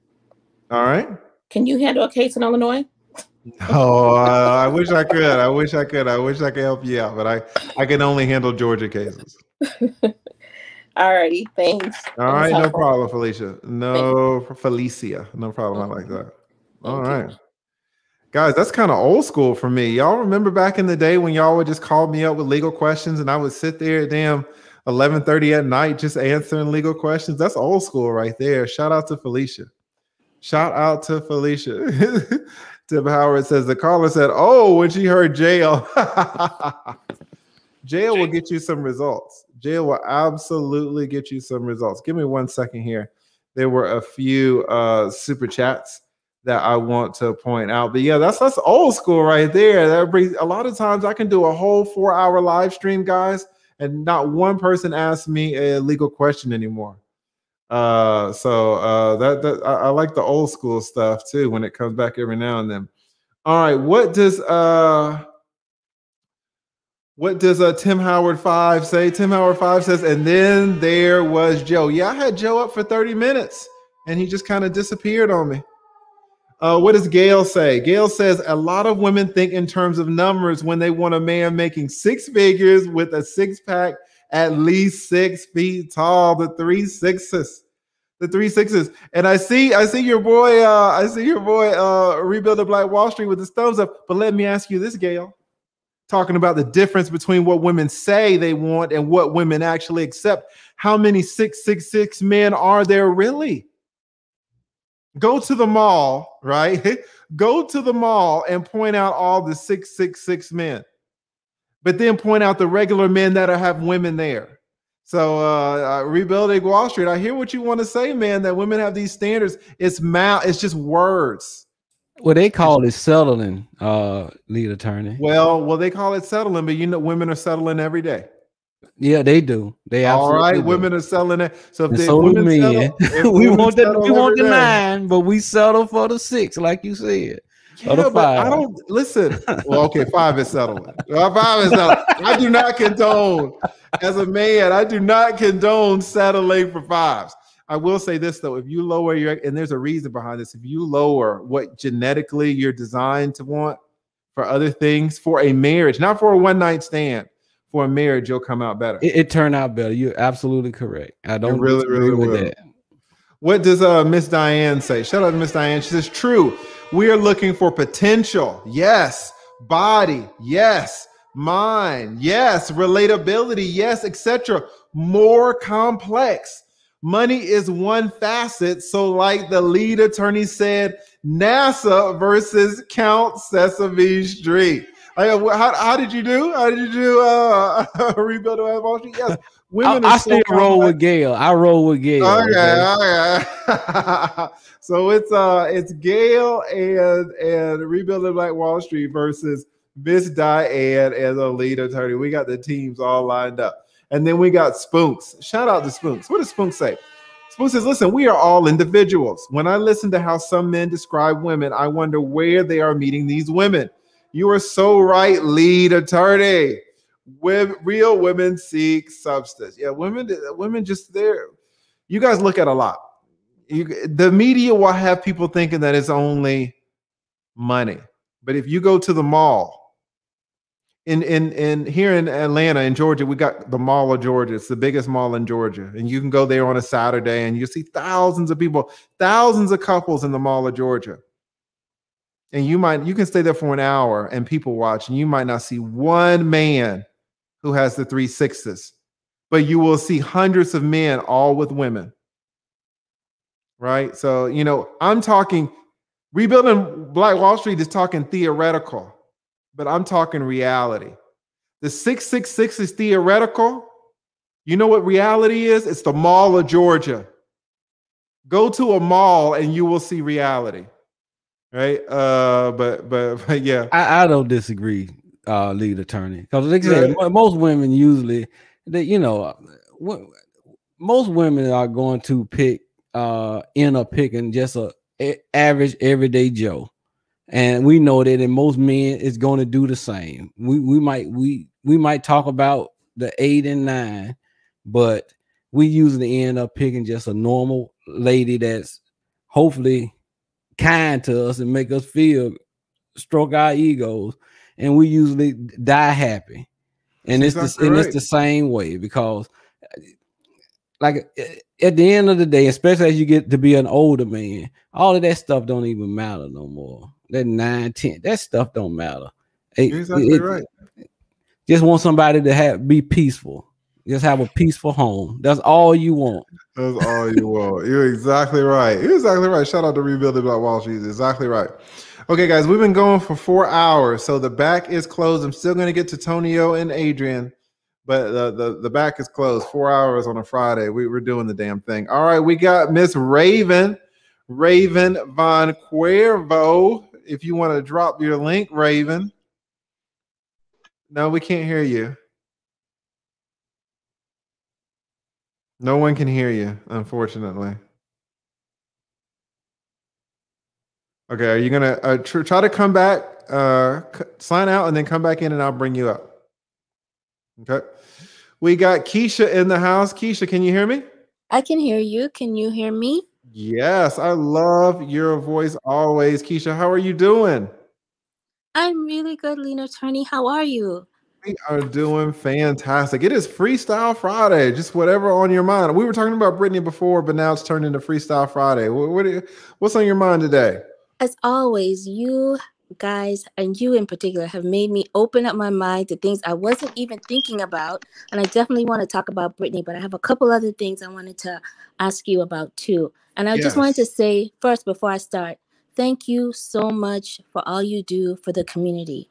All right. Can you handle a case in Illinois? Oh, I wish I could. I wish I could help you out, but I can only handle Georgia cases. Alrighty, thanks. All right, no problem, Felicia. Felicia, no problem. I like that. All right, guys, that's kind of old school for me. Y'all remember back in the day when y'all would just call me up with legal questions, and I would sit there at damn 11:30 at night just answering legal questions? That's old school right there. Shout out to Felicia. Shout out to Felicia. Tim Howard says the caller said, "Oh, when she heard jail." Jail will get you some results. Jail will absolutely get you some results. Give me 1 second here. There were a few super chats that I want to point out. But yeah, that's old school right there. That brings, a lot of times I can do a whole 4-hour live stream, guys, and not one person asks me a legal question anymore. I like the old school stuff too when it comes back every now and then. All right, what does Tim Howard 5 say? Tim Howard 5 says, and then there was Joe. Yeah, I had Joe up for 30 minutes and he just kind of disappeared on me. What does Gail say? Gail says a lot of women think in terms of numbers when they want a man making 6 figures with a 6-pack at least 6 feet tall. The 3 6s. The 3 6s. And I see your boy, Rebuild the Black Wall Street with his thumbs up. But let me ask you this, Gail. Talking about the difference between what women say they want and what women actually accept. How many 666 men are there really? Go to the mall, right? Go to the mall and point out all the 666 men. But then point out the regular men that have women there. So rebuilding Wall Street, I hear what you want to say, man, that women have these standards. It's just words. Well, they call it settling, lead attorney. Well, they call it settling, but you know, women are settling every day. Yeah, they do. They all right. Do. Women are selling it. So if so women do settle, we want the 9, but we settle for the 6, like you said. Yeah, but I don't listen. Well, okay, 5 is settling. 5 is settling. I do not condone, as a man, I do not condone settling for 5s. I will say this though: if you lower your, and there's a reason behind this, if you lower what genetically you're designed to want for other things, for a marriage, not for a one-night stand, for a marriage, you'll come out better. It turned out better. You're absolutely correct. I don't really with will. that. What does Miss Diane say? Shout out to Miss Diane. She says, true. We are looking for potential. Yes. Body. Yes. Mind. Yes. Relatability. Yes. Etc. More complex. Money is one facet. So like the lead attorney said, NASA versus Count Sesame Street. How did you do? How did you do Rebuild the Wall Street? Yes. Women I still roll with Gail. I roll with Gail. Okay. So it's Gail and Rebuild the Black Wall Street versus Miss Diane as a lead attorney. We got the teams all lined up. And then we got Spoonks. Shout out to Spoonks. What does Spoonks say? Spoonks says, listen, we are all individuals. When I listen to how some men describe women, I wonder where they are meeting these women. You are so right, lead attorney. Real women seek substance. Yeah, women just there. You guys look at a lot. The media will have people thinking that it's only money. But if you go to the mall, in here in Atlanta, in Georgia, we got the Mall of Georgia. It's the biggest mall in Georgia. And you can go there on a Saturday and you see thousands of people, thousands of couples in the Mall of Georgia. And you can stay there for an hour and people watch, and you might not see one man who has the 3 6s, but you will see hundreds of men, all with women. Right? So, you know, I'm talking rebuilding Black Wall Street is talking theoretical, but I'm talking reality. The 666 is theoretical. You know what reality is? It's the Mall of Georgia. Go to a mall and you will see reality. Right? But yeah. I don't disagree, lead attorney. Because like I said, most women usually, most women are going to end up picking just a average everyday Joe. And we know that in most men is going to do the same. We might talk about the 8 and 9, but we usually end up picking just a normal lady that's hopefully kind to us and make us feel, stroke our egos, and we usually die happy. And it's the same way, because like at the end of the day, especially as you get to be an older man, all of that stuff don't even matter no more. That 9, 10, that stuff don't matter. You're exactly right. Just want somebody to be peaceful. Just have a peaceful home. That's all you want. That's all you want. You're exactly right. You're exactly right. Shout out to Rebuilding Black Wall Street. Exactly right. Okay, guys, we've been going for 4 hours, so the back is closed. I'm still going to get to Tonio and Adrian, but the back is closed. 4 hours on a Friday. We're doing the damn thing. All right, we got Miss Raven Von Cuervo. If you want to drop your link, Raven. No, we can't hear you. No one can hear you, unfortunately. Okay, are you gonna try to come back, sign out, and then come back in, and I'll bring you up. Okay. We got Keisha in the house. Keisha, can you hear me? I can hear you. Can you hear me? Yes, I love your voice always. Keisha, how are you doing? I'm really good, Lena Attorney. How are you? We are doing fantastic. It is Freestyle Friday, just whatever on your mind. We were talking about Britney before, but now it's turned into Freestyle Friday. What's on your mind today? As always, you guys, and you in particular, have made me open up my mind to things I wasn't even thinking about. And I definitely want to talk about Britney, but I have a couple other things I wanted to ask you about too. And I just wanted to say first, before I start, thank you so much for all you do for the community.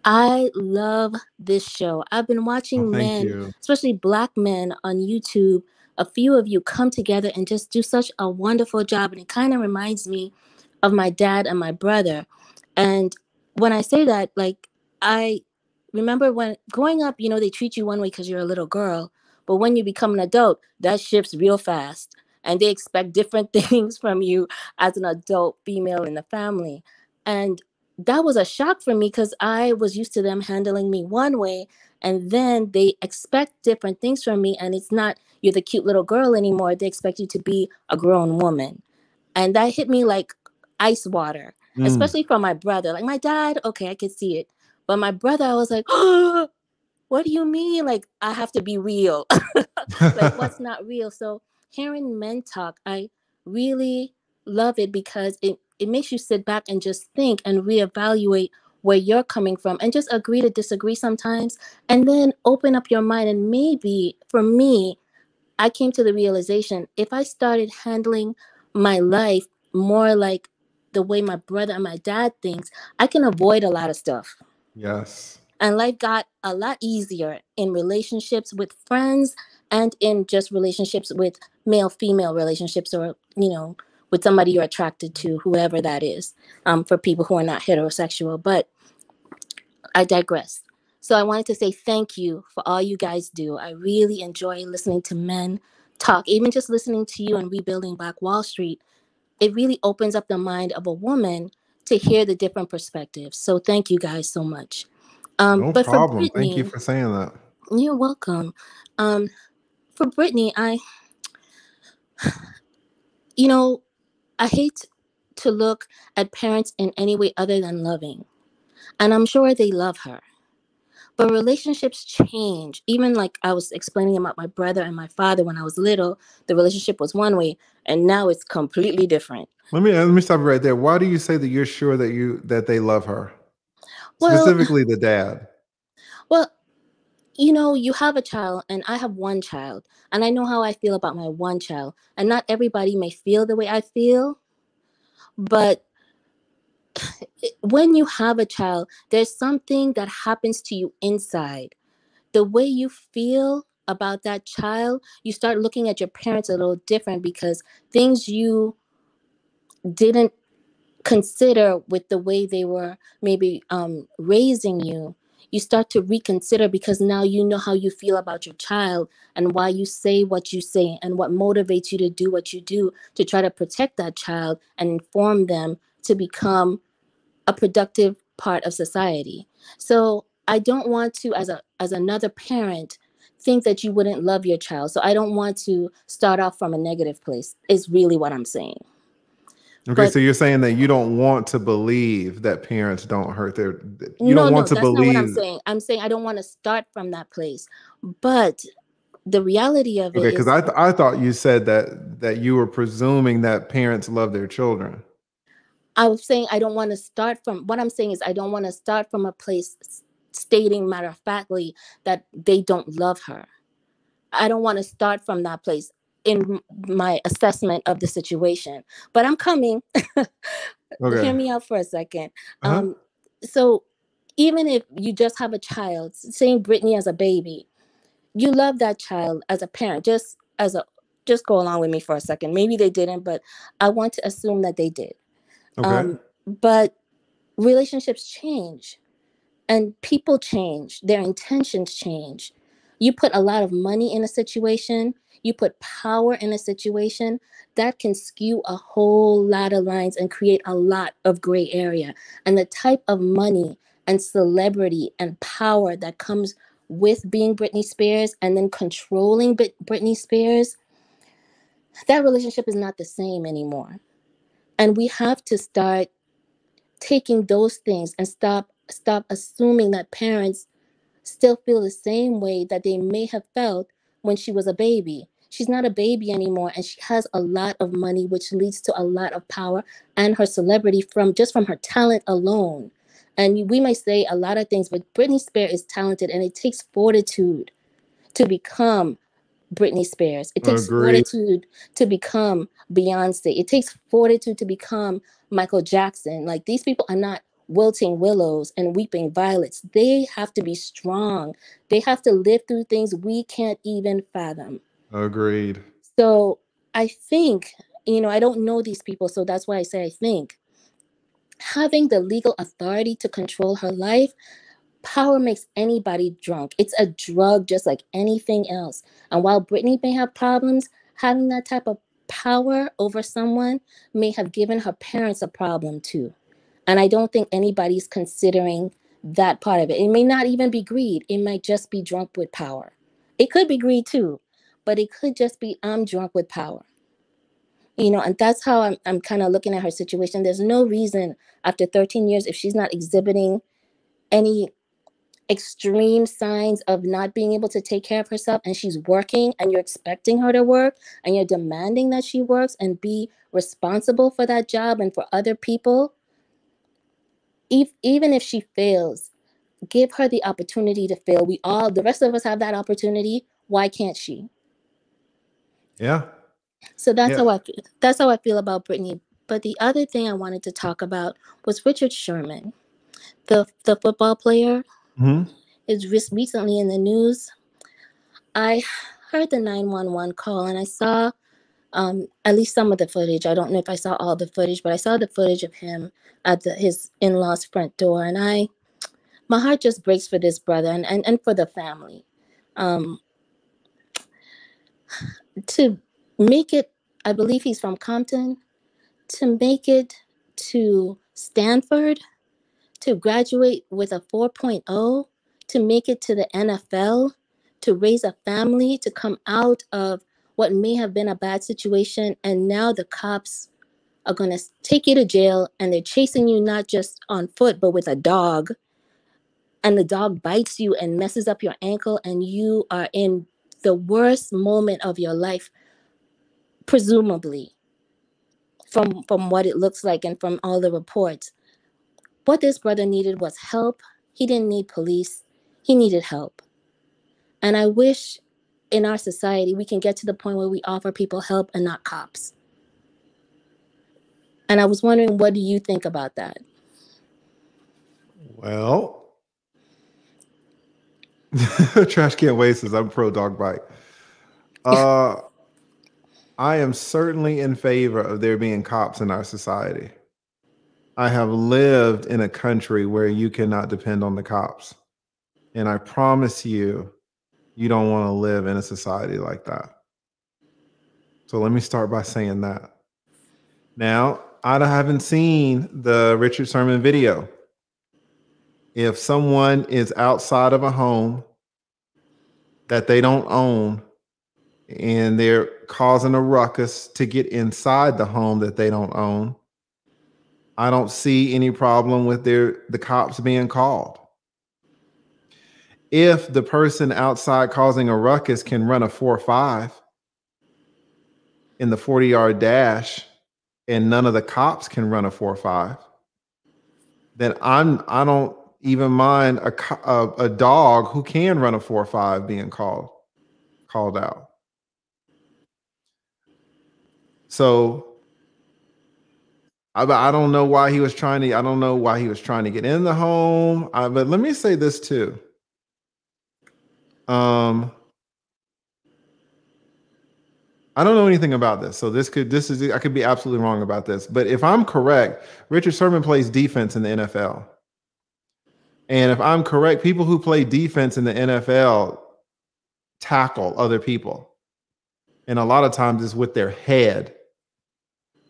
I love this show. I've been watching men, especially Black men on YouTube, a few of you come together and just do such a wonderful job. And it kind of reminds me of my dad and my brother. And when I say that, like, I remember when growing up, they treat you one way because you're a little girl. But when you become an adult, that shifts real fast. And they expect different things from you as an adult female in the family. And that was a shock for me because I was used to them handling me one way, and then they expect different things from me. And it's not you're the cute little girl anymore. They expect you to be a grown woman. And that hit me like ice water, especially from my brother. Like my dad, okay, I could see it. But my brother, I was like, oh, what do you mean? Like, I have to be real. Like, what's not real? So hearing men talk, I really love it because it makes you sit back and just think and reevaluate where you're coming from and just agree to disagree sometimes and then open up your mind. And maybe for me, I came to the realization if I started handling my life more like the way my brother and my dad thinks, I can avoid a lot of stuff. Yes. And life got a lot easier in relationships with friends and in just relationships with male-female relationships or, with somebody you're attracted to, whoever that is, for people who are not heterosexual. But I digress. So I wanted to say thank you for all you guys do. I really enjoy listening to men talk, even just listening to you and Rebuilding Black Wall Street. It really opens up the mind of a woman to hear the different perspectives. So thank you guys so much. No but problem. For Britney, thank you for saying that. You're welcome. For Britney, I hate to look at parents in any way other than loving. And I'm sure they love her. But relationships change. Even like I was explaining about my brother and my father when I was little, the relationship was one way, and now it's completely different. Let me stop you right there. Why do you say that you're sure that they love her? Specifically the dad. Well, you know, you have a child and I have one child, and I know how I feel about my one child, and not everybody may feel the way I feel, but when you have a child, there's something that happens to you inside. The way you feel about that child, you start looking at your parents a little different, because things you didn't consider with the way they were maybe raising you, you start to reconsider, because now you know how you feel about your child and why you say what you say and what motivates you to do what you do to try to protect that child and inform them to become a productive part of society. So I don't want to, as another parent, think that you wouldn't love your child. So I don't want to start off from a negative place, is really what I'm saying. Okay, But so you're saying that you don't want to believe that parents don't hurt their. You no, don't want to that's not what I'm believe. saying. I'm saying I don't want to start from that place. But the reality of it Okay, because is, I thought you said that you were presuming that parents love their children. I was saying I don't want to start from, what I'm saying is I don't want to start from a place stating matter of factly that they don't love her. I don't want to start from that place in my assessment of the situation. But I'm coming. Okay. Hear me out for a second. Uh-huh. So even if you just have a child, saying Britney as a baby, you love that child as a parent, just go along with me for a second. Maybe they didn't, but I want to assume that they did. Okay. But relationships change and people change, their intentions change. You put a lot of money in a situation, you put power in a situation, that can skew a whole lot of lines and create a lot of gray area. And the type of money and celebrity and power that comes with being Britney Spears and then controlling Britney Spears, that relationship is not the same anymore. And we have to start taking those things and stop assuming that parents still feel the same way that they may have felt when she was a baby. She's not a baby anymore, and she has a lot of money, which leads to a lot of power and her celebrity from her talent alone. And we may say a lot of things, but Britney Spears is talented, and it takes fortitude to become Britney Spears. It takes Agreed. fortitude to become Beyonce. It takes fortitude to become Michael Jackson. Like, these people are not wilting willows and weeping violets. They have to be strong. They have to live through things we can't even fathom. Agreed. So I think, I don't know these people, so that's why I say I think. Having the legal authority to control her life, power makes anybody drunk. It's a drug just like anything else. And while Britney may have problems, having that type of power over someone may have given her parents a problem too. And I don't think anybody's considering that part of it. It may not even be greed. It might just be drunk with power. It could be greed too, but it could just be, I'm drunk with power. And that's how I'm kind of looking at her situation. There's no reason after 13 years, if she's not exhibiting any extreme signs of not being able to take care of herself, and she's working, and you're expecting her to work, and you're demanding that she works and be responsible for that job and for other people, even if she fails, give her the opportunity to fail. The rest of us have that opportunity. Why can't she? Yeah. So that's how I feel about Britney. But the other thing I wanted to talk about was Richard Sherman, the football player. Mm-hmm. Is recently in the news. I heard the 911 call, and I saw at least some of the footage. I don't know if I saw all the footage, but I saw the footage of him at his in-laws' front door, and my heart just breaks for this brother and for the family. To make it, I believe he's from Compton, to make it to Stanford, to graduate with a 4.0, to make it to the NFL, to raise a family, to come out of what may have been a bad situation, and now the cops are going to take you to jail, and they're chasing you not just on foot, but with a dog, and the dog bites you and messes up your ankle, and you are in the worst moment of your life, presumably, from what it looks like and from all the reports. What this brother needed was help. He didn't need police. He needed help. And I wish in our society we can get to the point where we offer people help and not cops. And I was wondering, what do you think about that? Well, Trash Can Waste says I'm pro dog bite. I am certainly in favor of there being cops in our society. I have lived in a country where you cannot depend on the cops. And I promise you, you don't want to live in a society like that. So let me start by saying that. Now, I haven't seen the Richard Sherman video. If someone is outside of a home that they don't own and they're causing a ruckus to get inside the home that they don't own, I don't see any problem with the cops being called. If the person outside causing a ruckus can run a 4.5 in the 40-yard dash and none of the cops can run a 4.5, then I don't even mind a dog who can run a 4.5 being called out. So I don't know why he was trying to. I don't know why he was trying to get in the home. But let me say this too. I don't know anything about this, so I could be absolutely wrong about this. But if I'm correct, Richard Sherman plays defense in the NFL. And if I'm correct, people who play defense in the NFL tackle other people. And a lot of times it's with their head.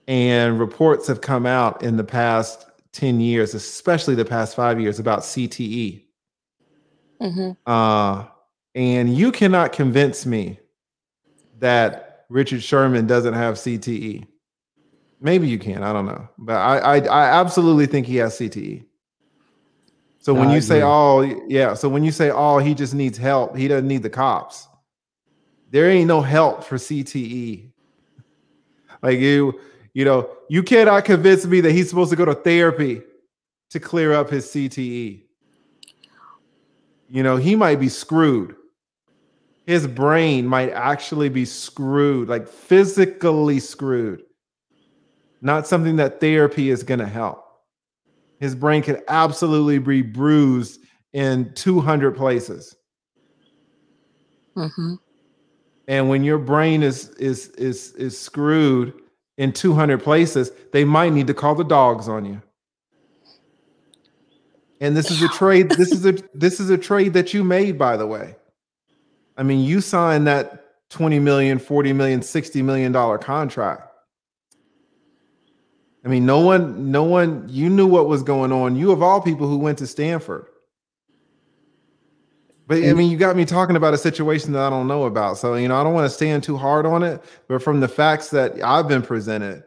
And reports have come out in the past 10 years, especially the past 5 years, about CTE. Mm-hmm. And you cannot convince me that Richard Sherman doesn't have CTE. Maybe you can, I don't know. But I absolutely think he has CTE. So when you say, oh, yeah, so when you say, oh, he just needs help, he doesn't need the cops. There ain't no help for CTE. Like you cannot convince me that he's supposed to go to therapy to clear up his CTE. He might be screwed. His brain might actually be screwed, like physically screwed. Not something that therapy is going to help. His brain could absolutely be bruised in 200 places. Mm-hmm. And when your brain is screwed in 200 places, they might need to call the dogs on you. And this is a trade. This is a trade that you made, by the way. I mean, you signed that $20 million, $40 million, $60 million contract. I mean, no one, you knew what was going on. You of all people who went to Stanford. But I mean, you got me talking about a situation that I don't know about. So, I don't want to stand too hard on it, but from the facts that I've been presented,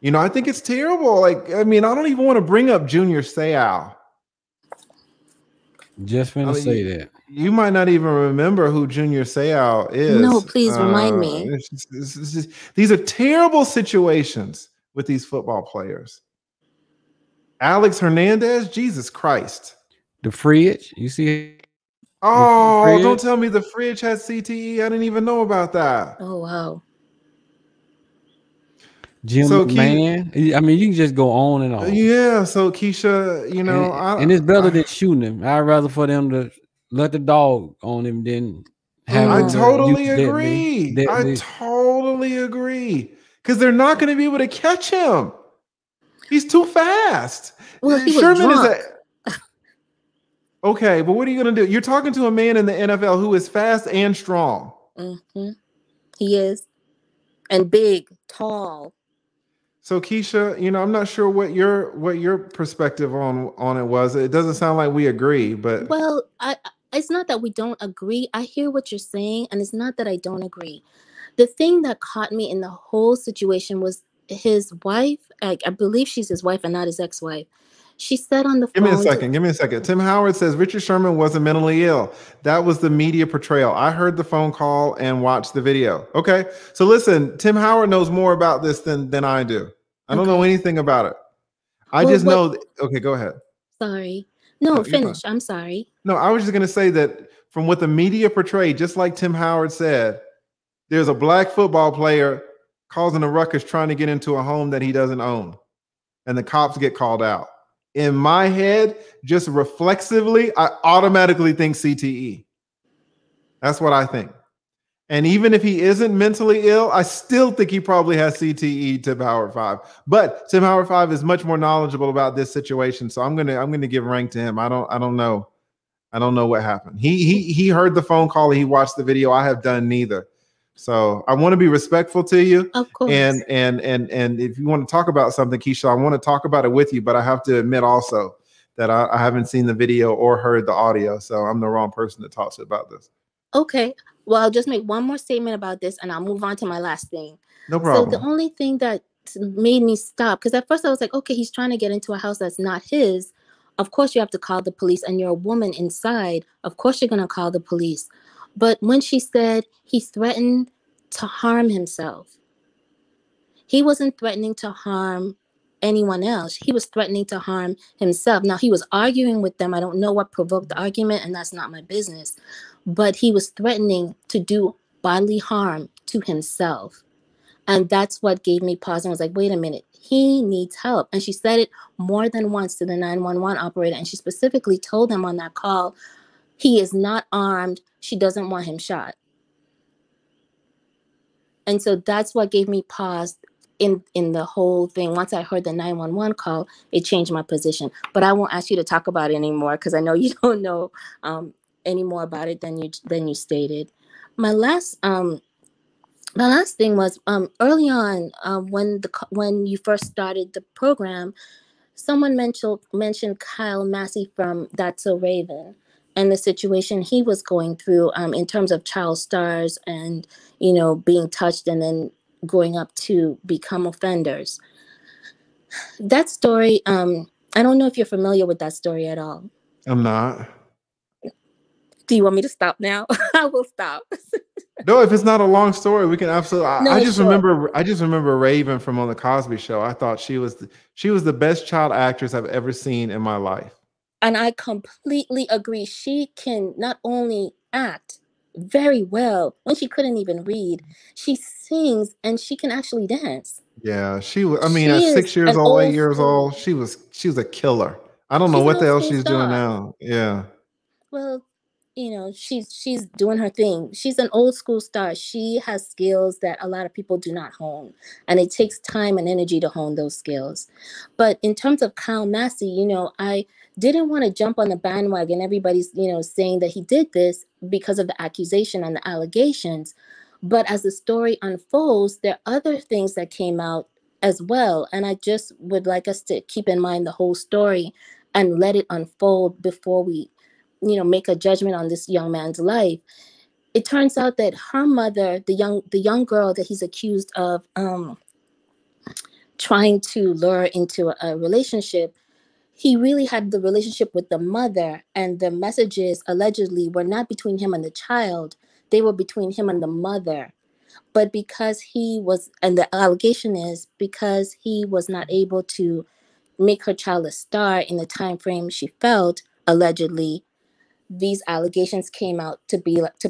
I think it's terrible. Like, I mean, I don't even want to bring up Junior Seau. Just want to say that. You might not even remember who Junior Seau is. No, please remind me. These are terrible situations with these football players. Alex Hernandez, Jesus Christ. The fridge, you see? Oh, don't tell me the fridge has CTE. I didn't even know about that. Oh, wow. Jim, man. I mean, you can just go on and on. Yeah, so Keisha, and it's better than shooting him. I'd rather for them to let the dog on him than have I totally agree. I totally agree. Because they're not going to be able to catch him. He's too fast. Well, he Sherman was drunk. Okay, but what are you going to do? You're talking to a man in the NFL who is fast and strong. Mm-hmm. He is. And big, tall. So Keisha, I'm not sure what your perspective on it was. It doesn't sound like we agree, but well, it's not that we don't agree. I hear what you're saying, and it's not that I don't agree. The thing that caught me in the whole situation was his wife. I believe she's his wife and not his ex-wife. She said on the phone. Give me a second. Tim Howard says Richard Sherman wasn't mentally ill. That was the media portrayal. I heard the phone call and watched the video. Okay. So listen, Tim Howard knows more about this than I do. I don't know anything about it. I just know. Okay, go ahead. Sorry. No, finish. I'm sorry. No, I was just going to say that from what the media portrayed, just like Tim Howard said, there's a black football player causing a ruckus trying to get into a home that he doesn't own, and the cops get called out. In my head, just reflexively, I automatically think CTE. That's what I think. And even if he isn't mentally ill, I still think he probably has CTE, Tim Howard 5. But Tim Howard 5 is much more knowledgeable about this situation, so I'm gonna give rank to him. I don't know what happened. He heard the phone call, he watched the video. I have done neither. So I want to be respectful to you. Of course. And if you want to talk about something, Keisha, I want to talk about it with you, but I have to admit also that I haven't seen the video or heard the audio, so I'm the wrong person to talk to about this. Okay. Well, I'll just make one more statement about this and I'll move on to my last thing. No problem. So the only thing that made me stop, because at first I was like, okay, he's trying to get into a house that's not his. Of course you have to call the police, and you're a woman inside. Of course you're going to call the police. But when she said he threatened to harm himself, he wasn't threatening to harm anyone else. He was threatening to harm himself. Now, he was arguing with them. I don't know what provoked the argument, and that's not my business. But he was threatening to do bodily harm to himself. And that's what gave me pause. And I was like, wait a minute, he needs help. And she said it more than once to the 911 operator. And she specifically told them on that call, he is not armed. She doesn't want him shot. And so that's what gave me pause in the whole thing. Once I heard the 911 call, it changed my position. But I won't ask you to talk about it anymore because I know you don't know any more about it than you stated. My last thing was early on when you first started the program, someone mentioned Kyle Massey from That's So Raven and the situation he was going through in terms of child stars and being touched and then growing up to become offenders. That story, I don't know if you're familiar with that story at all. I'm not. Do you want me to stop now? I will stop. No, if it's not a long story, we can absolutely. No, I just sure. remember Raven from on the Cosby Show. I thought she was the best child actress I've ever seen in my life. And I completely agree. She can not only act very well when she couldn't even read, she sings and she can actually dance. Yeah, she was. I mean, at 6 years old, 8 years old, she was a killer. I don't know what the hell she's doing now. Yeah. Well, she's doing her thing. She's an old school star. She has skills that a lot of people do not hone, and it takes time and energy to hone those skills. But in terms of Kyle Massey, I didn't want to jump on the bandwagon. Everybody's, saying that he did this because of the accusation and the allegations. But as the story unfolds, there are other things that came out as well. And I just would like us to keep in mind the whole story and let it unfold before we make a judgment on this young man's life. It turns out that her mother, the young girl that he's accused of trying to lure into a relationship, he really had the relationship with the mother, and the messages allegedly were not between him and the child. They were between him and the mother. But because and the allegation is because he was not able to make her child a star in the time frame she felt, allegedly, these allegations came out to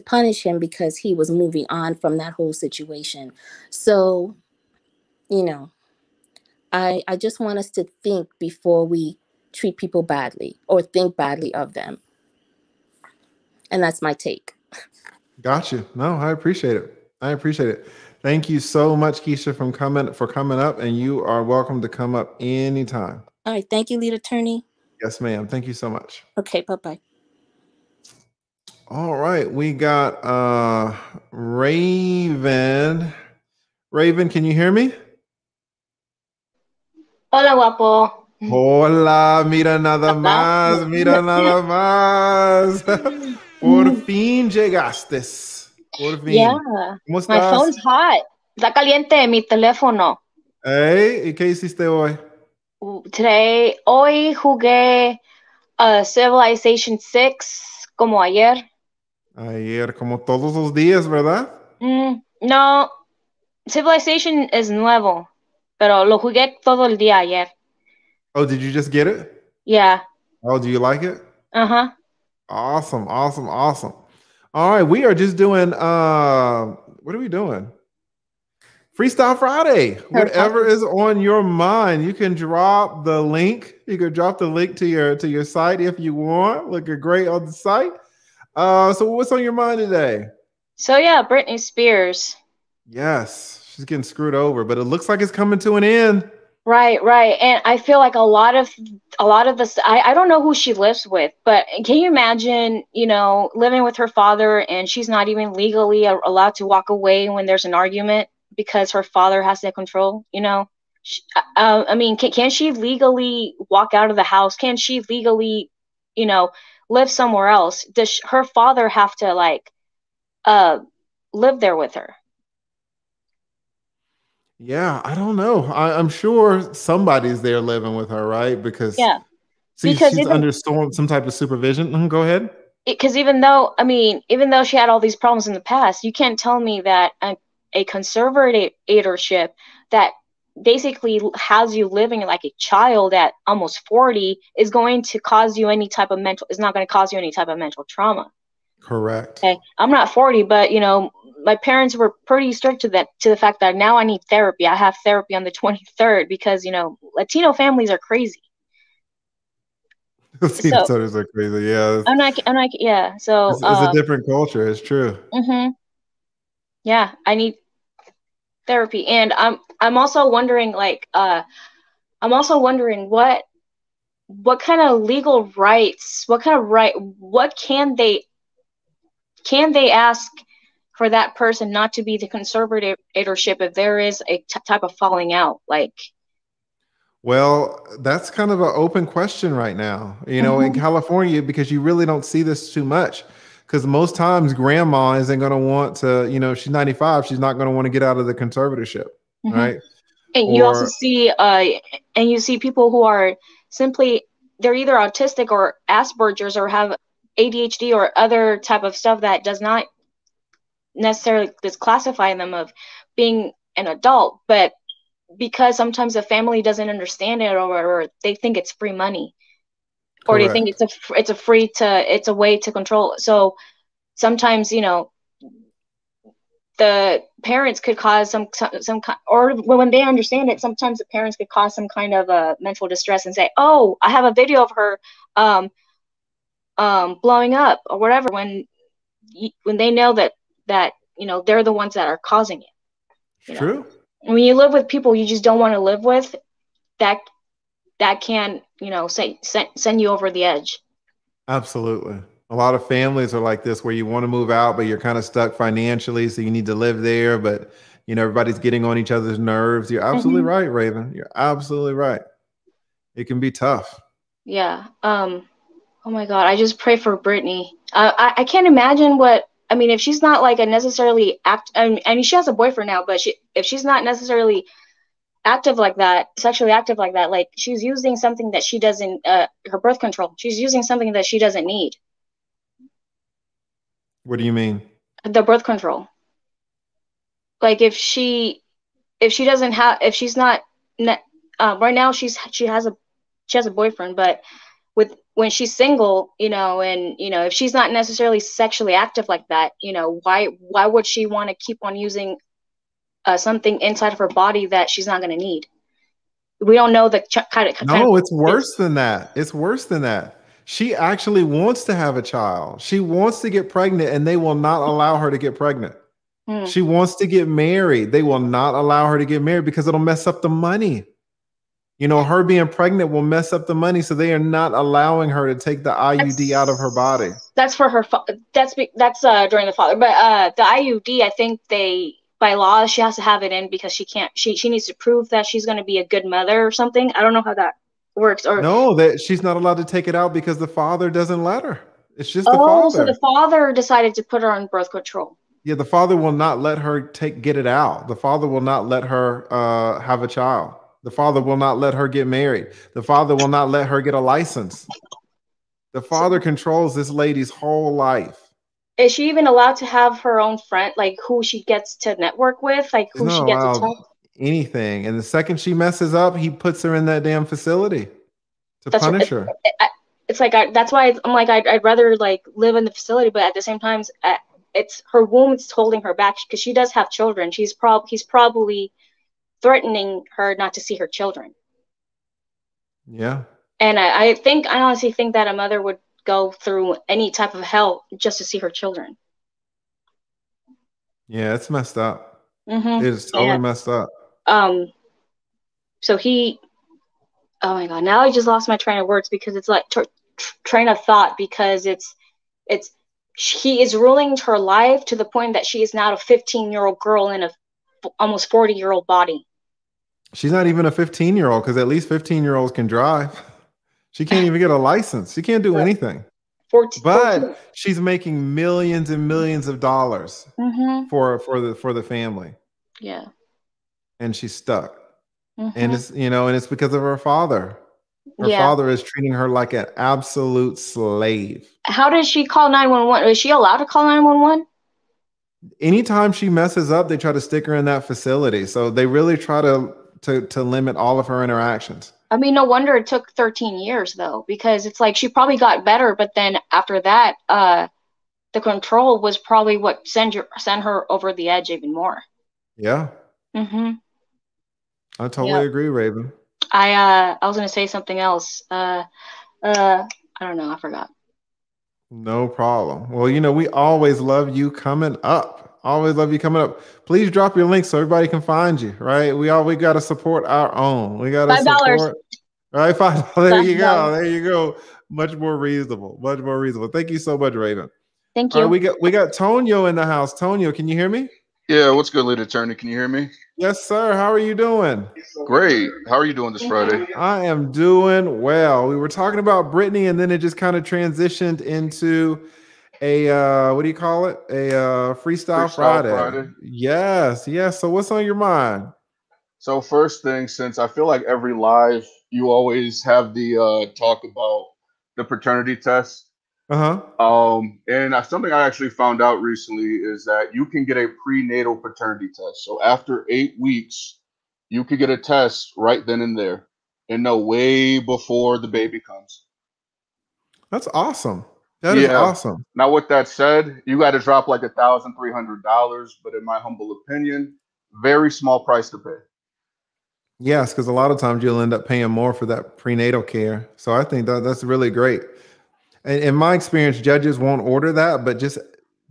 punish him because he was moving on from that whole situation. So, I just want us to think before we treat people badly or think badly of them. And that's my take. Got you. No, I appreciate it. Thank you so much, Keisha, for coming up, and you are welcome to come up anytime. All right. Thank you, lead attorney. Yes, ma'am. Thank you so much. Okay. Bye-bye. All right. We got Raven. Raven, can you hear me? Hola, guapo. Hola, mira nada más. Por fin llegaste. Por fin. Yeah. ¿Cómo estás? My phone's hot. Está caliente mi teléfono. Hey, ¿y qué hiciste hoy? Hoy jugué Civilization 6 como ayer. Ayer, como todos los días, ¿verdad? No, Civilization es nuevo, pero lo jugué todo el día ayer. Oh, did you just get it? Yeah. Oh, do you like it? Uh-huh. Awesome. All right, we are just doing what are we doing? Freestyle Friday. Whatever is on your mind, you can drop the link. You can drop the link to your site if you want. Looking great on the site. So what's on your mind today? So yeah, Britney Spears. Yes, she's getting screwed over, but it looks like it's coming to an end. Right. And I feel like a lot of this, I don't know who she lives with, but can you imagine, living with her father and she's not even legally allowed to walk away when there's an argument because her father has that control, I mean, can she legally walk out of the house? Can she legally, live somewhere else? Does her father have to live there with her? Yeah, I don't know. I'm sure somebody's there living with her, right? Because she's under some type of supervision. Go ahead. Because even though she had all these problems in the past, you can't tell me that a conservatorship that basically has you living like a child at almost 40 is going to cause you any type of is not going to cause you any type of mental trauma. Correct. Okay. I'm not 40, but my parents were pretty strict to the fact that now I need therapy. I have therapy on the 23rd because Latino families are crazy. Latino families are crazy. Yeah. I'm not. Yeah. So it's a different culture. It's true. Yeah, I need therapy, and I'm also wondering what kind of legal rights, what can they ask for that person not to be the conservatorship if there is a type of falling out? Well, that's kind of an open question right now, in California, because you really don't see this too much. Because most times grandma isn't going to want to, she's 95, she's not going to want to get out of the conservatorship, right? And you also see, people who are simply, they're either autistic or Asperger's or have ADHD or other type of stuff that does not necessarily disclassify them of being an adult, but because sometimes the family doesn't understand it, or they think it's free money, or they think it's a way to control. So sometimes the parents could cause some or when they understand it, sometimes the parents could cause some kind of mental distress and say, oh, I have a video of her blowing up or whatever, when they know that they're the ones that are causing it. True. When you live with people you just don't want to live with, that can send you over the edge. Absolutely. A lot of families are like this, where you want to move out, but you're kind of stuck financially, so you need to live there, but everybody's getting on each other's nerves. You're absolutely right, Raven. You're absolutely right. It can be tough. Yeah. Oh my God. I just pray for Britney. I can't imagine if she's not like a necessarily she has a boyfriend now, but if she's not necessarily active like that, sexually active like that, like she's using something that she doesn't, her birth control, she's using something that she doesn't need. What do you mean? The birth control. Like if she's not right now, she has a boyfriend, but when she's single, and if she's not necessarily sexually active like that, why would she want to keep on using something inside of her body that she's not going to need? We don't know the kind of. No, it's worse than that. It's worse than that. She actually wants to have a child. She wants to get pregnant, and they will not allow her to get pregnant. She wants to get married. They will not allow her to get married because it'll mess up the money. Her being pregnant will mess up the money, so they are not allowing her to take the IUD out of her body. That's for her. That's during the father. But the IUD, I think by law she has to have it in because she can't. She needs to prove that she's going to be a good mother or something. I don't know how that works. Or no, that she's not allowed to take it out because the father doesn't let her. It's just the father. So the father decided to put her on birth control. Yeah, the father will not let her get it out. The father will not let her have a child. The father will not let her get married. The father will not let her get a license. The father controls this lady's whole life. Is she even allowed to have her own friend, like who she gets to network with, like who she gets to talk? Anything. And the second she messes up, he puts her in that damn facility to punish her. it's like that's why I'm like I'd rather like live in the facility, but at the same time, it's her womb's holding her back because she does have children. He's probably threatening her not to see her children. Yeah. And I honestly think that a mother would go through any type of hell just to see her children. Yeah, it's messed up. It's totally messed up. So oh my God, now I just lost my train of words because it's like train of thought, because he is ruling her life to the point that she is now a 15-year-old girl in a almost 40-year-old body. She's not even a 15-year-old, because at least 15-year-olds can drive. She can't even get a license. She can't do anything. 14. She's making millions and millions of dollars for the family. Yeah. And she's stuck. And it's and it's because of her father. Her father is treating her like an absolute slave. How does she call 911? Is she allowed to call 911? Anytime she messes up, they try to stick her in that facility. So they really try to limit all of her interactions. I mean, no wonder it took 13 years, though, because it's like she probably got better, but then after that, the control was probably what sent her over the edge even more. Yeah. I totally agree, Raven. I was gonna say something else. I don't know. I forgot. No problem. Well, we always love you coming up. Always love you coming up. Please drop your link so everybody can find you, right? We got to support our own. We got to support. Right, $5. There you go. There you go. Much more reasonable. Much more reasonable. Thank you so much, Raven. Thank you. All right, we got Tonio in the house. Tonio, can you hear me? Yeah, what's good, lead attorney? Can you hear me? Yes, sir. How are you doing? Great. How are you doing this Friday? I am doing well. We were talking about Britney, and then it just kind of transitioned into a what do you call it? A Freestyle Friday. Yes. So what's on your mind? So first thing, since I feel like every live you always have the talk about the paternity test. And something I actually found out recently is that you can get a prenatal paternity test. So after 8 weeks, you could get a test right then and there, and know way before the baby comes. That's awesome. That is awesome. Now, with that said, you got to drop like $1,300, but in my humble opinion, very small price to pay. Yes, because a lot of times you'll end up paying more for that prenatal care. So I think that's really great. And in my experience, judges won't order that, but just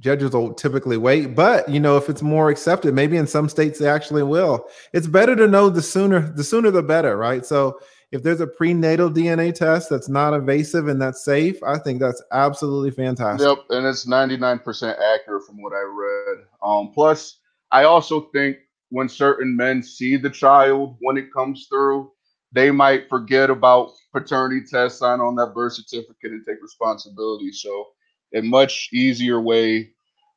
judges will typically wait. But if it's more accepted, maybe in some states they actually will. It's better to know the sooner the better, right? So if there's a prenatal DNA test that's not invasive and that's safe, I think that's absolutely fantastic. Yep, and it's 99% accurate from what I read. Plus, I also think when certain men see the child when it comes through, they might forget about paternity test, sign on that birth certificate, and take responsibility. So a much easier way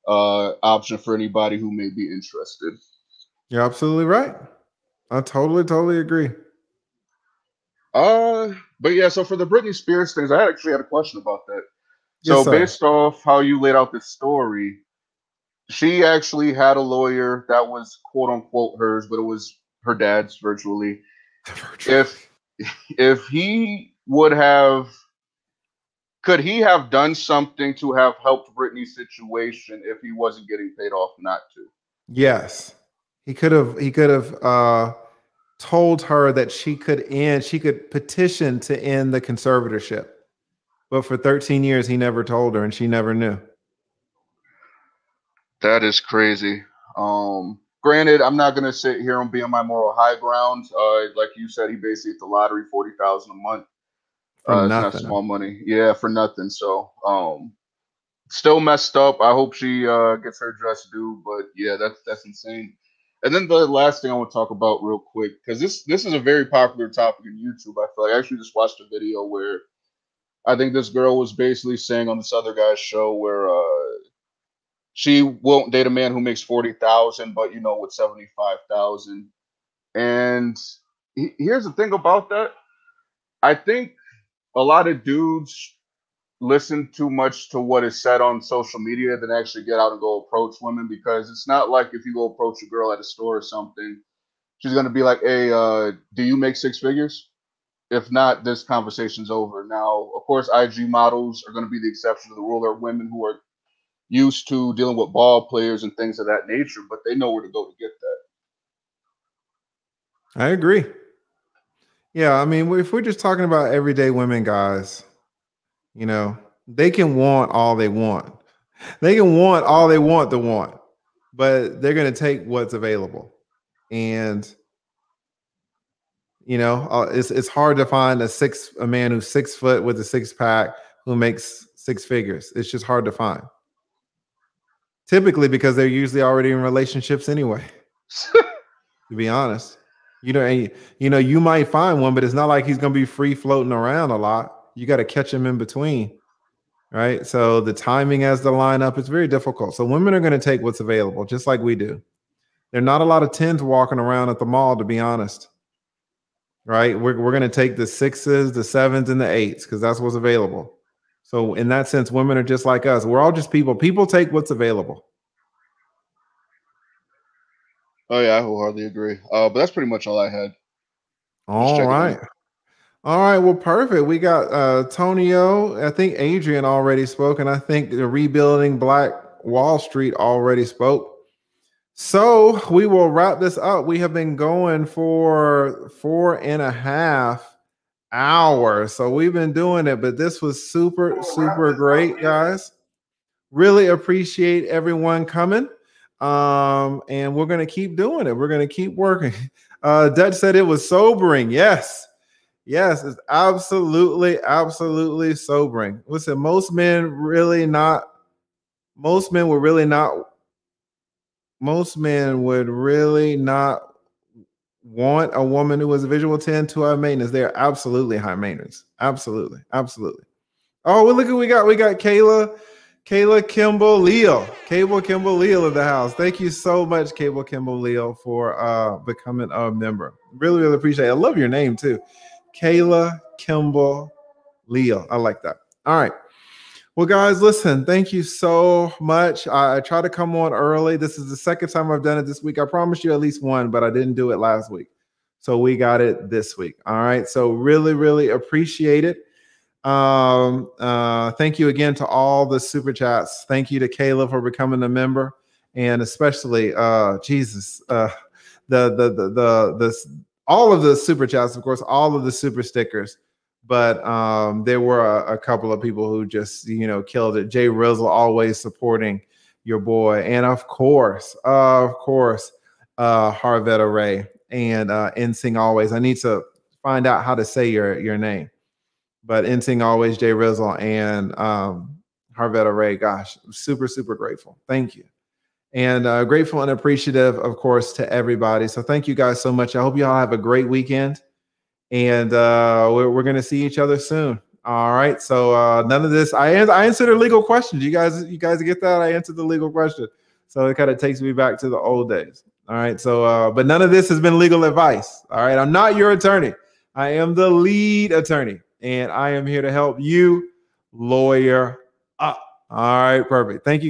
option for anybody who may be interested. You're absolutely right. I totally agree. But yeah, so for the Britney Spears things, I actually had a question about that. Yes, so based off how you laid out the story, she actually had a lawyer that was quote unquote hers, but it was her dad's virtually. If he would have, could he have done something to have helped Britney's situation if he wasn't getting paid off not to? Yes, he could have told her that she could petition to end the conservatorship. But for 13 years, he never told her and she never knew. That is crazy. Granted, I'm not gonna sit here and be on my moral high ground. Like you said, he basically hit the lottery, $40,000 a month. For It's nothing. not small money. Yeah, for nothing. So still messed up. I hope she gets her just due. But yeah, that's insane. And then the last thing I want to talk about real quick, because this is a very popular topic on YouTube. I feel like I actually just watched a video where I think this girl was basically saying on this other guy's show where she won't date a man who makes 40,000, but with 75,000. And here's the thing about that. I think a lot of dudes listen too much to what is said on social media than actually get out and go approach women, because it's not like if you go approach a girl at a store or something, she's gonna be like, "Hey, do you make six figures?" If not, this conversation's over. Now, of course, IG models are going to be the exception to the rule. There are women who are used to dealing with ball players and things of that nature, but they know where to go to get that. I agree. Yeah, I mean, if we're just talking about everyday women, guys, you know, they can want all they want. They can want all they want to want, but they're going to take what's available. And, you know, it's hard to find a man who's 6 foot with a 6-pack who makes 6 figures. It's just hard to find. Typically because they're usually already in relationships anyway, to be honest. You know, and, you know, you might find one, but it's not like he's going to be free floating around a lot. You got to catch him in between, right? So the timing as the lineup, it's very difficult. So women are going to take what's available, just like we do. There are not a lot of 10s walking around at the mall, to be honest, right? We're going to take the 6s, the 7s, and the 8s because that's what's available. So in that sense, women are just like us. We're all just people. People take what's available. Oh yeah, I wholeheartedly agree. But that's pretty much all I had. All right. All right. Well, perfect. We got Tonio. I think Adrian already spoke, and I think the Rebuilding Black Wall Street already spoke. So we will wrap this up. We have been going for 4.5 hours. So we've been doing it, but this was super, super great, guys. Really appreciate everyone coming. And we're going to keep doing it. We're going to keep working. Dutch said it was sobering. Yes. Yes, it's absolutely, absolutely sobering. Listen, most men would really not want a woman who was a visual 10 to high maintenance. They're absolutely high maintenance. Absolutely. Absolutely. Oh, well, look who we got. We got Kayla Kimble-Leal. Kayla Kimble-Leal in the house. Thank you so much, Kayla Kimble-Leal, for becoming a member. Really, really appreciate it. I love your name too. Kayla Kimble-Leal. I like that. All right. Well, guys, listen, thank you so much. I try to come on early. This is the second time I've done it this week. I promised you at least one, but I didn't do it last week. So we got it this week. All right. So really, really appreciate it. Thank you again to all the super chats. Thank you to Kayla for becoming a member, and especially Jesus, all of the super chats, of course, all of the super stickers. But there were a couple of people who just, you know, killed it. Jay Rizzle always supporting your boy, and of course, Harvetta Ray and NSYNC always. I need to find out how to say your name. But NSYNC always, Jay Rizzle and Harvetta Ray, gosh, super, super grateful. Thank you. And grateful and appreciative, of course, to everybody. So thank you guys so much. I hope you all have a great weekend. And we're going to see each other soon. All right. So none of this, I answered a legal question. You guys get that? I answered the legal question. So it kind of takes me back to the old days. All right. So, but none of this has been legal advice. All right. I'm not your attorney. I am the lead attorney. And I am here to help you lawyer up. All right, perfect. Thank you, guys.